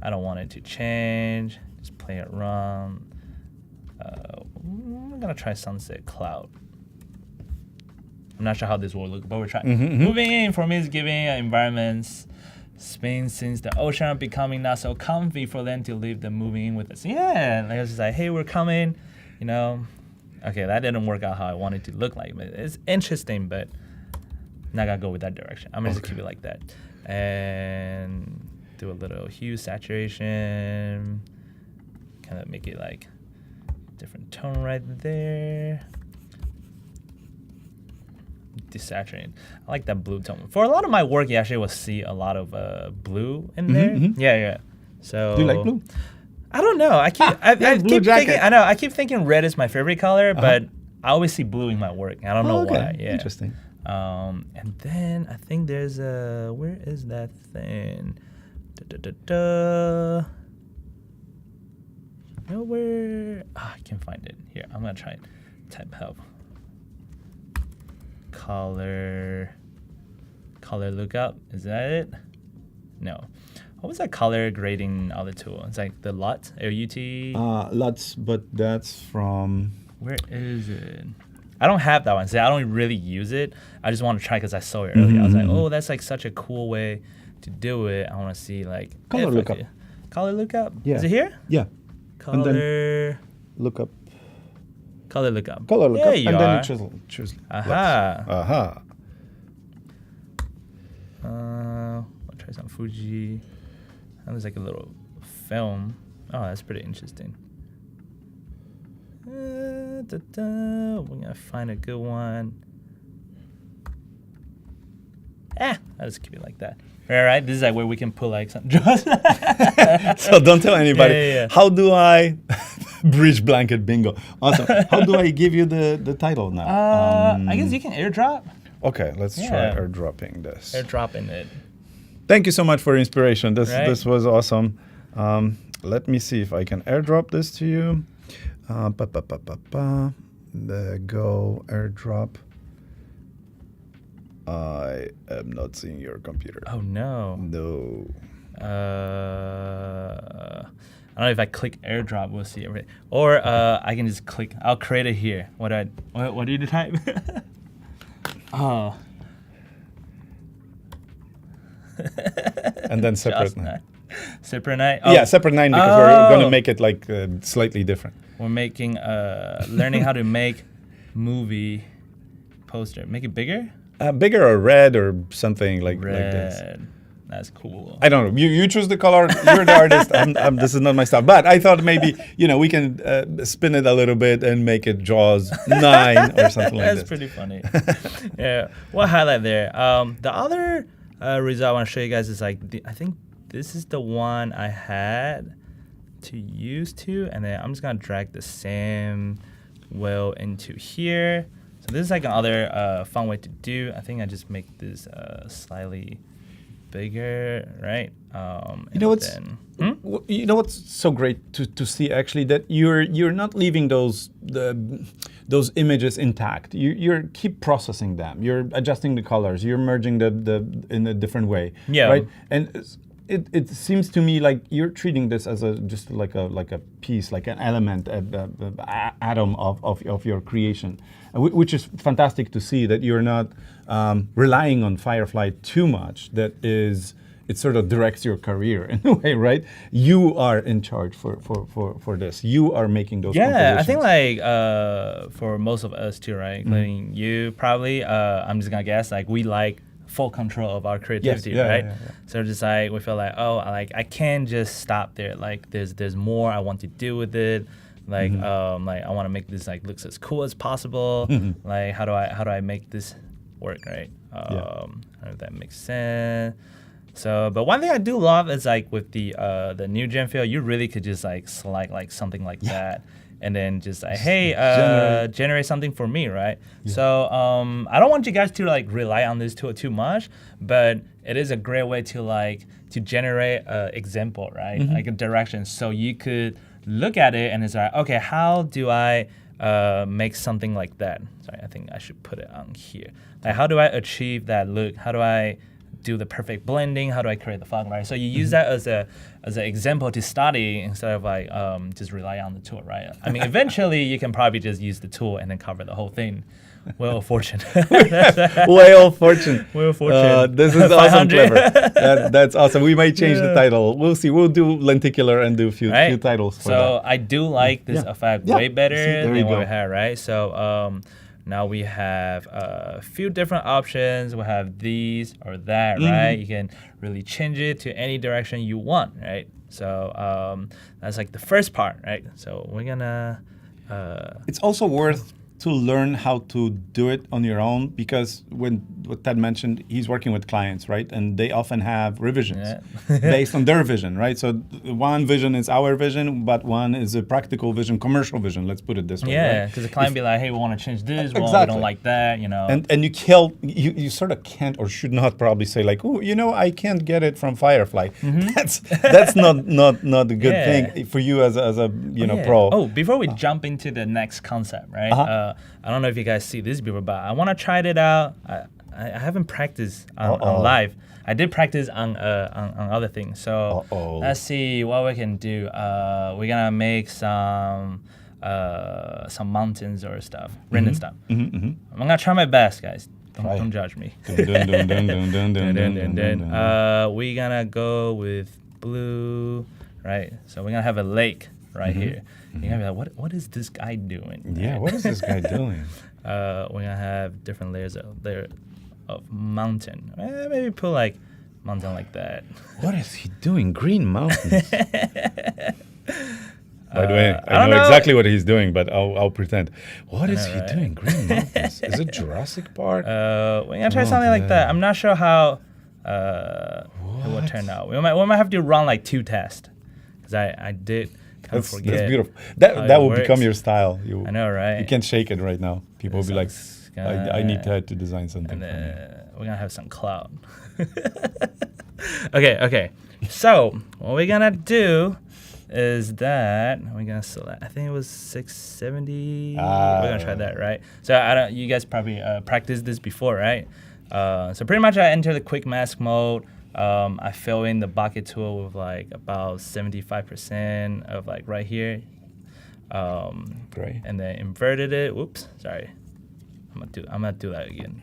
I don't want it to change. Just play it around. I'm gonna try sunset cloud. I'm not sure how this will look, but we're trying. Moving in for me is giving environments space since the ocean are becoming not so comfy for them to leave them moving in with us. Yeah, like it's just like, hey, we're coming, you know. Okay, that didn't work out how I wanted it to look like, but it's interesting, but not gonna go with that direction. I'm gonna just keep it like that. And do a little hue saturation, kind of make it like different tone right there. Desaturating. I like that blue tone. For a lot of my work, you actually will see a lot of blue in there. Yeah. So Do you like blue? I don't know. I keep blue jacket. I keep thinking red is my favorite color, but I always see blue in my work. I don't know why. Yeah. Interesting. And then I think there's where is that thing? Nowhere. I can't find it. Here, I'm gonna try and type help. Color lookup. Is that it? No. What was that color grading other tool? It's like the LUT, L-U-T. LUTs, but that's from. Where is it? I don't have that one. See, I don't really use it. I just want to try because I saw it earlier. I was like, oh, that's like such a cool way to do it. I want to see like Color lookup. Color lookup. Yeah. Is it here? Yeah. Color. Look up. Color lookup. Color lookup. There you and are. then you choose. Aha. Aha. I'll try some Fuji. That was like a little film. Oh, that's pretty interesting. We're gonna find a good one. I'll just keep it like that. All right, this is like where we can put like some. So don't tell anybody. Yeah. How do I bridge blanket bingo? Awesome. How do I give you the title now? I guess you can airdrop. Okay, let's try airdropping this. Airdropping it. Thank you so much for inspiration. This Right? this was awesome. Let me see if I can airdrop this to you. The go airdrop. I am not seeing your computer. Oh no. No. I don't know if I click airdrop, we'll see everything. Or I can just click. I'll create it here. What do you type? Oh. And then separate Just 9. nine. Separate 9? Oh. Yeah, separate 9 because we're going to make it like slightly different. We're making, learning how to make movie poster. Make it bigger? Bigger or red or something like this. Red. That's cool. I don't know. You choose the color. You're the artist. This is not my stuff. But I thought maybe, we can spin it a little bit and make it Jaws 9 or something like That's this. pretty funny. Yeah. What highlight there? The other result I want to show you guys is like, I think this is the one I had to use to, and then I'm just going to drag the same wheel into here. So this is like another fun way to do. I think I just make this slightly bigger, right? You know what's so great to see actually, that you're not leaving those images intact. You keep processing them. You're adjusting the colors. You're merging the in a different way. Yeah. Right. And it seems to me like you're treating this as just like a piece, like an element, atom of your creation, which is fantastic to see that you're not relying on Firefly too much. It sort of directs your career in a way, right? You are in charge for this. You are making those Yeah, I compositions. think like for most of us too, right? Including you probably, I'm just gonna guess, like we like full control of our creativity, yeah, right? yeah. So just like we feel like, I can't just stop there. Like there's more I want to do with it. Like like I want to make this like looks as cool as possible. Like how do I make this work, right? I don't know if that makes sense. So, but one thing I do love is like with the new Gen Fill, you really could just like select like something like that, and then just like, hey, generate something for me, right? Yeah. So I don't want you guys to like rely on this tool too much, but it is a great way to generate an example, right? Like a direction. So you could look at it and it's like, okay, how do I make something like that? Sorry, I think I should put it on here. Like, how do I achieve that look? How do I do the perfect blending? How do I create the fog, right? So you use that as an example to study instead of like just rely on the tool, right? I mean, eventually you can probably just use the tool and then cover the whole thing. Wheel of Fortune. Whale of Fortune. Wheel of Fortune. This is awesome, clever. That's awesome. We might change the title. We'll see. We'll do lenticular and do a few titles for that. So I do like this effect way better than what go. we had, right? So now we have a few different options. We have these or that, right? You can really change it to any direction you want, right? So that's like the first part, right? So we're gonna. It's also worth to learn how to do it on your own, because what Ted mentioned, he's working with clients, right? And they often have revisions based on their vision, right? So one vision is our vision, but one is a practical vision, commercial vision, let's put it this way. Yeah, right? because the client be like, hey, we want to change this, well, we Exactly. don't like that, you know. And you sort of can't or should not probably say like, oh, I can't get it from Firefly. That's not a good thing for you as a pro. Oh, before we jump into the next concept, right? I don't know if you guys see this before, but I want to try it out. I haven't practiced on live. I did practice on other things. So let's see what we can do. We're gonna make some mountains or stuff, random stuff. I'm gonna try my best, guys. Don't judge me. We're gonna go with blue, right? So we're gonna have a lake right here. You're gonna be like, what is this guy doing? Yeah, what is this guy doing? We're gonna have different layers of mountain. Maybe put like mountain like that. What is he doing? Green mountains. By the way, I don't know know exactly what he's doing, but Will pretend. What is he doing? Green mountains. Is it Jurassic Park? We're gonna try something like that. I'm not sure how it will turn out. We might have to run like 2 tests, because I did. That's beautiful. That will become your style. I know, right? You can't shake it right now. People will be like, I need to design something. And we're gonna have some cloud. Okay. So what we're gonna do is that we're gonna select. I think it was 670. We're gonna try that, right? So you guys probably practiced this before, right? So pretty much I enter the quick mask mode. I fill in the bucket tool with like about 75% of like right here. Great. And then inverted it. Whoops, sorry. I'm gonna do that again.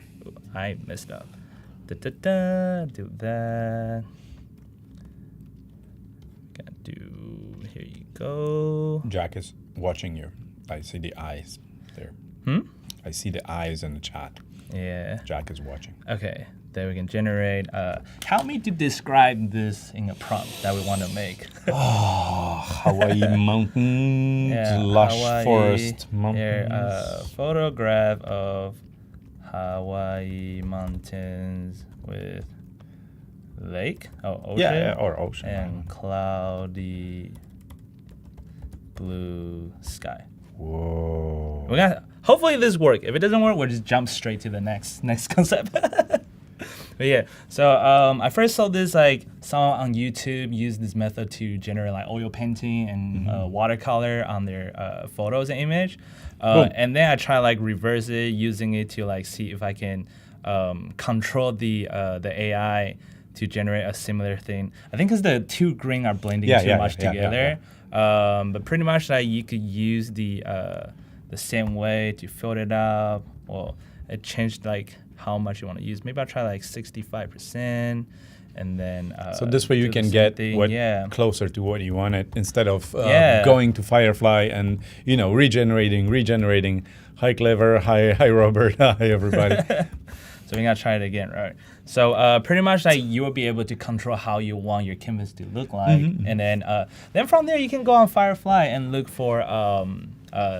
I messed up. Do that. Gotta do, here you go. Jack is watching you. I see the eyes there. I see the eyes in the chat. Yeah. Jack is watching. Okay, then we can generate. Help me to describe this in a prompt that we want to make. Hawaii mountains, lush Hawaii, forest mountains. Here, photograph of Hawaii mountains with lake, ocean, Yeah, or ocean. and cloudy blue sky. Whoa. We're gonna, hopefully this works. If it doesn't work, we'll just jump straight to the next concept. But yeah, so I first saw this, like, someone on YouTube use this method to generate like oil painting and watercolor on their photos and image. And then I try like reverse it, using it to like see if I can control the AI to generate a similar thing. I think because the two green are blending too much together. But pretty much like you could use the same way to fill it up. Well, it changed like how much you want to use. Maybe I'll try like 65%, and then So this way you do the can same get thing. closer to what you wanted instead of going to Firefly and regenerating. Hi Clever, hi Robert, hi everybody. So we're gonna try it again, right? So pretty much like you will be able to control how you want your canvas to look like, and then from there you can go on Firefly and look for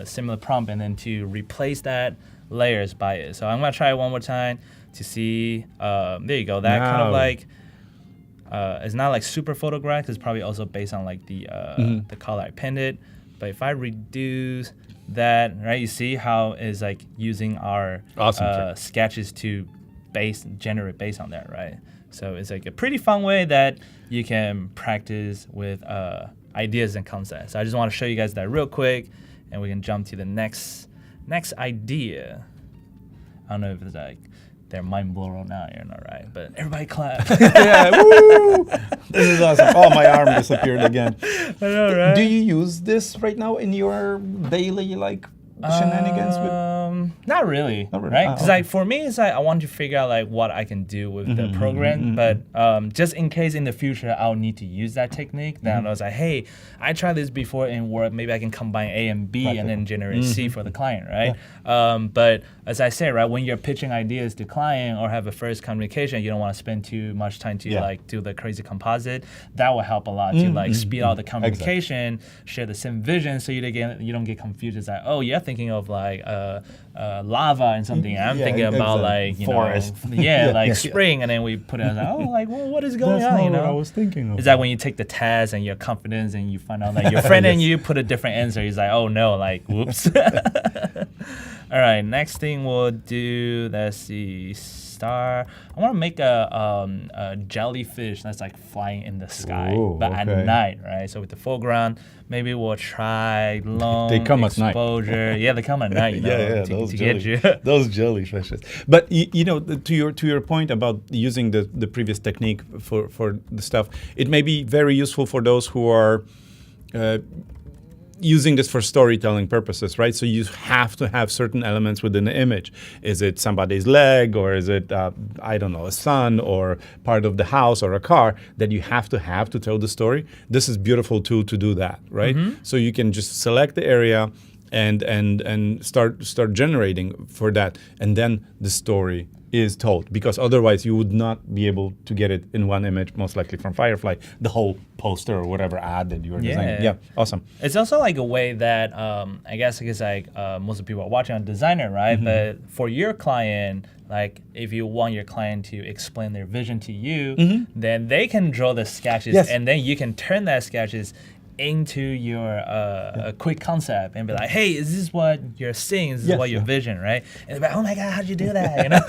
similar prompt, and then to replace that layers by it. So I'm gonna try it one more time to see. There you go. That kind of like it's not like super photographic. It's probably also based on like the color I pinned it. But if I reduce that, right, you see how it's like using our sketches to generate based on that, right? So it's like a pretty fun way that you can practice with ideas and concepts. So I just want to show you guys that real quick, and we can jump to the next idea. I don't know if it's like they're mind blown right now, you're not right, but everybody clap. Yeah, woo! This is awesome. Oh, my arm disappeared again. I know, right? Do you use this right now in your daily shenanigans with? Not really, Not really. right? Ah, Because okay. like for me, it's like I want to figure out like what I can do with the program, but just in case in the future I'll need to use that technique, then I was like, hey, I tried this before in Word, maybe I can combine A and B and then generate C for the client, right? But as I say, right, when you're pitching ideas to client or have a first communication, you don't want to spend too much time to like do the crazy composite. That will help a lot to like speed out the communication, share the same vision, so you don't get confused. It's like, oh, you're thinking of like lava and something. I'm thinking about like forest. Like spring, and then we put it as like, oh, like well, what is going on? That's not what I was thinking of. It's like when you take the test and your confidence, and you find out like your friend and you put a different answer. He's like, oh no, like whoops. All right, next thing we'll do. Let's see. Star. I want to make a jellyfish that's like flying in the sky, but at night, right? So with the foreground, maybe we'll try long They come at night. exposure. Yeah, they come at night. You know, to get you. Those jellyfishes. But to your point about using the previous technique for the stuff, it may be very useful for those who are using this for storytelling purposes, right? So you have to have certain elements within the image. Is it somebody's leg, or is it, I don't know, a sun, or part of the house, or a car that you have to tell the story? This is a beautiful tool to do that, right? So you can just select the area and start generating for that, and then the story is told, because otherwise you would not be able to get it in one image, most likely from Firefly, the whole poster or whatever ad that you were designing. Yeah, awesome. It's also like a way that I guess because like most of the people are watching on designer, right? But for your client, like if you want your client to explain their vision to you, then they can draw the sketches, and then you can turn that sketches into your quick concept and be like, hey, is this what you're seeing? Is this what your vision, right? And they're like, oh my God, how'd you do that? You know?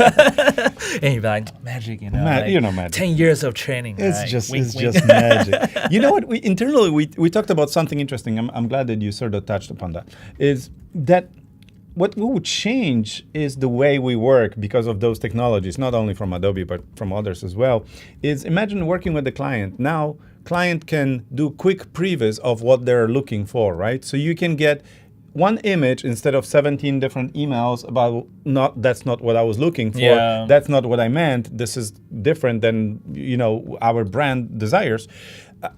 And you'd be like, magic, you know? Magic. 10 years of training, It's right? just Wink, it's wink. just magic. You know what? Internally we talked about something interesting. I'm glad that you sort of touched upon that. Is that what would change is the way we work because of those technologies, not only from Adobe but from others as well. Is imagine working with the client now. Client can do quick previews of what they're looking for, right? So you can get one image instead of 17 different emails about that's not what I was looking for. Yeah. That's not what I meant. This is different than our brand desires.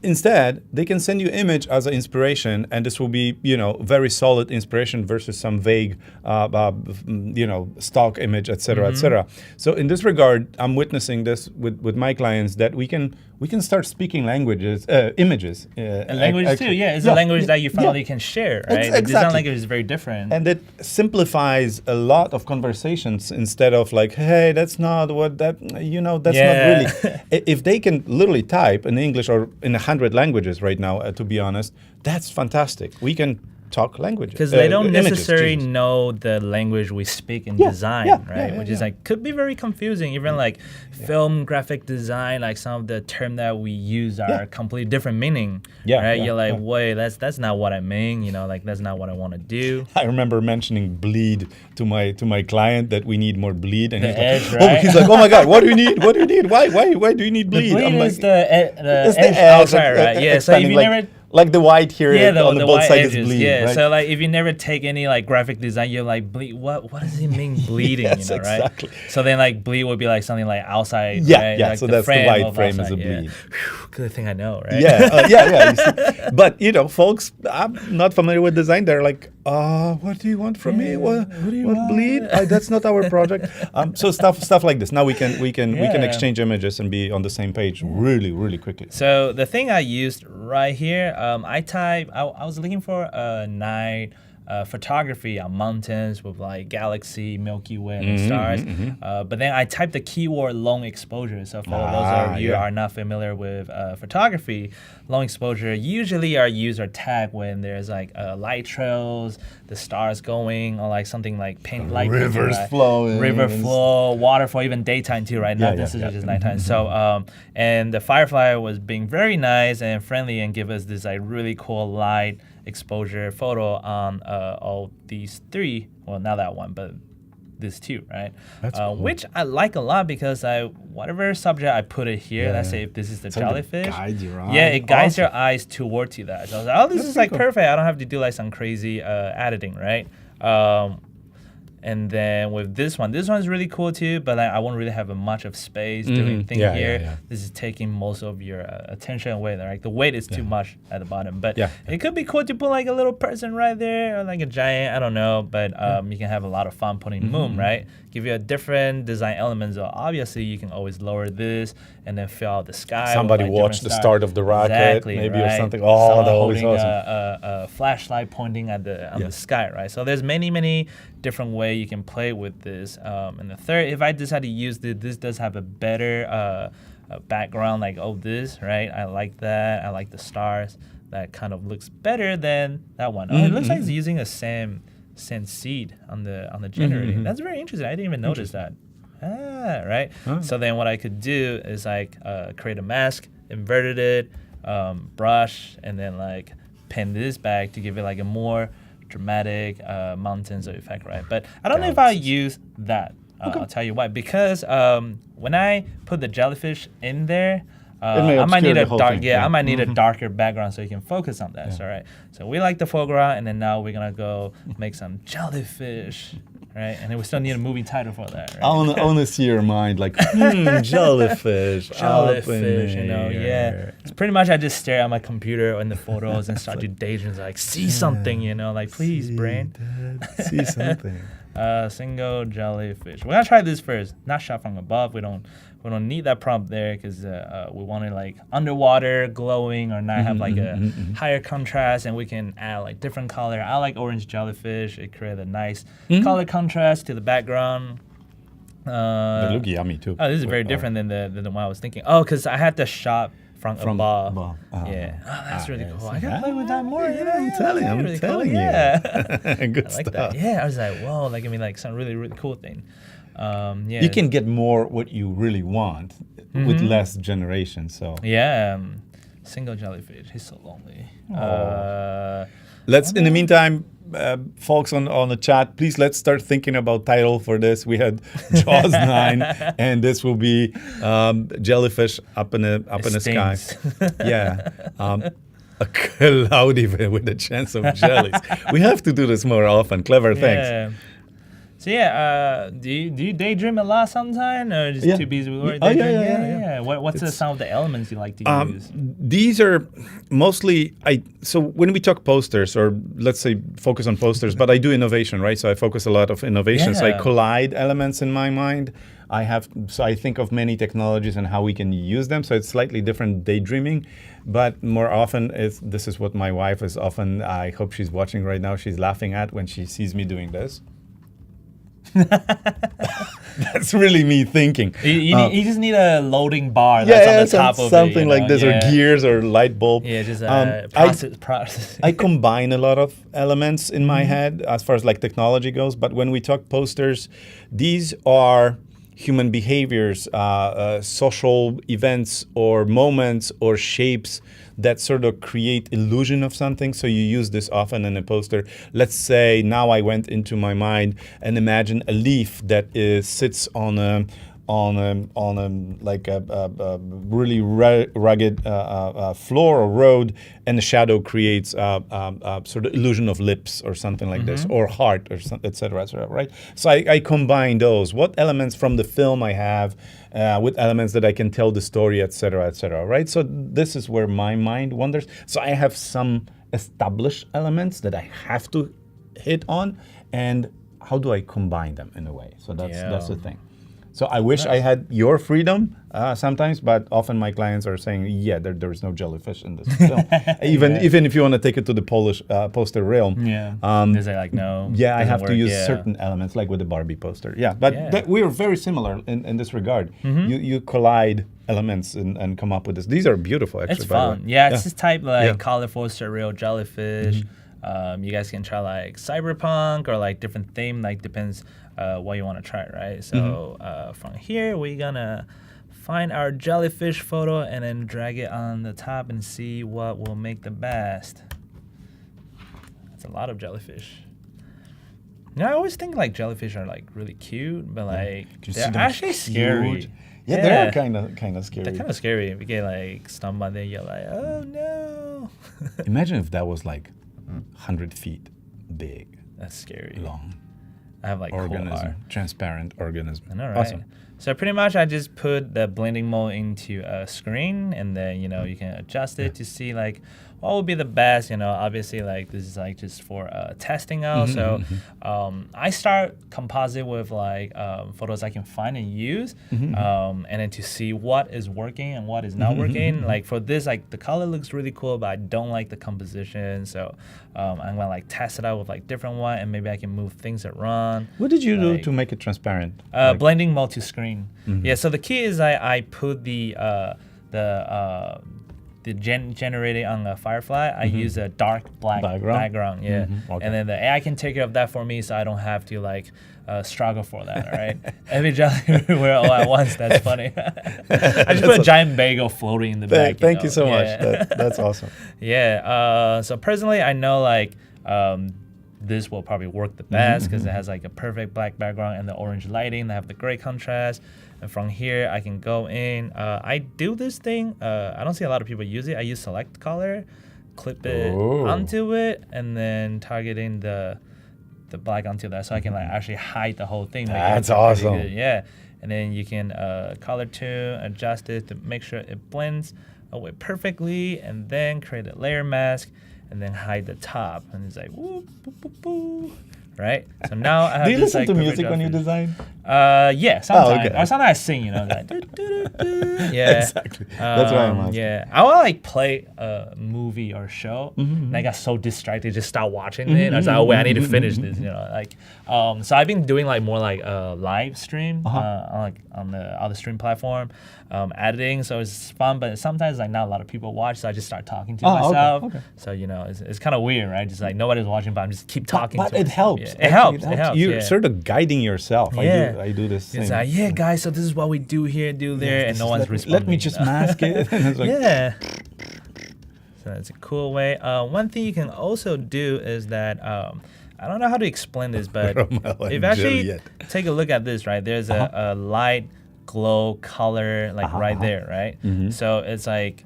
Instead, they can send you image as an inspiration, and this will be very solid inspiration versus some vague stock image, etc., etc. So in this regard, I'm witnessing this with my clients that we can start speaking images. And language too, yeah. It's a language that you finally can share, right? The design language is very different. And it simplifies a lot of conversations instead of like, hey, that's not what that's not really. If they can literally type in English or in 100 languages right now, to be honest, that's fantastic. We can talk languages. Because they don't images, necessarily Jesus. know the language we speak in design, right? Which is like, could be very confusing. Even like film graphic design, like some of the term that we use are completely different meaning, right? You're like, wait, that's not what I mean, like that's not what I want to do. I remember mentioning bleed to my client that we need more bleed, and He's like, oh my God, what do you need? What do you need? Why do you need bleed? The bleed I'm is like, the edge edge, outside, right? Yeah, so if you never... Like the white here on the both white sides edges, is bleed, right? So like if you never take any like graphic design, you're like, bleed, what does it mean bleeding, Yes, right? exactly. So then like bleed would be like something like outside, Yeah, right? Like so that's the white frame outside, is a bleed. Whew, good thing I know, right? Yeah. You see. But folks, I'm not familiar with design. They're like, what do you want from me? What bleed? That's not our project. So stuff like this. Now we can exchange images and be on the same page really, really quickly. So the thing I used right here, I was looking for a night photography on mountains with like galaxy, Milky Way, and stars. But then I typed the keyword long exposure. So for those of you who are not familiar with photography, long exposure usually are used or tagged when there's like light trails, the stars going, or like something like paint light Rivers painting, flowing. river flow, waterfall, even daytime too, right? Not necessarily just nighttime. So and the Firefly was being very nice and friendly and give us this like really cool light exposure photo on all these three. Well, not that one, but these two, right? That's cool. Which I like a lot because whatever subject I put it here, let's say if this is the jellyfish, guides your eye. yeah, it guides your eyes toward to that. So I was like, oh, this is like perfect. I don't have to do like some crazy editing, right? And then with this one's really cool too, but I won't really have much of space doing things here. Yeah. This is taking most of your attention away. Like the weight is too much at the bottom, but Yeah. it could be cool to put like a little person right there or like a giant, I don't know, but you can have a lot of fun putting moon, right? Give you a different design elements. So obviously you can always lower this and then fill out the sky. Somebody with, like, watched the different start of the rocket, maybe or something. Oh, Someone that was holding awesome. a flashlight pointing at the sky, right? So there's many different ways you can play with this. And the third, if I decide to use this does have a better background, like this, right? I like that. I like the stars. That kind of looks better than that one. Oh, it looks like it's using a sand seed on the generating. That's very interesting. I didn't even notice that. Right. So then what I could do is like create a mask, inverted it, brush, and then like pin this back to give it like a more dramatic mountains effect, right? But I don't know if I use that. I'll tell you why. Because when I put the jellyfish in there, I might need a dark. I might need a darker background so you can focus on that. So right. So we like the foreground, and then now we're gonna go make some jellyfish, right? And then we still need a movie title for that. Right? I want to see your mind, like jellyfish. Jellyfish, It's pretty much I just stare at my computer in the photos and start to daydream, like see something, like please, brain. See something. Single jellyfish. We're gonna try this first. Not shot from above. We don't need that prompt there because we want it like underwater, glowing, or not have like a higher contrast, and we can add like different color. I like orange jellyfish. It creates a nice color contrast to the background. They look yummy too. Oh, this is very different than the one I was thinking. Oh, because I had the shot from above. That's really cool. I gotta play with that more. I'm telling you. Good I like stuff. that. Yeah, I was like, whoa, like some really cool thing. You can get more what you really want with less generation. So single jellyfish. He's so lonely. Let's. In the meantime, folks on the chat, please let's start thinking about title for this. We had Jaws 9, and this will be jellyfish up in the sky. Yeah. a cloud even with a chance of jellies. We have to do this more often. Clever, thanks. Yeah. So do you daydream a lot sometimes, or just Yeah. too busy with work? Oh, yeah, Daydream? yeah. What's some of the elements you like to use? These are mostly so when we talk posters, or let's say focus on posters, but I do innovation, right? So I focus a lot of innovation. So I Yeah. collide elements in my mind. I think of many technologies and how we can use them. So it's slightly different daydreaming, but more often this is what my wife is often. I hope she's watching right now. She's laughing at when she sees me doing this. That's really me thinking. You just need a loading bar that's on the top of it. something like this, Yeah. or gears, or light bulb. Yeah, just process. I combine a lot of elements in my head as far as like technology goes. But when we talk posters, these are human behaviors, social events or moments or shapes that sort of create illusion of something. So you use this often in a poster. Let's say now I went into my mind and imagine a leaf that sits on a really rugged floor or road, and the shadow creates sort of illusion of lips or something like this, or heart, or et cetera, right? So I combine those. What elements from the film I have with elements that I can tell the story, et cetera, right? So this is where my mind wanders. So I have some established elements that I have to hit on, and how do I combine them in a way? So that's the thing. So I wish I had your freedom sometimes, but often my clients are saying, yeah, there is no jellyfish in this film. Even if you want to take it to the Polish poster realm. Yeah. Is it like, no? Yeah, I doesn't have to work? use Yeah. certain elements, like with the Barbie poster. Yeah, but we are very similar in this regard. You collide elements and come up with this. These are beautiful, actually. It's by the fun. way. Yeah, it's just type like Yeah. colorful, surreal jellyfish. You guys can try like cyberpunk or like different theme, like depends what you want to try, right? So from here, we're gonna find our jellyfish photo and then drag it on the top and see what will make the best. That's a lot of jellyfish. You know, I always think like jellyfish are like really cute, but like You see they're them actually huge. scary. Yeah, they're kind of scary. They're kind of scary. If you get like stung by them, you're like, oh no. Imagine if that was like 100 feet big, That's scary. long. I have like Organism, cool art. transparent organism. I know, right? Awesome. So pretty much I just put the blending mode into a screen, and then, you know, you can adjust it to see like what would be the best, you know. Obviously, like this is like just for testing out. So I start composite with like photos I can find and use, and then to see what is working and what is not working. Like for this, like the color looks really cool, but I don't like the composition. So I'm gonna like test it out with like different one, and maybe I can move things around. What did you do Like, to make it transparent? blending mode to screen. Yeah, so the key is I put the generated on the Firefly. I use a dark black background. Yeah, Okay. and then the AI can take care of that for me, so I don't have to like struggle for that. All right, every jelly everywhere all at once. That's funny. I just put a giant bagel floating in the back. Thank you so much. Yeah. That's awesome. Yeah. So personally, I know like this will probably work the best because it has like a perfect black background and the orange lighting. They have the great contrast. And from here, I can go in. I do this thing. I don't see a lot of people use it. I use select color, clip it onto it, and then targeting the black onto that, so I can like actually hide the whole thing. That's awesome. Good. Yeah. And then you can color tune, adjust it to make sure it blends away perfectly, and then create a layer mask, and then hide the top. And it's like whoop, boop, boop, boop. Right? So now I have Do you this, listen like, to perfect music when you outfit. design? Yeah, sometimes. okay. Or sometimes I sing, you know, like, do, do, do, do. Yeah. Exactly. That's why I'm asking. Yeah. I want to like play a movie or show, and I got so distracted, just start watching it. I was like, oh wait, I need to finish this, you know, like. So I've been doing like more like live stream on the other stream platform, editing. So it's fun, but sometimes like not a lot of people watch, so I just start talking to myself. okay. So you know, it's kind of weird, right? Just like nobody's watching, but I'm just keep talking. But to it myself. helps. Yeah. Actually, It helps. It helps. You're Yeah. sort of guiding yourself. Yeah. I do this thing. It's like, yeah, guys, so this is what we do here, do there, and no one's responding. Let me just you know? mask it. And it's like, Yeah. So that's a cool way. One thing you can also do is that I don't know how to explain this, but Romeo if and actually Juliet. take a look at this, right? There's a light glow color like right there, right? So it's like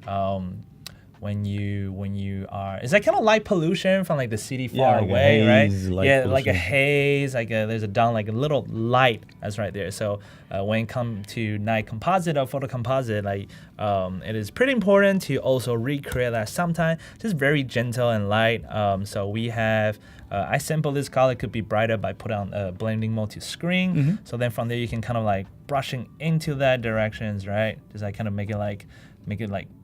when you are, it's like kind of light pollution from like the city far like a away, haze, right? light Yeah, like a pollution. haze, there's a down, like a little light that's right there. So when it comes to night composite or photo composite, it is pretty important to also recreate that sometimes, just very gentle and light. So we have, I sample this color, could be brighter by putting on blending mode to screen. So then from there you can kind of like brushing into that directions, right? Just like kind of make it like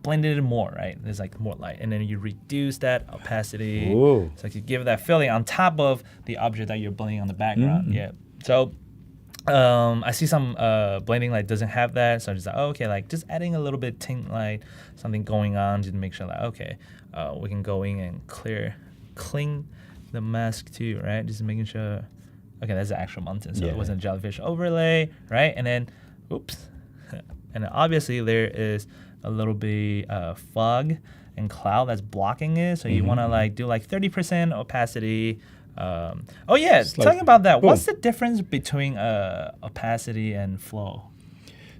blend it more, right? There's like more light, and then you reduce that opacity. Ooh. So you give that feeling on top of the object that you're blending on the background. Yeah. So I see some blending light doesn't have that, so I'm just like, okay, like just adding a little bit tint light, something going on, just to make sure that okay, we can go in and clean the mask too, right? Just making sure. Okay, that's the actual mountain, so it wasn't a jellyfish overlay, right? And then, oops, and then obviously there is a little bit fog and cloud that's blocking it, so you want to like do like 30% opacity. Oh yeah, talking about that, what's the difference between opacity and flow?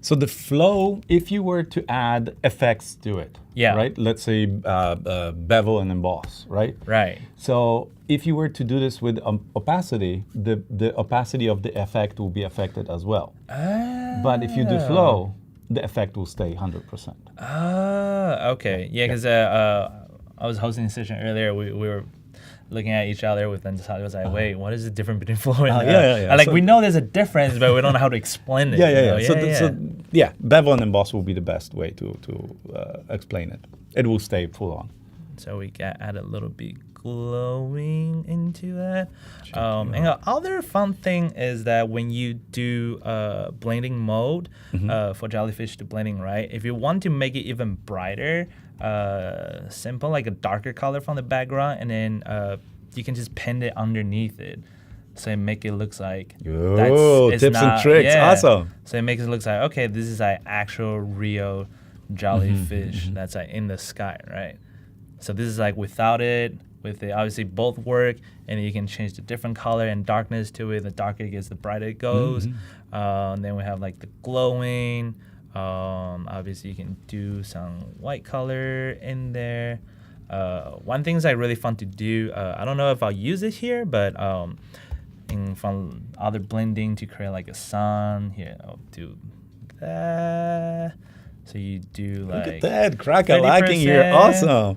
So the flow, if you were to add effects to it, Yeah. right? Let's say bevel and emboss, right? Right. So if you were to do this with opacity, the opacity of the effect will be affected as well. But if you do flow, the effect will stay 100%. Okay. Yeah, because I was hosting a session earlier. We were looking at each other with Natalia. Was like, wait, what is the difference between flow and yeah. Like So- we know there's a difference, but we don't know how to explain it. you know? So bevel and emboss will be the best way to explain it. It will stay full on. So we got add a little bit glowing into that. And the other fun thing is that when you do blending mode for jellyfish to blending, right? If you want to make it even brighter, simple like a darker color from the background, and then you can just pen it underneath it. So it make it looks like it's tips and not- tricks. Awesome. So it makes it look like, okay, this is like actual real jellyfish that's like in the sky, right? So this is like without it, with it obviously both work, and then you can change the different color and darkness to it. The darker it gets, the brighter it goes. And then we have like the glowing. Obviously you can do some white color in there. One thing is like really fun to do. I don't know if I'll use it here, but from other blending to create like a sun. Here, I'll do that. So you do like Look at that, crack a liking here. 30%, Awesome.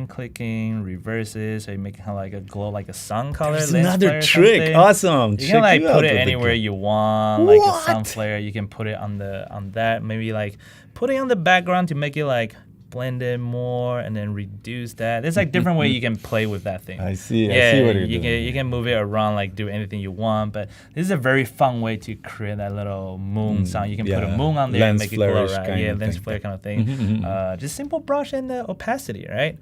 clicking, reverses. So you make kind of like a glow, like a sun color. There's lens another flare or trick. something. Awesome. You Check can like you put out it with the anywhere gl- you want, like a sun What? flare. You can put it on that. Maybe like put it on the background to make it like blend it more, and then reduce that. There's like different way you can play with that thing. I see what you're you doing. You can move it around, like do anything you want. But this is a very fun way to create that little moon sound. You can put a moon on there and Lens make it glow, flare-ish right? kind Yeah, of lens thing. flare kind of thing. Just simple brush and the opacity, right?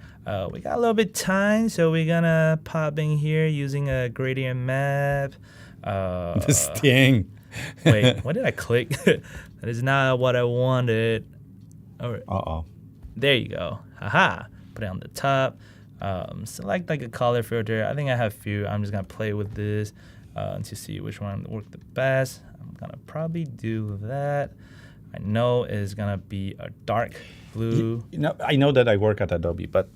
We got a little bit time, so we're gonna pop in here using a gradient map. This thing. Wait, what did I click? That is not what I wanted. All right. Uh-oh. There you go. Haha. Put it on the top. Select like a color filter. I think I have a few. I'm just going to play with this to see which one worked the best. I'm going to probably do that. I know it's going to be a dark blue. I know that I work at Adobe, but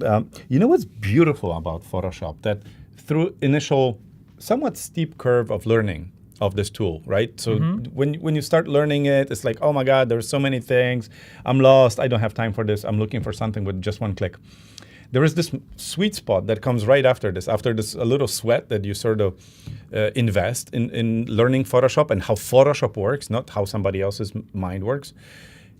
you know what's beautiful about Photoshop? That through initial, somewhat steep curve of learning of this tool, right? So when you start learning it, it's like, oh my God, there's so many things. I'm lost. I don't have time for this. I'm looking for something with just one click. There is this sweet spot that comes right after this a little sweat that you sort of invest in learning Photoshop and how Photoshop works, not how somebody else's mind works.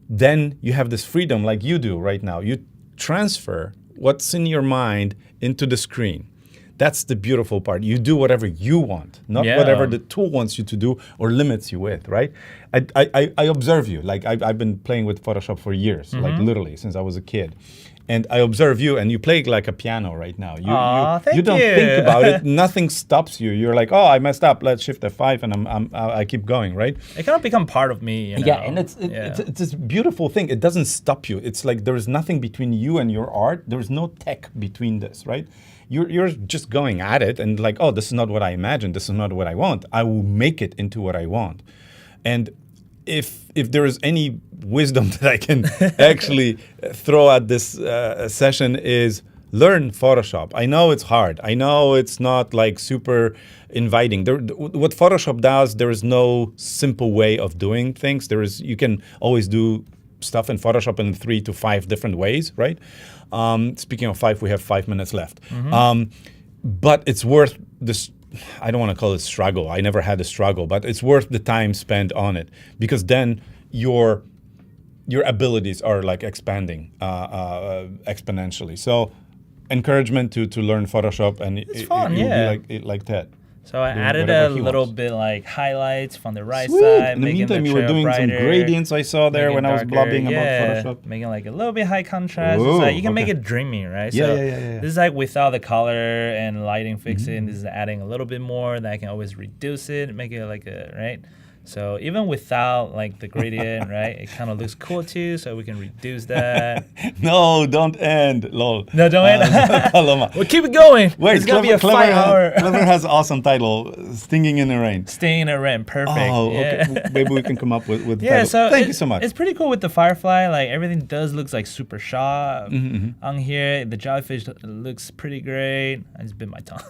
Then you have this freedom like you do right now. You transfer what's in your mind into the screen. That's the beautiful part. You do whatever you want, not whatever the tool wants you to do or limits you with, right? I observe you. Like I've been playing with Photoshop for years, like literally since I was a kid. And I observe you, and you play like a piano right now. You don't think about it. Nothing stops you. You're like, oh, I messed up. Let's shift F5, and I keep going, right? It kind of become part of me. You know? Yeah, and it's this beautiful thing. It doesn't stop you. It's like there is nothing between you and your art. There is no tech between this, right? You're just going at it and like, oh, this is not what I imagined. This is not what I want. I will make it into what I want. And if there is any wisdom that I can actually throw at this session is learn Photoshop. I know it's hard. I know it's not like super inviting. What Photoshop does, there is no simple way of doing things. You can always do stuff in Photoshop in 3 to 5 different ways, right? Speaking of 5, we have 5 minutes left. But it's worth this. I don't want to call it struggle. I never had a struggle, but it's worth the time spent on it, because then your abilities are like expanding exponentially. So encouragement to learn Photoshop, and it's fun, you'll be like that. So I added a little bit like highlights from the right Sweet. side. In the meantime, you were doing some gradients I saw there when I was blobbing about Photoshop. Making like a little bit high contrast. Ooh, it's like you can make it dreamy, right? Yeah, so yeah. This is like without the color and lighting fixing. This is adding a little bit more that I can always reduce it, make it like a, right? So even without like the gradient, right, it kind of looks cool too. So we can reduce that. No, don't end. Lol. No, don't end. Paloma. We'll keep it going. Wait, it's gonna be a 5-hour. Clever has awesome title, Stinging in the Rain. Stinging in the Rain, perfect. Oh, yeah. okay. Maybe we can come up with the yeah. title. So thank you so much. It's pretty cool with the Firefly. Like everything does looks like super sharp on here. The jellyfish looks pretty great. I just bit my tongue.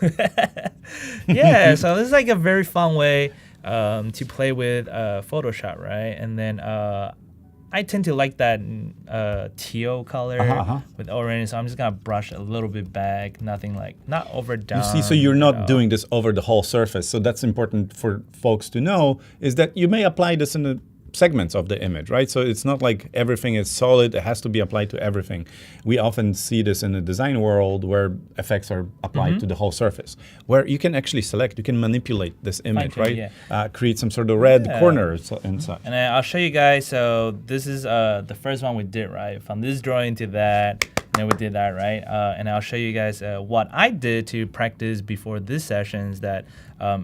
Yeah. So this is like a very fun way to play with Photoshop, right? And then I tend to like that teal color with orange, so I'm just gonna brush a little bit back, nothing like, not overdone. You see, so you're not doing this over the whole surface, so that's important for folks to know, is that you may apply this in the segments of the image, right? So it's not like everything is solid, it has to be applied to everything. We often see this in the design world where effects are applied to the whole surface, where you can actually select, you can manipulate this image, right? Create some sort of red corners and such. And then I'll show you guys, so this is the first one we did, right? From this drawing to that, and then we did that, right? And I'll show you guys what I did to practice before this sessions that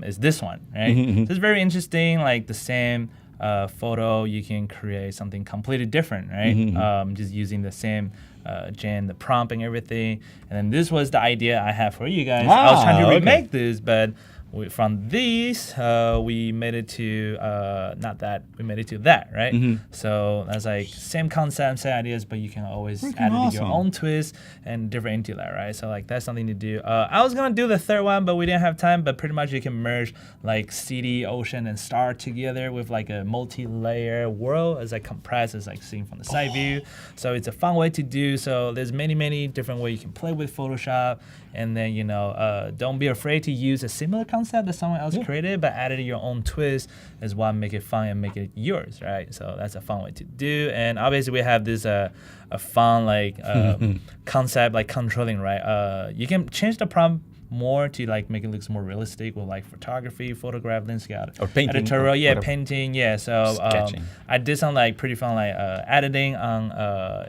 is this one, right? So it's very interesting, like the same photo, you can create something completely different, right? Just using the same the prompt and everything. And then this was the idea I have for you guys. I was trying to remake this, but from these, we made it to not that, we made it to that, right? So that's like same concept, same ideas, but you can always add it to your own twist and different into that, right? So like that's something to do. I was gonna do the third one, but we didn't have time. But pretty much you can merge like city, ocean, and star together with like a multi-layer world as like compressed, as like seen from the side view. So it's a fun way to do. So there's many different ways you can play with Photoshop. And then, you know, don't be afraid to use a similar concept that someone else created, but add it your own twist as well, make it fun and make it yours, right? So that's a fun way to do. And obviously we have this a fun like concept like controlling, right? You can change the prompt more to like make it look more realistic with like photography, photograph, landscape, or painting, editorial, painting, So I did some like pretty fun like editing on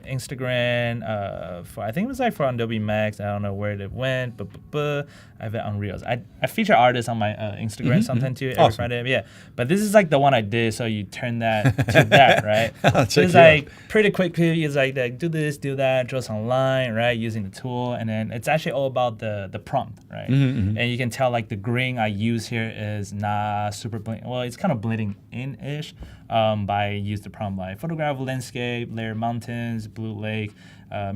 Instagram for, I think it was like for Adobe Max. I don't know where it went, but I have it on Reels. I feature artists on my Instagram sometimes too every Friday. But this is like the one I did. So you turn that to that, right? So it's like pretty quick. It's like do this, do that, draw some line, right? Using the tool, and then it's actually all about the prompt. Right, and you can tell like the green I use here is not super well, it's kind of blending in-ish. By use the prompt like photograph landscape, layer mountains, blue lake,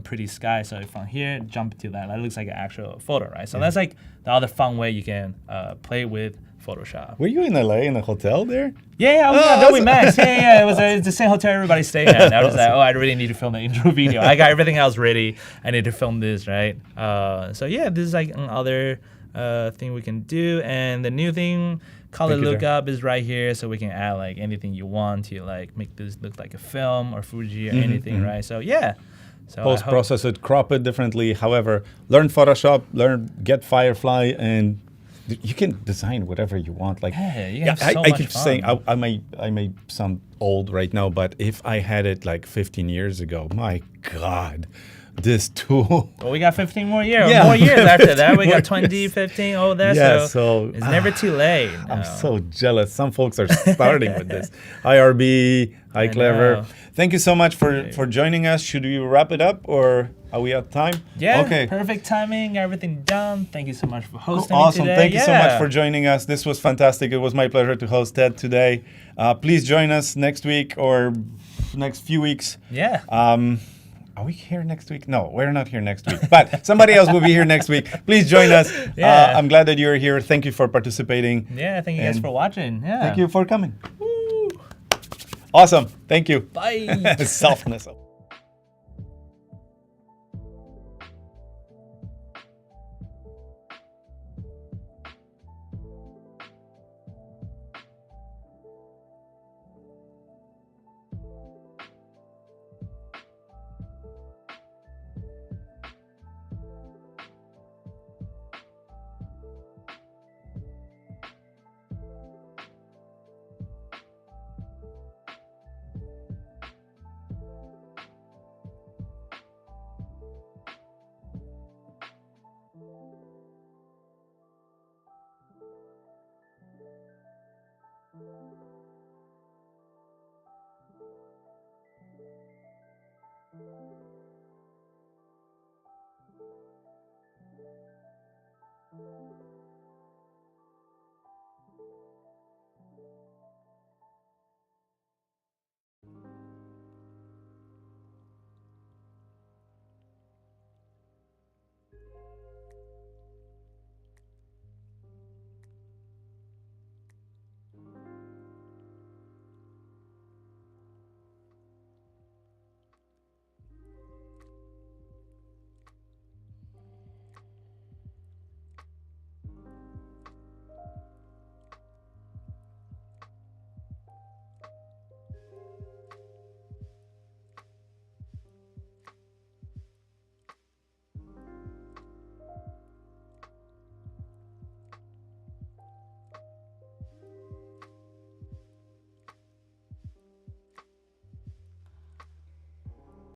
pretty sky. So from here, jump to that. That looks like an actual photo, right? So that's like the other fun way you can play with Photoshop. Were you in LA in a hotel there? Yeah, I was at Adobe Max. It was it's the same hotel everybody stayed at. I was like, I really need to film the intro video. I got everything else ready. I need to film this, right? So yeah, this is like another thing we can do. And the new thing, color lookup is right here, so we can add like anything you want to like make this look like a film or Fuji or anything, right? So yeah. So post-process it, crop it differently. However, learn Photoshop, get Firefly, and you can design whatever you want. Like, I keep saying I may sound old right now, but if I had it like 15 years ago, my God, this tool. Well, we got 15 more years. Yeah, More years after that. We 15 got more 20, years. 15, all that. Yeah, so so, it's never too late. I'm No. so jealous. Some folks are starting with this. IRB, hi Clever. know. Thank you so much for joining us. Should we wrap it up or are we out of time? Yeah, Okay. perfect timing, everything done. Thank you so much for hosting Awesome. me today. Thank you so much Yeah. for joining us. This was fantastic. It was my pleasure to host Ted today. Please join us next week or next few weeks. Yeah. Are we here next week? No, we're not here next week. But somebody else will be here next week. Please join us. Yeah. I'm glad that you're here. Thank you for participating. Yeah, thank you guys And for watching. Yeah. Thank you for coming. Awesome. Thank you. Bye. Softness.